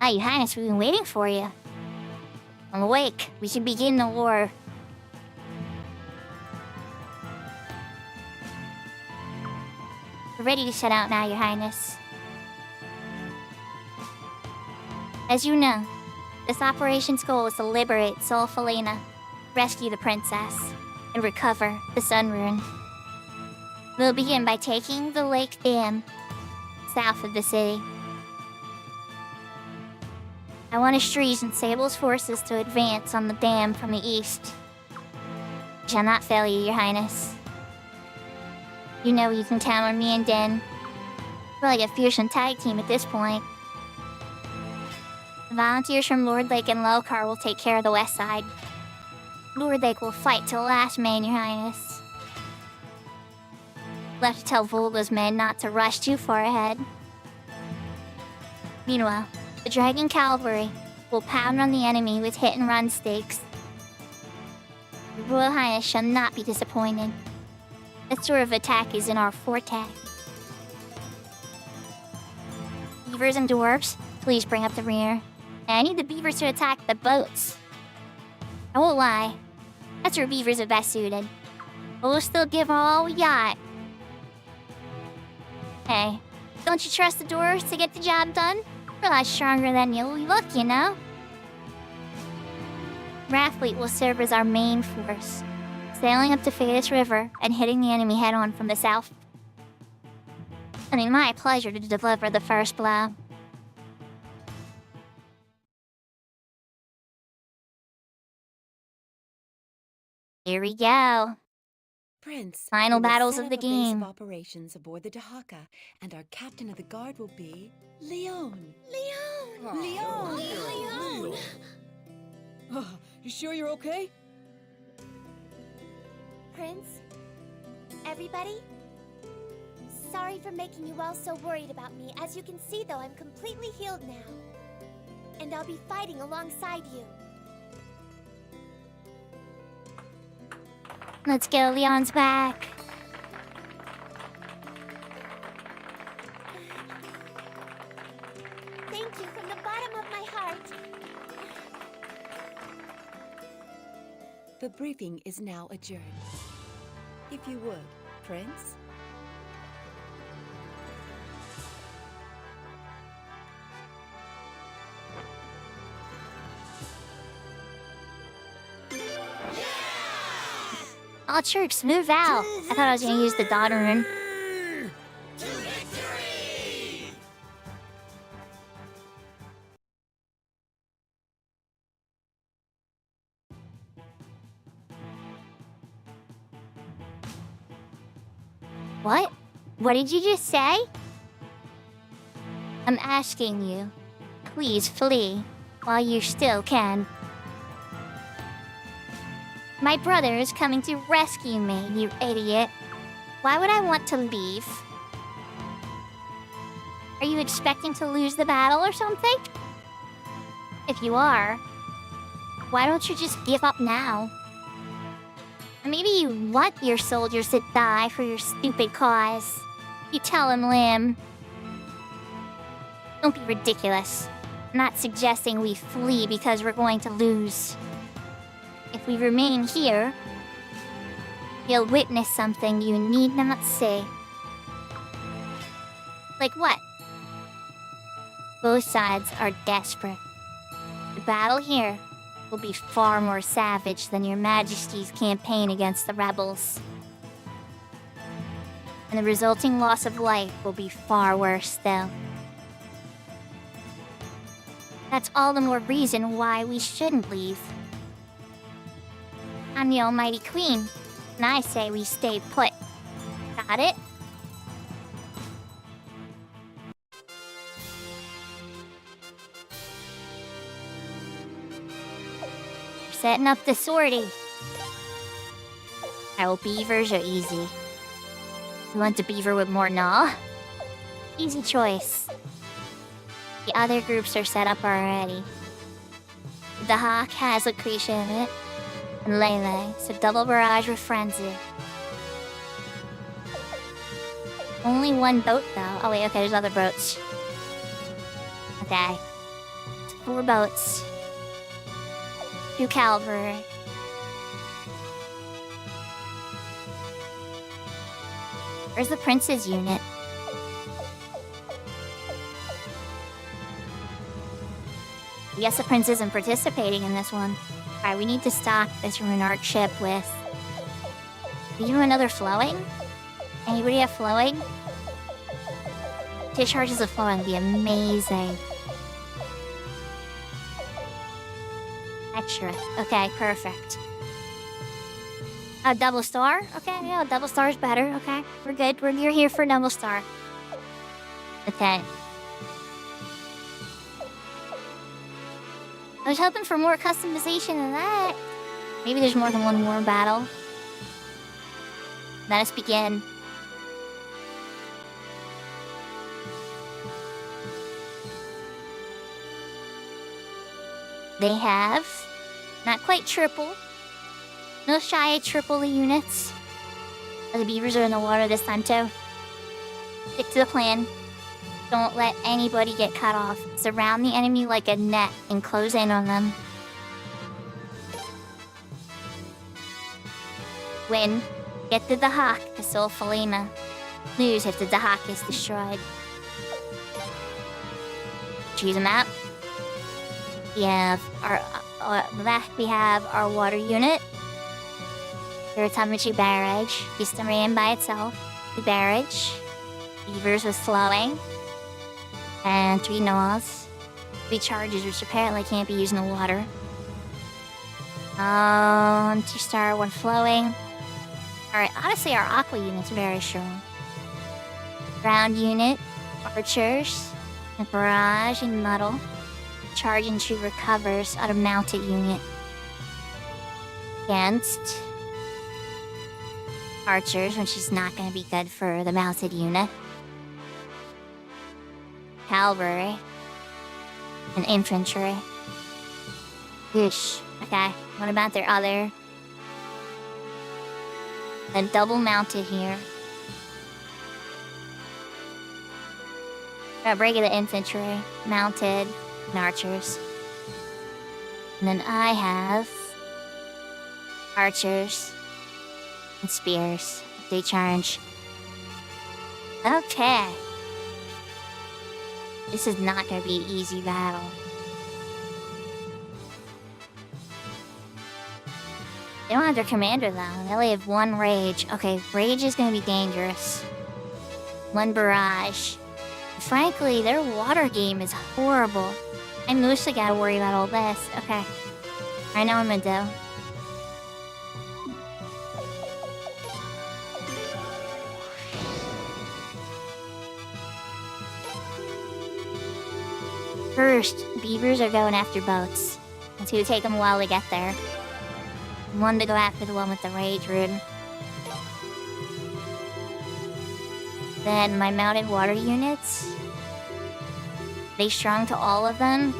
Ah, Your Highness, we've been waiting for you. I'm awake. We should begin the war. We're ready to set out now, Your Highness. As you know, this operation's goal is to liberate Sol Falena, rescue the princess, and recover the Sun Rune. We'll begin by taking the Lake Dam, south of the city. I want Ashtri's and Sable's forces to advance on the dam from the east. I shall not fail you, Your Highness. You know you can count on me and Den. We're like a fearsome tag team at this point. The volunteers from Lord Lake and Lelkar will take care of the west side. Lord Lake will fight till the last man, Your Highness. We'll have to tell Volga's men not to rush too far ahead. Meanwhile, the Dragon Cavalry will pound on the enemy with hit-and-run stakes. Your Royal Highness shall not be disappointed. That sort of attack is in our forte. Beavers and dwarves, please bring up the rear. I need the beavers to attack the boats. I won't lie, that's where beavers are best suited. But we'll still give all we got. Hey, don't you trust the dwarves to get the job done? We're a lot stronger than you look, you know? Wrathfleet will serve as our main force, sailing up to Phaedos River and hitting the enemy head-on from the south. It'll be my pleasure to deliver the first blow. Here we go. Prince, Final we will battles set of the up a base game. of operations aboard the Dahaka, and our captain of the guard will be Leon. Leon! You sure you're okay? Prince? Everybody? Sorry for making you all so worried about me. As you can see, though, I'm completely healed now. And I'll be fighting alongside you. Let's go, Leon's back. Thank you from the bottom of my heart. The briefing is now adjourned. If you would, Prince. All troops, move out. I thought I was gonna use the daughter rune. What? What did you just say? I'm asking you. Please flee while you still can. My brother is coming to rescue me, you idiot. Why would I want to leave? Are you expecting to lose the battle or something? If you are, why don't you just give up now? Maybe you want your soldiers to die for your stupid cause. You tell him, Lim. Don't be ridiculous. I'm not suggesting we flee because we're going to lose. If we remain here, you'll witness something you need not see. Like what? Both sides are desperate. The battle here will be far more savage than your Majesty's campaign against the rebels. And the resulting loss of life will be far worse still. That's all the more reason why we shouldn't leave. I'm the Almighty Queen, and I say we stay put. Got it? We're setting up the sortie. Well, beavers are easy. You want a beaver with more gnaw? Easy choice. The other groups are set up already. The Hawk has Lucretia in it, and Lele, so double barrage with Frenzy. Only one boat though. Oh wait, okay, there's other boats. Okay. It's 4 boats. 2 cavalry. Where's the prince's unit? I guess the prince isn't participating in this one. Alright, we need to stock this Renard ship with... Do you have another flowing? Anybody have flowing? Discharges of flowing would be amazing. Extra. Okay, perfect. Double star? Okay, yeah, double star is better. Okay, we're good. You're here for double star. Okay. I was hoping for more customization than that. Maybe there's more than one war battle. Let us begin. They have not quite triple. No shy of triple the units. Oh, the beavers are in the water this time too. Stick to the plan. Don't let anybody get cut off. Surround the enemy like a net and close in on them. Win. Get the Dahak to Sol Falena. Lose if the Dahak is destroyed. Choose a map. We have our left. We have our water unit. Irritamachi barrage. Gistamarian by itself. The barrage. Beavers with flowing. And 3 gnaws. 3 charges, which apparently can't be used in the water. 2 star, 1 flowing. Alright, honestly, our aqua unit's very strong. Ground unit, archers, and barrage and muddle. Charge and tree recovers out of mounted unit. Against archers, which is not going to be good for the mounted unit. Cavalry. And infantry. Ish. Okay, what about their other? Then double mounted here. Regular infantry, mounted, and archers. And then I have archers and spears. They charge. Okay. This is not going to be an easy battle. They don't have their commander though. They only have 1 rage. Okay, rage is going to be dangerous. 1 barrage. Frankly, their water game is horrible. I mostly gotta worry about all this. Okay. I know what I'm gonna do. First, beavers are going after boats. It's gonna take them a while to get there. 1 to go after the one with the rage rune. Then my mounted water units. They strong to all of them?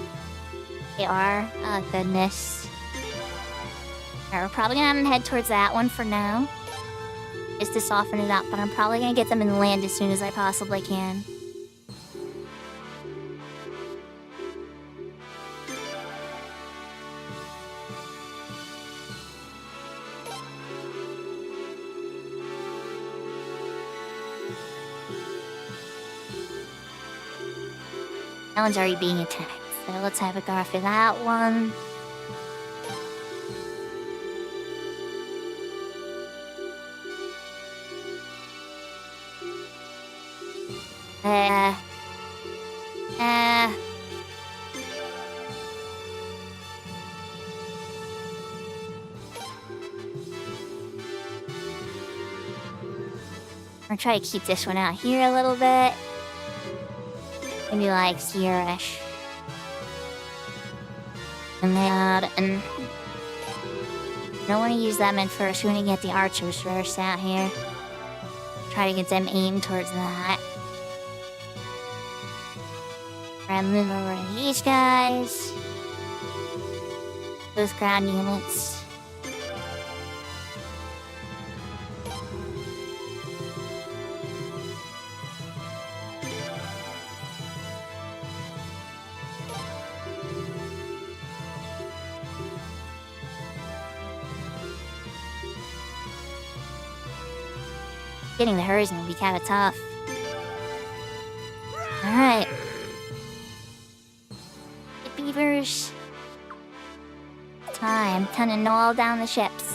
They are? Oh, goodness. Alright, we're probably gonna head towards that one for now. Just to soften it up, but I'm probably gonna get them in land as soon as I possibly can. That one's already being attacked, so let's have a guard for that one. I'll try to keep this one out here a little bit. Maybe like here-ish. And that, and I don't want to use them at first. We want to get the archers first out here. Try to get them aimed towards that. Try and move over to these guys. Those ground units. Getting the Horizon will be kind of tough. Alright. The beavers. Time to gnaw down the ships.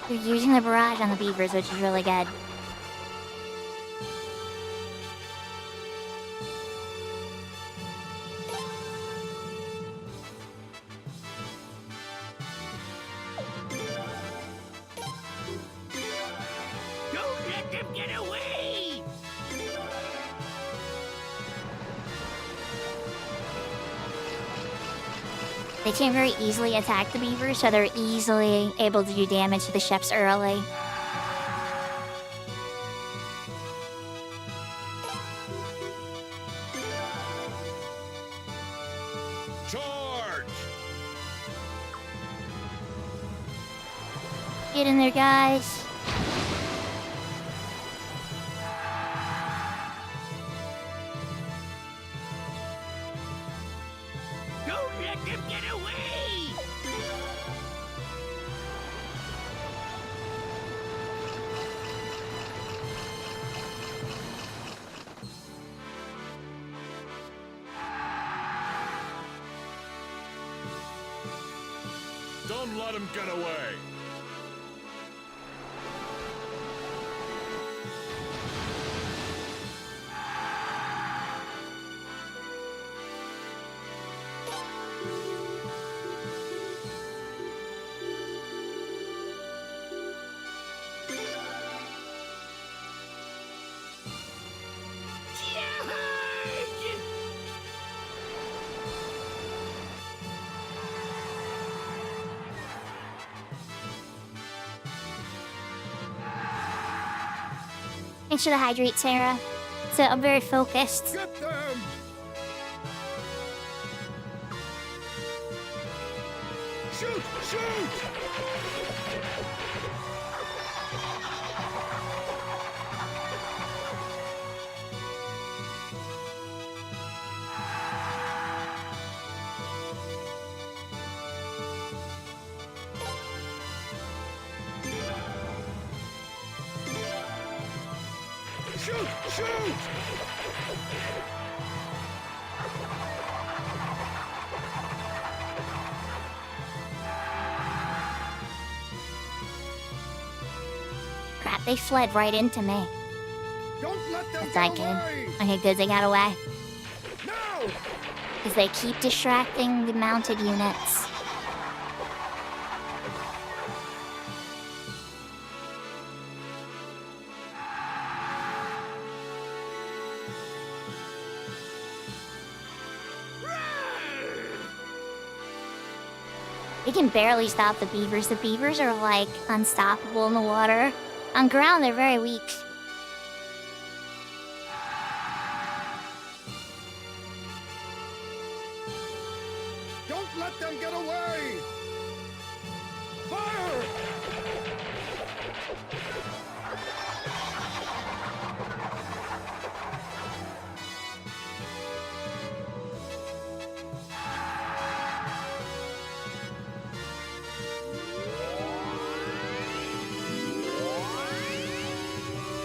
They're using the barrage on the beavers, which is really good. Don't let them get away! They can very easily attack the beavers, so they're easily able to do damage to the ships early. Charge! Get in there, guys. Don't let them get away! Don't let him get away! Thanks for the hydrate, Sarah. So I'm very focused. Get them! Shoot! Shoot! Shoot! Shoot! Crap, they fled right into me. Don't let them That's not good. Okay, good, they got away. No! Because they keep distracting the mounted units. They can barely stop the beavers. The beavers are like unstoppable in the water. On ground, they're very weak. Don't let them get away! Fire!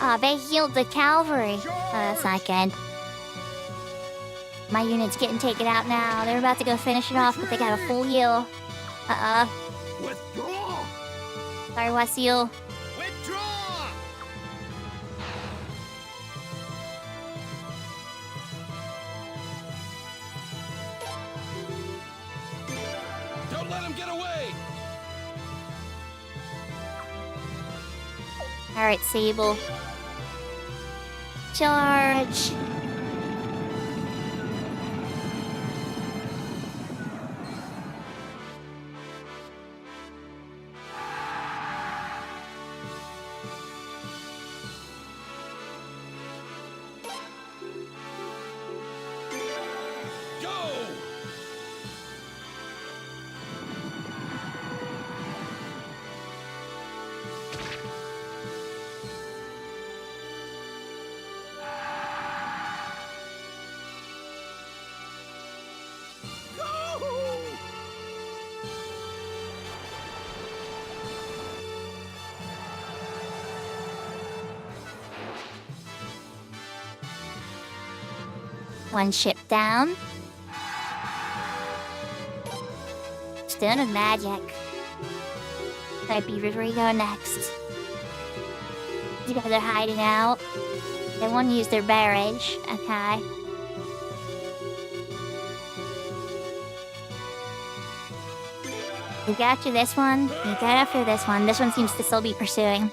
Oh, they healed the cavalry. Oh, that's not good. My unit's getting taken out now. They're about to go finish it off, but they got a full heal. Withdraw! Sorry, Wasil. Withdraw! Don't let him get away! Alright, Sable. Charge! One ship down. Stone of magic. That'd be where we go next. You guys are hiding out. They won't use their barrage. Okay. You got after this one. You got after this one. This one seems to still be pursuing.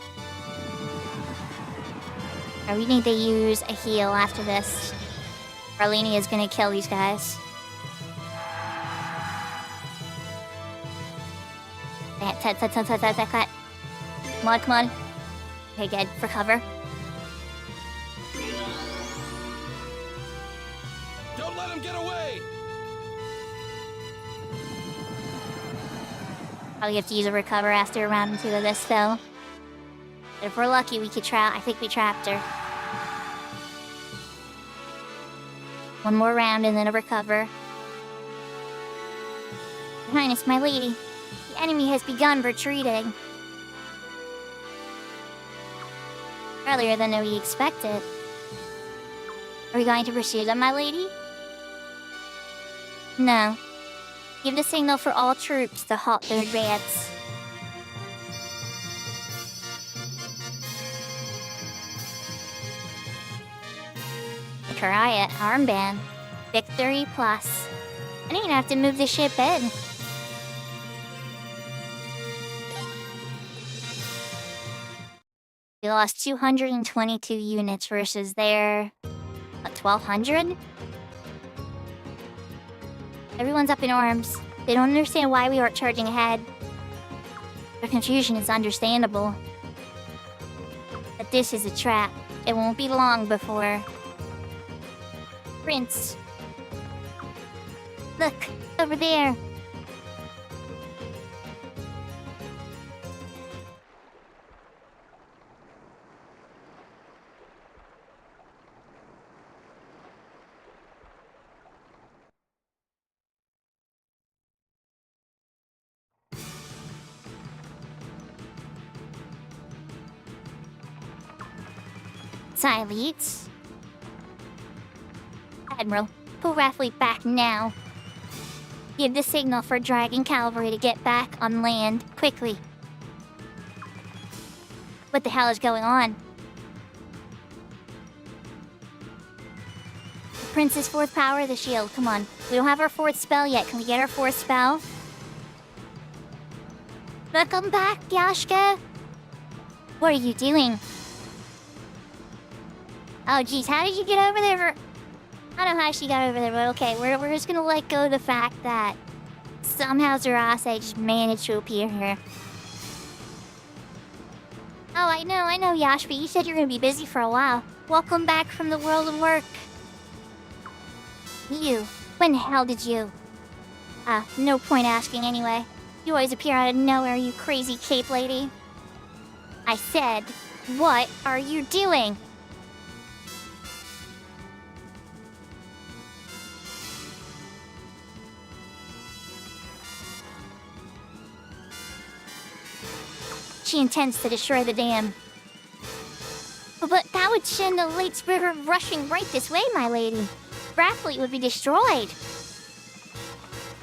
Or we need to use a heal after this. Arlene is gonna kill these guys. Cut. Come on, come on. Okay, good. For cover. Don't let him get away! Probably have to use a recover after round 2 of this, though. But if we're lucky, we could trap. I think we trapped her. One more round and then a recover. Your Highness, my lady, the enemy has begun retreating. Earlier than we expected. Are we going to pursue them, my lady? No. Give the signal for all troops to halt their advance. Karaya armband. Victory plus. I don't even have to move the ship in. We lost 222 units versus their... what, 1,200? Everyone's up in arms. They don't understand why we aren't charging ahead. Their confusion is understandable. But this is a trap. It won't be long before... Prince. Look, over there. Silence. Admiral, pull Rathleigh back now. Give the signal for Dragon Cavalry to get back on land, quickly. What the hell is going on? The Prince's 4th power of the shield, come on. We don't have our 4th spell yet, can we get our 4th spell? Welcome back, Yashka! What are you doing? Oh geez, how did you get over there? I don't know how she got over there, but okay, we're just gonna let go of the fact that somehow Zarase just managed to appear here. Oh, I know, Yashbi. You said you're gonna be busy for a while. Welcome back from the world of work. You, when the hell did you? No point asking anyway. You always appear out of nowhere, you crazy cape lady. I said, what are you doing? She intends to destroy the dam. But would send the late river rushing right this way, my lady. Raffleet would be destroyed.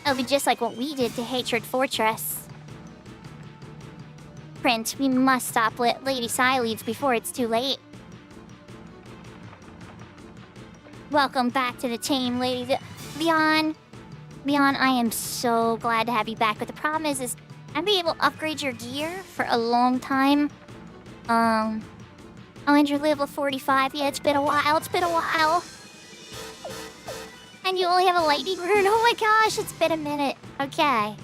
It would be just like what we did to Hatred Fortress. Prince, we must stop Lady Sileeds before it's too late. Welcome back to the team, Lady Leon. Leon, I am so glad to have you back, but the problem is I haven't been able to upgrade your gear for a long time. Oh, and you're level 45. Yeah, it's been a while. And you only have a lightning rune. Oh my gosh, it's been a minute. Okay.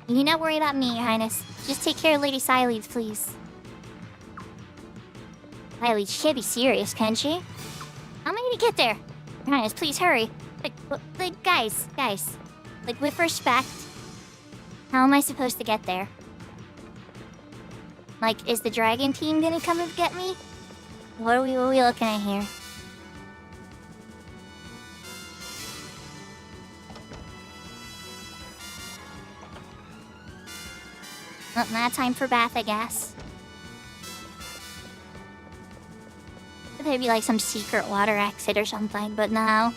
You not worry about me, Your Highness. Just take care of Lady Sileeds, please. Sileeds, she can't be serious, can she? How am I gonna get there? Your Highness, please hurry. Like, guys. Like, with respect, how am I supposed to get there? Like, is the dragon team gonna come and get me? What are we looking at here? Well, not time for bath, I guess. There'd be like some secret water exit or something, but no.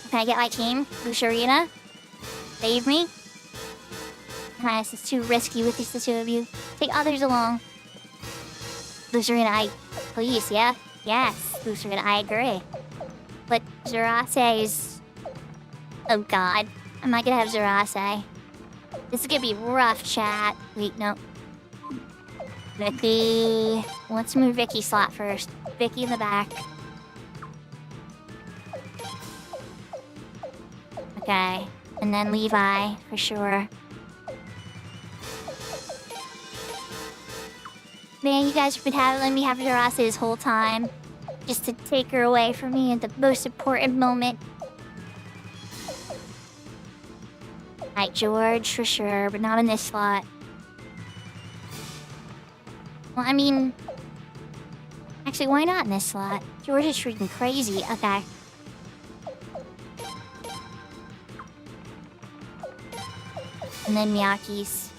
Can I get my team? Lucerina? Save me? This is too risky with just the two of you. Take others along. Lucerina, please, yeah? Yes, Lucerina, I agree. But Zerase is... Oh god. I'm not gonna have Zerase. This is gonna be rough, chat. Wait, no. Vicky. Let's move Vicky's slot first. Vicky in the back. Okay. And then Levi, for sure. Man, you guys have been letting me have Zerase this whole time. Just to take her away from me at the most important moment. Right, George, for sure, but not in this slot. Well, I mean... Actually, why not in this slot? George is freaking crazy. Okay. And then Miyaki's.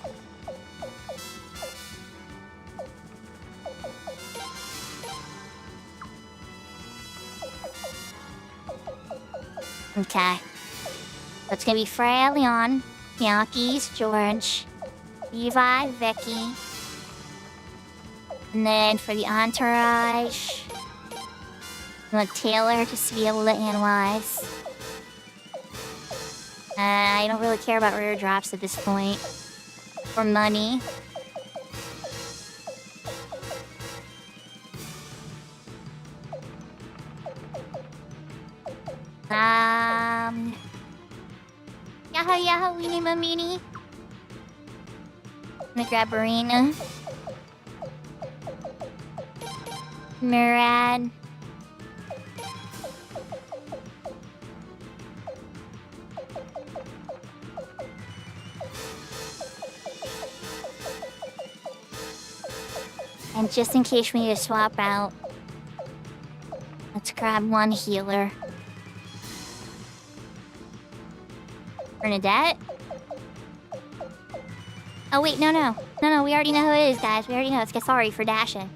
Okay. So it's gonna be Freya, Leon, Miyaki's, George, Levi, Vicky. And then for the entourage, I'm gonna Taylor just to be able to analyze. I don't really care about rare drops at this point. Or money. Yaha, weenie mamini. I'm gonna grab Arena. Murad. And just in case we need to swap out, let's grab one healer. Bernadette? Oh wait, no, we already know who it is, guys. We already know. It's Gasari for dashing.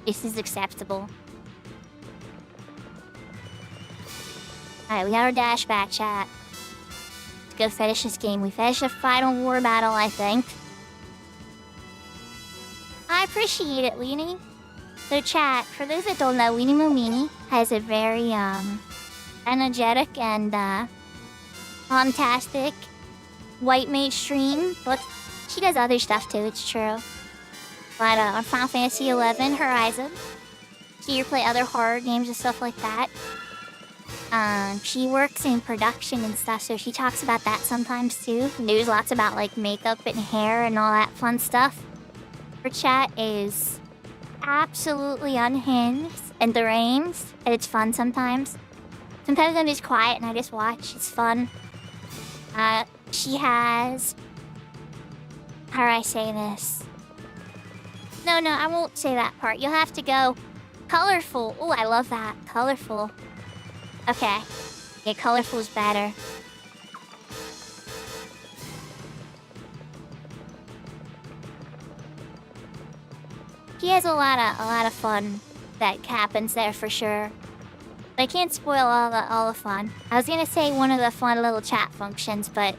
This is acceptable. Alright, we got our dash back, chat. Let's go finish this game. We finished the final war battle, I think. I appreciate it, Weenie. So chat, for those that don't know, Weenie Momini has a very, energetic and, fantastic white mage stream, but she does other stuff too, it's true. But, on Final Fantasy XI Horizon, she play other horror games and stuff like that. She works in production and stuff, so she talks about that sometimes too. News lots about, like, makeup and hair and all that fun stuff. Her chat is absolutely unhinged and deranged, and it's fun sometimes. Sometimes I'm just quiet and I just watch. It's fun. She has... How do I say this? No, I won't say that part. You'll have to go colorful. Oh, I love that. Colorful. Okay. Yeah, colorful is better. She has a lot of fun that happens there for sure. But I can't spoil all the fun. I was gonna say one of the fun little chat functions, but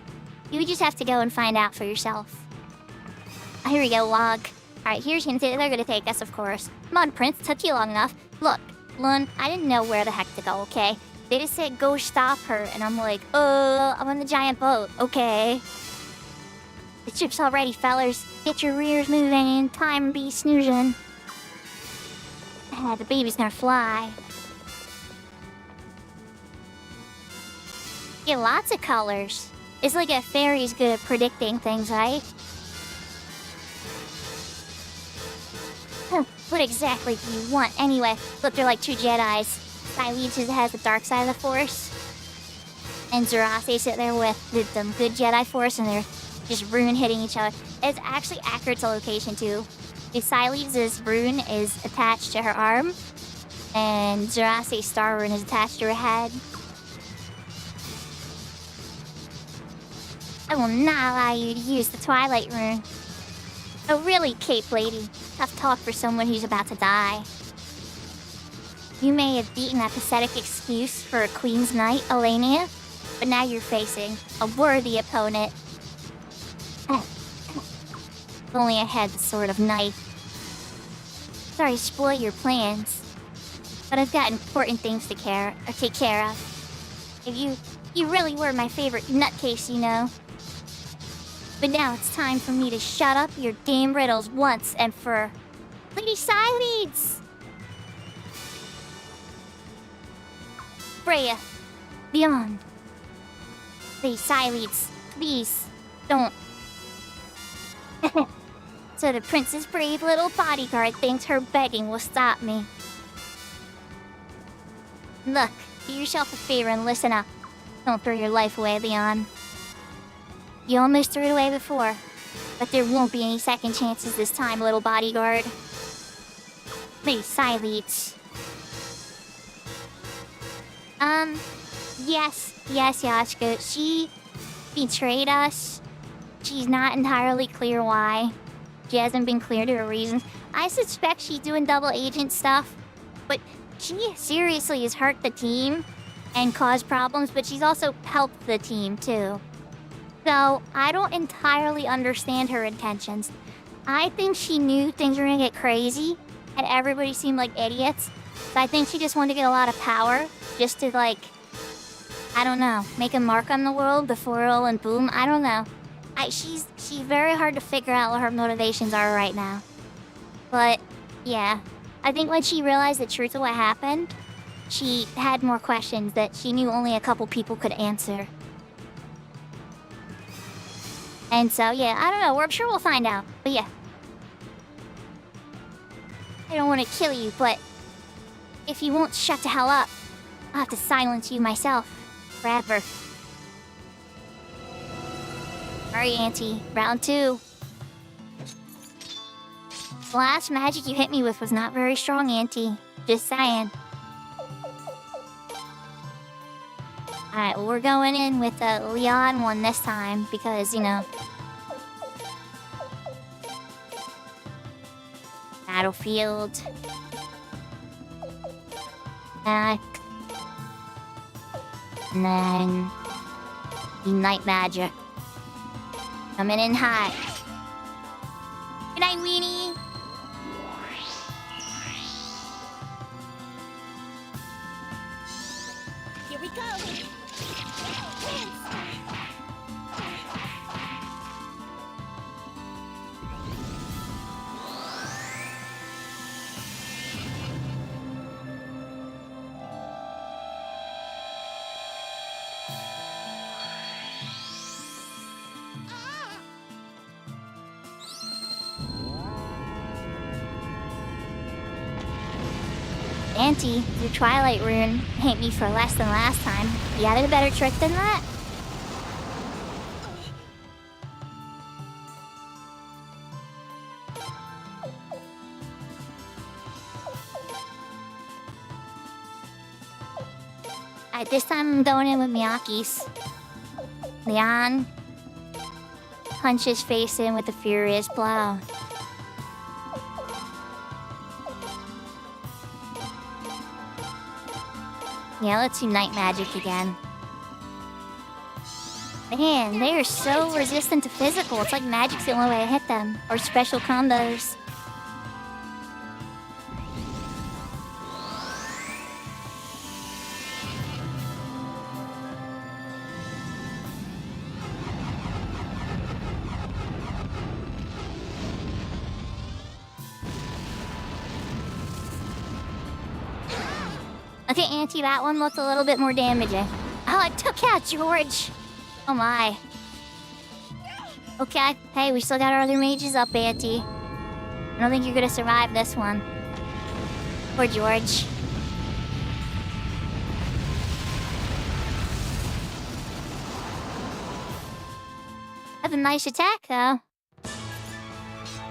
you just have to go and find out for yourself. Here we go, log. Alright, here's hinted. They're gonna take us, of course. Come on, Prince. Took you long enough. Look, Lun, I didn't know where the heck to go, okay? They just said go stop her, and I'm like, I'm on the giant boat. Okay. The ship's all ready, fellers. Get your rears moving. Time to be snoozing. The baby's gonna fly. Get lots of colors. It's like a fairy's good at predicting things, right? What exactly do you want anyway? Look, they're like two Jedis. Sileges has the dark side of the Force. And Zerase sit there with the good Jedi Force, and they're just rune hitting each other. It's actually accurate to location, too. Sileges' rune is attached to her arm, and Zerase's star rune is attached to her head. I will not allow you to use the Twilight rune. Oh, really, Cape Lady? Tough talk for someone who's about to die. You may have beaten that pathetic excuse for a Queen's Knight, Elenia, but now you're facing a worthy opponent. If only I had the sort of knife. Sorry to spoil your plans, but I've got important things to take care of. You really were my favorite nutcase, you know. But now it's time for me to shut up your damn riddles once and for... Lady Sileeds! Freya, Beyond. Lady Sileeds, please, don't. So the prince's brave little bodyguard thinks her begging will stop me. Look, do yourself a favor and listen up. Don't throw your life away, Leon. You almost threw it away before, but there won't be any second chances this time, little bodyguard. Lady Sileeds. Yes, Yashka. She betrayed us. She's not entirely clear why. She hasn't been clear to her reasons. I suspect she's doing double agent stuff, but she seriously has hurt the team and caused problems, but she's also helped the team too. So, I don't entirely understand her intentions. I think she knew things were gonna get crazy, and everybody seemed like idiots. So I think she just wanted to get a lot of power, just to like, I don't know, make a mark on the world before it all went boom. I don't know. She's very hard to figure out what her motivations are right now. But, yeah. I think when she realized the truth of what happened, she had more questions that she knew only a couple people could answer. And so, yeah, I don't know. I'm sure we'll find out. But yeah. I don't want to kill you, but if you won't shut the hell up, I'll have to silence you myself. Forever. Alright, Auntie. Round 2. The last magic you hit me with was not very strong, Auntie. Just saying. Alright, well, we're going in with the Leon one this time, because, you know... Battlefield. And then... Night Magic. Coming in hot. Good night, Weenie! Here we go! Auntie, your Twilight rune hit me for less than last time. You had a better trick than that? Alright, this time I'm going in with Miyaki's. Leon. Punch his face in with a furious blow. Yeah, let's do night magic again. Man, they are so resistant to physical. It's like magic's the only way to hit them. Or special combos. Okay, Auntie, that one looked a little bit more damaging. Oh, it took out George! Oh my. Okay, hey, we still got our other mages up, Auntie. I don't think you're gonna survive this one. Poor George. That's a nice attack, though.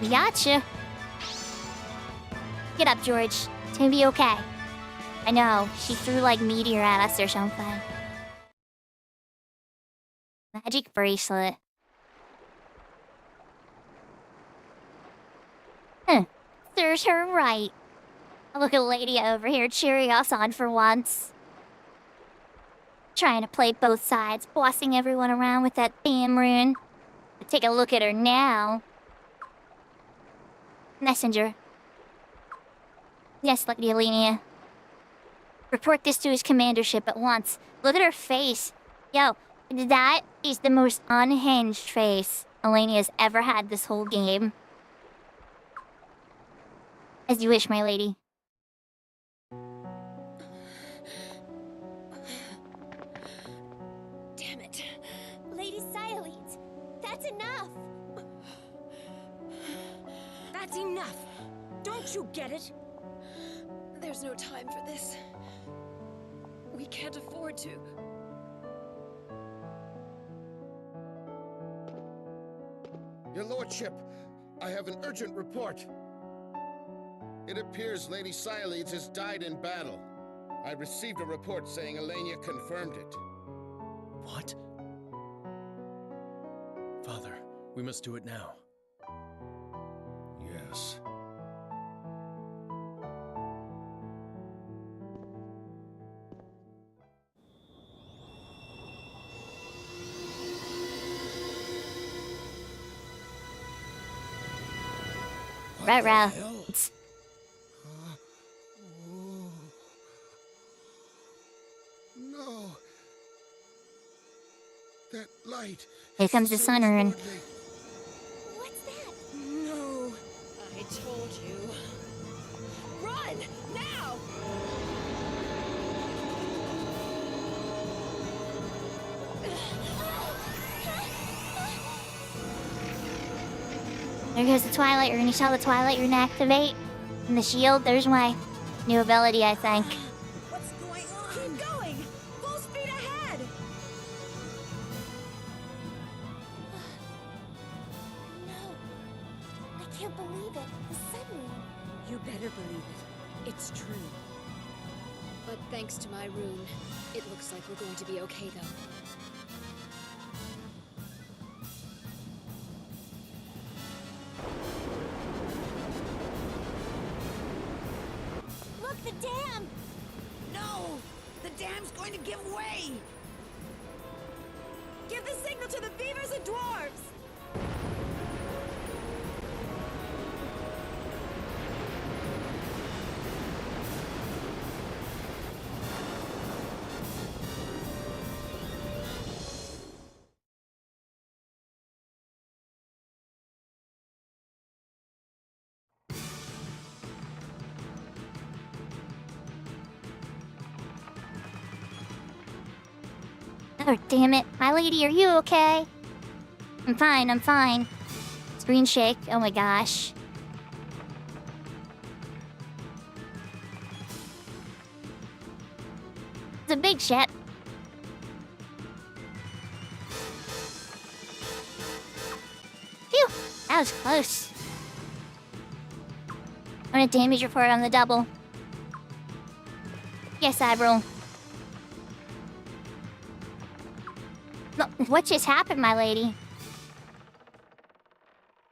We gotcha. Get up, George. It's gonna be okay. I know, she threw like meteor at us or something. Magic bracelet. Serves her right. Look at Lady over here cheering us on for once. Trying to play both sides, bossing everyone around with that damn rune. But take a look at her now. Messenger. Yes, Lady Alenia. Report this to his commandership at once. Look at her face. Yo, that is the most unhinged face Alenia's ever had this whole game. As you wish, my lady. Damn it. Lady Silence, that's enough. That's enough. Don't you get it? There's no time for this. We can't afford to. Your lordship, I have an urgent report. It appears Lady Siledes has died in battle. I received a report saying Alenia confirmed it. What? Father, we must do it now. Yes. Ruh-roh. No. That light. Here comes the sun rune. What's that? No. I told you. Run! Now! There goes the Twilight Rune. You saw the Twilight Rune activate? And the shield, there's my new ability, I think. What's going on? Keep going! Full speed ahead! No. I can't believe it. The sun rune. You better believe it. It's true. But thanks to my rune, it looks like we're going to be okay, though. Look, the dam! No! The dam's going to give way! Give the signal to the beavers and dwarves! Oh, damn it. My lady, are you okay? I'm fine, I'm fine. Screen shake. Oh my gosh. It's a big ship. Phew! That was close. I'm gonna damage report on the double. Yes, Admiral. No, what just happened, my lady?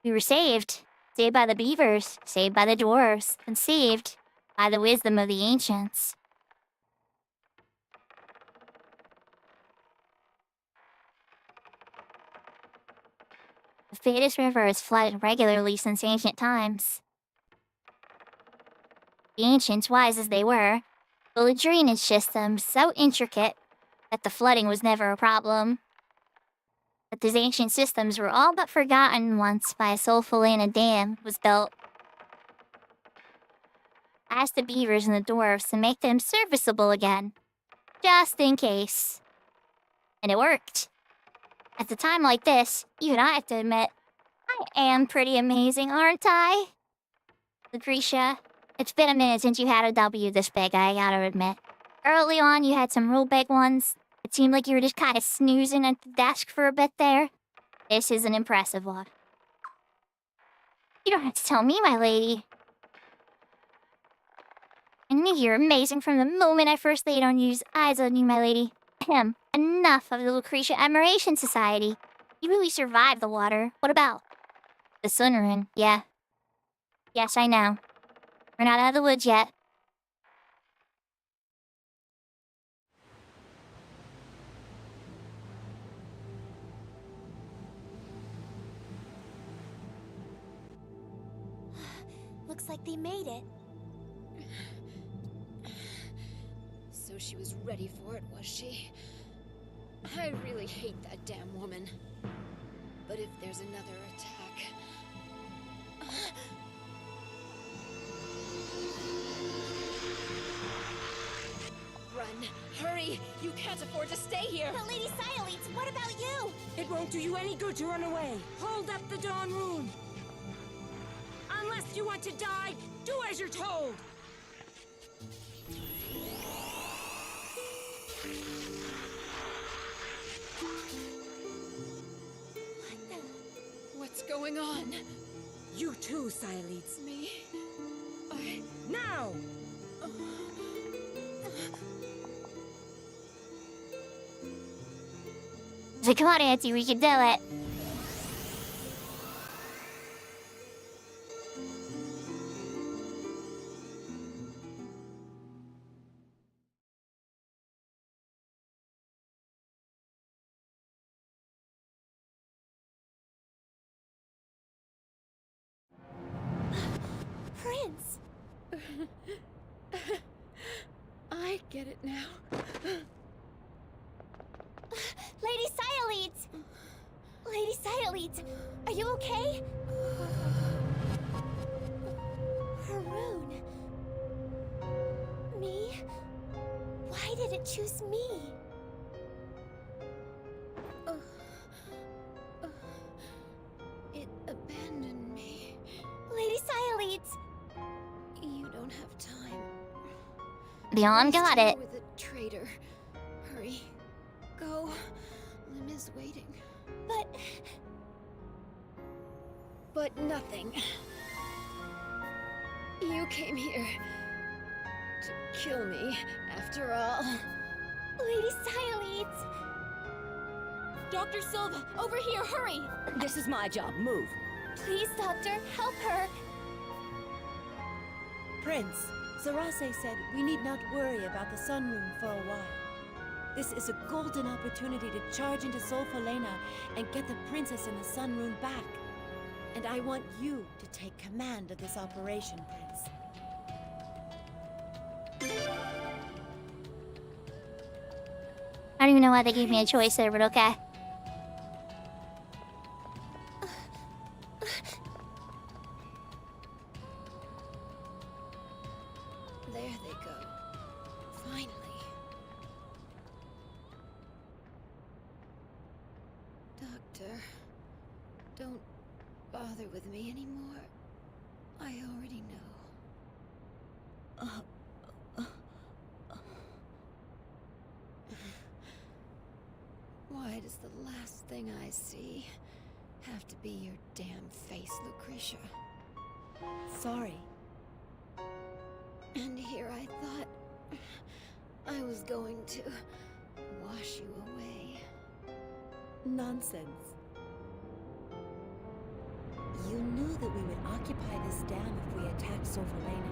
We were saved. Saved by the beavers, saved by the dwarves, and saved by the wisdom of the ancients. The Thetis River has flooded regularly since ancient times. The ancients, wise as they were, built a drainage system so intricate that the flooding was never a problem. But these ancient systems were all but forgotten once by a Sulfalena dam was built. I asked the beavers and the dwarves to make them serviceable again, just in case. And it worked. At a time like this, even I have to admit, I am pretty amazing, aren't I? Lucretia, it's been a minute since you had a W this big, I gotta admit. Early on, you had some real big ones. It seemed like you were just kind of snoozing at the desk for a bit there. This is an impressive one. You don't have to tell me, my lady. I knew you were amazing from the moment I first laid eyes on you, my lady. Ahem. Enough of the Lucretia Admiration Society. You really survived the water. What about? The Sunrun, yeah. Yes, I know. We're not out of the woods yet. Looks like they made it. So she was ready for it, was she? I really hate that damn woman. But if there's another attack... Run! Hurry! You can't afford to stay here! But Lady Sialeeds, what about you? It won't do you any good to run away. Hold up the Dawn Rune. Unless you want to die, do as you're told. What's going on? You too, Sialeeds. Me? Now! So come on, Auntie, we can do it. Prince! I get it now. Lady Sialeeds! Lady Sialeeds, are you okay? Haroon. Me? Why did it choose me? It abandoned me. Lady Sialeeds! You don't have time. Leon got it. With a traitor. Hurry. Go. Lim is waiting. But nothing. You came here to kill me, after all. Lady Sialeeds! Dr. Silva, over here, hurry! This is my job. Move. Please, Doctor, help her! Prince, Sarase said we need not worry about the Sunrune for a while. This is a golden opportunity to charge into Solfalena and get the princess and the Sunrune back. And I want you to take command of this operation, Prince. I don't even know why they gave me a choice there, but okay. There they go. Finally. Doctor, don't bother with me anymore. I already know. Why does the last thing I see have to be your damn face, Lucretia? Sorry. And here I thought I was going to wash you away. Nonsense. You knew that we would occupy this dam if we attacked Solfalena.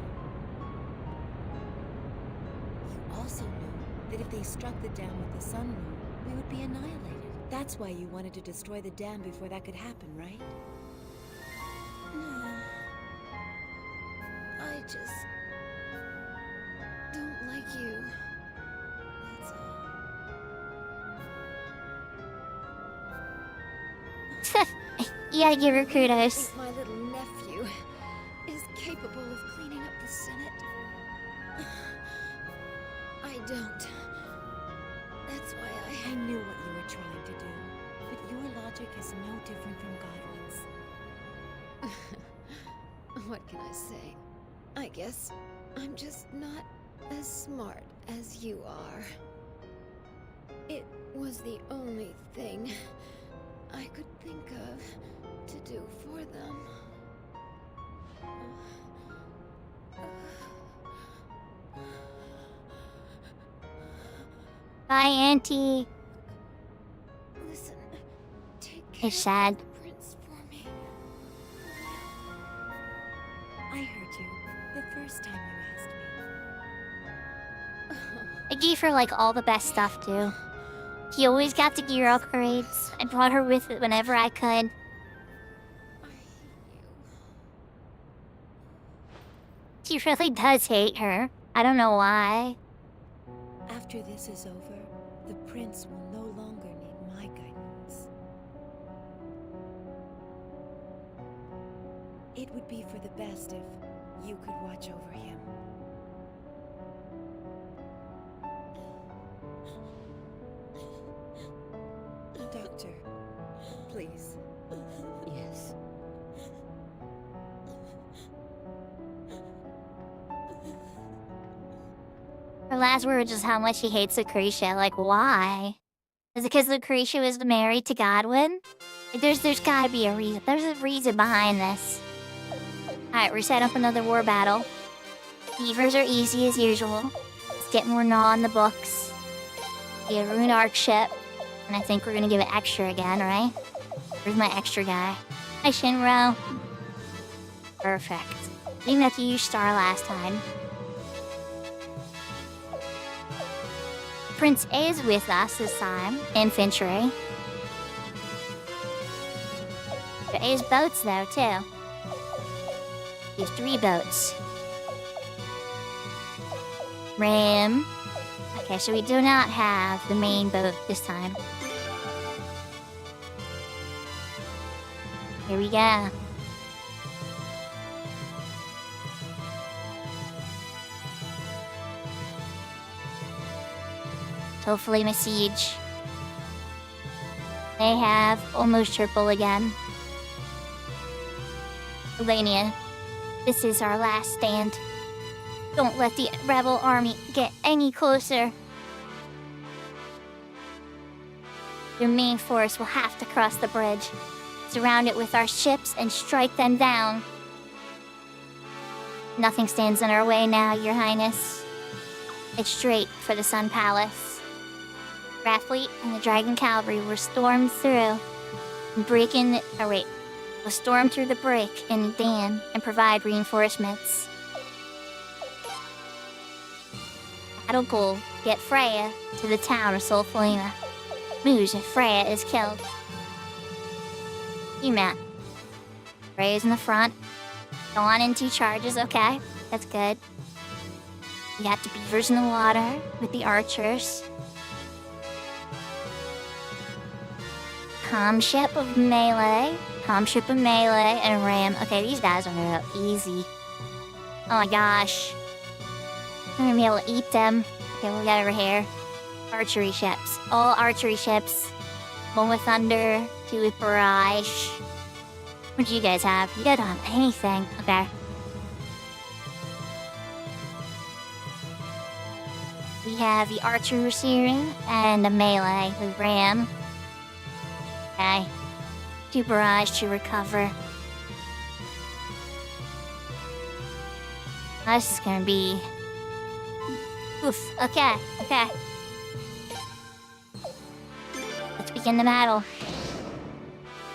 You also knew that if they struck the dam with the Sunrune, we would be annihilated. That's why you wanted to destroy the dam before that could happen, right? No. I just don't like you. That's all. You gotta give her kudos. I think my little nephew is capable of cleaning up the Senate. I don't. That's why I knew what you were trying to do, but your logic is no different from Godwin's. What can I say? I guess I'm just not as smart as you are. It was the only thing I could think of to do for them. Bye, Auntie. Listen, take It's sad. the prince for me. I heard you the first time you asked me. I gave her like all the best stuff too. She always got the gear upgrades. I brought her with it whenever I could. She really does hate her. I don't know why. After this is over, the prince will no longer need my guidance. It would be for the best if you could watch over him. Doctor, please. Yes. Her last words is how much she hates Lucretia. Like, why? Is it because Lucretia was married to Godwin? Like, there's gotta be a reason. There's a reason behind this. Alright, we're setting up another war battle. Beavers are easy as usual. Let's get more gnaw in the books. The Rune Arc ship. And I think we're gonna give it extra again, right? Where's my extra guy? Hi, Shinro. Perfect. Didn't have to use Star last time. Prince is with us this time. Infantry. There is boats though, too. There's 3 boats. Ram. Okay, so we do not have the main boat this time. Here we go. Hopefully my siege. They have almost triple again. Elenia, this is our last stand. Don't let the rebel army get any closer. Your main force will have to cross the bridge, surround it with our ships, and strike them down. Nothing stands in our way now, Your Highness. It's straight for the Sun Palace. Wrath Fleet and the Dragon Cavalry will storm through and break in the... Oh wait. Will storm through the break in the dam and provide reinforcements. Battle goal, get Freya to the town of Solfalina. Moves if Freya is killed. You map. Freya's in the front. Go on in 2 charges, okay. That's good. We got the beavers in the water with the archers. Comm ship of melee, and ram. Okay, these guys are gonna go easy. Oh my gosh. I'm gonna be able to eat them. Okay, what we got over here? Archery ships. All archery ships. 1 with thunder, 2 with barrage. What do you guys have? You guys don't have anything. Okay. We have the archers here and the melee with ram. Okay. 2 barrage to recover. This is gonna be... Oof. Okay. Okay. Let's begin the battle.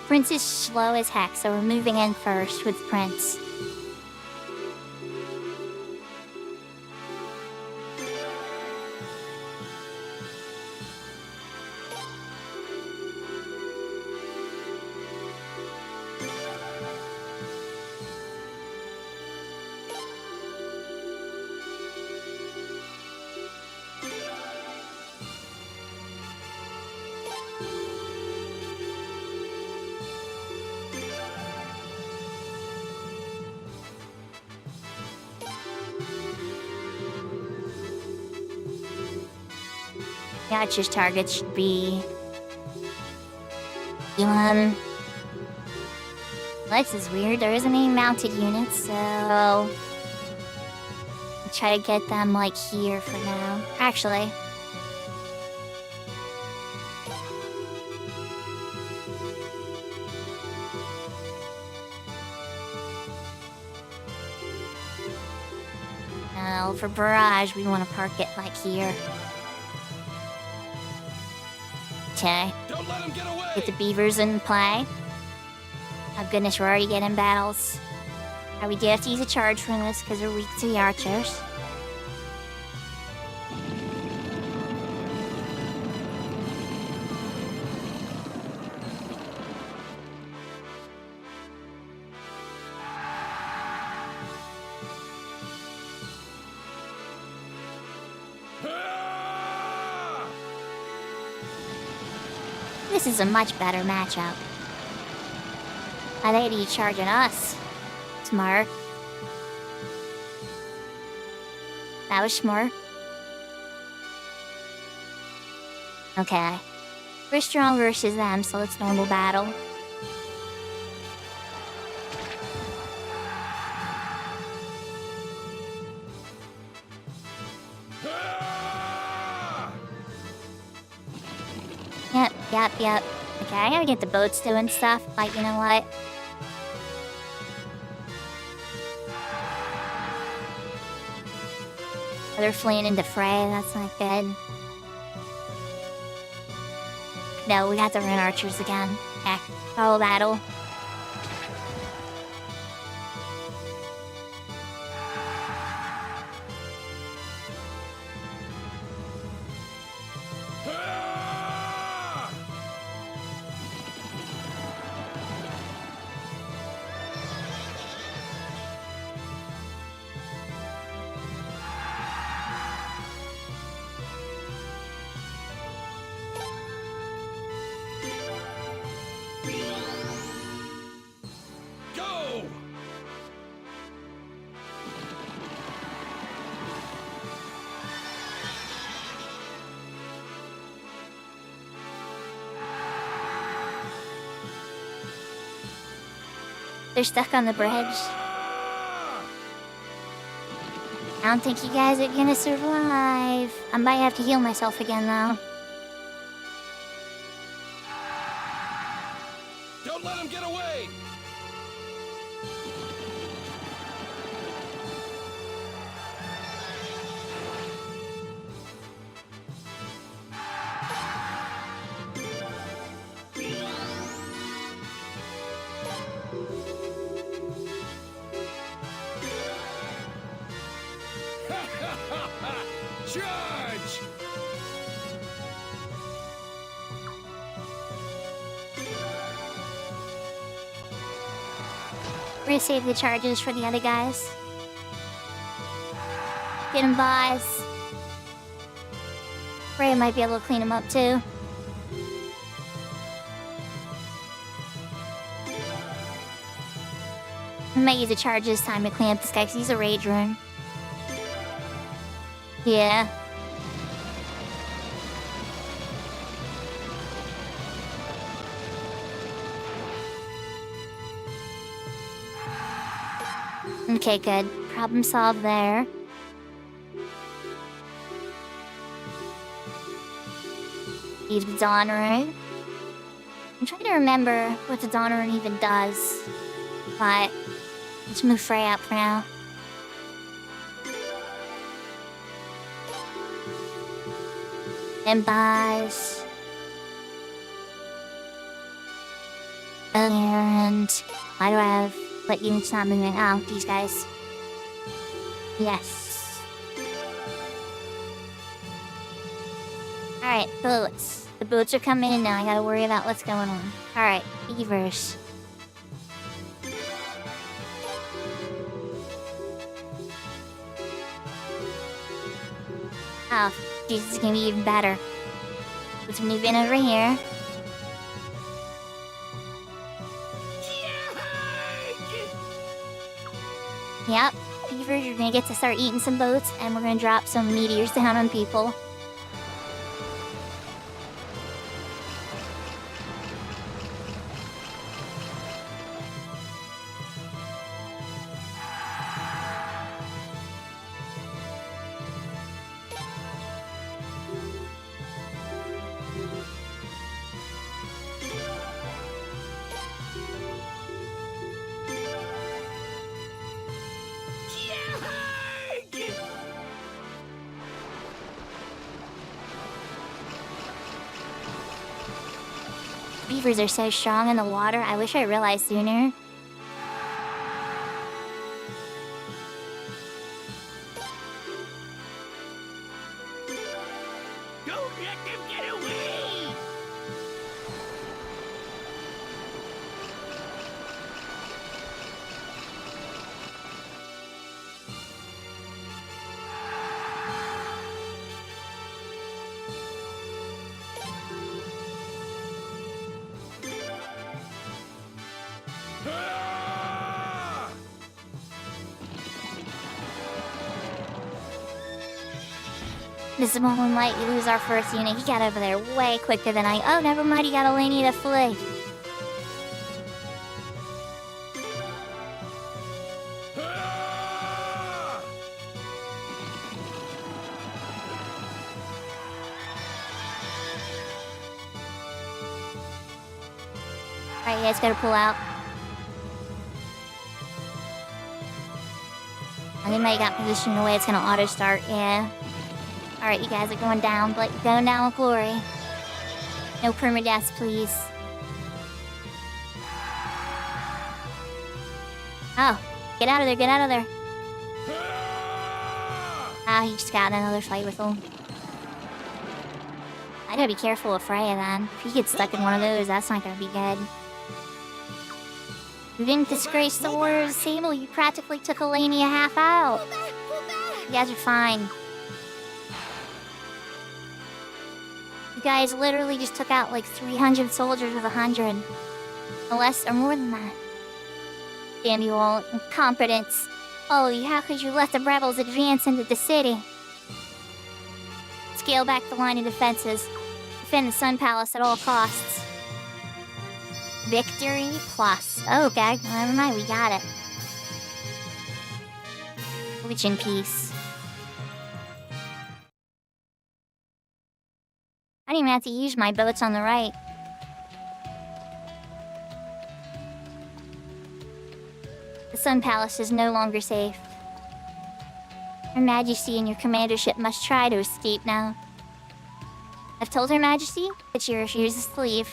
Prince is slow as heck, so we're moving in first with Prince. Gotcha's targets should be... This is weird. There isn't any mounted units, so... I'll try to get them, like, here for now. Actually... No, for barrage, we want to park it, like, here. Okay. Don't let him get away! Get the beavers in play. Oh goodness, we're already getting battles. Alright, we do have to use a charge for this because we're weak to the archers. This is a much better matchup. I think he's charging us. Smart. That was smart. Okay. We're strong versus them, so it's normal battle. Yep. Okay, I gotta get the boats doing stuff. Like, you know what? Oh, they're fleeing into fray. That's not good. No, we got to run archers again. Okay, follow battle. They're stuck on the bridge. I don't think you guys are gonna survive. I might have to heal myself again, though. Don't let him get away! Charge! We're gonna save the charges for the other guys. Get him, boys. Ray might be able to clean him up too. I might use a charge this time to clean up this guy because he's a rage rune. Yeah. Okay, good. Problem solved there. Use the Dawn Rune. I'm trying to remember what the Dawn Rune even does. But let's move Frey up for now. And buys. And why do I have what units not moving? Oh, these guys. Yes. Alright, boats. The boats are coming in now. I gotta worry about what's going on. Alright, beavers. Oh, Jesus is gonna be even better. Let's move in over here. Yep, beavers, you're gonna get to start eating some boats, and we're gonna drop some meteors down on people. maneuvers are so strong in the water. I wish I realized sooner. Don't let them get away! This is when we might lose our first unit. He got over there way quicker than I... Oh, never mind, he got Elenia to flee. Alright, you guys gotta pull out. I think I got positioned in a way it's gonna auto-start, yeah. Alright, you guys are going down, but you're going down with glory. No permadeaths, please. Oh, get out of there, get out of there. Ah, he just got in another fight with him. I gotta be careful with Freya then. If he gets stuck in one of those, that's not gonna be good. You didn't disgrace the Warriors of Sable, you practically took Elenia half out. You guys are fine. You guys literally just took out like 300 soldiers with 100. No less or more than that. Damn you all, incompetence. Oh, how could you let the rebels advance into the city? Scale back the line of defenses. Defend the Sun Palace at all costs. Victory plus. Oh, okay, never mind, we got it. Reach in peace. I didn't even have to use my boats on the right. The Sun Palace is no longer safe. Her Majesty and your commandership must try to escape now. I've told Her Majesty that she refuses to leave.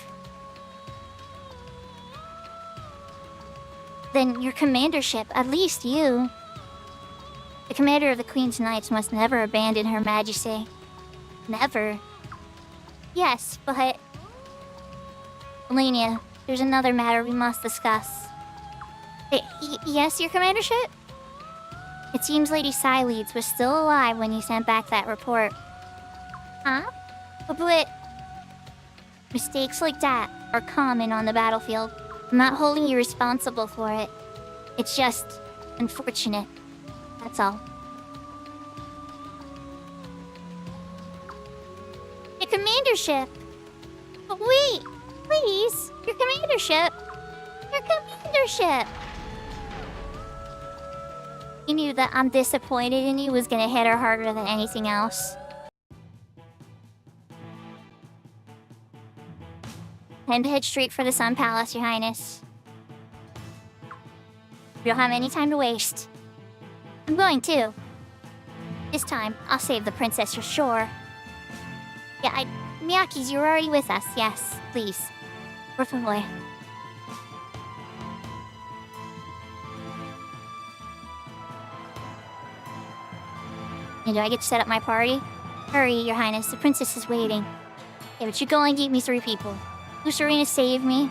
Then your commandership, at least you. The commander of the Queen's Knights must never abandon Her Majesty. Never. Yes, but... Elenia, there's another matter we must discuss. Yes, your commandership? It seems Lady Sileeds was still alive when you sent back that report. Huh? But... Mistakes like that are common on the battlefield. I'm not holding you responsible for it. It's just unfortunate. That's all. Your commandership! But wait! Please! Your commandership! Your commandership! You knew that I'm disappointed in you was gonna hit her harder than anything else. Time to head straight for the Sun Palace, Your Highness. We don't have any time to waste. I'm going too. This time, I'll save the princess for sure. Yeah, Miyaki's, you're already with us. Yes, please. Por favor. And do I get to set up my party? Hurry, Your Highness, the princess is waiting. Yeah, but you go and give me 3 people. Lucerina, save me.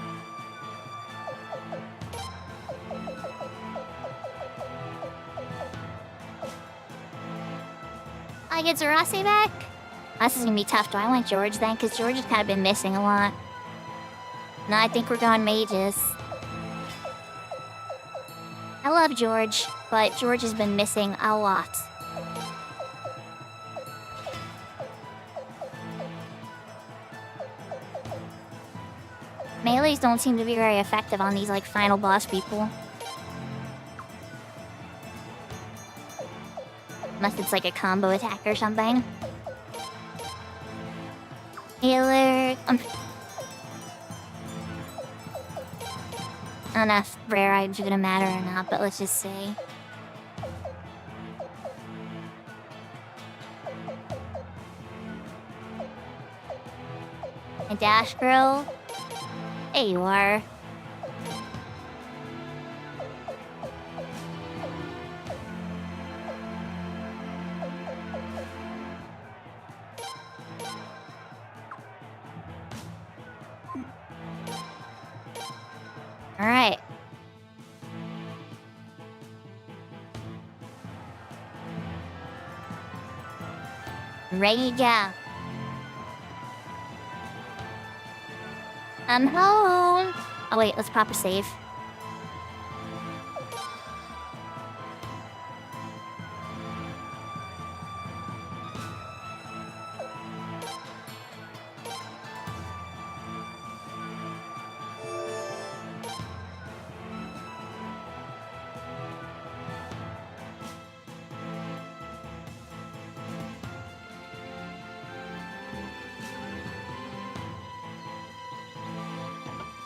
I get Zarase back? This is gonna be tough. Do I want George then? Because George has kind of been missing a lot. No, I think we're going mages. I love George, but George has been missing a lot. Melees don't seem to be very effective on these, like, final boss people. Unless it's like a combo attack or something. Healer... I don't know if rare items are gonna matter or not, but let's just say. A dash girl. There you are. All right. Ready to go. I'm home. Oh wait, let's pop a save.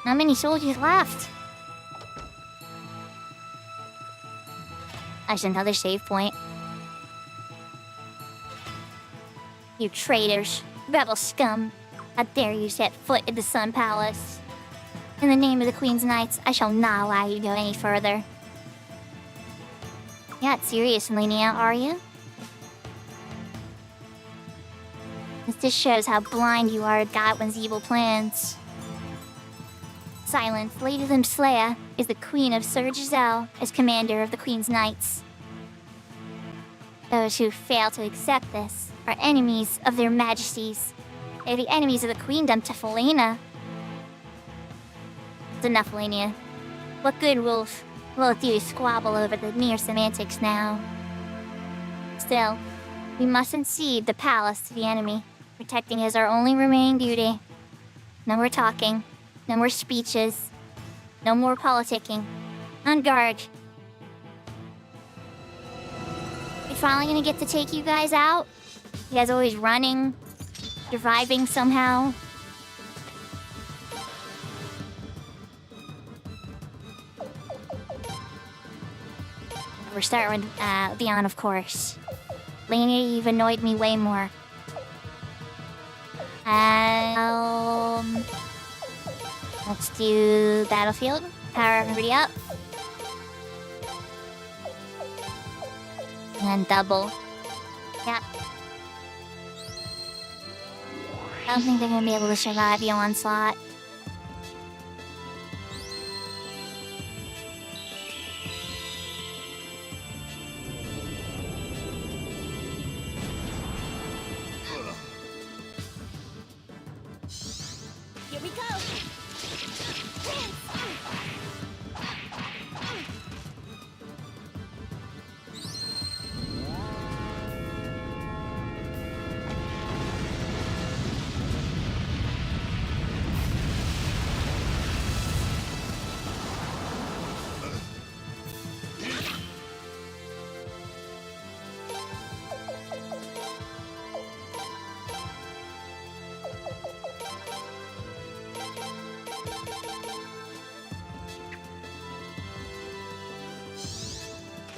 How many soldiers left? There's another save point. You traitors, rebel scum. How dare you set foot in the Sun Palace? In the name of the Queen's Knights, I shall not allow you to go any further. You're not serious, Linnea, are you? This just shows how blind you are to Godwin's evil plans. Silence, Lady Limslayer is the Queen of Sir Giselle as commander of the Queen's Knights. Those who fail to accept this are enemies of their majesties. They're the enemies of the Queendom to Felina. It's enough, Linnea. What good will it do to squabble over the mere semantics now? Still, we mustn't cede the palace to the enemy. Protecting is our only remaining duty. No more talking. No more speeches. No more politicking. On guard. We finally gonna get to take you guys out? You guys always running, surviving somehow. We're starting with Leon, of course. Lainey, you've annoyed me way more. Let's do Battlefield. Power everybody up. And then double. Yep. I don't think they're gonna be able to survive the onslaught. Here we go!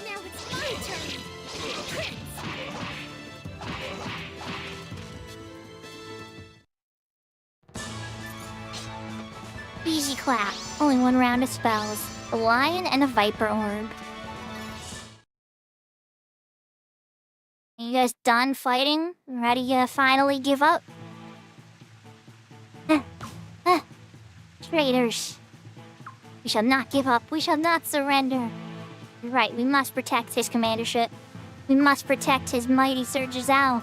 Now it's my turn! Easy clap. Only one round of spells. A lion and a viper orb. You guys done fighting? Ready to finally give up? Traitors. We shall not give up. We shall not surrender. You're right, we must protect his commandership. We must protect his mighty Sir Giselle.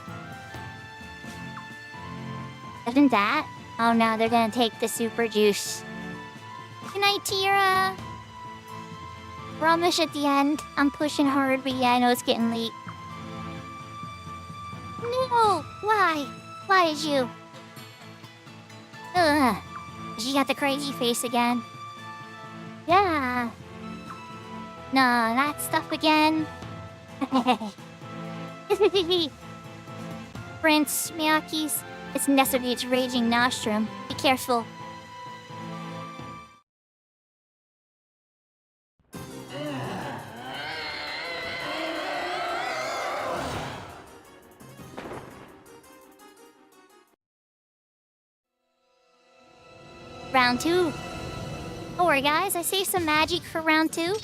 Isn't that? Oh no, they're gonna take the super juice. Good night, Tira. We're almost at the end. I'm pushing hard, but yeah, I know it's getting late. No! Why? Why is you? Ugh. She got the crazy face again. Yeah. No, that stuff again. Prince Miyaki's. It's Nesogate's raging nostrum. Be careful. Round 2. Don't worry, guys. I saved some magic for round 2.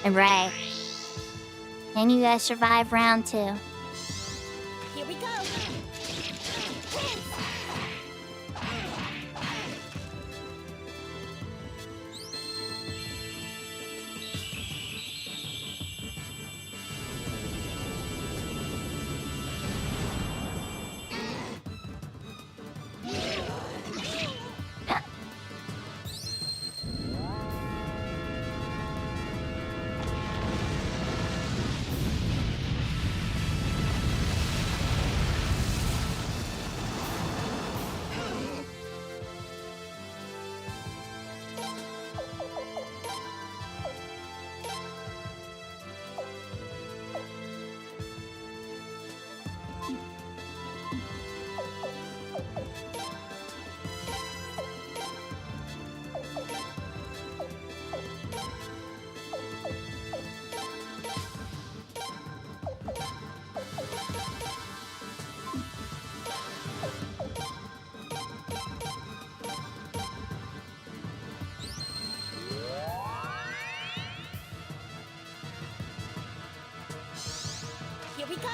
Alright. Can you guys survive round 2? Here we go. Here we go.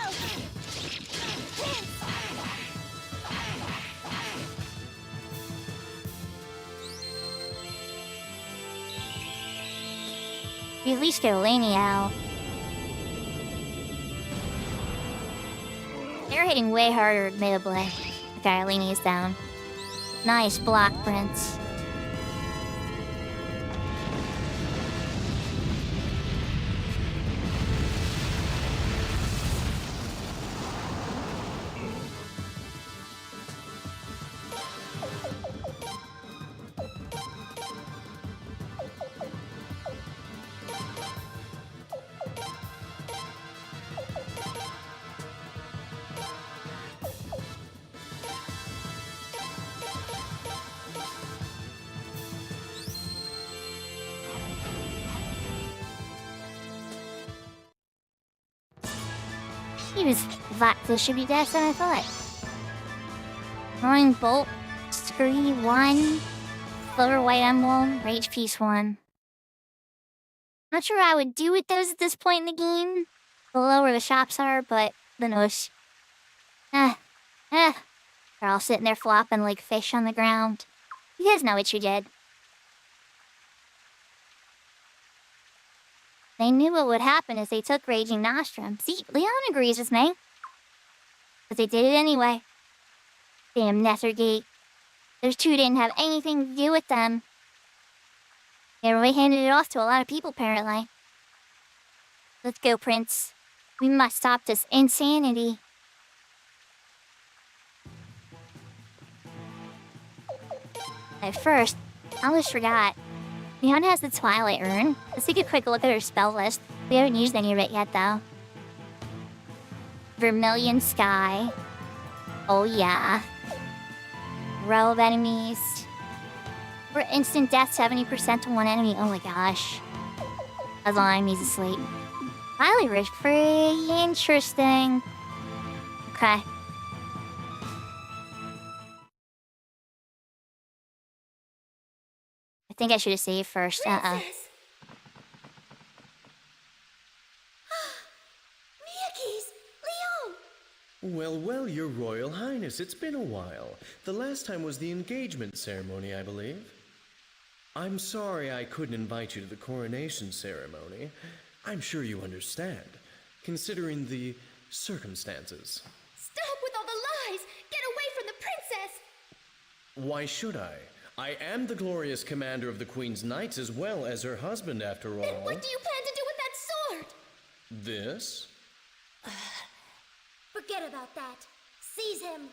You at least get Eleni out. They're hitting way harder, admittedly. Okay, Eleni is down. Nice block, Prince. He was that should be less than I thought. Throwing bolt, scree 1, silver white emblem, rage piece 1. Not sure how I would do with those at this point in the game. Below where the shops are, but the nose. They're all sitting there flopping like fish on the ground. You guys know what you did. They knew what would happen if they took Raging Nostrum. See, Leon agrees with me. But they did it anyway. Damn Nethergate. Those two didn't have anything to do with them. They really handed it off to a lot of people, apparently. Let's go, Prince. We must stop this insanity. At first, I almost forgot. Leon has the Twilight Rune. Let's take a quick look at her spell list. We haven't used any of it yet, though. Vermilion Sky. Oh, yeah. Row of enemies. For instant death, 70% to one enemy. Oh my gosh. As long as enemies asleep. Highly risk-free. Interesting. Okay. I think I should have saved first. Miyakis, Leon! Well, well, Your Royal Highness, it's been a while. The last time was the engagement ceremony, I believe. I'm sorry I couldn't invite you to the coronation ceremony. I'm sure you understand, considering the circumstances. Stop with all the lies! Get away from the princess! Why should I? I am the glorious commander of the Queen's Knights as well as her husband, after all. Then what do you plan to do with that sword? This? Forget about that. Seize him.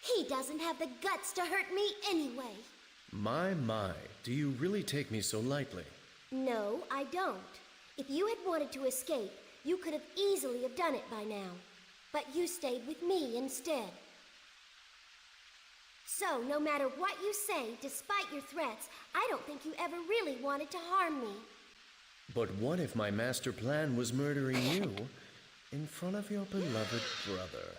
He doesn't have the guts to hurt me anyway. My, do you really take me so lightly? No, I don't. If you had wanted to escape, you could have easily have done it by now. But you stayed with me instead. So, no matter what you say, despite your threats, I don't think you ever really wanted to harm me. But what if my master plan was murdering you in front of your beloved brother?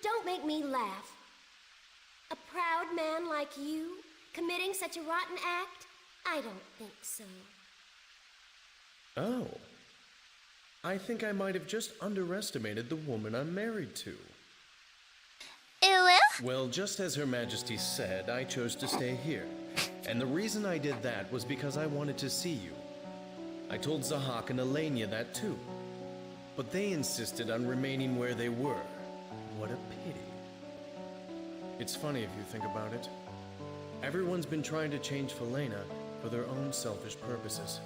Don't make me laugh. A proud man like you, committing such a rotten act? I don't think so. Oh. I think I might have just underestimated the woman I'm married to. Well, just as Her Majesty said, I chose to stay here. And the reason I did that was because I wanted to see you. I told Zahak and Elenia that too. But they insisted on remaining where they were. What a pity. It's funny if you think about it. Everyone's been trying to change Felena for their own selfish purposes.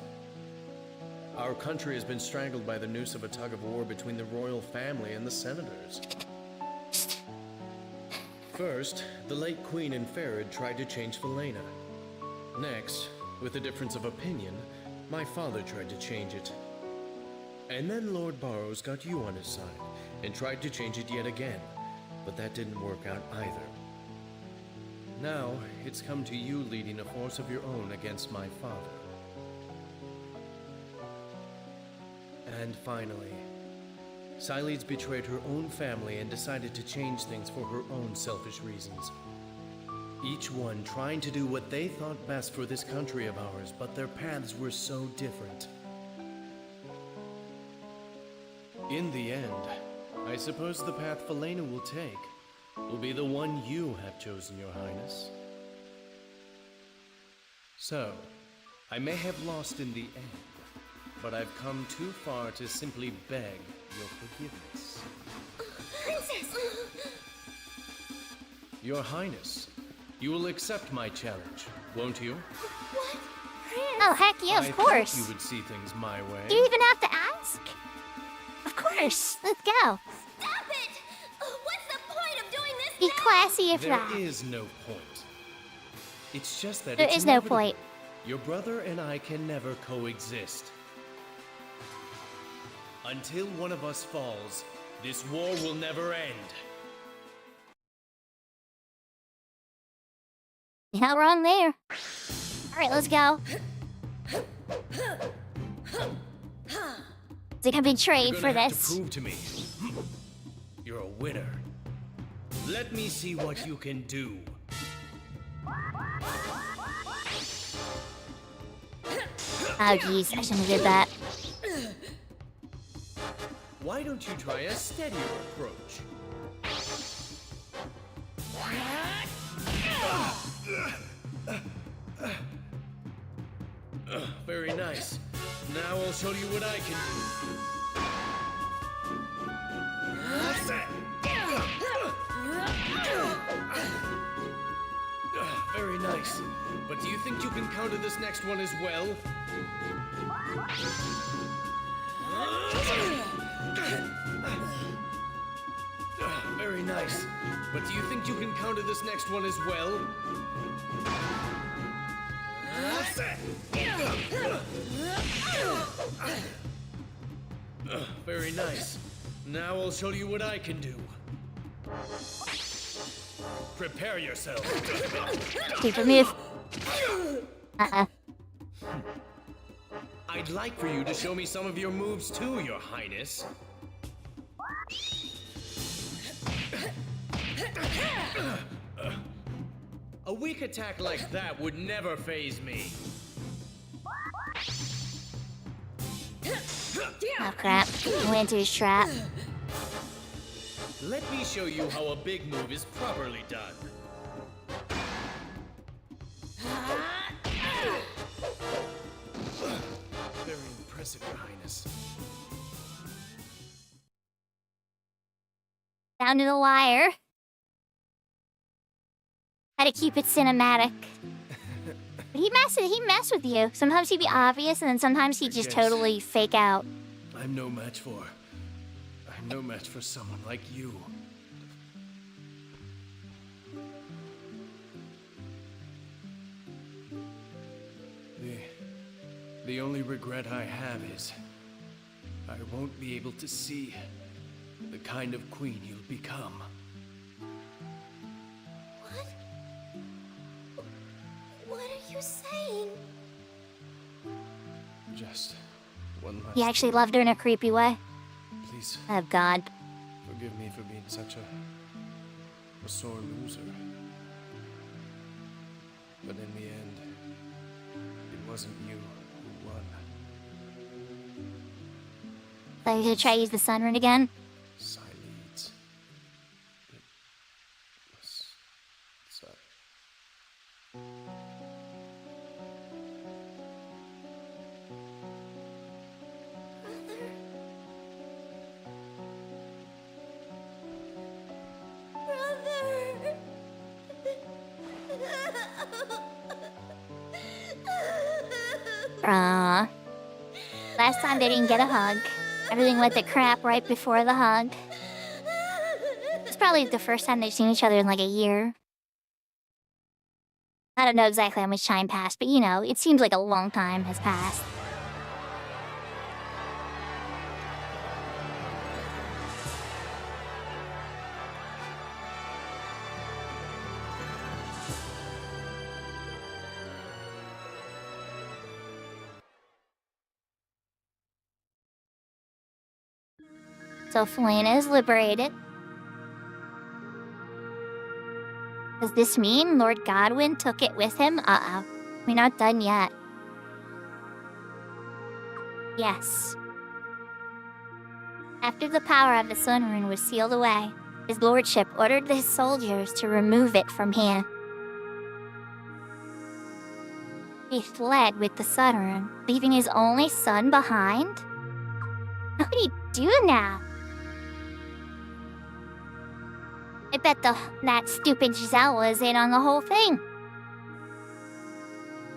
Our country has been strangled by the noose of a tug-of-war between the royal family and the senators. First, the late Queen and Farid tried to change Felena. Next, with a difference of opinion, my father tried to change it. And then Lord Barrows got you on his side and tried to change it yet again, but that didn't work out either. Now, it's come to you leading a force of your own against my father. And finally, Siledes betrayed her own family and decided to change things for her own selfish reasons. Each one trying to do what they thought best for this country of ours, but their paths were so different. In the end, I suppose the path Felena will take will be the one you have chosen, Your Highness. So, I may have lost in the end, but I've come too far to simply beg your forgiveness. Princess! Your Highness, you will accept my challenge, won't you? What? Oh, heck yeah, of course. I thought you would see things my way. Do you even have to ask? Of course. Let's go. Stop it! What's the point of doing this Be now? classy if that. There is no point. It's just that There it's is no inevitable. point. Your brother and I can never coexist. Until one of us falls, this war will never end. You're not wrong there. Alright, let's go. Is it gonna be trade for Have this? to prove to me you're a winner. Let me see what you can do. Oh jeez, I shouldn't have did that. Why don't you try a steadier approach? Very nice. Now I'll show you what I can do. Very nice. But do you think you can counter this next one as well? Very nice. But do you think you can counter this next one as well? Very nice. Now I'll show you what I can do. Prepare yourself. Keep move. I'd like for you to show me some of your moves too, Your Highness. A weak attack like that would never faze me. Oh crap. I went into his trap. Let me show you how a big move is properly done. Very impressive, Your Highness. Down to the wire. How to keep it cinematic. But he mess with you. Sometimes he'd be obvious, and then sometimes he'd just totally fake out. I'm no match for someone like you. The only regret I have is I won't be able to see the kind of queen you'll become. What are you saying? Just one last. He actually loved her in a creepy way. Please. Oh God. Forgive me for being such a sore loser. But in the end, it wasn't you who won. Thought you should try to use the sun rune again? Silence. It was Last time they didn't get a hug. Everything went to crap right before the hug. It's probably the first time they've seen each other in like a year. I don't know exactly how much time passed, but you know, it seems like a long time has passed. So Felina is liberated. Does this mean Lord Godwin took it with him? Uh-oh. We're not done yet. Yes. After the power of the Sun Rune was sealed away, his lordship ordered his soldiers to remove it from here. He fled with the Sun Rune, leaving his only son behind? What would he do now? I bet that stupid Giselle was in on the whole thing.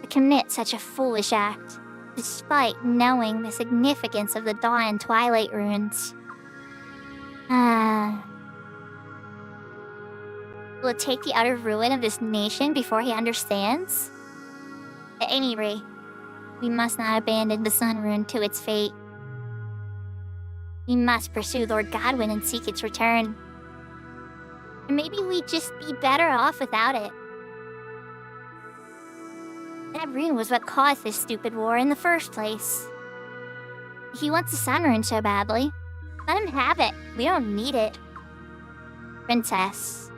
To commit such a foolish act, despite knowing the significance of the Dawn and Twilight runes. Will it take the utter ruin of this nation before he understands? At any rate, we must not abandon the Sun Rune to its fate. We must pursue Lord Godwin and seek its return. Or maybe we'd just be better off without it. That rune was what caused this stupid war in the first place. He wants the Sun Rune so badly. Let him have it. We don't need it. Princess.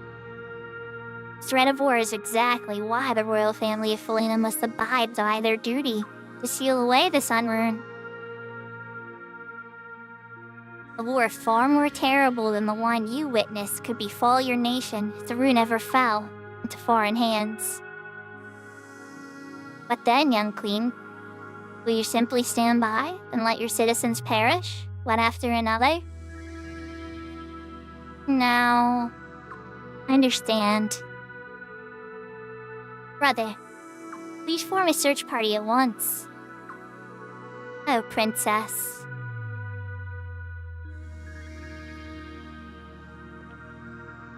Threat of war is exactly why the royal family of Felina must abide by their duty to seal away the Sun Rune. A war far more terrible than the one you witnessed could befall your nation if the rune ever fell into foreign hands. What then, young queen? Will you simply stand by and let your citizens perish, one after another? No. I understand. Brother, please form a search party at once. Oh, princess.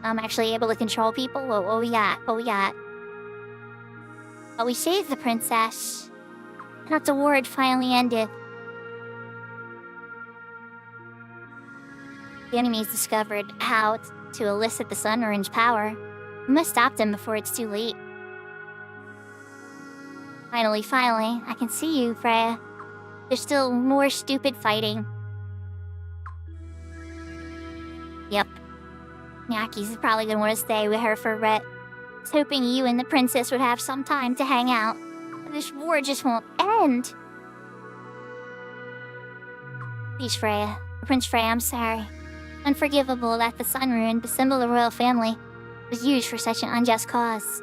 I'm actually able to control people? What we got? What we got? But we saved the princess. Not the war had finally ended. The enemies discovered how to elicit the Sun Rune's power. We must stop them before it's too late. Finally, I can see you, Freya. There's still more stupid fighting. Yep. Nyaki's probably gonna want to stay with her for a bit. I was hoping you and the princess would have some time to hang out. But this war just won't end. Please, Freya. Prince Freya, I'm sorry. Unforgivable that the Sun Rune, the symbol of the royal family, was used for such an unjust cause.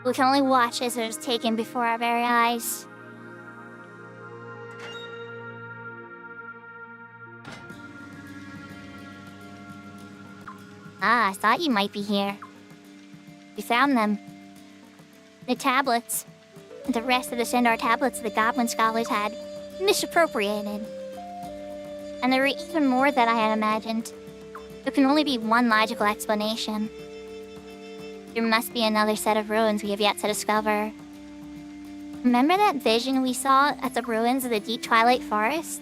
We can only watch as it was taken before our very eyes. Ah, I thought you might be here. We found them. The tablets. And the rest of the Sindar tablets the Goblin scholars had misappropriated. And there were even more that I had imagined. There can only be one logical explanation. There must be another set of ruins we have yet to discover. Remember that vision we saw at the ruins of the deep twilight forest?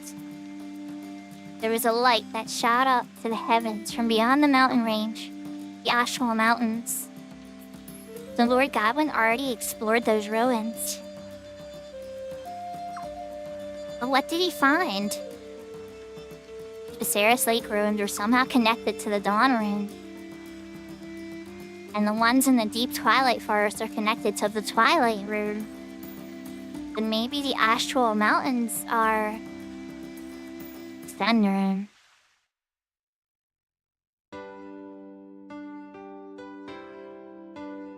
There was a light that shot up to the heavens from beyond the mountain range, the Ashwell Mountains. The Lord Godwin already explored those ruins. But what did he find? The Saris Lake ruins are somehow connected to the Dawn rune. And the ones in the deep twilight forest are connected to the Twilight rune. Then maybe the Ashwell Mountains are Sun rune.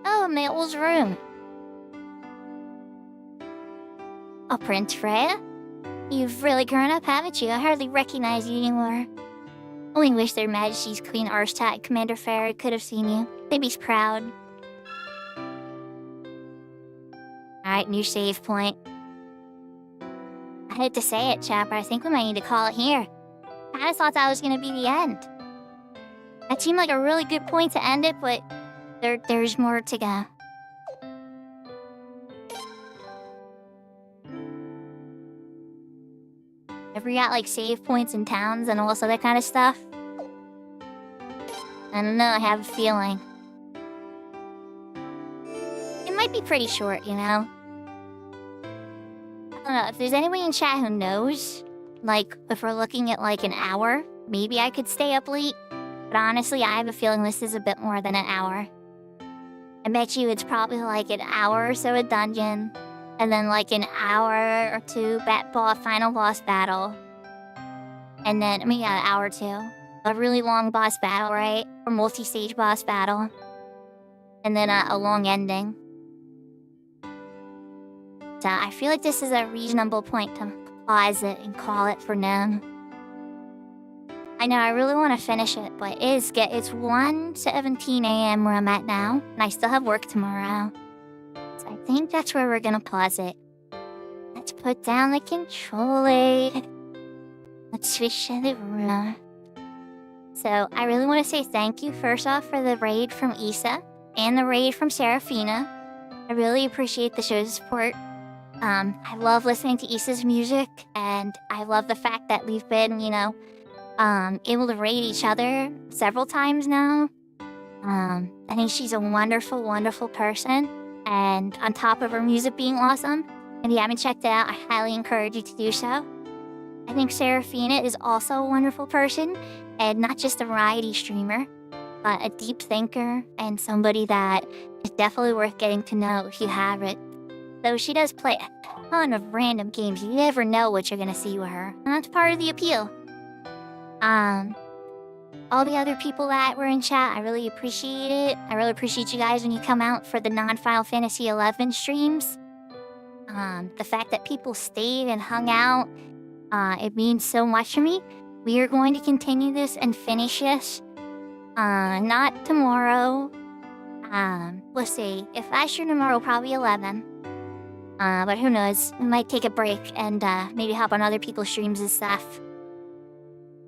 Oh, Mayle's room. Oh, Prince Freya? You've really grown up, haven't you? I hardly recognize you anymore. Only wish their Majesties Queen Arstad and Commander Farad could have seen you. They'd be proud. Alright, new save point. I hate to say it, chap, but I think we might need to call it here. I kinda thought that was gonna be the end. That seemed like a really good point to end it, but there's more to go. Ever got like save points in towns and all this other kind of stuff? I don't know, I have a feeling. It might be pretty short, you know? I don't know, if there's anybody in chat who knows, like, if we're looking at like an hour, maybe I could stay up late. But honestly, I have a feeling this is a bit more than an hour. I bet you it's probably like an hour or so a dungeon, and then like an hour or two final boss battle. And then, an hour or two. A really long boss battle, right? Or multi-stage boss battle. And then a long ending. So I feel like this is a reasonable point to pause it and call it for now. I know I really want to finish it, but it's 1:17 a.m. where I'm at now, and I still have work tomorrow. So I think that's where we're gonna pause it. Let's put down the controller. Let's switch to the room. So I really want to say thank you first off for the raid from Issa and the raid from Serafina. I really appreciate the show's support. I love listening to Issa's music, and I love the fact that we've been, able to raid each other several times now. I think she's a wonderful, wonderful person. And on top of her music being awesome, if you haven't checked it out, I highly encourage you to do so. I think Serafina is also a wonderful person, and not just a variety streamer, but a deep thinker and somebody that is definitely worth getting to know if you haven't. Though she does play a ton of random games, you never know what you're gonna see with her, and that's part of the appeal. All the other people that were in chat, I really appreciate it. I really appreciate you guys when you come out for the non-Final Fantasy XI streams. The fact that people stayed and hung out, it means so much to me. We are going to continue this and finish this. Not tomorrow. We'll see. If I stream tomorrow, probably 11. But who knows? We might take a break and maybe hop on other people's streams and stuff.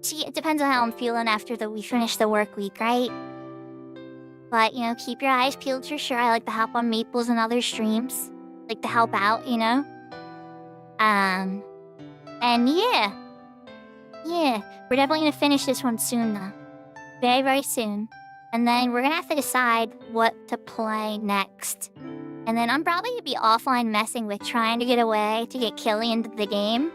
See, it depends on how I'm feeling after we finish the work week, right? But, keep your eyes peeled for sure. I like to hop on Maple's and other streams. Like to help out, And yeah. Yeah, we're definitely gonna finish this one soon, though. Very, very soon. And then we're gonna have to decide what to play next. And then I'm probably gonna be offline messing with trying to get away to get Killy into the game.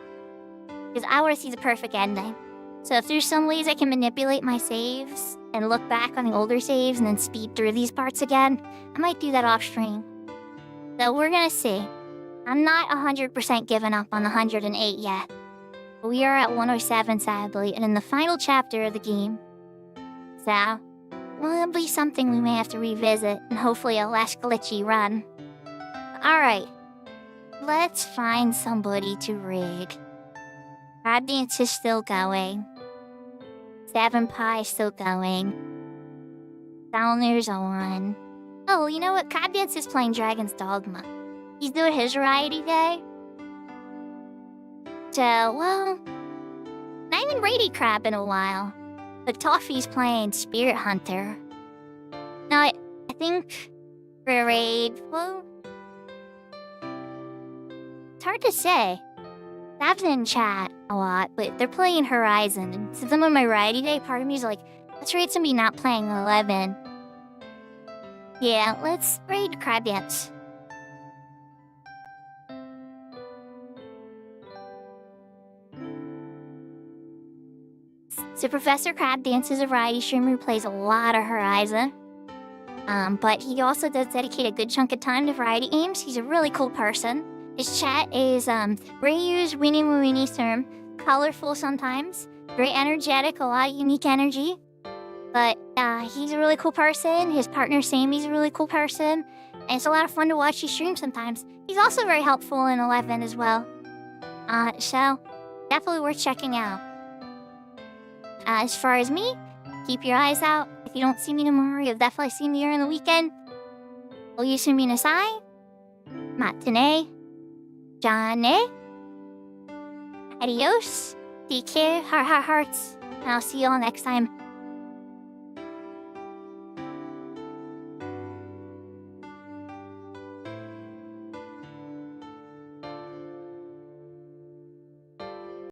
Because I want to see the perfect ending. So if there's some ways I can manipulate my saves and look back on the older saves and then speed through these parts again, I might do that off stream. So we're gonna see. I'm not 100% giving up on the 108 yet. We are at 107 sadly, and in the final chapter of the game. So, well, it'll be something we may have to revisit, and hopefully a less glitchy run. Alright, let's find somebody to raid. Crab Dance is still going. Seven Pie is still going. Downers on. Oh, you know what? Crab Dance is playing Dragon's Dogma. He's doing his variety day. So, well, I haven't raided Crab in a while. But Toffee's playing Spirit Hunter. Now, I think for a raid, well, It's hard to say. I've been in chat a lot, but they're playing Horizon. And since I'm on my variety day, part of me is like, let's rate somebody not playing 11. Yeah, let's raid Crab Dance. So Professor Crab Dance is a variety streamer who plays a lot of Horizon. But he also does dedicate a good chunk of time to variety games. He's a really cool person. His chat is very used weenie weenie term, colorful sometimes, very energetic, a lot of unique energy. But he's a really cool person. His partner Sammy's a really cool person. And it's a lot of fun to watch his stream sometimes. He's also very helpful in 11 as well. So definitely worth checking out. As far as me, keep your eyes out. If you don't see me tomorrow, you'll definitely see me during the weekend. Oyasumi nasai. Matane. Jane. Adios. Take care. Hearts. And I'll see you all next time.